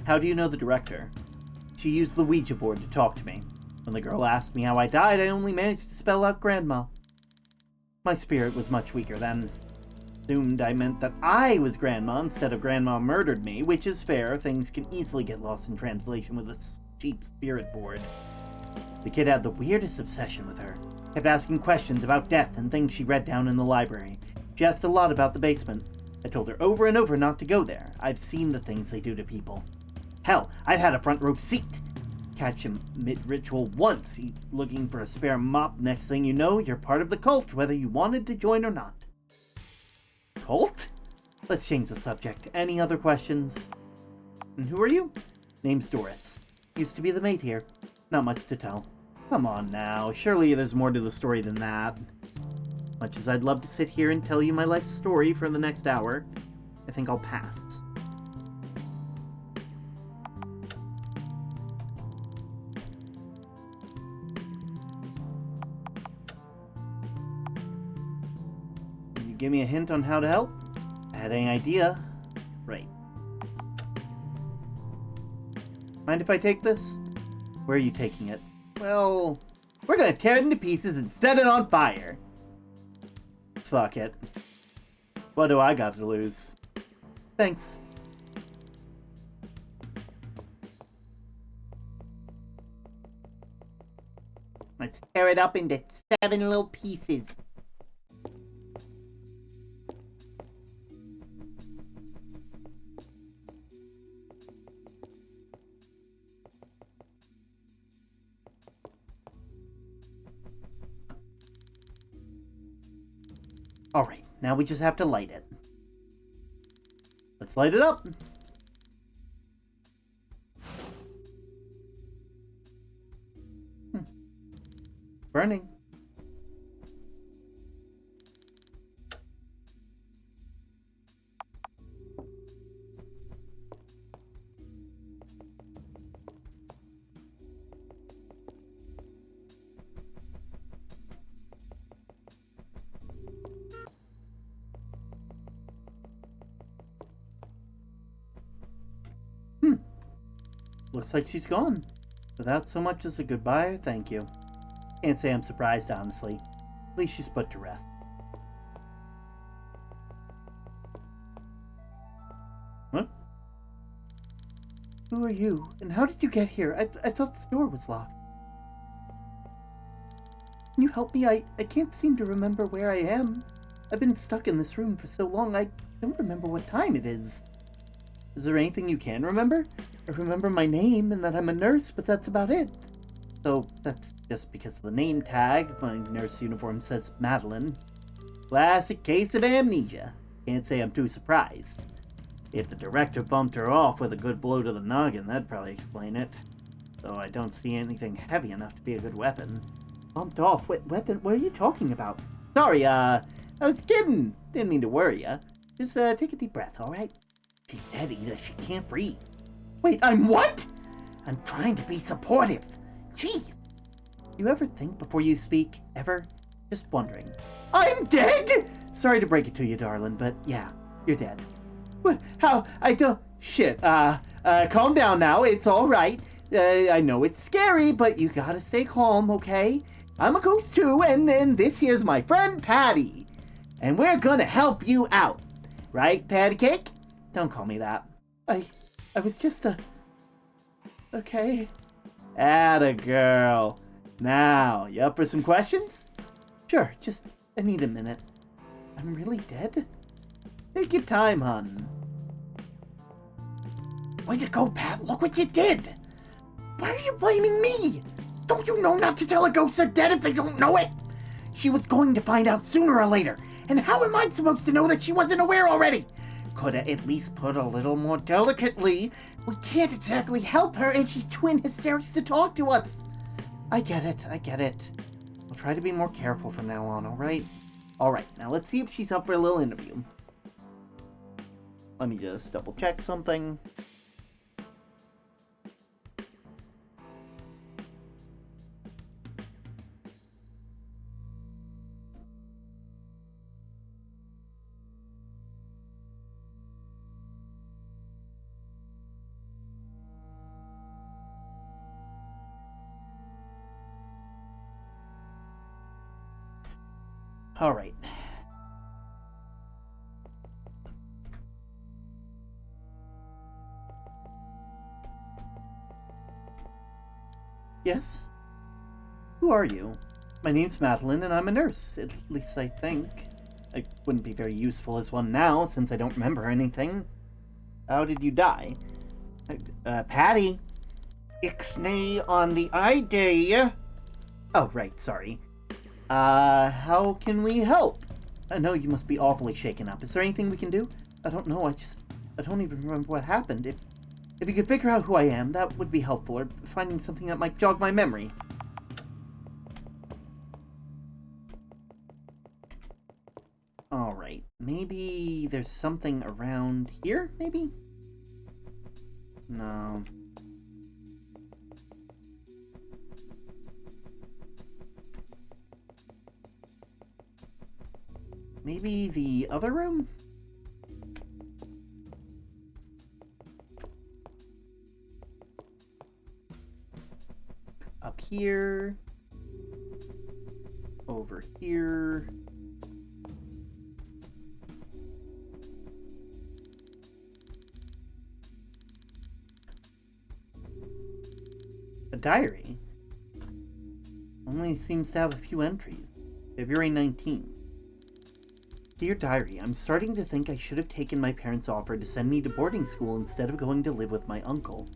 A: How do you know the director? She used the Ouija board to talk to me. When the girl asked me how I died, I only managed to spell out Grandma. My spirit was much weaker then. Assumed I meant that I was Grandma instead of Grandma murdered me, which is fair. Things can easily get lost in translation with a cheap spirit board. The kid had the weirdest obsession with her. Kept asking questions about death and things she read down in the library. She asked a lot about the basement. I told her over and over not to go there. I've seen the things they do to people. Hell, I've had a front row seat. Catch him mid-ritual once, he's looking for a spare mop. Next thing you know, you're part of the cult, whether you wanted to join or not. Cult? Let's change the subject. Any other questions? And who are you? Name's Doris. Used to be the maid here. Not much to tell. Come on now, surely there's more to the story than that. Much as I'd love to sit here and tell you my life story for the next hour, I think I'll pass. Can you give me a hint on how to help? I had any idea. Right. Mind if I take this? Where are you taking it? Well, we're gonna tear it into pieces and set it on fire. Fuck it. What do I got to lose? Thanks. Let's tear it up into 7 little pieces. Alright, now we just have to light it. Let's light it up. Burning. Looks like she's gone. Without so much as a goodbye or thank you. Can't say I'm surprised, honestly. At least she's put to rest. What? Who are you? And how did you get here? I thought the door was locked. Can you help me? I can't seem to remember where I am. I've been stuck in this room for so long, I don't remember what time it is. Is there anything you can remember? I remember my name and that I'm a nurse, but that's about it. So that's just because of the name tag. My nurse uniform says Madeline. Classic case of amnesia. Can't say I'm too surprised. If the director bumped her off with a good blow to the noggin, that'd probably explain it. Though I don't see anything heavy enough to be a good weapon. Bumped off? Weapon? What are you talking about? Sorry, I was kidding. Didn't mean to worry ya. Just, take a deep breath, alright? She's dead, Ida. She can't breathe. Wait, I'm what? I'm trying to be supportive. Jeez. You ever think before you speak? Ever? Just wondering. I'm dead? Sorry to break it to you, darling, but yeah, you're dead. What? How? I don't... Shit, calm down now. It's alright. I know it's scary, but you gotta stay calm, okay? I'm a ghost too, and then this here's my friend Patty. And we're gonna help you out. Right, Patty Cake? Don't call me that. I was just okay. Atta girl. Now, you up for some questions? Sure, just, I need a minute. I'm really dead? Take your time, hon. Way to go, Pat. Look what you did. Why are you blaming me? Don't you know not to tell a ghost they're dead if they don't know it? She was going to find out sooner or later. And how am I supposed to know that she wasn't aware already? Coulda at least put a little more delicately. We can't exactly help her if she's too in hysterics to talk to us. I get it. I'll try to be more careful from now on, alright? Alright, now let's see if she's up for a little interview. Let me just double check something. Alright. Yes? Who are you? My name's Madeline, and I'm a nurse. At least I think. I wouldn't be very useful as one now, since I don't remember anything. How did you die? Patty? Ixnay on the ID. Oh, right, sorry. How can we help? I know you must be awfully shaken up. Is there anything we can do? I don't know, I don't even remember what happened. If you could figure out who I am, that would be helpful, or finding something that might jog my memory. Alright, maybe there's something around here, maybe? No. Maybe the other room? Up here. Over here. A diary. Only seems to have a few entries. February 19th. Dear Diary, I'm starting to think I should have taken my parents' offer to send me to boarding school instead of going to live with my uncle.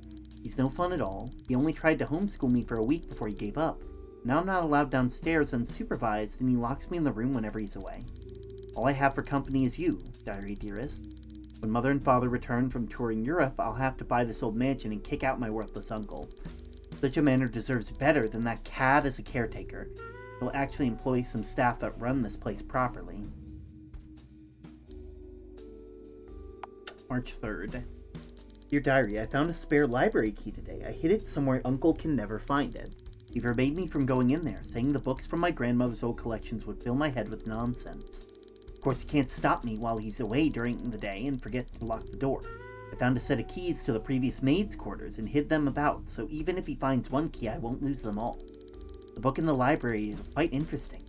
A: He's no fun at all. He only tried to homeschool me for a week before he gave up. Now I'm not allowed downstairs unsupervised, and he locks me in the room whenever he's away. All I have for company is you, Diary dearest. When Mother and Father return from touring Europe, I'll have to buy this old mansion and kick out my worthless uncle. Such a manor deserves better than that cad as a caretaker. He'll actually employ some staff that run this place properly. March 3rd. Dear Diary, I found a spare library key today. I hid it somewhere Uncle can never find it. He forbade me from going in there, saying the books from my grandmother's old collections would fill my head with nonsense. Of course, he can't stop me while he's away during the day and forget to lock the door. I found a set of keys to the previous maid's quarters and hid them about, so even if he finds one key, I won't lose them all. The book in the library is quite interesting.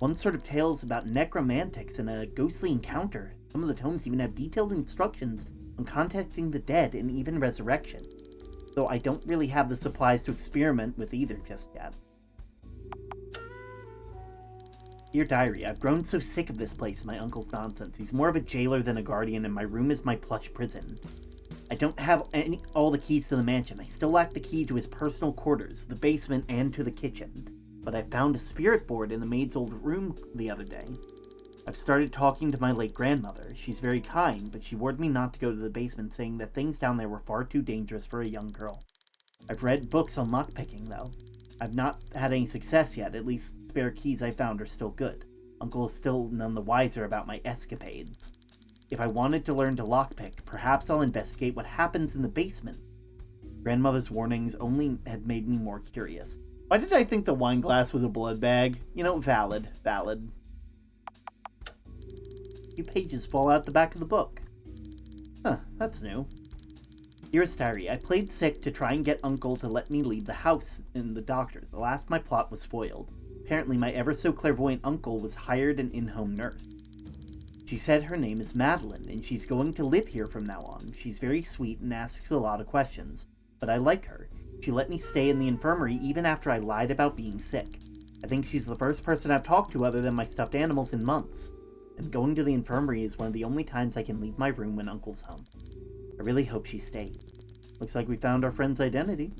A: One sort of tales about necromantics and a ghostly encounter. Some of the tomes even have detailed instructions on contacting the dead and even resurrection, though I don't really have the supplies to experiment with either just yet. Dear Diary, I've grown so sick of this place and my uncle's nonsense. He's more of a jailer than a guardian, and my room is my plush prison. I don't have all the keys to the mansion. I still lack the key to his personal quarters, the basement, and to the kitchen. But I found a spirit board in the maid's old room the other day. I've started talking to my late grandmother. She's very kind, but she warned me not to go to the basement, saying that things down there were far too dangerous for a young girl. I've read books on lockpicking, though. I've not had any success yet. At least spare keys I found are still good. Uncle is still none the wiser about my escapades. If I wanted to learn to lockpick, perhaps I'll investigate what happens in the basement. Grandmother's warnings only had made me more curious. Why did I think the wine glass was a blood bag? You know, valid. A few pages fall out the back of the book. Huh, that's new. Dearest Diary, I played sick to try and get Uncle to let me leave the house in the doctor's. Alas, my plot was foiled. Apparently, my ever-so-clairvoyant uncle was hired an in-home nurse. She said her name is Madeline, and she's going to live here from now on. She's very sweet and asks a lot of questions, but I like her. She let me stay in the infirmary even after I lied about being sick. I think she's the first person I've talked to other than my stuffed animals in months. And going to the infirmary is one of the only times I can leave my room when Uncle's home. I really hope she stays. Looks like we found our friend's identity.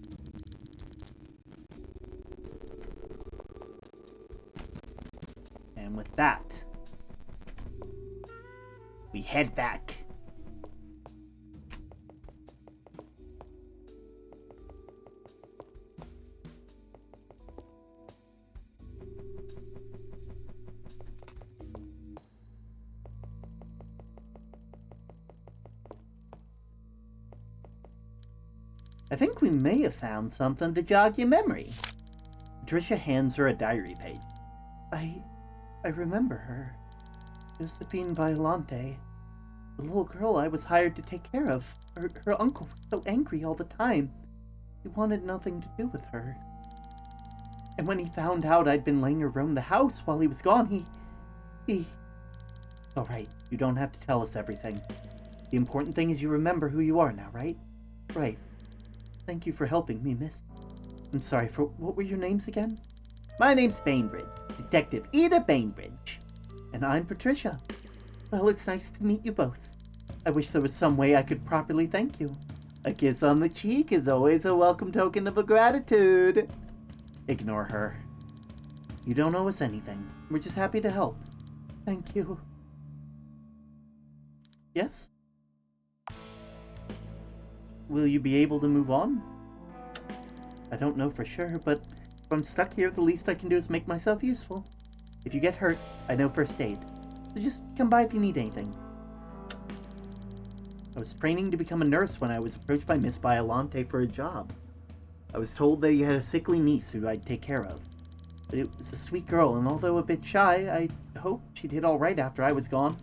A: And with that, we head back. I think we may have found something to jog your memory. Patricia hands her a diary page. I remember her. Josephine Violante. The little girl I was hired to take care of. Her uncle was so angry all the time. He wanted nothing to do with her. And when he found out I'd been letting her roam the house while he was gone, he... All right, you don't have to tell us everything. The important thing is you remember who you are now, right? Right. Thank you for helping me, miss. I'm sorry, what were your names again? My name's Bainbridge. Detective Ida Bainbridge. And I'm Patricia. Well, it's nice to meet you both. I wish there was some way I could properly thank you. A kiss on the cheek is always a welcome token of gratitude. Ignore her. You don't owe us anything. We're just happy to help. Thank you. Yes? Will you be able to move on? I don't know for sure, but if I'm stuck here, the least I can do is make myself useful. If you get hurt, I know first aid. So just come by if you need anything. I was training to become a nurse when I was approached by Miss Violante for a job. I was told that you had a sickly niece who I'd take care of. But it was a sweet girl, and although a bit shy, I hoped she did all right after I was gone.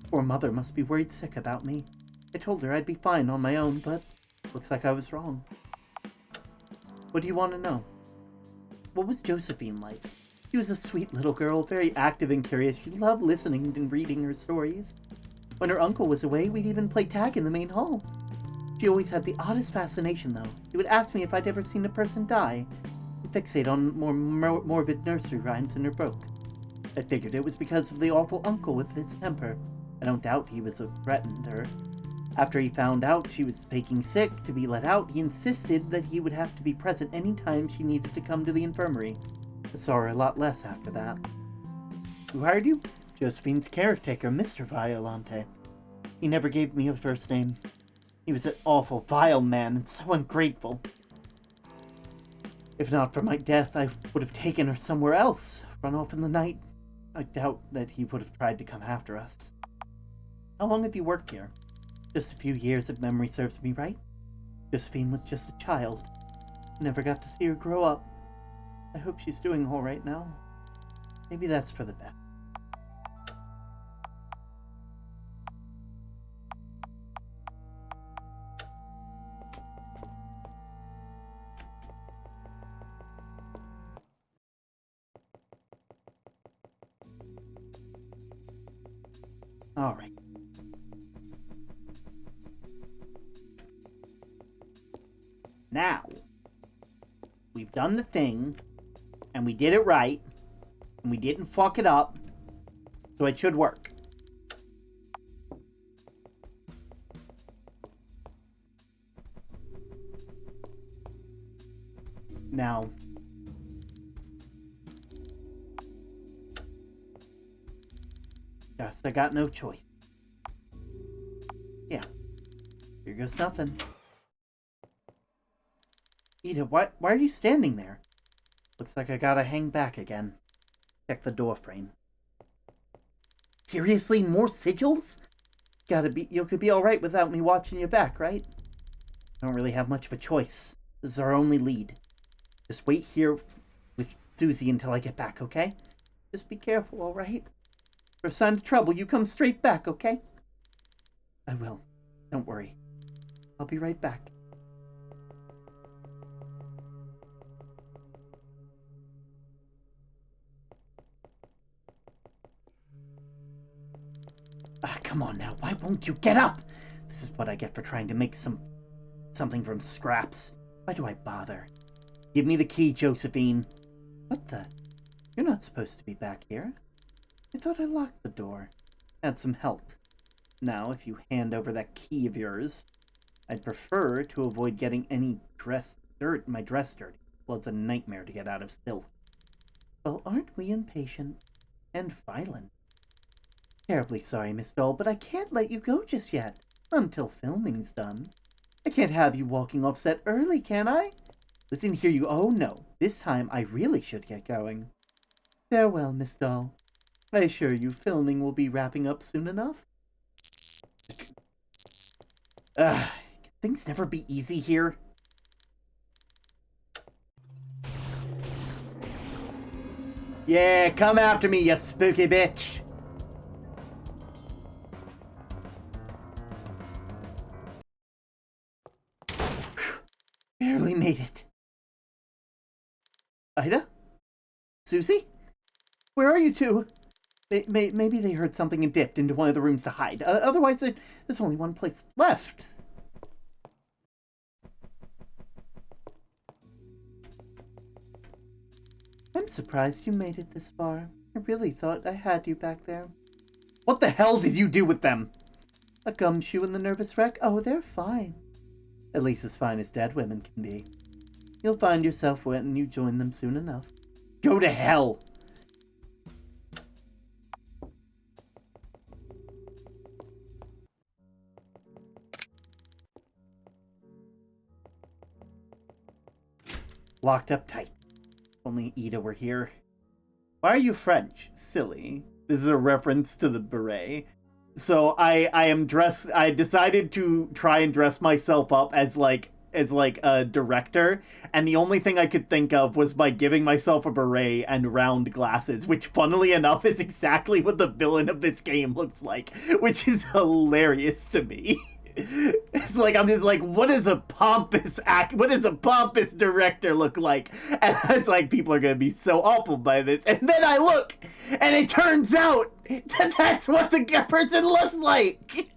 A: Poor mother must be worried sick about me. I told her I'd be fine on my own, but looks like I was wrong. What do you want to know? What was Josephine like? She was a sweet little girl, very active and curious. She loved listening and reading her stories. When her uncle was away, we'd even play tag in the main hall. She always had the oddest fascination, though. She would ask me if I'd ever seen a person die, and fixate on more morbid nursery rhymes in her book. I figured it was because of the awful uncle with his temper. I don't doubt he was threatened her. After he found out she was faking sick to be let out, he insisted that he would have to be present any time she needed to come to the infirmary. I saw her a lot less after that. Who hired you? Josephine's caretaker, Mr. Violante. He never gave me a first name. He was an awful, vile man, and so ungrateful. If not for my death, I would have taken her somewhere else, run off in the night. I doubt that he would have tried to come after us. How long have you worked here? Just a few years, if memory serves me right. Josephine was just a child. Never got to see her grow up. I hope she's doing all right now. Maybe that's for the best. Alright. Now, we've done the thing, and we did it right, and we didn't fuck it up, so it should work. Now, guess I got no choice. Yeah, here goes nothing. Ida, why are you standing there? Looks like I gotta hang back again. Check the door frame. Seriously, more sigils? You could be alright without me watching your back, right? I don't really have much of a choice. This is our only lead. Just wait here with Susie until I get back, okay? Just be careful, alright? For a sign of trouble, you come straight back, okay? I will. Don't worry. I'll be right back. Come on now, why won't you get up? This is what I get for trying to make something from scraps. Why do I bother? Give me the key, Josephine. What the? You're not supposed to be back here. I thought I locked the door. Had some help. Now, if you hand over that key of yours, I'd prefer to avoid getting any dirt in my dress dirty. Blood's a nightmare to get out of still. Well, aren't we impatient and violent? Terribly sorry, Miss Doll, but I can't let you go just yet, until filming's done. I can't have you walking off set early, can I? Listen here, you. Oh no, this time I really should get going. Farewell, Miss Doll. I assure you filming will be wrapping up soon enough. Can things never be easy here? Yeah, come after me, you spooky bitch! Barely made it. Ida? Susie? Where are you two? Maybe they heard something and dipped into one of the rooms to hide. Otherwise, there's only one place left. I'm surprised you made it this far. I really thought I had you back there. What the hell did you do with them? A gumshoe and the nervous wreck? Oh, they're fine. At least as fine as dead women can be. You'll find yourself when you join them soon enough. Go to hell! Locked up tight. Only Ida were here. Why are you French? Silly. This is a reference to the beret. So I decided to try and dress myself up as like a director, and the only thing I could think of was by giving myself a beret and round glasses, which funnily enough is exactly what the villain of this game looks like, which is hilarious to me. It's like I'm just like, what does a pompous director look like? And it's like, people are gonna be so awful by this. And then I look, and it turns out that that's what the person looks like.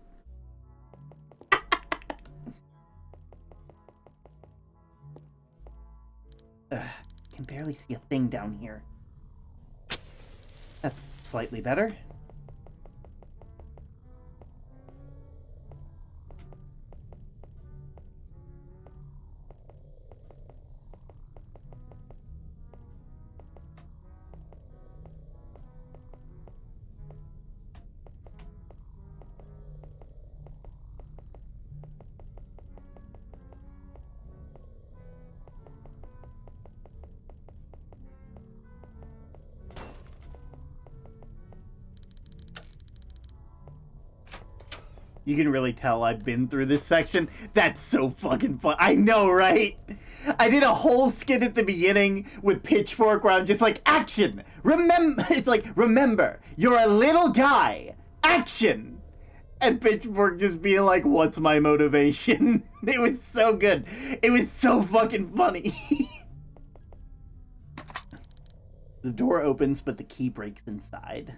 A: Can barely see a thing down here. That's slightly better. You can really tell I've been through this section. That's so fucking fun. I know, right? I did a whole skit at the beginning with Pitchfork where I'm just like, action! Remember, it's like, remember, you're a little guy. Action! And Pitchfork just being like, what's my motivation? It was so good. It was so fucking funny. The door opens, but the key breaks inside.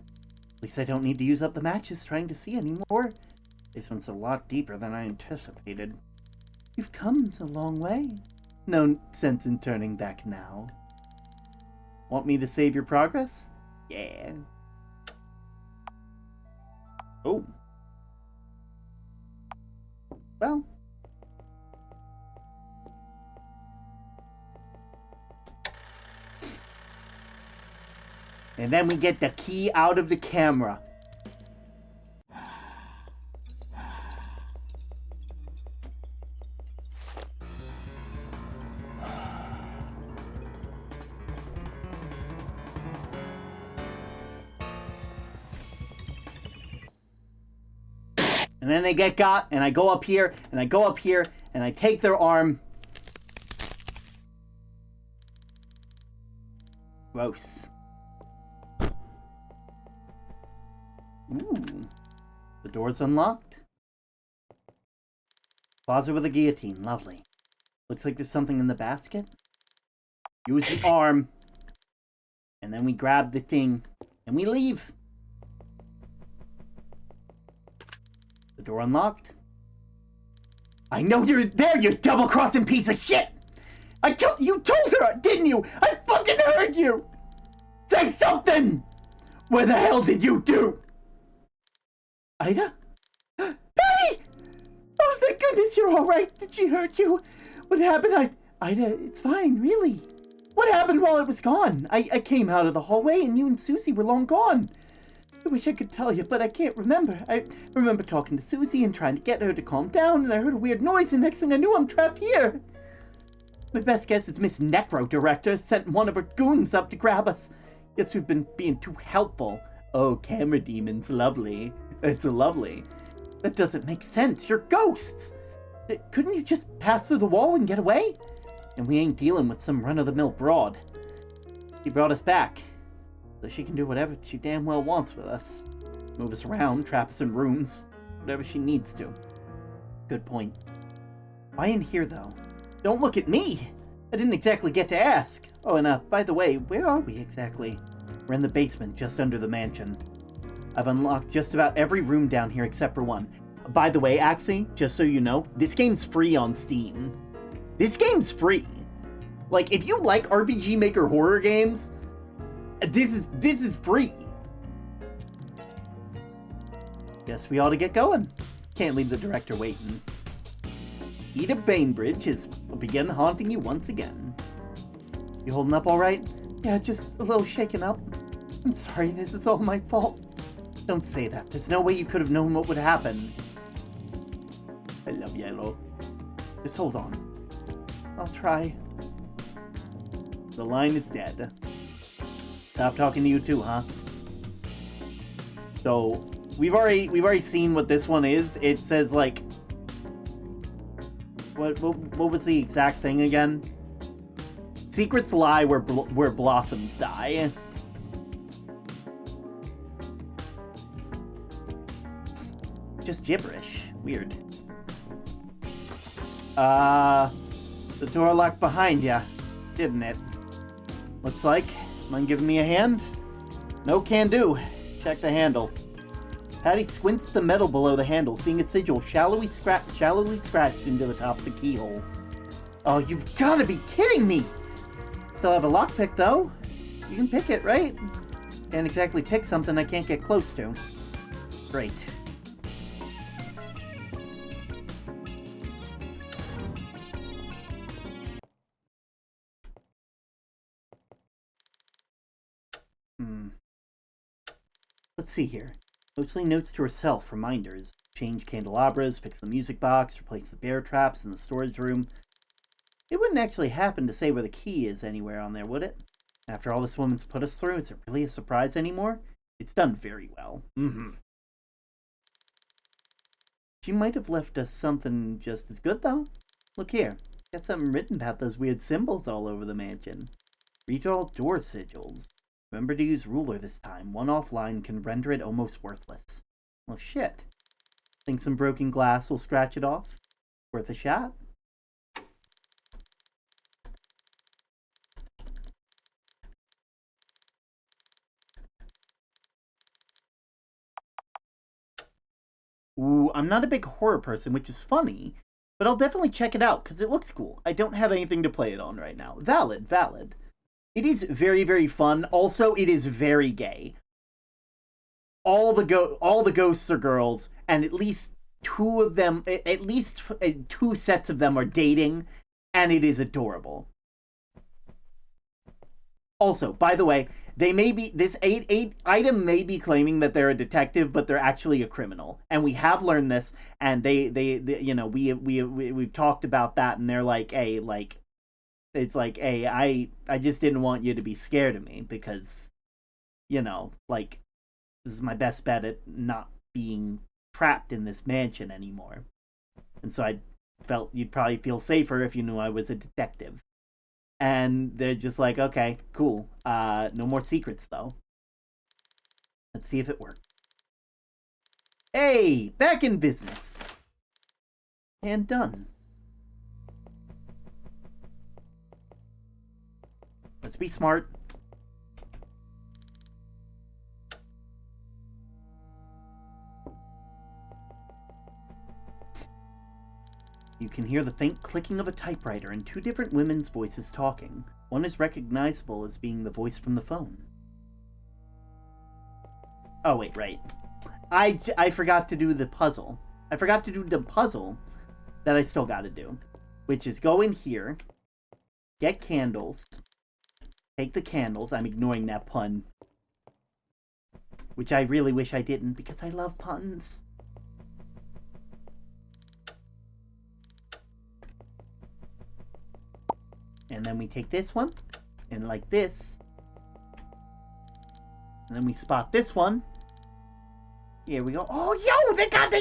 A: At least I don't need to use up the matches trying to see anymore. This one's a lot deeper than I anticipated. You've come a long way. No sense in turning back now. Want me to save your progress? Yeah. Oh. Well. And then we get the key out of the camera. And then they get got, and I go up here, and I go up here, and I take their arm. Gross. Ooh. The door's unlocked. Closet with a guillotine. Lovely. Looks like there's something in the basket. Use the arm. And then we grab the thing, and we leave. The door unlocked. I know you're there, you double-crossing piece of shit! You told her, didn't you? I fucking heard you! Say something! What the hell did you do? Ida? Patty! Oh, thank goodness you're alright. Did she hurt you? What happened? Ida, it's fine, really. What happened while I was gone? I came out of the hallway and you and Susie were long gone. I wish I could tell you, but I can't remember. I remember talking to Susie and trying to get her to calm down, and I heard a weird noise, and next thing I knew, I'm trapped here. My best guess is Ms.Director sent one of her goons up to grab us. Guess we've been being too helpful. Oh, camera demons, lovely. It's lovely. That doesn't make sense. You're ghosts. Couldn't you just pass through the wall and get away? And we ain't dealing with some run-of-the-mill broad. She brought us back, so she can do whatever she damn well wants with us. Move us around, trap us in rooms, whatever she needs to. Good point. Why in here, though? Don't look at me! I didn't exactly get to ask. Oh, and by the way, where are we exactly? We're in the basement, just under the mansion. I've unlocked just about every room down here except for one. By the way, actually, just so you know, this game's free on Steam. This game's free. Like, if you like RPG Maker horror games, this is free. Guess we ought to get going. Can't leave the director waiting. Ida Bainbridge will begin haunting you once again. You holding up all right? Yeah, just a little shaken up. I'm sorry, this is all my fault. Don't say that. There's no way you could have known what would happen. I love Yellow. Just hold on. I'll try. The line is dead. Stop talking to you too, huh? So we've already seen what this one is. It says like what was the exact thing again? Secrets lie where blossoms die. Just gibberish. Weird. The door locked behind ya, didn't it? Looks like. Mind giving me a hand? No can do. Check the handle. Patty squints the metal below the handle, seeing a sigil shallowly scratched into the top of the keyhole. Oh, you've got to be kidding me! Still have a lockpick, though. You can pick it, right? Can't exactly pick something I can't get close to. Great. Let's see here. Mostly notes to herself, reminders. Change candelabras, fix the music box, replace the bear traps in the storage room. It wouldn't actually happen to say where the key is anywhere on there, would it? After all this woman's put us through, is it really a surprise anymore? It's done very well. She might have left us something just as good, though. Look here. Got something written about those weird symbols all over the mansion. Read all door sigils. Remember to use ruler this time. One offline can render it almost worthless. Well, shit. Think some broken glass will scratch it off? Worth a shot? Ooh, I'm not a big horror person, which is funny, but I'll definitely check it out because it looks cool. I don't have anything to play it on right now. Valid, valid. It is very, very fun. Also, it is very gay. All the ghosts are girls, and at least two of them, at least two sets of them are dating, and it is adorable. Also, by the way, they may be this eight item may be claiming that they're a detective, but they're actually a criminal, and we have learned this. And they you know, we've talked about that, and they're like, hey, like, it's like, hey, I just didn't want you to be scared of me because, you know, like, this is my best bet at not being trapped in this mansion anymore, and so I felt you'd probably feel safer if you knew I was a detective. And they're just like, okay, cool. No more secrets, though. Let's see if it works. Hey, back in business. And done. Let's be smart. You can hear the faint clicking of a typewriter and two different women's voices talking. One is recognizable as being the voice from the phone. Oh, wait, right. I forgot to do the puzzle. I forgot to do the puzzle that I still gotta do, which is go in here, get candles, take the candles. I'm ignoring that pun, which I really wish I didn't because I love puns. And then we take this one, and like this. And then we spot this one. Here we go. Oh, yo, they got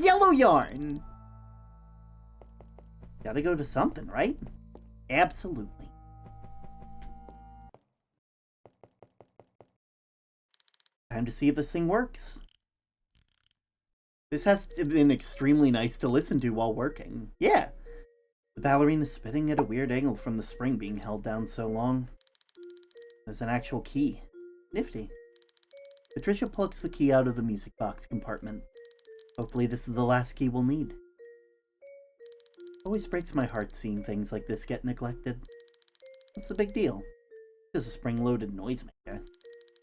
A: yellow yarn. Gotta go to something, right? Absolutely. Time to see if this thing works. This has been extremely nice to listen to while working. Yeah. The ballerina's spitting at a weird angle from the spring being held down so long. There's an actual key. Nifty. Patricia plucks the key out of the music box compartment. Hopefully this is the last key we'll need. Always breaks my heart seeing things like this get neglected. What's the big deal? It's just a spring-loaded noisemaker.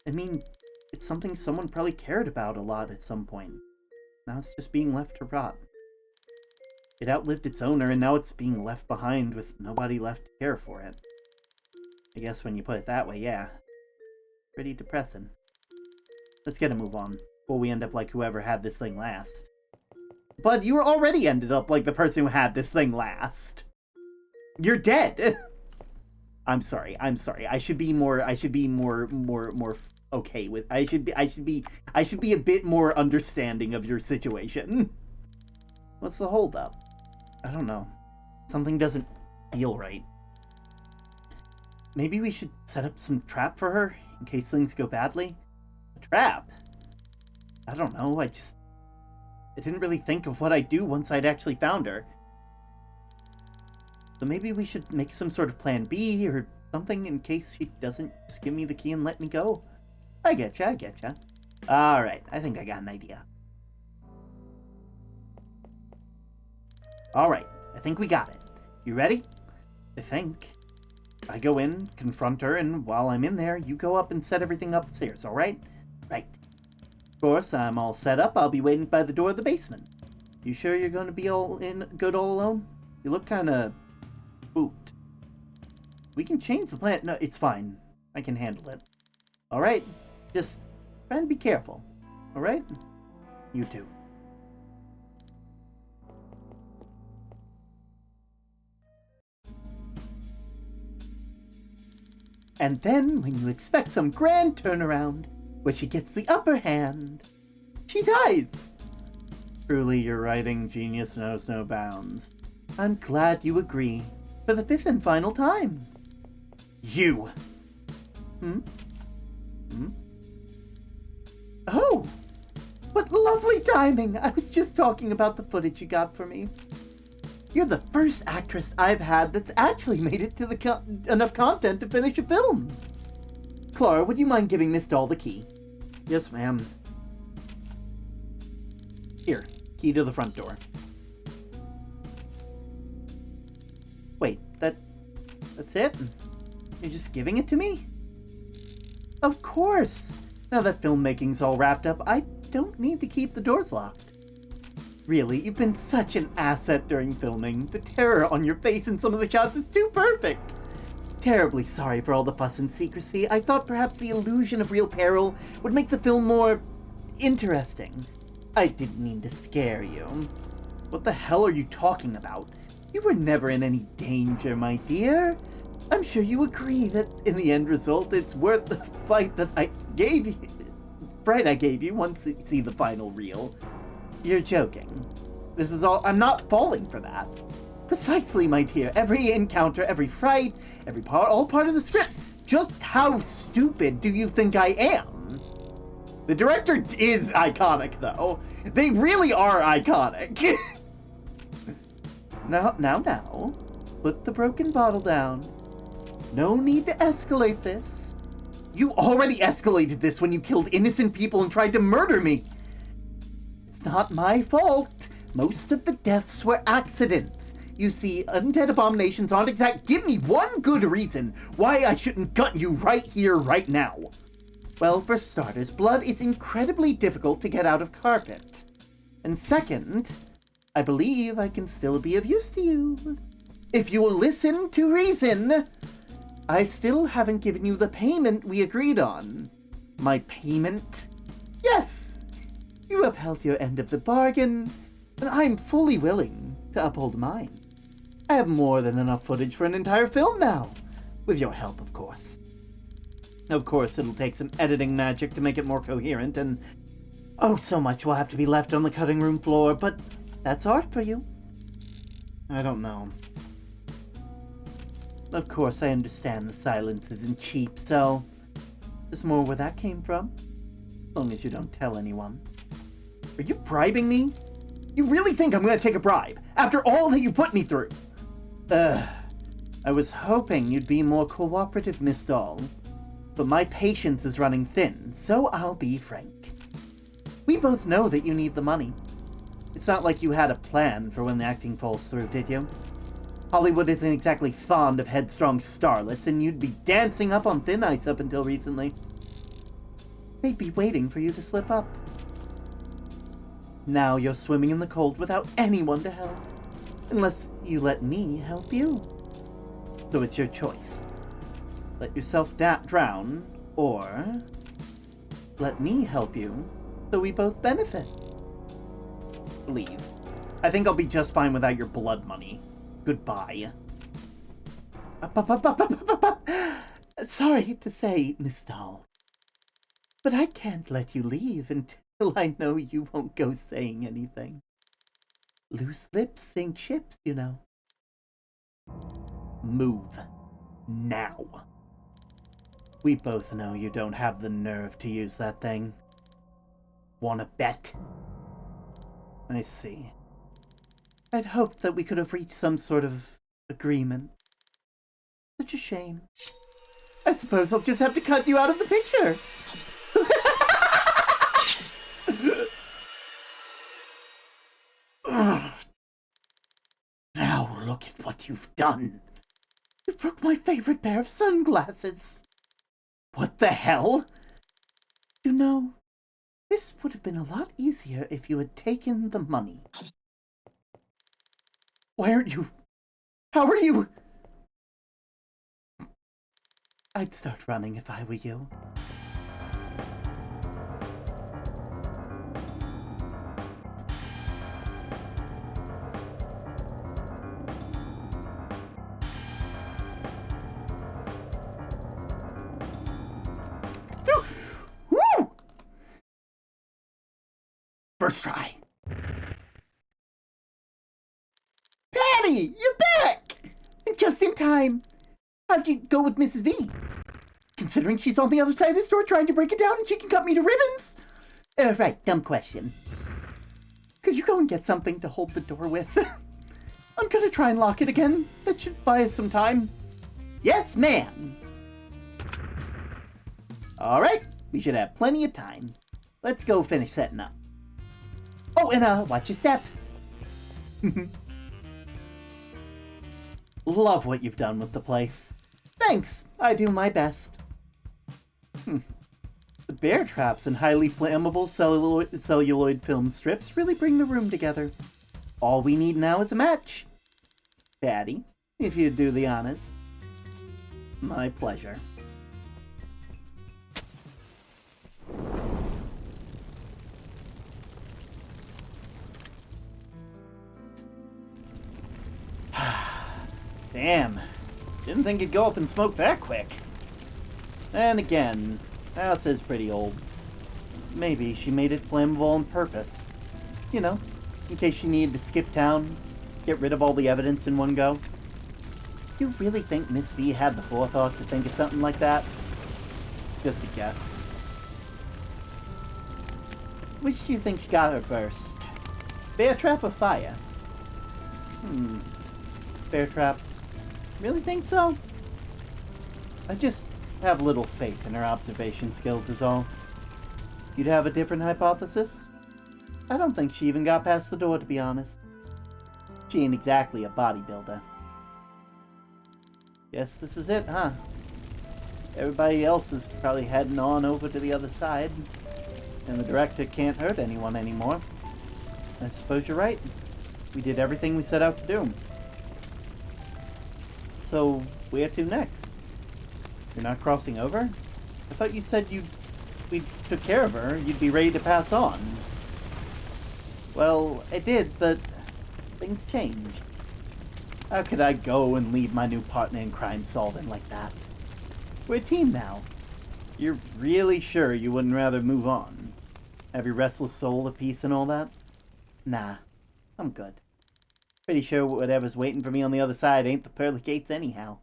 A: I mean, it's something someone probably cared about a lot at some point. Now it's just being left to rot. It outlived its owner, and now it's being left behind with nobody left to care for it. I guess when you put it that way, yeah. Pretty depressing. Let's get a move on, before we end up like whoever had this thing last. But you already ended up like the person who had this thing last. You're dead! I'm sorry. I should be more okay with, I should be a bit more understanding of your situation. What's the holdup? I don't know. Something doesn't feel right. Maybe we should set up some trap for her, in case things go badly? A trap? I don't know, I didn't really think of what I'd do once I'd actually found her. So maybe we should make some sort of plan B or something in case she doesn't just give me the key and let me go. I getcha. Alright, I think I got an idea. Alright, I think we got it. You ready? I think. I go in, confront her, and while I'm in there, you go up and set everything upstairs, alright? Right. Of course, I'm all set up. I'll be waiting by the door of the basement. You sure you're going to be all alone? You look kind of spooked. We can change the plan. No, it's fine. I can handle it. Alright? Just try and be careful. Alright? You too. And then, when you expect some grand turnaround, where she gets the upper hand, she dies! Truly, your writing genius knows no bounds. I'm glad you agree, for the fifth and final time. You! Oh! What lovely timing! I was just talking about the footage you got for me. You're the first actress I've had that's actually made it to enough content to finish a film. Clara, would you mind giving Miss Doll the key? Yes, ma'am. Here, key to the front door. Wait, that's it? You're just giving it to me? Of course! Now that filmmaking's all wrapped up, I don't need to keep the doors locked. Really, you've been such an asset during filming. The terror on your face in some of the shots is too perfect. Terribly sorry for all the fuss and secrecy. I thought perhaps the illusion of real peril would make the film more interesting. I didn't mean to scare you. What the hell are you talking about? You were never in any danger, my dear. I'm sure you agree that in the end result, it's worth the fight that I gave you. Fright I gave you once you see the final reel. You're joking. This is all. I'm not falling for that. Precisely, my dear. Every encounter, every fright, every part, all part of the script. Just how stupid do you think I am? The director is iconic, though. They really are iconic. Now. Put the broken bottle down. No need to escalate this. You already escalated this when you killed innocent people and tried to murder me. It's not my fault. Most of the deaths were accidents. You see, undead abominations aren't exact. Give me one good reason why I shouldn't gut you right here, right now. Well, for starters, blood is incredibly difficult to get out of carpet. And second, I believe I can still be of use to you. If you will listen to reason, I still haven't given you the payment we agreed on. My payment? Yes! You upheld your end of the bargain, and I'm fully willing to uphold mine. I have more than enough footage for an entire film now. With your help, of course. Of course, it'll take some editing magic to make it more coherent, and oh, so much will have to be left on the cutting room floor, but that's art for you. I don't know. Of course, I understand the silence isn't cheap, so there's more where that came from. As long as you don't tell anyone. Are you bribing me? You really think I'm going to take a bribe after all that you put me through? I was hoping you'd be more cooperative, Miss Dahl. But my patience is running thin, so I'll be frank. We both know that you need the money. It's not like you had a plan for when the acting falls through, did you? Hollywood isn't exactly fond of headstrong starlets, and you'd be dancing up on thin ice up until recently. They'd be waiting for you to slip up. Now you're swimming in the cold without anyone to help. Unless you let me help you. So it's your choice. Let yourself drown, or let me help you so we both benefit. Leave. I think I'll be just fine without your blood money. Goodbye. Sorry to say, Miss Dahl, but I can't let you leave until I know you won't go saying anything. Loose lips sink ships, you know. Move. Now. We both know you don't have the nerve to use that thing. Wanna bet? I see. I'd hoped that we could have reached some sort of agreement. Such a shame. I suppose I'll just have to cut you out of the picture. Now look at what you've done. You broke my favorite pair of sunglasses. What the hell? You know, this would have been a lot easier if you had taken the money. Why aren't you? How are you? I'd start running if I were you. Woo! First try. Patty, you're back! And just in time. How'd you go with Mrs. V? Considering she's on the other side of the store trying to break it down and she can cut me to ribbons? Right, dumb question. Could you go and get something to hold the door with? I'm gonna try and lock it again. That should buy us some time. Yes, ma'am! Alright, we should have plenty of time. Let's go finish setting up. Oh, and watch your step. Love what you've done with the place. Thanks, I do my best. The bear traps and highly flammable celluloid film strips really bring the room together. All we need now is a match. Patty, if you'd do the honors. My pleasure. Damn. Didn't think it'd go up in smoke that quick. And again, the house is pretty old. Maybe she made it flammable on purpose. You know, in case she needed to skip town, get rid of all the evidence in one go. You really think Miss V had the forethought to think of something like that? Just a guess. Which do you think got her first? Bear trap or fire? Bear trap. Really think so? I just have little faith in her observation skills is all. You'd have a different hypothesis? I don't think she even got past the door, to be honest. She ain't exactly a bodybuilder. Guess this is it, huh? Everybody else is probably heading on over to the other side, and the director can't hurt anyone anymore. I suppose you're right. We did everything we set out to do. So, where to next? You're not crossing over? I thought you said we took care of her, you'd be ready to pass on. Well, I did, but things changed. How could I go and leave my new partner in crime solving like that? We're a team now. You're really sure you wouldn't rather move on? Have your restless soul at peace and all that? Nah, I'm good. Pretty sure whatever's waiting for me on the other side ain't the pearly gates anyhow.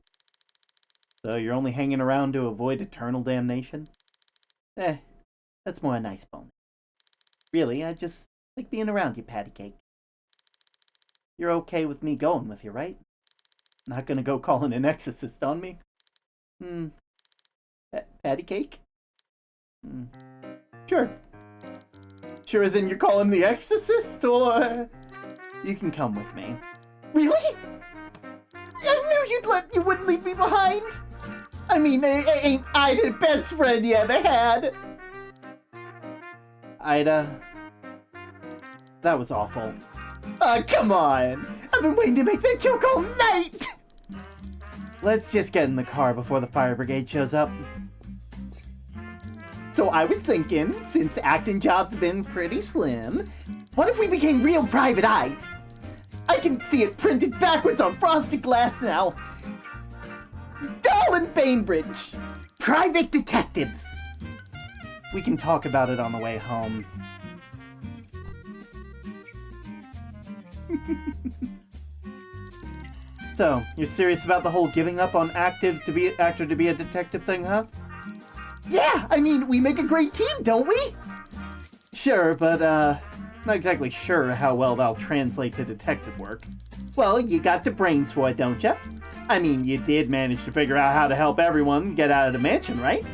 A: So you're only hanging around to avoid eternal damnation? That's more a nice bonus. Really, I just like being around you, Patty Cake. You're okay with me going with you, right? Not gonna go calling an exorcist on me? Patty Cake? Sure. Sure as in you're calling the exorcist, or... You can come with me. Really? I knew you wouldn't leave me behind! I mean, ain't I the best friend you ever had? Ida... That was awful. Come on! I've been waiting to make that joke all night! Let's just get in the car before the fire brigade shows up. So I was thinking, since acting jobs have been pretty slim, what if we became real private eyes? I can see it printed backwards on frosted glass now. Dahl and Bainbridge, private detectives. We can talk about it on the way home. So, you're serious about the whole giving up on actor to be a detective thing, huh? Yeah, I mean, we make a great team, don't we? Sure, but, not exactly sure how well that'll translate to detective work. Well, you got the brains for it, don't you? I mean, you did manage to figure out how to help everyone get out of the mansion, right?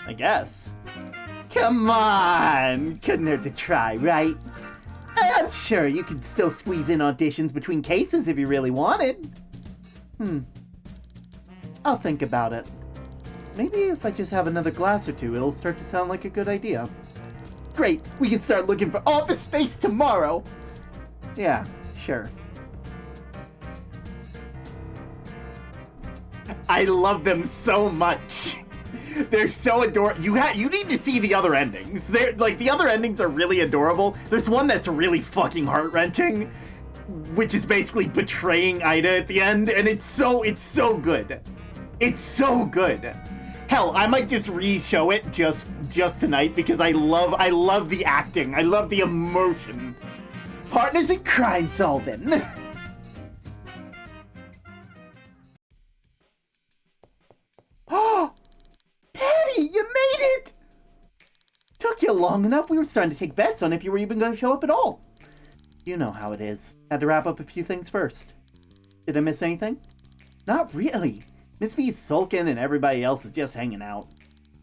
A: I guess. Come on! Couldn't hurt to try, right? I'm sure you could still squeeze in auditions between cases if you really wanted. I'll think about it. Maybe if I just have another glass or two, it'll start to sound like a good idea. Great! We can start looking for office space tomorrow! Yeah, sure. I love them so much! They're so adorable. You need to see the other endings. The other endings are really adorable. There's one that's really fucking heart-wrenching, which is basically betraying Ida at the end, and it's so good. It's so good. Hell, I might just re-show it just tonight because I love the acting. I love the emotion. Partners in crime solving. Oh! Patty, you made it! Took you long enough. We were starting to take bets on if you were even going to show up at all. You know how it is. Had to wrap up a few things first. Did I miss anything? Not really. Miss V's sulking and everybody else is just hanging out.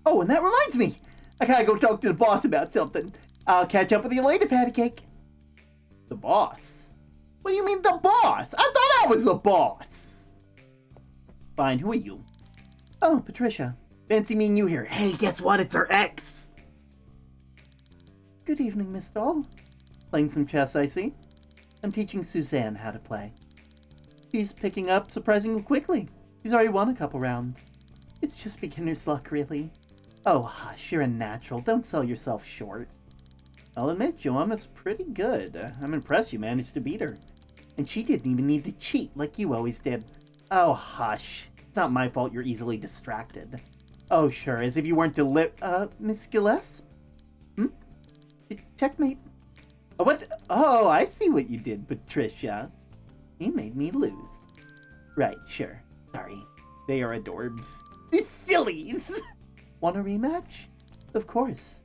A: Oh, and that reminds me. I gotta go talk to the boss about something. I'll catch up with you later, Patty Cake. The boss? What do you mean the boss? I thought I was the boss! Fine, who are you? Oh, Patricia. Fancy meeting you here. Hey, guess what? It's her ex! Good evening, Miss Doll. Playing some chess, I see. I'm teaching Suzanne how to play. She's picking up surprisingly quickly. She's already won a couple rounds. It's just beginner's luck, really. Oh, hush, you're a natural. Don't sell yourself short. I'll admit, Joanna's pretty good. I'm impressed you managed to beat her. And she didn't even need to cheat like you always did. Oh, hush. It's not my fault you're easily distracted. Oh, sure, as if you weren't Miss Gillespie? Checkmate. Oh, what? Oh, I see what you did, Patricia. You made me lose. Right, sure. Sorry. They are adorbs. These sillies! Want a rematch? Of course.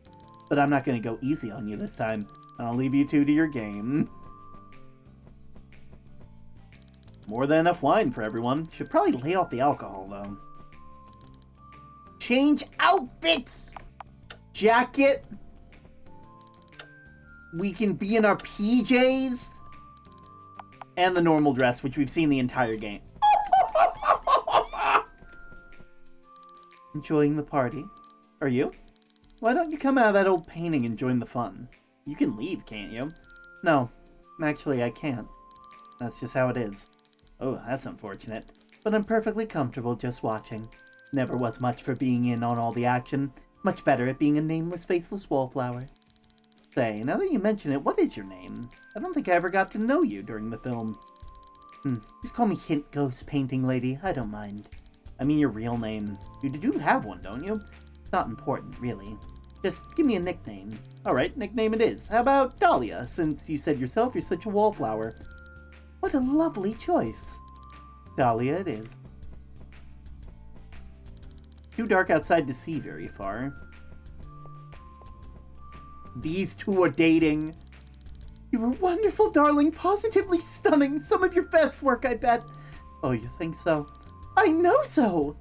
A: But I'm not going to go easy on you this time. I'll leave you two to your game. More than enough wine for everyone. Should probably lay off the alcohol, though. Change outfits! Jacket. We can be in our PJs. And the normal dress, which we've seen the entire game. Enjoying the party? Are you? Why don't you come out of that old painting and join the fun? You can leave, can't you? No, actually I can't. That's just how it is. Oh, that's unfortunate. But I'm perfectly comfortable just watching. Never was much for being in on all the action. Much better at being a nameless, faceless wallflower. Say, now that you mention it, what is your name? I don't think I ever got to know you during the film. Just call me Hint Ghost Painting Lady. I don't mind. I mean your real name. You do have one, don't you? It's not important, really. Just give me a nickname. Alright, nickname it is. How about Dahlia, since you said yourself you're such a wallflower? What a lovely choice. Dahlia it is. Too dark outside to see very far. These two are dating. You were wonderful, darling. Positively stunning. Some of your best work, I bet. Oh, you think so? I know so!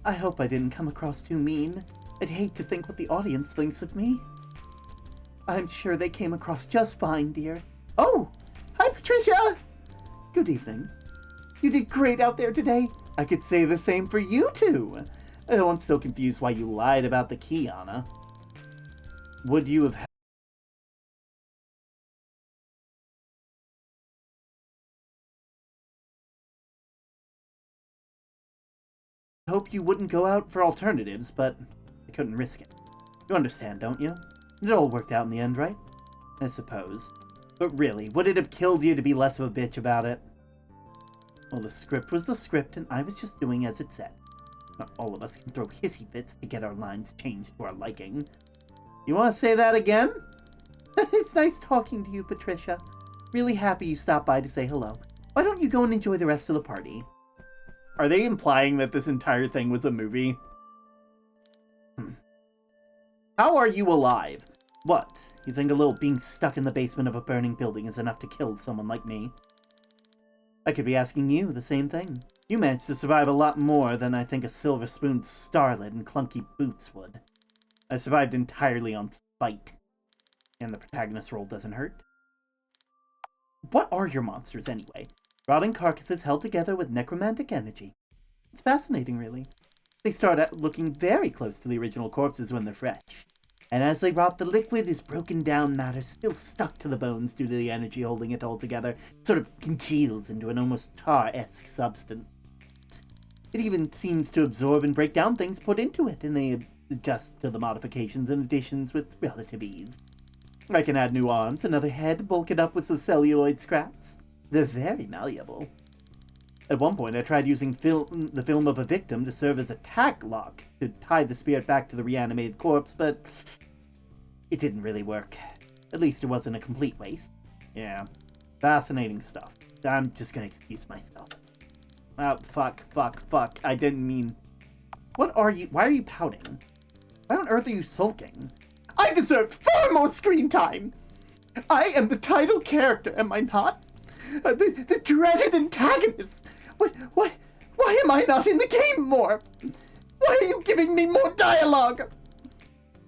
A: I hope I didn't come across too mean. I'd hate to think what the audience thinks of me. I'm sure they came across just fine, dear. Oh! Hi, Patricia! Good evening. You did great out there today. I could say the same for you two. Though I'm still confused why you lied about the key, Anna. Would you have... I hope you wouldn't go out for alternatives, but I couldn't risk it. You understand, don't you? It all worked out in the end, right? I suppose. But really, would it have killed you to be less of a bitch about it? Well, the script was the script, and I was just doing as it said. Not all of us can throw hissy fits to get our lines changed to our liking. You want to say that again? It's nice talking to you, Patricia. Really happy you stopped by to say hello. Why don't you go and enjoy the rest of the party? Are they implying that this entire thing was a movie? How are you alive? What? You think a little being stuck in the basement of a burning building is enough to kill someone like me? I could be asking you the same thing. You managed to survive a lot more than I think a silver-spooned starlet and clunky boots would. I survived entirely on spite. And the protagonist role doesn't hurt. What are your monsters, anyway? Rotting carcasses held together with necromantic energy. It's fascinating, really. They start out looking very close to the original corpses when they're fresh. And as they rot, the liquid is broken down matter still stuck to the bones due to the energy holding it all together, sort of congeals into an almost tar-esque substance. It even seems to absorb and break down things put into it, and they adjust to the modifications and additions with relative ease. I can add new arms, another head, bulk it up with some celluloid scraps. They're very malleable. At one point, I tried using the film of a victim to serve as a tag lock to tie the spirit back to the reanimated corpse, but it didn't really work. At least it wasn't a complete waste. Yeah, fascinating stuff. I'm just gonna excuse myself. Oh, fuck. I didn't mean... What are you... Why are you pouting? Why on earth are you sulking? I deserve far more screen time! I am the title character, am I not? The dreaded antagonist! Why am I not in the game more? Why are you giving me more dialogue?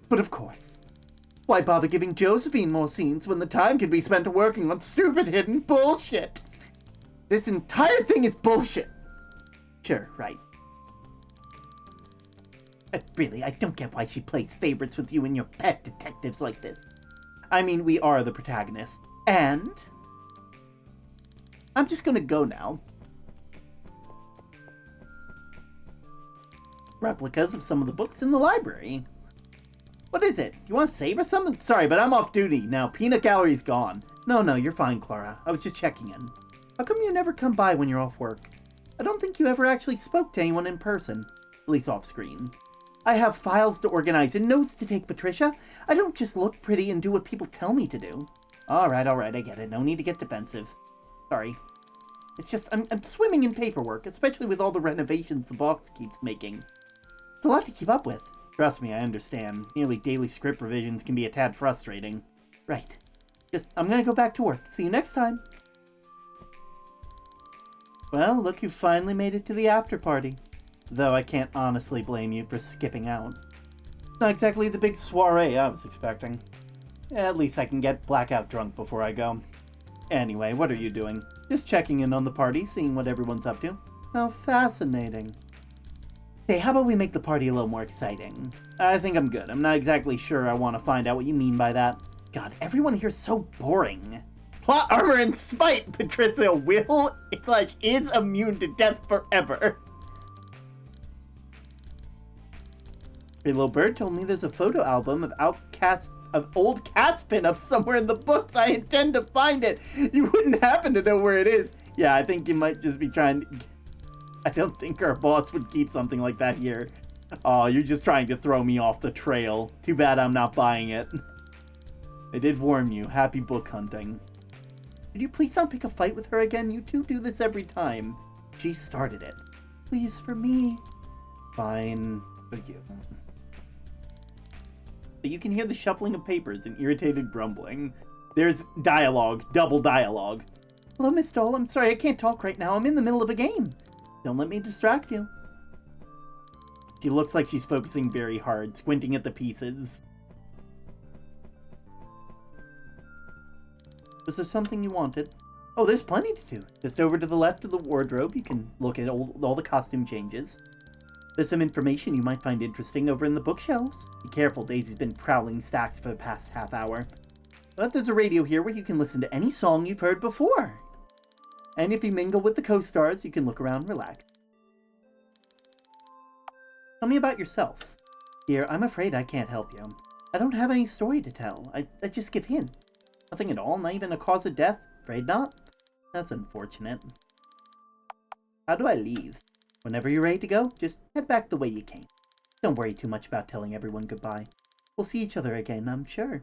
A: But of course, Why bother giving Josephine more scenes when the time can be spent working on stupid hidden bullshit? This entire thing is bullshit. Sure, right. But really, I don't get why she plays favorites with you and your pet detectives like this. I mean, we are the protagonists. And I'm just gonna go now. Replicas of some of the books in the library. What is it? You want to save or something? Sorry, but I'm off duty. Now, peanut gallery's gone. No, you're fine, Clara. I was just checking in. How come you never come by when you're off work? I don't think you ever actually spoke to anyone in person. At least off screen. I have files to organize and notes to take, Patricia. I don't just look pretty and do what people tell me to do. Alright, I get it. No need to get defensive. Sorry. It's just, I'm swimming in paperwork, especially with all the renovations the box keeps making. It's a lot to keep up with. Trust me, I understand. Nearly daily script revisions can be a tad frustrating. Right. I'm gonna go back to work. See you next time. Well, look, you finally made it to the after party. Though I can't honestly blame you for skipping out. It's not exactly the big soiree I was expecting. At least I can get blackout drunk before I go. Anyway, what are you doing? Just checking in on the party, seeing what everyone's up to. How fascinating. Hey, how about we make the party a little more exciting? I think I'm good. I'm not exactly sure I want to find out what you mean by that. God, everyone here's so boring. Plot armor and spite! Patricia will / is immune to death forever. Pretty Little Bird told me there's a photo album of old Cats pinups somewhere in the books. I intend to find it. You wouldn't happen to know where it is. Yeah, I think you might just be trying to... I don't think our boss would keep something like that here. Oh, you're just trying to throw me off the trail. Too bad I'm not buying it. I did warn you. Happy book hunting. Could you please not pick a fight with her again? You two do this every time. She started it. Please, for me. Fine. For you. But you can hear the shuffling of papers and irritated grumbling. There's dialogue. Double dialogue. Hello, Miss Doll. I'm sorry, I can't talk right now. I'm in the middle of a game. Don't let me distract you. She looks like she's focusing very hard, squinting at the pieces. Was there something you wanted? Oh, there's plenty to do. Just over to the left of the wardrobe, you can look at all the costume changes. There's some information you might find interesting over in the bookshelves. Be careful, Daisy's been prowling stacks for the past half hour. But there's a radio here where you can listen to any song you've heard before. And if you mingle with the co-stars, you can look around and relax. Tell me about yourself. Dear, I'm afraid I can't help you. I don't have any story to tell. I just give hints. Nothing at all, not even a cause of death. Afraid not? That's unfortunate. How do I leave? Whenever you're ready to go, just head back the way you came. Don't worry too much about telling everyone goodbye. We'll see each other again, I'm sure.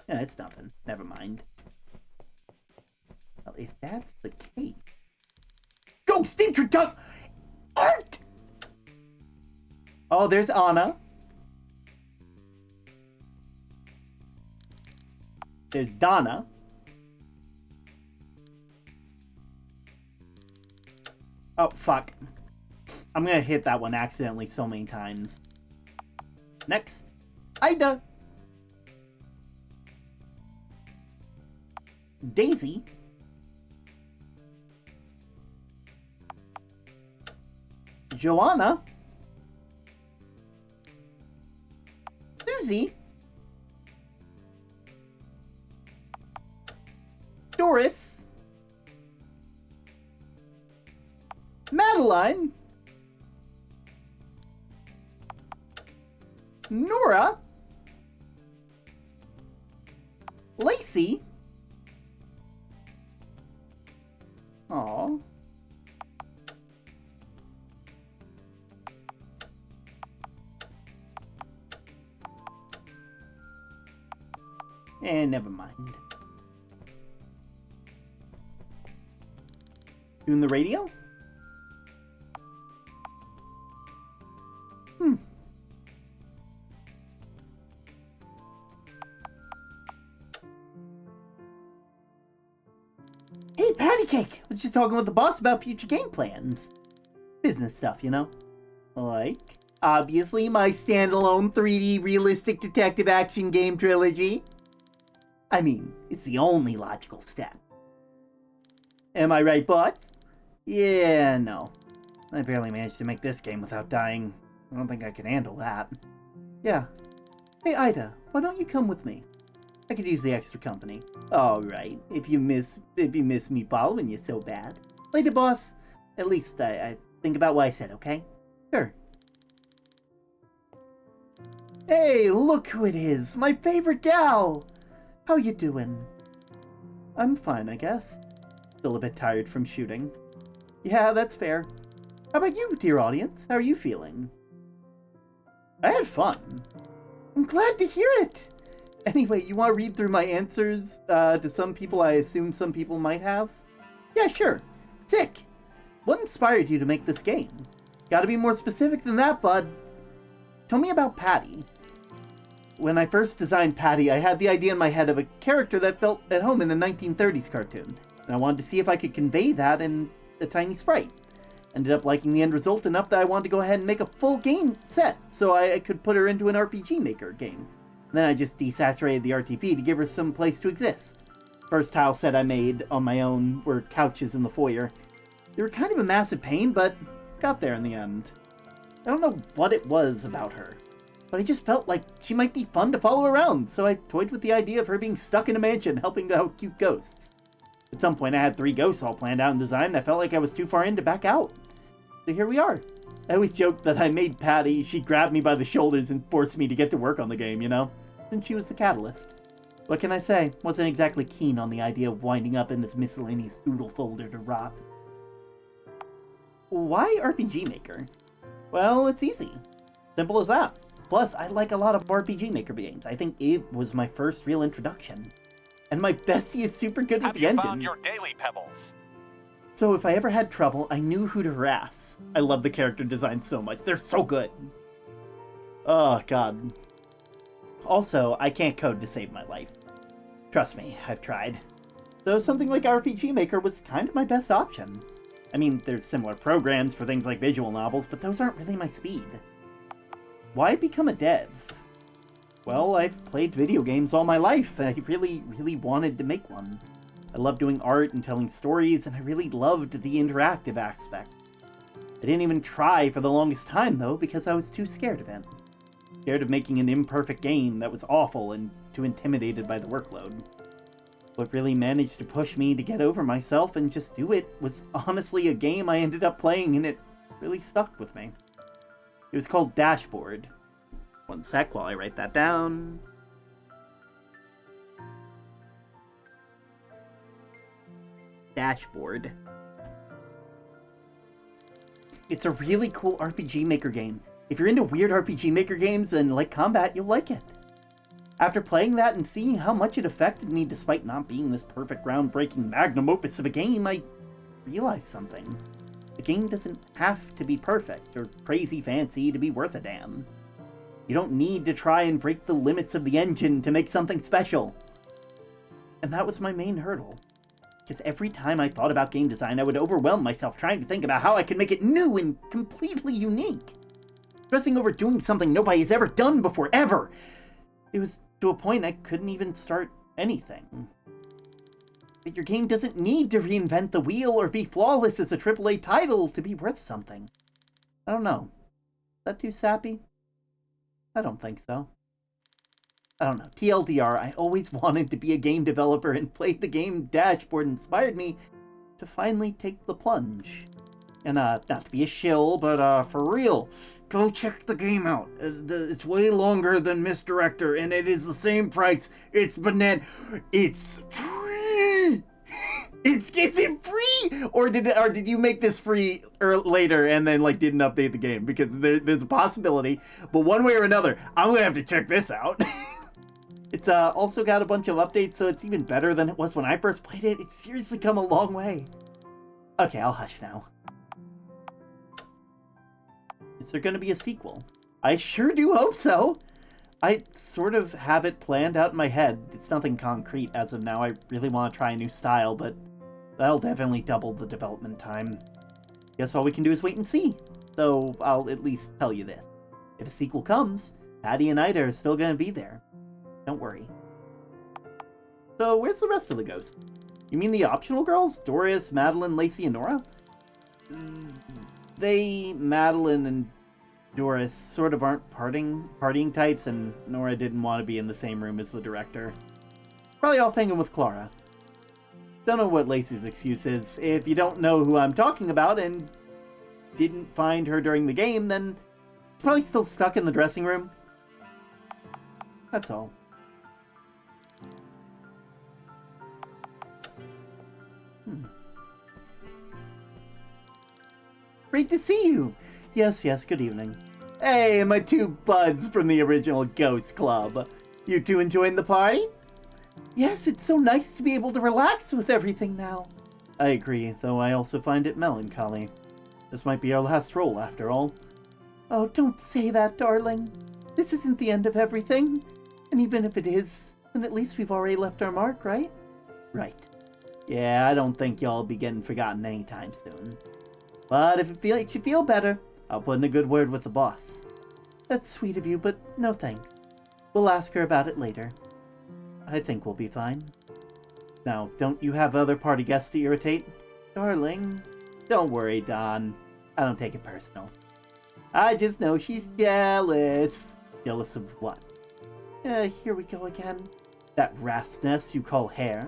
A: Yeah, it's nothing. Never mind. Well, if that's the case... Ghost introduction! Art! Oh, there's Anna. There's Donna. Oh, fuck. I'm gonna hit that one accidentally so many times. Next. Ida. Daisy. Joanna. Susie. Doris. Madeline. Nora. Lacey. Aww. Never mind. Doing the radio? Hey, Patty Cake! I was just talking with the boss about future game plans. Business stuff, you know? Like? Obviously, my standalone 3D realistic detective action game trilogy. I mean, it's the only logical step. Am I right, boss? Yeah, no. I barely managed to make this game without dying. I don't think I can handle that. Yeah. Hey, Ida, why don't you come with me? I could use the extra company. Alright, if you miss me following you so bad. Later, boss. At least I think about what I said, okay? Sure. Hey, look who it is! My favorite gal! How you doing? I'm fine, I guess. Still a bit tired from shooting. Yeah, that's fair. How about you, dear audience? How are you feeling? I had fun. I'm glad to hear it! Anyway, you want to read through my answers to some people I assume some people might have? Yeah, sure. Sick! What inspired you to make this game? Gotta be more specific than that, bud. Tell me about Patty. When I first designed Patty, I had the idea in my head of a character that felt at home in a 1930s cartoon, and I wanted to see if I could convey that in a tiny sprite. Ended up liking the end result enough that I wanted to go ahead and make a full game set, so I could put her into an RPG Maker game. And then I just desaturated the RTP to give her some place to exist. First tile set I made on my own were couches in the foyer. They were kind of a massive pain, but got there in the end. I don't know what it was about her, but I just felt like she might be fun to follow around, so I toyed with the idea of her being stuck in a mansion helping out cute ghosts. At some point I had 3 ghosts all planned out and designed, and I felt like I was too far in to back out. So here we are. I always joked that I made Patty, she grabbed me by the shoulders and forced me to get to work on the game, you know? Since she was the catalyst. What can I say? Wasn't exactly keen on the idea of winding up in this miscellaneous doodle folder to rot. Why RPG Maker? Well, it's easy. Simple as that. Plus, I like a lot of RPG Maker games. I think it was my first real introduction. And my bestie is super good with the engine.
B: Have you found your daily pebbles?
A: So if I ever had trouble, I knew who to harass. I love the character design so much. They're so good. Oh, God. Also, I can't code to save my life. Trust me, I've tried. So something like RPG Maker was kind of my best option. I mean, there's similar programs for things like visual novels, but those aren't really my speed. Why become a dev? Well, I've played video games all my life, and I really wanted to make one. I love doing art and telling stories, and I really loved the interactive aspect. I didn't even try for the longest time, though, because I was too scared of it. Scared of making an imperfect game that was awful and too intimidated by the workload. What really managed to push me to get over myself and just do it was honestly a game I ended up playing, and it really stuck with me. It was called Dashboard. One sec while I write that down. Dashboard. It's a really cool RPG Maker game. If you're into weird RPG Maker games and like combat, you'll like it. After playing that and seeing how much it affected me despite not being this perfect groundbreaking magnum opus of a game, I realized something. The game doesn't have to be perfect or crazy fancy to be worth a damn. You don't need to try and break the limits of the engine to make something special. And that was my main hurdle. Because every time I thought about game design, I would overwhelm myself trying to think about how I could make it new and completely unique. Stressing over doing something nobody has ever done before, ever! It was to a point I couldn't even start anything. But your game doesn't need to reinvent the wheel or be flawless as a AAA title to be worth something. I don't know. Is that too sappy? I don't think so. I don't know. TLDR, I always wanted to be a game developer, and playing the game Dashboard inspired me to finally take the plunge. And, not to be a shill, but, for real, go check the game out. It's way longer than Ms.Director, and it is the same price. It's It's free! Is it free? Or did you make this free later and then like didn't update the game? Because there's a possibility, but one way or another, I'm gonna have to check this out. It's also got a bunch of updates, so it's even better than it was when I first played it. It's seriously come a long way. Okay, I'll hush now. Is there gonna be a sequel? I sure do hope so. I sort of have it planned out in my head. It's nothing concrete as of now. I really want to try a new style, but that'll definitely double the development time. Guess all we can do is wait and see. Though I'll at least tell you this. If a sequel comes, Patty and Ida are still gonna be there. Don't worry. So, where's the rest of the ghosts? You mean the optional girls? Doris, Madeline, Lacey, and Nora? Madeline and Doris, sort of aren't partying types, and Nora didn't want to be in the same room as the director. Probably all hanging with Clara. Don't know what Lacey's excuse is. If you don't know who I'm talking about and didn't find her during the game, then she's probably still stuck in the dressing room. That's all. Great to see you! Yes, good evening. Hey, my two buds from the original Ghost Club. You two enjoying the party? Yes, it's so nice to be able to relax with everything now. I agree, though I also find it melancholy. This might be our last role, after all. Oh, don't say that, darling. This isn't the end of everything. And even if it is, then at least we've already left our mark, right? Right. Yeah, I don't think y'all be getting forgotten anytime soon. But if it makes you feel better, I'll put in a good word with the boss. That's sweet of you, but no thanks. We'll ask her about it later. I think we'll be fine. Now, don't you have other party guests to irritate? Darling, don't worry, Don. I don't take it personal. I just know she's jealous. Jealous of what? Here we go again. That rat's nest you call hair?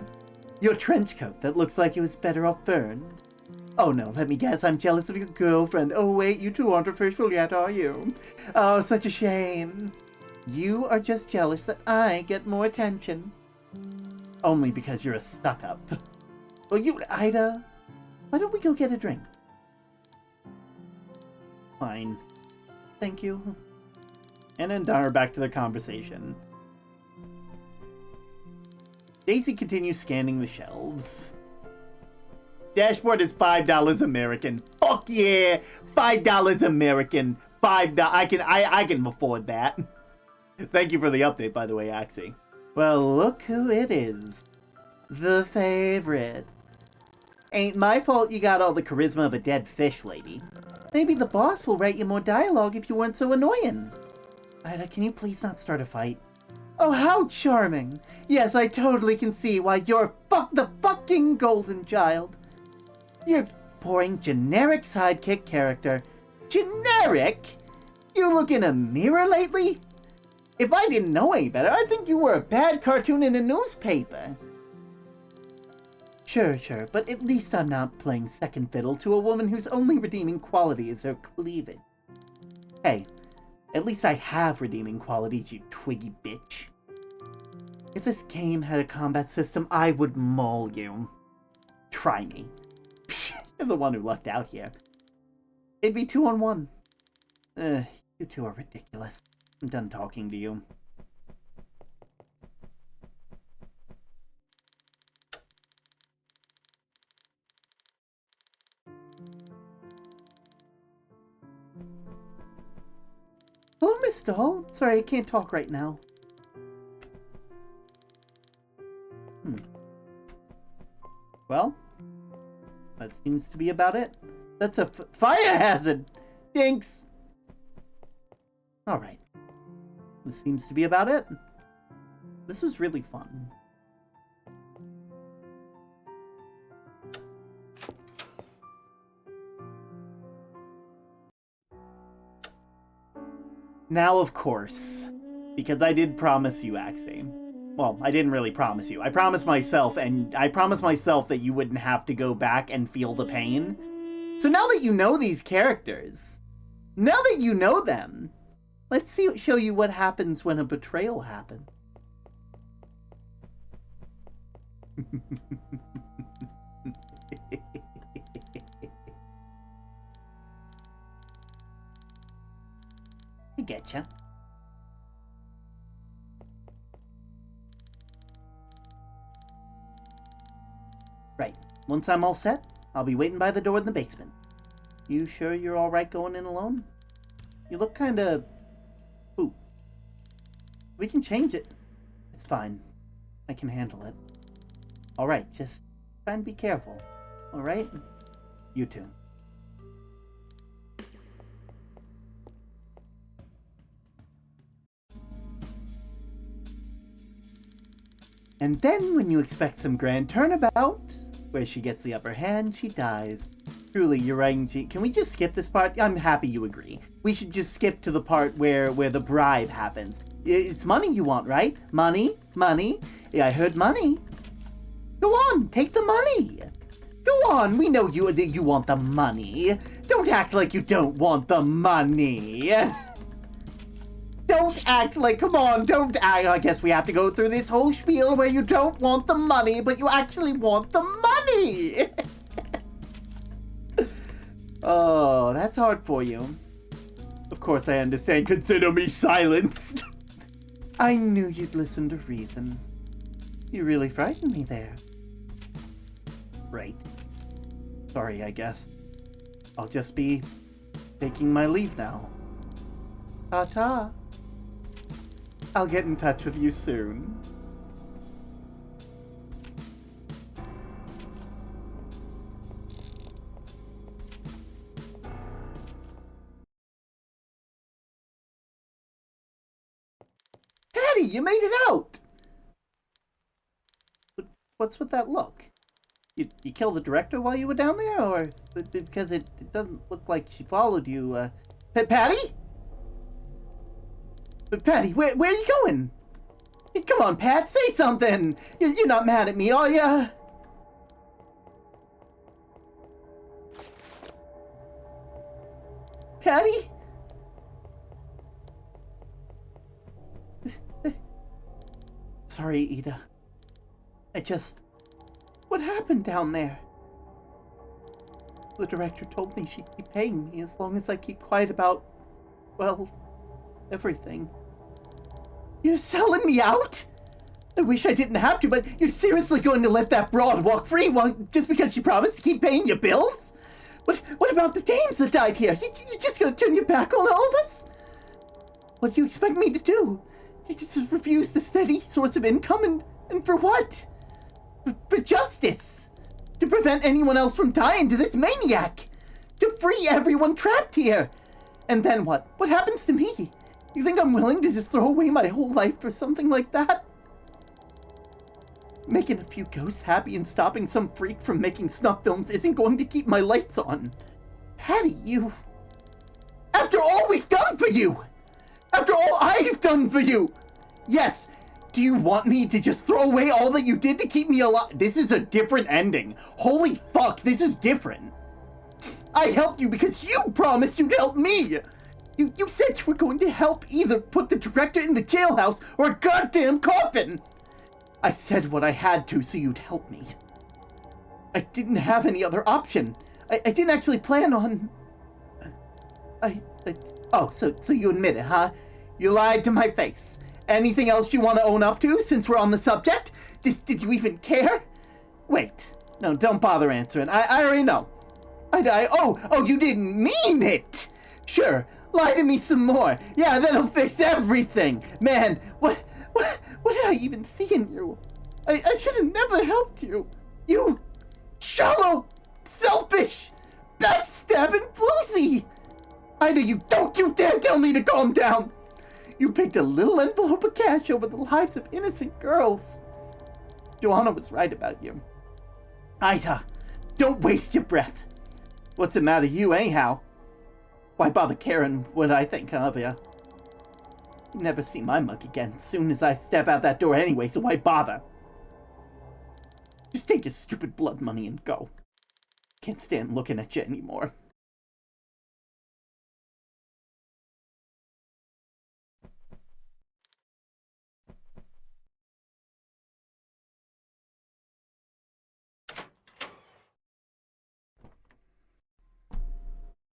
A: Your trench coat that looks like it was better off burned? Oh no, let me guess, I'm jealous of your girlfriend. Oh wait, you two aren't official yet, are you? Oh, such a shame. You are just jealous that I get more attention. Only because you're a stuck-up. Well, you, Ida, why don't we go get a drink? Fine. Thank you. Anna and Don are back to their conversation. Daisy continues scanning the shelves. Dashboard is $5 American. Fuck yeah! $5 American. $5. I can afford that. Thank you for the update, by the way, Axie. Well, look who it is. The favorite. Ain't my fault you got all the charisma of a dead fish, lady. Maybe the boss will write you more dialogue if you weren't so annoying. Ida, can you please not start a fight? Oh, how charming. Yes, I totally can see why you're the fucking golden child. You're boring, generic sidekick character. Generic? You look in a mirror lately? If I didn't know any better, I'd think you were a bad cartoon in a newspaper. Sure, but at least I'm not playing second fiddle to a woman whose only redeeming quality is her cleavage. Hey, at least I have redeeming qualities, you twiggy bitch. If this game had a combat system, I would maul you. Try me. You're the one who lucked out here. It'd be 2-on-1. You two are ridiculous. I'm done talking to you. Hello, Miss Doll. Sorry, I can't talk right now. Well, that seems to be about it. That's a fire hazard! Thanks! Alright. This seems to be about it. This was really fun. Now, of course, because I did promise you, Axie. Well, I didn't really promise you. I promised myself, and I promised myself that you wouldn't have to go back and feel the pain. So now that you know these characters, now that you know them, let's show you what happens when a betrayal happens. I getcha. Right. Once I'm all set, I'll be waiting by the door in the basement. You sure you're alright going in alone? You look kinda... Ooh. We can change it. It's fine. I can handle it. Alright, just try and be careful. Alright? You too. And then when you expect some grand turnabout, where she gets the upper hand, she dies. Truly, you're right, G. Can we just skip this part? I'm happy you agree. We should just skip to the part where the bribe happens. It's money you want, right? Money? Money? Yeah, I heard money. Go on, take the money. Go on, we know you want the money. Don't act like you don't want the money. Don't act like, come on, don't act. I guess we have to go through this whole spiel where you don't want the money, but you actually want the money. Oh, that's hard for you. Of course I understand. Consider me silenced. I knew you'd listen to reason. You really frightened me there. Right. Sorry, I guess. I'll just be taking my leave now. Ta-ta. I'll get in touch with you soon. Patty, you made it out! What's with that look? You killed the director while you were down there, or because it doesn't look like she followed you? Patty? Patty, where are you going? Come on, Pat, say something. You're not mad at me, are ya? Patty? Sorry, Ida. What happened down there? The director told me she'd be paying me as long as I keep quiet about, well, everything. You're selling me out? I wish I didn't have to, but you're seriously going to let that broad walk free just because she promised to keep paying your bills? What about the dames that died here? You just gonna turn your back on all of us? What do you expect me to do? You just refuse the steady source of income, and for what? For justice! To prevent anyone else from dying to this maniac! To free everyone trapped here! And then what? What happens to me? You think I'm willing to just throw away my whole life for something like that? Making a few ghosts happy and stopping some freak from making snuff films isn't going to keep my lights on. Patty, you... After all we've done for you! After all I've done for you! Yes, do you want me to just throw away all that you did to keep me alive? This is a different ending. Holy fuck, this is different. I helped you because you promised you'd help me! You said you were going to help either put the director in the jailhouse or a goddamn coffin! I said what I had to so you'd help me. I didn't have any other option. I didn't actually plan on... Oh, so you admit it, huh? You lied to my face. Anything else you want to own up to since we're on the subject? Did you even care? Wait. No, don't bother answering. I already know. Oh, you didn't mean it! Sure, lie to me some more. Yeah, that'll fix everything. Man, what did I even see in you? I should have never helped you. You shallow, selfish, backstabbing floozy. Ida, don't you dare tell me to calm down. You picked a little envelope of cash over the lives of innocent girls. Joanna was right about you. Ida, don't waste your breath. What's the matter with you, anyhow? Why bother caring what I think of you? You never see my mug again soon as I step out that door anyway, so why bother? Just take your stupid blood money and go. Can't stand looking at you anymore.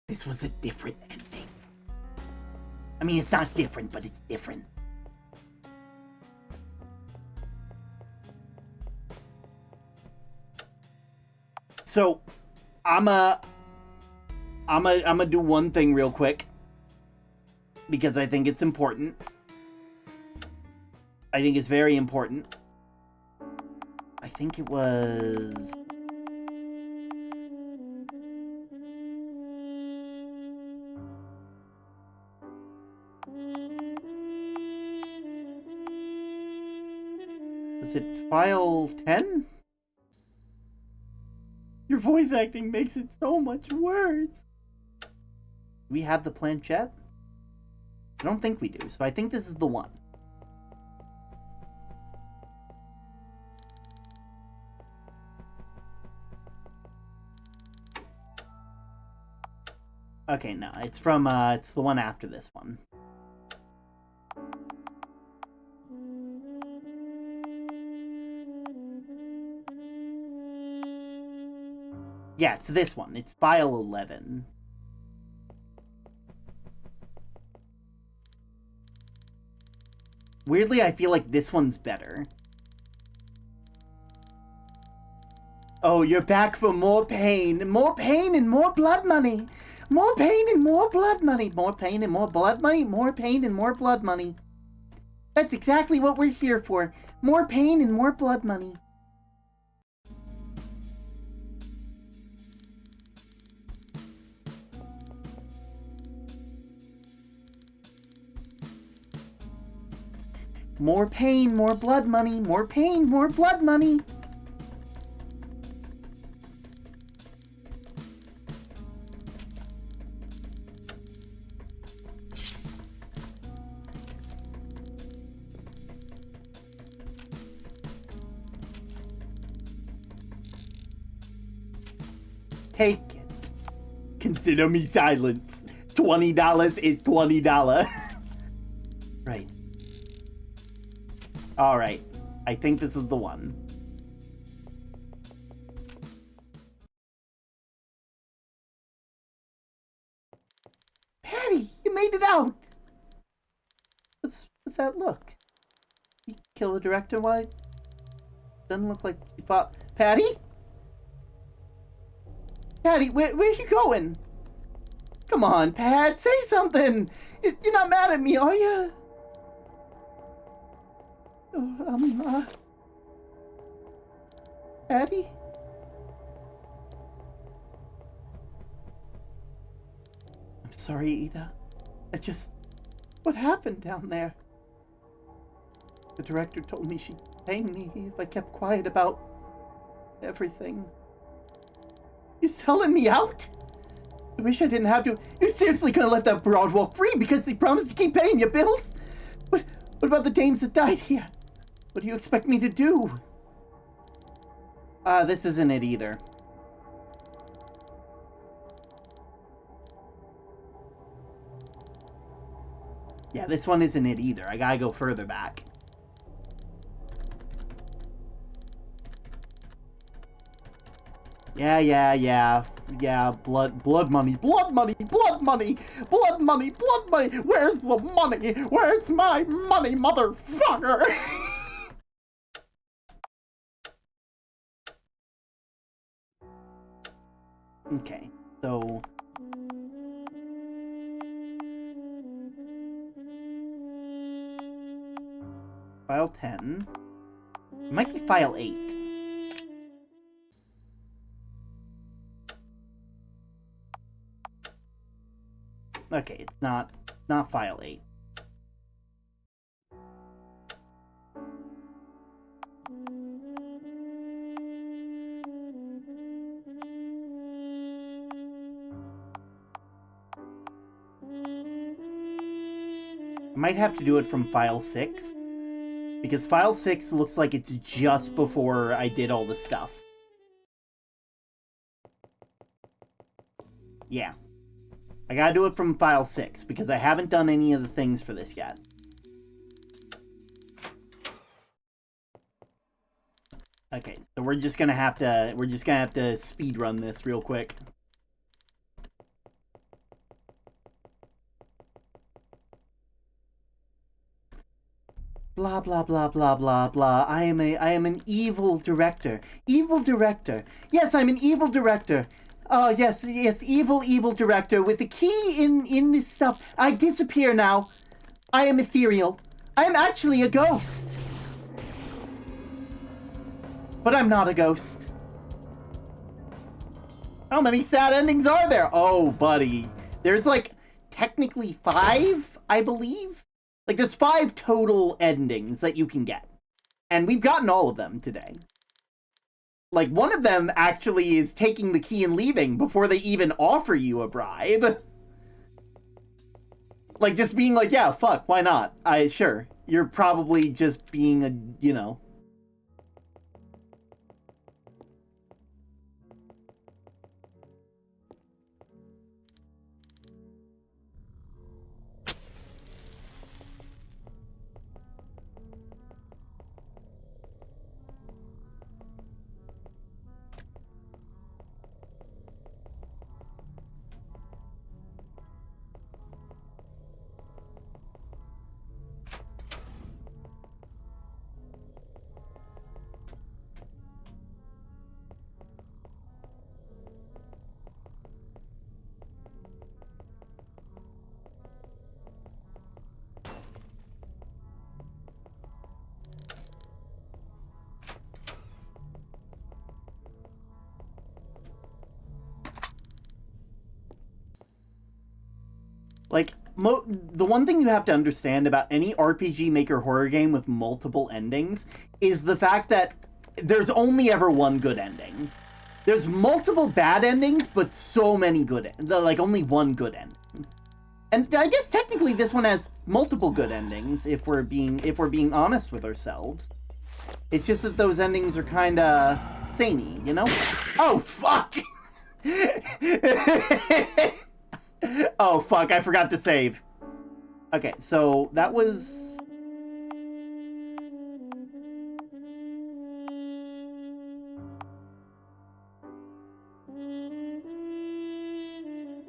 A: This was a different ending. I mean, it's not different, but it's different. So, I'm gonna do one thing real quick because I think it's important. I think it's very important. I think it was... Was it file 10? Your voice acting makes it so much worse. Do we have the planchette? I don't think we do, so I think this is the one. Okay, no, it's from, it's the one after this one. Yeah, it's this one. It's file 11. Weirdly, I feel like this one's better. Oh, you're back for more pain. More pain and more blood money. More pain and more blood money. More pain and more blood money. More pain and more blood money. That's exactly what we're here for. More pain and more blood money. More pain, more blood money. More pain, more blood money. Take it. Consider me silenced. $20 is $20. Right. Alright. I think this is the one. Patty, you made it out! What's that look? You kill the director? Why? Doesn't look like you fought. Patty? Patty, where are you going? Come on, Pat, say something! You're not mad at me, are you? Patty? I'm sorry, Ida. What happened down there? The director told me she'd pay me if I kept quiet about everything. You selling me out? I wish I didn't have to. You're seriously gonna let that broad walk free because he promised to keep paying your bills? What about the dames that died here? What do you expect me to do? This isn't it either. Yeah, this one isn't it either. I gotta go further back. Yeah, blood money, blood money, blood money, blood money, blood money. Where's the money? Where's my money, motherfucker? Okay, so... File 10. It might be file 8. Okay, it's not file 8. I might have to do it from file 6. Because file 6 looks like it's just before I did all the stuff. Yeah. I gotta do it from file 6, because I haven't done any of the things for this yet. Okay, so we're just gonna have to speed run this real quick. Blah blah blah blah blah blah. I am an evil director. Evil director. Yes, I'm an evil director. Oh yes, evil director with the key in this stuff. I disappear now. I am ethereal. I am actually a ghost. But I'm not a ghost. How many sad endings are there? Oh, buddy. There's like technically 5, I believe. Like, there's 5 total endings that you can get. And we've gotten all of them today. Like, one of them actually is taking the key and leaving before they even offer you a bribe. Like, just being like, yeah, fuck, why not? Sure. You're probably just being a, you know... Like, the one thing you have to understand about any RPG Maker horror game with multiple endings is the fact that there's only ever one good ending. There's multiple bad endings, but so many good, like only one good ending. And I guess technically this one has multiple good endings if we're being honest with ourselves. It's just that those endings are kind of samey, you know? Oh fuck! Oh fuck, I forgot to save. Okay, so that was...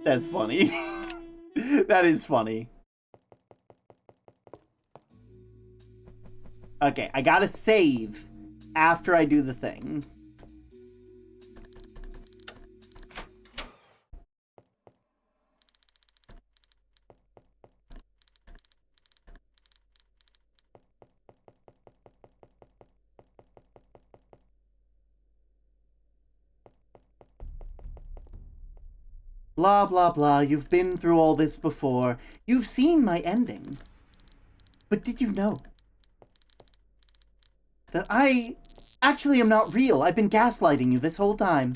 A: That's funny. That is funny. Okay, I gotta save after I do the thing. Blah, blah, blah, you've been through all this before. You've seen my ending. But did you know that I actually am not real? I've been gaslighting you this whole time.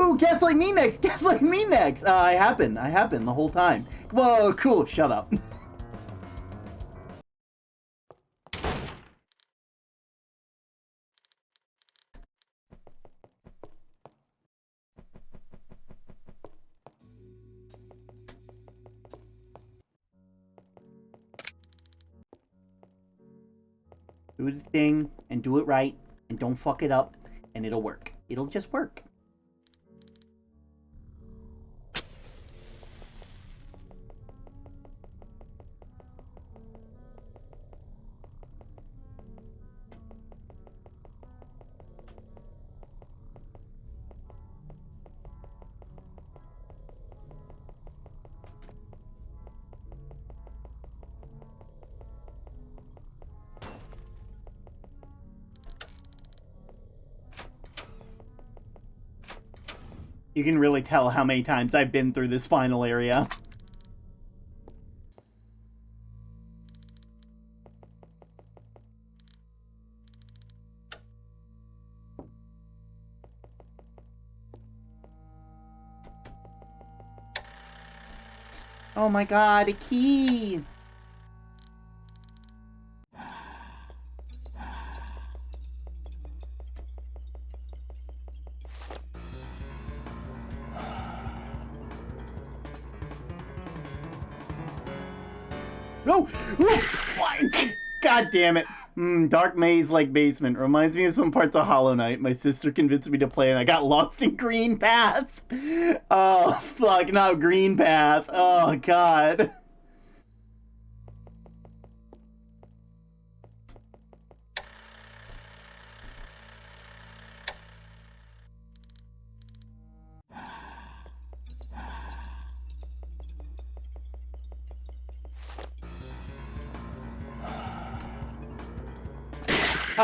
A: Ooh, gaslight me next! Gaslight me next! I have been the whole time. Whoa, cool, shut up. Do the thing, and do it right, and don't fuck it up, and it'll work. It'll just work. You can really tell how many times I've been through this final area. Oh my god, a key! No! Ooh, flank! God damn it. Dark maze-like basement. Reminds me of some parts of Hollow Knight. My sister convinced me to play and I got lost in Green Path. Oh, fuck, not Green Path. Oh, God.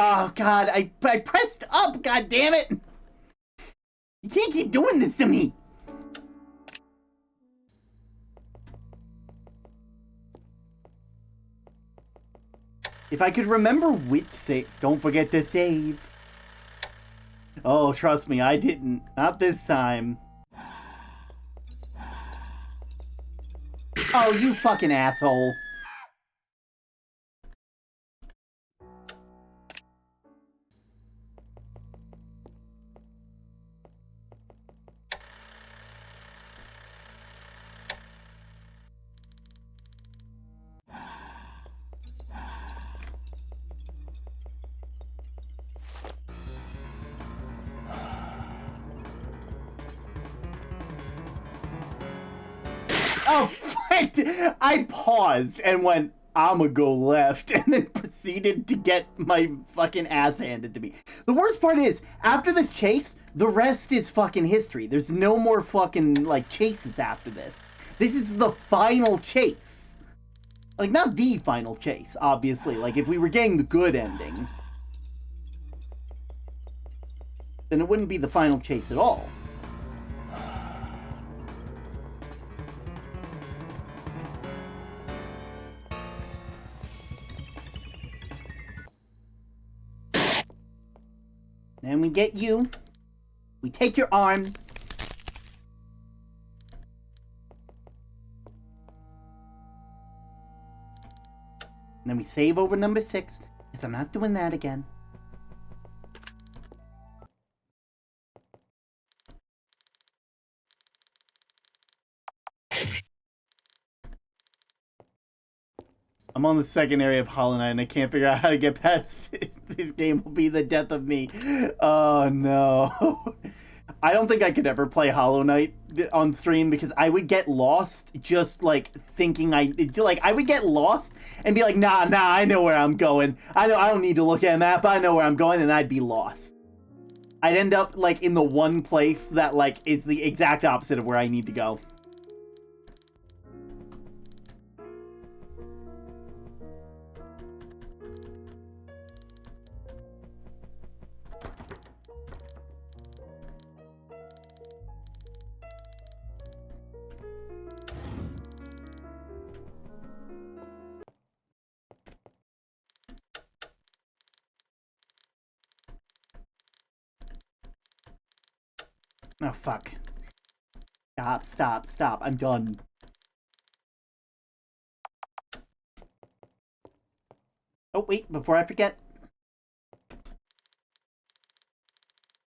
A: Oh, God, I pressed up, god damn it! You can't keep doing this to me! If I could remember which save... Don't forget to save. Oh, trust me, I didn't. Not this time. Oh, you fucking asshole. Oh, fuck! I paused and went, I'ma go left, and then proceeded to get my fucking ass handed to me. The worst part is, after this chase, the rest is fucking history. There's no more fucking, like, chases after this. This is the final chase. Like, not the final chase, obviously. Like, if we were getting the good ending, then it wouldn't be the final chase at all. Then we get you. We take your arm. And then we save over number 6, because I'm not doing that again. I'm on the second area of Hollow Knight and I can't figure out how to get past it. This game will be the death of me. Oh no. I don't think I could ever play Hollow Knight on stream because I would get lost just like thinking I would get lost and be like, nah, I know where I'm going. I don't need to look at a map. I know where I'm going, and I'd be lost. I'd end up like in the one place that like is the exact opposite of where I need to go. Oh, fuck. Stop. I'm done. Oh, wait, before I forget.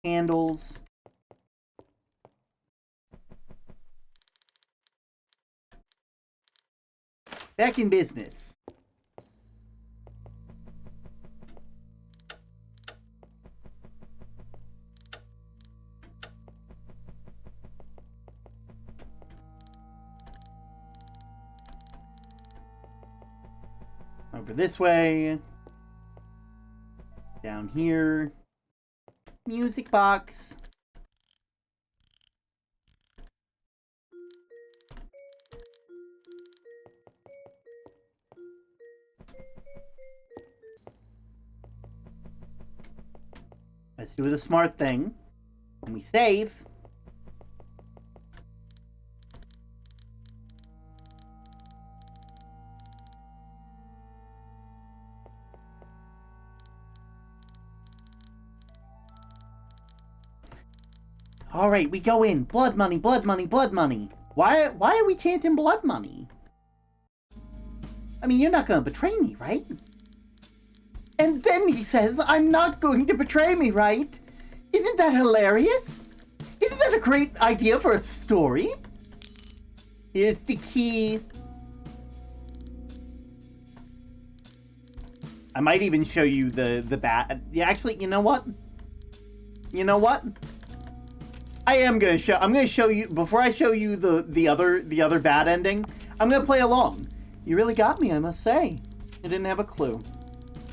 A: Handles. Back in business. Over this way. Down here. Music box. Let's do the smart thing. When we save. Alright, we go in. Blood money, blood money, blood money. Why are we chanting blood money? I mean, you're not gonna betray me, right? And then he says, I'm not going to betray me, right? Isn't that hilarious? Isn't that a great idea for a story? Here's the key. I might even show you the bat. Yeah, actually, you know what? I'm gonna show you before I show you the other bad ending. I'm gonna play along. You really got me, I must say. I didn't have a clue.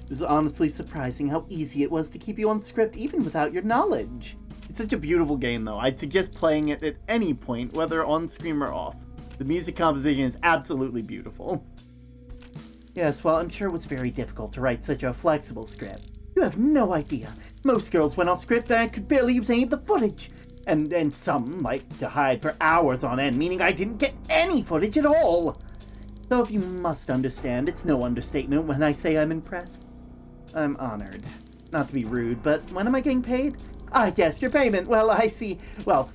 A: It was honestly surprising how easy it was to keep you on script even without your knowledge. It's such a beautiful game though. I'd suggest playing it at any point, whether on stream or off. The music composition is absolutely beautiful. Yes, well, I'm sure it was very difficult to write such a flexible script. You have no idea. Most girls went off script and I could barely use any of the footage. And some like to hide for hours on end, meaning I didn't get any footage at all. So if you must understand, it's no understatement when I say I'm impressed. I'm honored. Not to be rude, but when am I getting paid? Ah, yes, your payment. Well, I see. Well,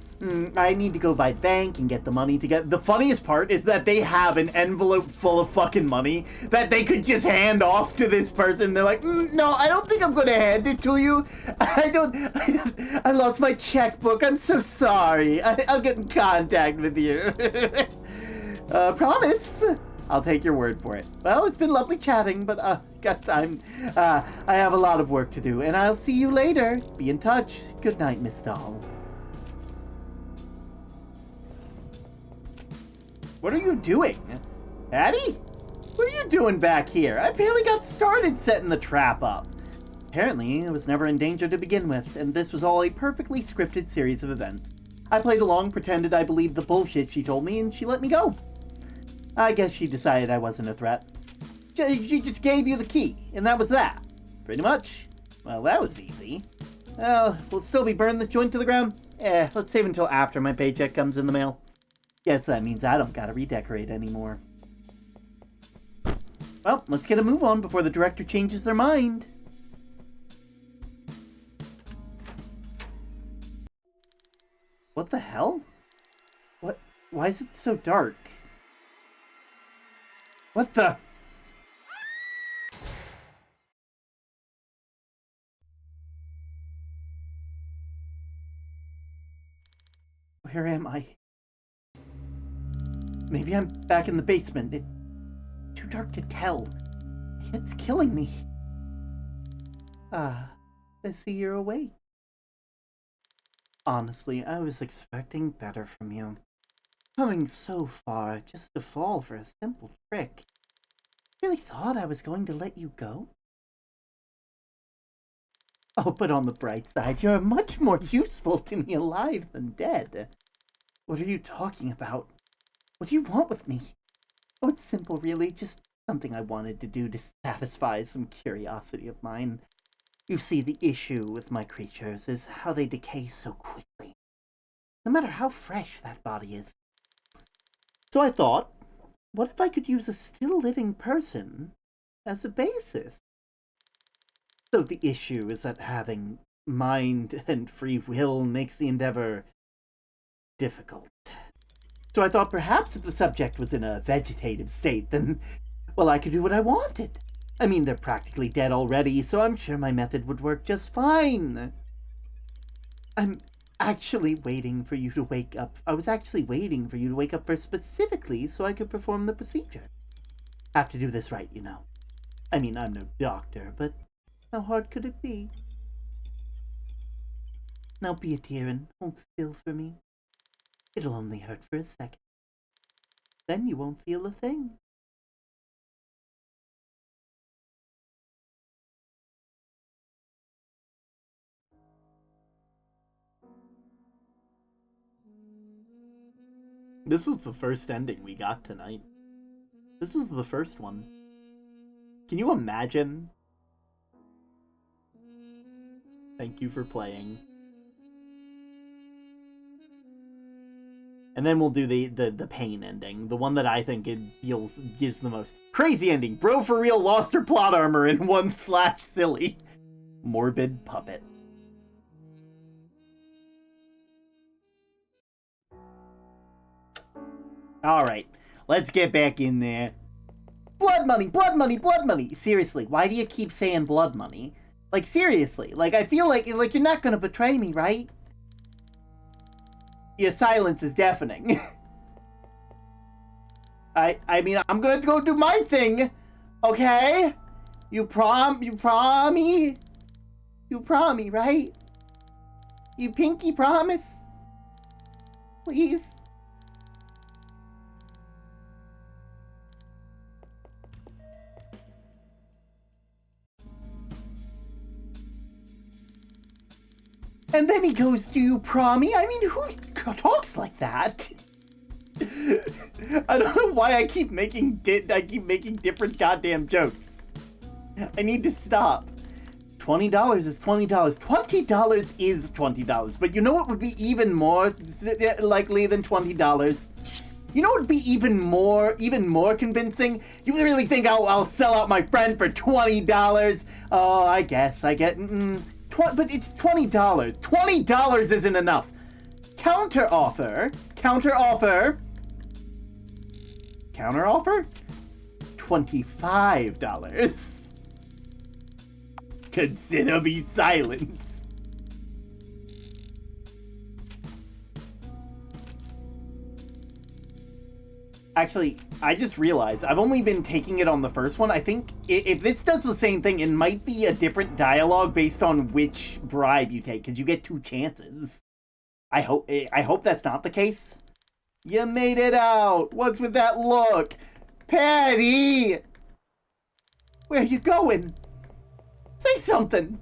A: I need to go by bank and get the money to get... The funniest part is that they have an envelope full of fucking money that they could just hand off to this person. They're like, no, I don't think I'm going to hand it to you. I lost my checkbook. I'm so sorry. I'll get in contact with you. Promise. I'll take your word for it. Well, it's been lovely chatting, but, got time. I have a lot of work to do, and I'll see you later. Be in touch. Good night, Miss Doll. What are you doing? Addie? What are you doing back here? I barely got started setting the trap up. Apparently, I was never in danger to begin with, and this was all a perfectly scripted series of events. I played along, pretended I believed the bullshit she told me, and she let me go. I guess she decided I wasn't a threat. She just gave you the key, and that was that. Pretty much. Well, that was easy. Well, we'll still be burning this joint to the ground? Let's save until after my paycheck comes in the mail. Guess that means I don't gotta redecorate anymore. Well, let's get a move on before the director changes their mind. What the hell? What? Why is it so dark? What the? Where am I? Maybe I'm back in the basement. It's too dark to tell. It's killing me. I see you're awake. Honestly, I was expecting better from you. Coming so far just to fall for a simple trick. Really thought I was going to let you go? Oh, but on the bright side, you're much more useful to me alive than dead. What are you talking about? What do you want with me? Oh, it's simple, really. Just something I wanted to do to satisfy some curiosity of mine. You see, the issue with my creatures is how they decay so quickly, no matter how fresh that body is. So I thought, what if I could use a still living person as a basis? So the issue is that having mind and free will makes the endeavor difficult. So I thought perhaps if the subject was in a vegetative state, then, well, I could do what I wanted. I mean, they're practically dead already, so I'm sure my method would work just fine. I'm actually waiting for you to wake up. I was actually waiting for you to wake up first specifically so I could perform the procedure. Have to do this right, you know. I mean, I'm no doctor, but how hard could it be? Now be a dear and hold still for me. It'll only hurt for a second. Then you won't feel a thing. This was the first ending we got tonight. This was the first one. Can you imagine? Thank you for playing. And then we'll do the pain ending. The one that I think it gives the most. Crazy ending. Bro for real lost her plot armor in 1/silly. Morbid puppet. Alright, let's get back in there. Blood money, blood money, blood money! Seriously, why do you keep saying blood money? Like, seriously, like, I feel like you're not gonna betray me, right? Your silence is deafening. I mean, I'm gonna go do my thing, okay? You prom me? You prom me, right? You pinky promise? Please? And then he goes, do you prom me? I mean, who talks like that? I don't know why I keep making different goddamn jokes. I need to stop. $20 is $20. $20 is $20. But you know what would be even more likely than $20? You know what would be even more convincing? You really think I'll sell out my friend for $20? Oh, I guess I get, but it's $20. $20 isn't enough. Counter offer. $25. Consider me silenced. Actually, I just realized I've only been taking it on the first one. I think if this does the same thing, it might be a different dialogue based on which bribe you take, because you get 2 chances. I hope that's not the case. You made it out. What's with that look? Patty! Where are you going? Say something.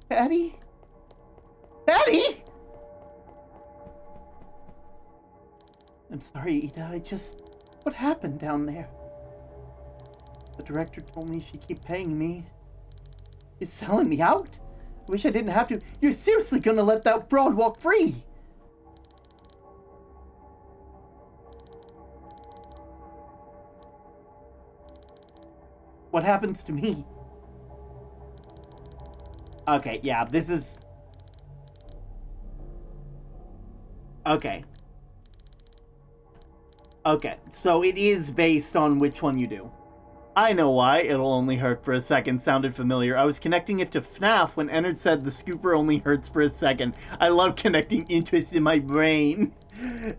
A: Patty? Patty! I'm sorry, Ida. What happened down there? The director told me she'd keep paying me. You're selling me out? I wish I didn't have to. You're seriously gonna let that broad walk free? What happens to me? Okay, yeah, this is... Okay. Okay, so it is based on which one you do. I know why. It'll only hurt for a second sounded familiar. I was connecting it to FNAF when Ennard said the scooper only hurts for a second. I love connecting interests in my brain.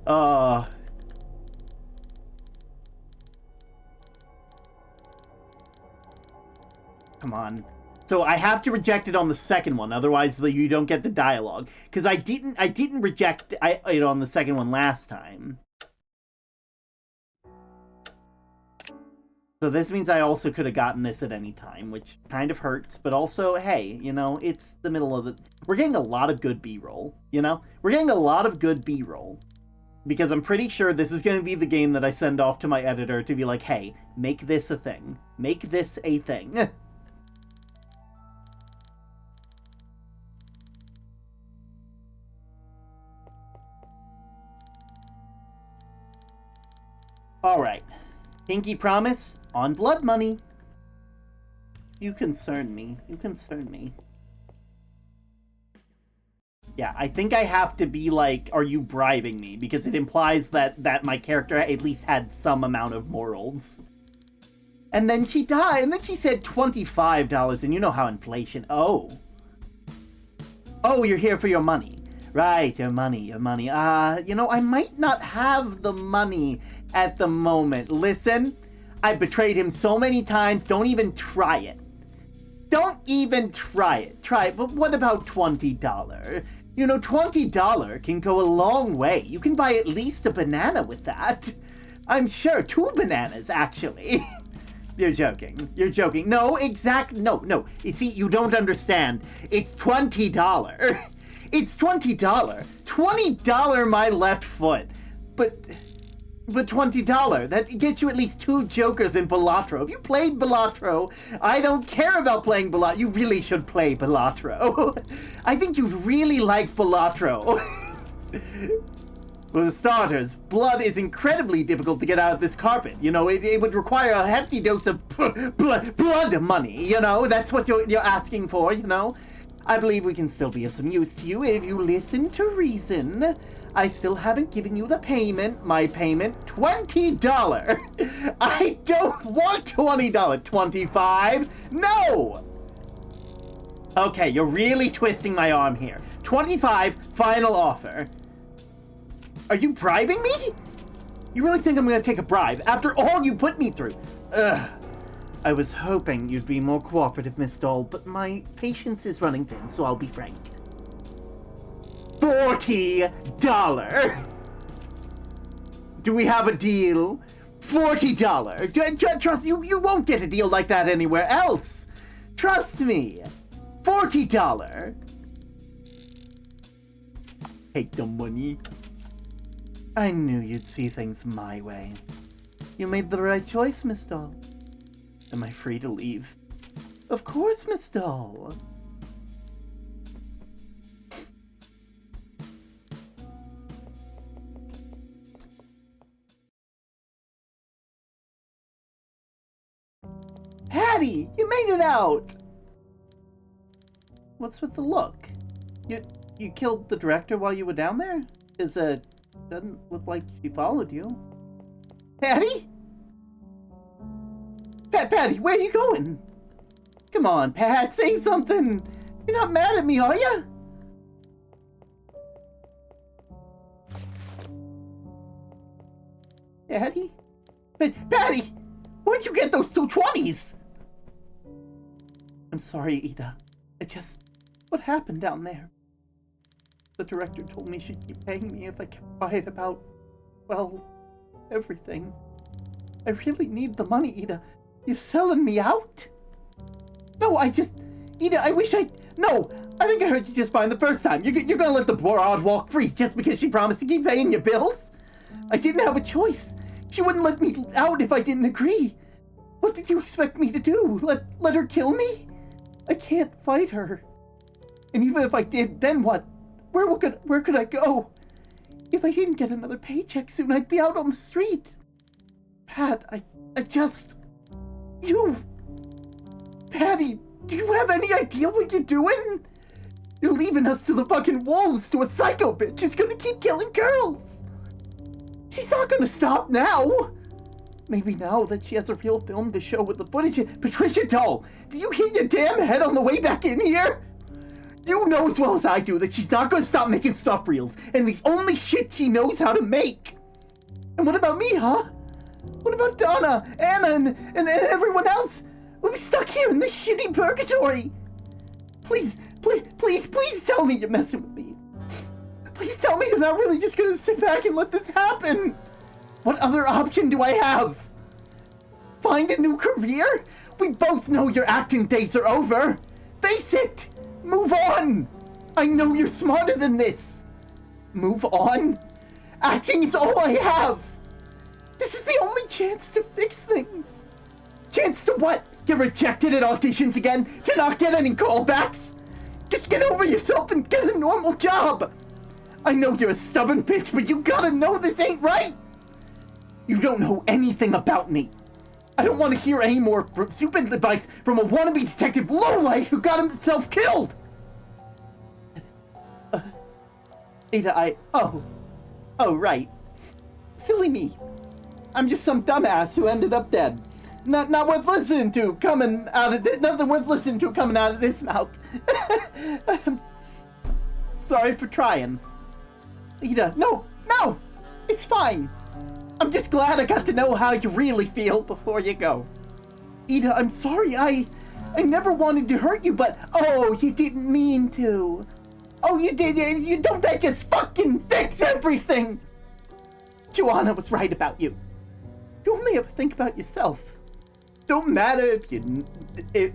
A: Come on. So I have to reject it on the second one, otherwise you don't get the dialogue. Because I didn't reject it on the second one last time. So this means I also could have gotten this at any time, which kind of hurts, but also, hey, you know, it's the middle of the... We're getting a lot of good B-roll, you know? We're getting a lot of good B-roll. Because I'm pretty sure this is going to be the game that I send off to my editor to be like, hey, make this a thing. Make this a thing. Alright. Pinky promise? On blood money. You concern me. Yeah, I think I have to be like, are you bribing me? Because it implies that my character at least had some amount of morals. And then she died, and then she said $25, and you know how inflation... Oh, you're here for your money. Right, your money. You know, I might not have the money at the moment. Listen... I betrayed him so many times, don't even try it. Don't even try it. But what about $20? You know, $20 can go a long way. You can buy at least a banana with that. I'm sure, 2 bananas, actually. You're joking. No. You see, you don't understand. It's $20. It's $20. $20 my left foot. But $20, that gets you at least 2 jokers in Balatro. Have you played Balatro? I don't care about playing Balatro. You really should play Balatro. I think you'd really like Balatro. For starters, blood is incredibly difficult to get out of this carpet. You know, it would require a hefty dose of blood money, you know? That's what you're asking for, you know? I believe we can still be of some use to you if you listen to reason. I still haven't given you the payment. My payment, $20. I don't want $20. $25? No! Okay, you're really twisting my arm here. $25, final offer. Are you bribing me? You really think I'm gonna take a bribe after all you put me through? Ugh. I was hoping you'd be more cooperative, Miss Doll, but my patience is running thin, so I'll be frank. $40. Do we have a deal? $40. Trust you won't get a deal like that anywhere else. Trust me. $40. Take the money. I knew you'd see things my way. You made the right choice, Miss Doll. Am I free to leave? Of course, Miss Doll. Patty, you made it out! What's with the look? You killed the director while you were down there? Doesn't look like she followed you. Patty? Patty, where are you going? Come on, Pat, say something! You're not mad at me, are you? Patty? Patty! Where'd you get those 220s? I'm sorry, Ida. What happened down there? The director told me she'd keep paying me if I kept quiet about, well, everything. I really need the money, Ida. You're selling me out? No, Ida, No, I think I heard you just fine the first time. You're gonna let the broad walk free just because she promised to keep paying your bills? I didn't have a choice. She wouldn't let me out if I didn't agree. What did you expect me to do? Let her kill me? I can't fight her. And even if I did, then what? Where could I go? If I didn't get another paycheck soon, I'd be out on the street. Pat, Patty, do you have any idea what you're doing? You're leaving us to the fucking wolves, to a psycho bitch who's gonna keep killing girls. She's not gonna stop now. Maybe now that she has a real film to show with the footage. Patricia Doll, do you hit your damn head on the way back in here? You know as well as I do that she's not gonna stop making stuff reels, and the only shit she knows how to make. And what about me, huh? What about Donna, Anna, and everyone else? We'll be stuck here in this shitty purgatory. Please tell me you're messing with me. Please tell me you're not really just gonna sit back and let this happen. What other option do I have? Find a new career? We both know your acting days are over. Face it! Move on! I know you're smarter than this. Move on? Acting is all I have. This is the only chance to fix things. Chance to what? Get rejected at auditions again? To not get any callbacks? Just get over yourself and get a normal job. I know you're a stubborn bitch, but you gotta know this ain't right. You don't know anything about me. I don't want to hear any more stupid advice from a wannabe detective lowlife who got himself killed. Ada, oh, right. Silly me. I'm just some dumbass who ended up dead. Not worth listening to coming out of this. Nothing worth listening to coming out of this mouth. Sorry for trying. Ida, no, it's fine. I'm just glad I got to know how you really feel before you go. Ida, I'm sorry, I never wanted to hurt you, but, oh, you didn't mean to. Oh, you did, don't that just fucking fix everything? Joanna was right about you. You only ever think about yourself. Don't matter if you it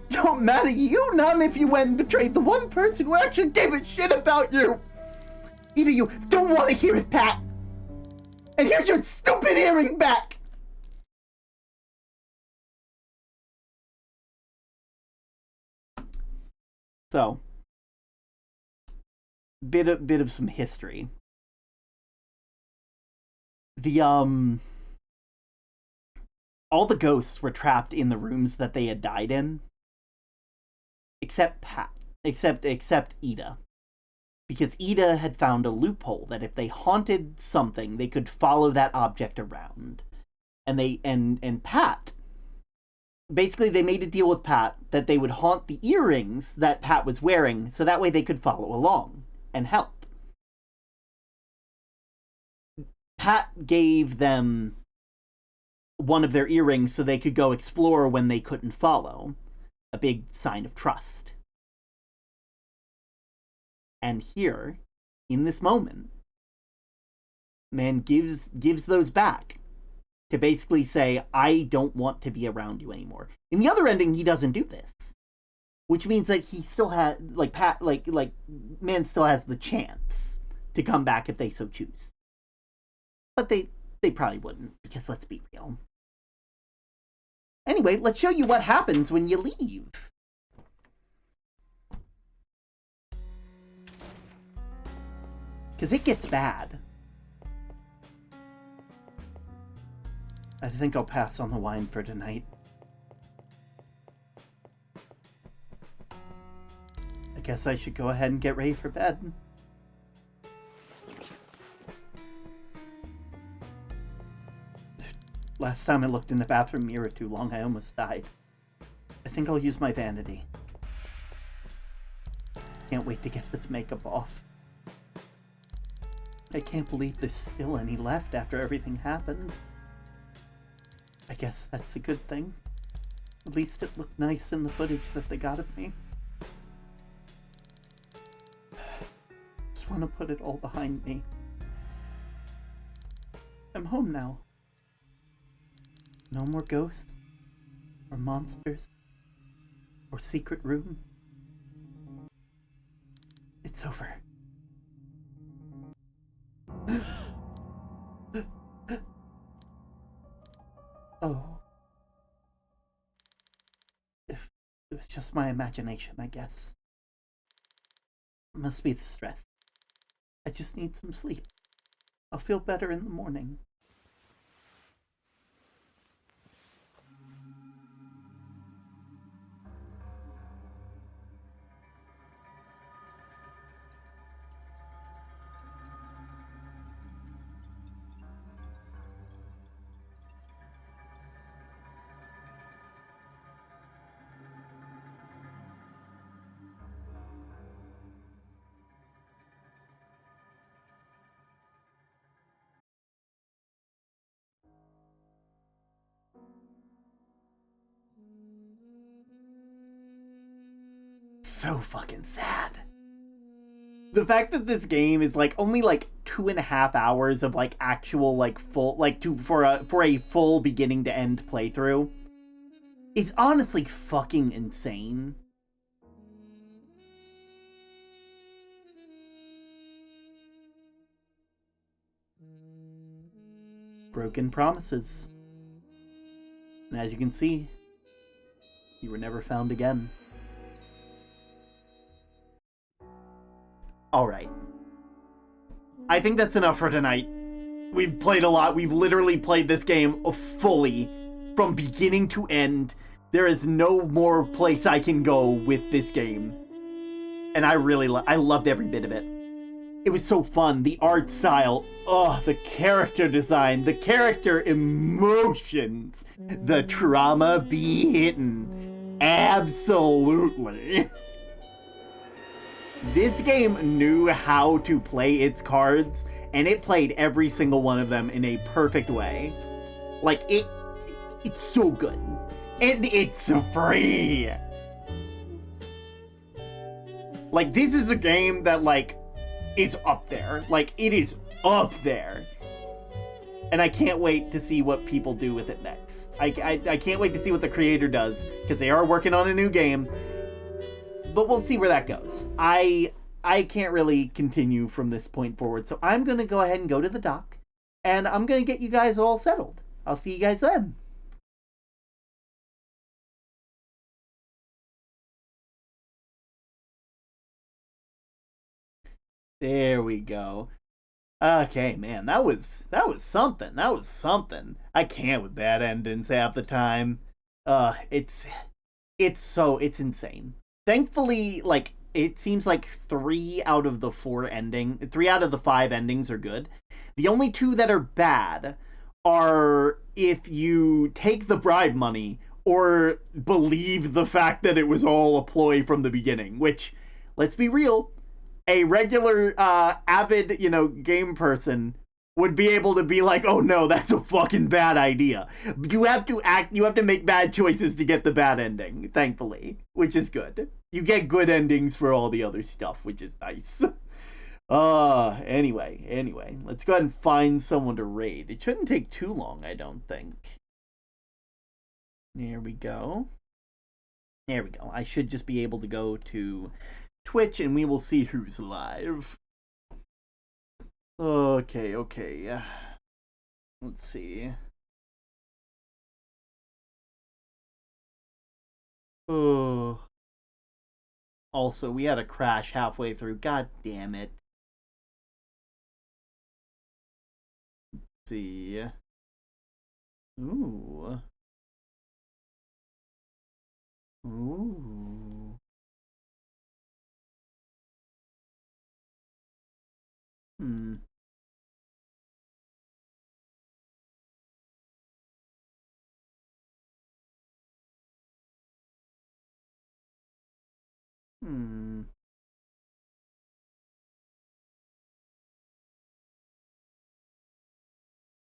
A: don't matter you none if you went and betrayed the one person who actually gave a shit about you. Either you don't want to hear it, Pat. And here's your stupid earring back. So, bit of some history. The all the ghosts were trapped in the rooms that they had died in, except Pat, except Ida, because Ida had found a loophole that if they haunted something, they could follow that object around, and Pat. Basically, they made a deal with Pat that they would haunt the earrings that Pat was wearing, so that way they could follow along and help. Pat gave them one of their earrings so they could go explore when they couldn't follow. A big sign of trust. And here, in this moment, man gives those back to basically say, I don't want to be around you anymore. In the other ending, he doesn't do this. Which means that he still has, man still has the chance to come back if they so choose. But they probably wouldn't, because let's be real. Anyway, let's show you what happens when you leave. Because it gets bad. I think I'll pass on the wine for tonight. guess I should go ahead and get ready for bed. Last time I looked in the bathroom mirror too long, I almost died. I think I'll use my vanity. Can't wait to get this makeup off. I can't believe there's still any left after everything happened. I guess that's a good thing. At least it looked nice in the footage that they got of me. Just want to put it all behind me. I'm home now. No more ghosts, or monsters, or secret room. It's over. Oh. If it was just my imagination, I guess. It must be the stress. I just need some sleep. I'll feel better in the morning. So fucking sad. The fact that this game is like only like 2.5 hours of like actual like full like for a full beginning to end playthrough is honestly fucking insane. Broken promises. And as you can see, you were never found again. Alright. I think that's enough for tonight. We've played a lot. We've literally played this game fully from beginning to end. There is no more place I can go with this game. And I really I loved every bit of it. It was so fun. The art style, the character design, the character emotions, the trauma be hidden. Absolutely. This game knew how to play its cards, and it played every single one of them in a perfect way. Like, it's so good. And it's free! Like, this is a game that, like, is up there. Like, it is up there. And I can't wait to see what people do with it next. I can't wait to see what the creator does, because they are working on a new game. But we'll see where that goes. I can't really continue from this point forward, so I'm going to go ahead and go to the dock, and I'm going to get you guys all settled. I'll see you guys then. There we go. Okay, man, that was something. That was something. I can't with bad endings half the time. It's insane. Thankfully, like, it seems like 3 out of the 5 endings are good. The only 2 that are bad are if you take the bribe money or believe the fact that it was all a ploy from the beginning, which, let's be real, a regular avid, game person would be able to be like, oh no, that's a fucking bad idea. You have to make bad choices to get the bad ending, thankfully, which is good. You get good endings for all the other stuff, which is nice. Anyway, let's go ahead and find someone to raid. It shouldn't take too long, I don't think. There we go. There we go. I should just be able to go to Twitch and we will see who's live. Okay. Let's see. Oh. Also, we had a crash halfway through. God damn it. Let's see. Ooh. Hmm. Hmm.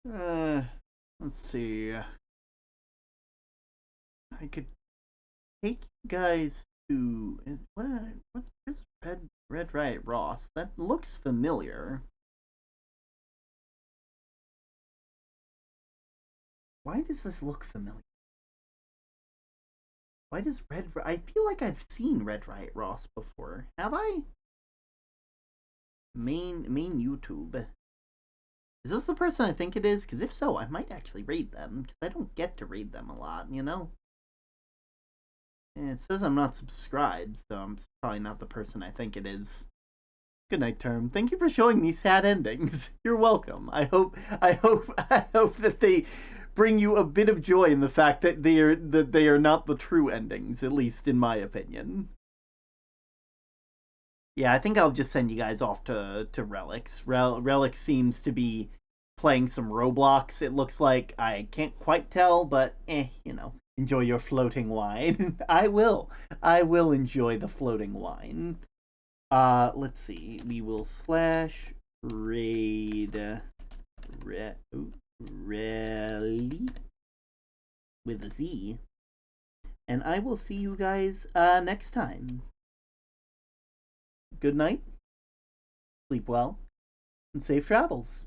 A: Uh, let's see. I could take you guys to what's this Red Riot Ross? That looks familiar. Why does this look familiar? Why does I feel like I've seen Red Riot Ross before. Have I? Main YouTube. Is this the person I think it is? Because if so, I might actually raid them. Because I don't get to raid them a lot, you know? And it says I'm not subscribed, so I'm probably not the person I think it is. Good night, Term. Thank you for showing me sad endings. You're welcome. I hope that they bring you a bit of joy in the fact that they are not the true endings, at least in my opinion. Yeah, I think I'll just send you guys off to Relics. Relics seems to be playing some Roblox. It looks like I can't quite tell, but you know, enjoy your floating wine. I will. I will enjoy the floating wine. Let's see. We will slash raid rally with a Z, and I will see you guys next time. Good night. Sleep well and safe travels.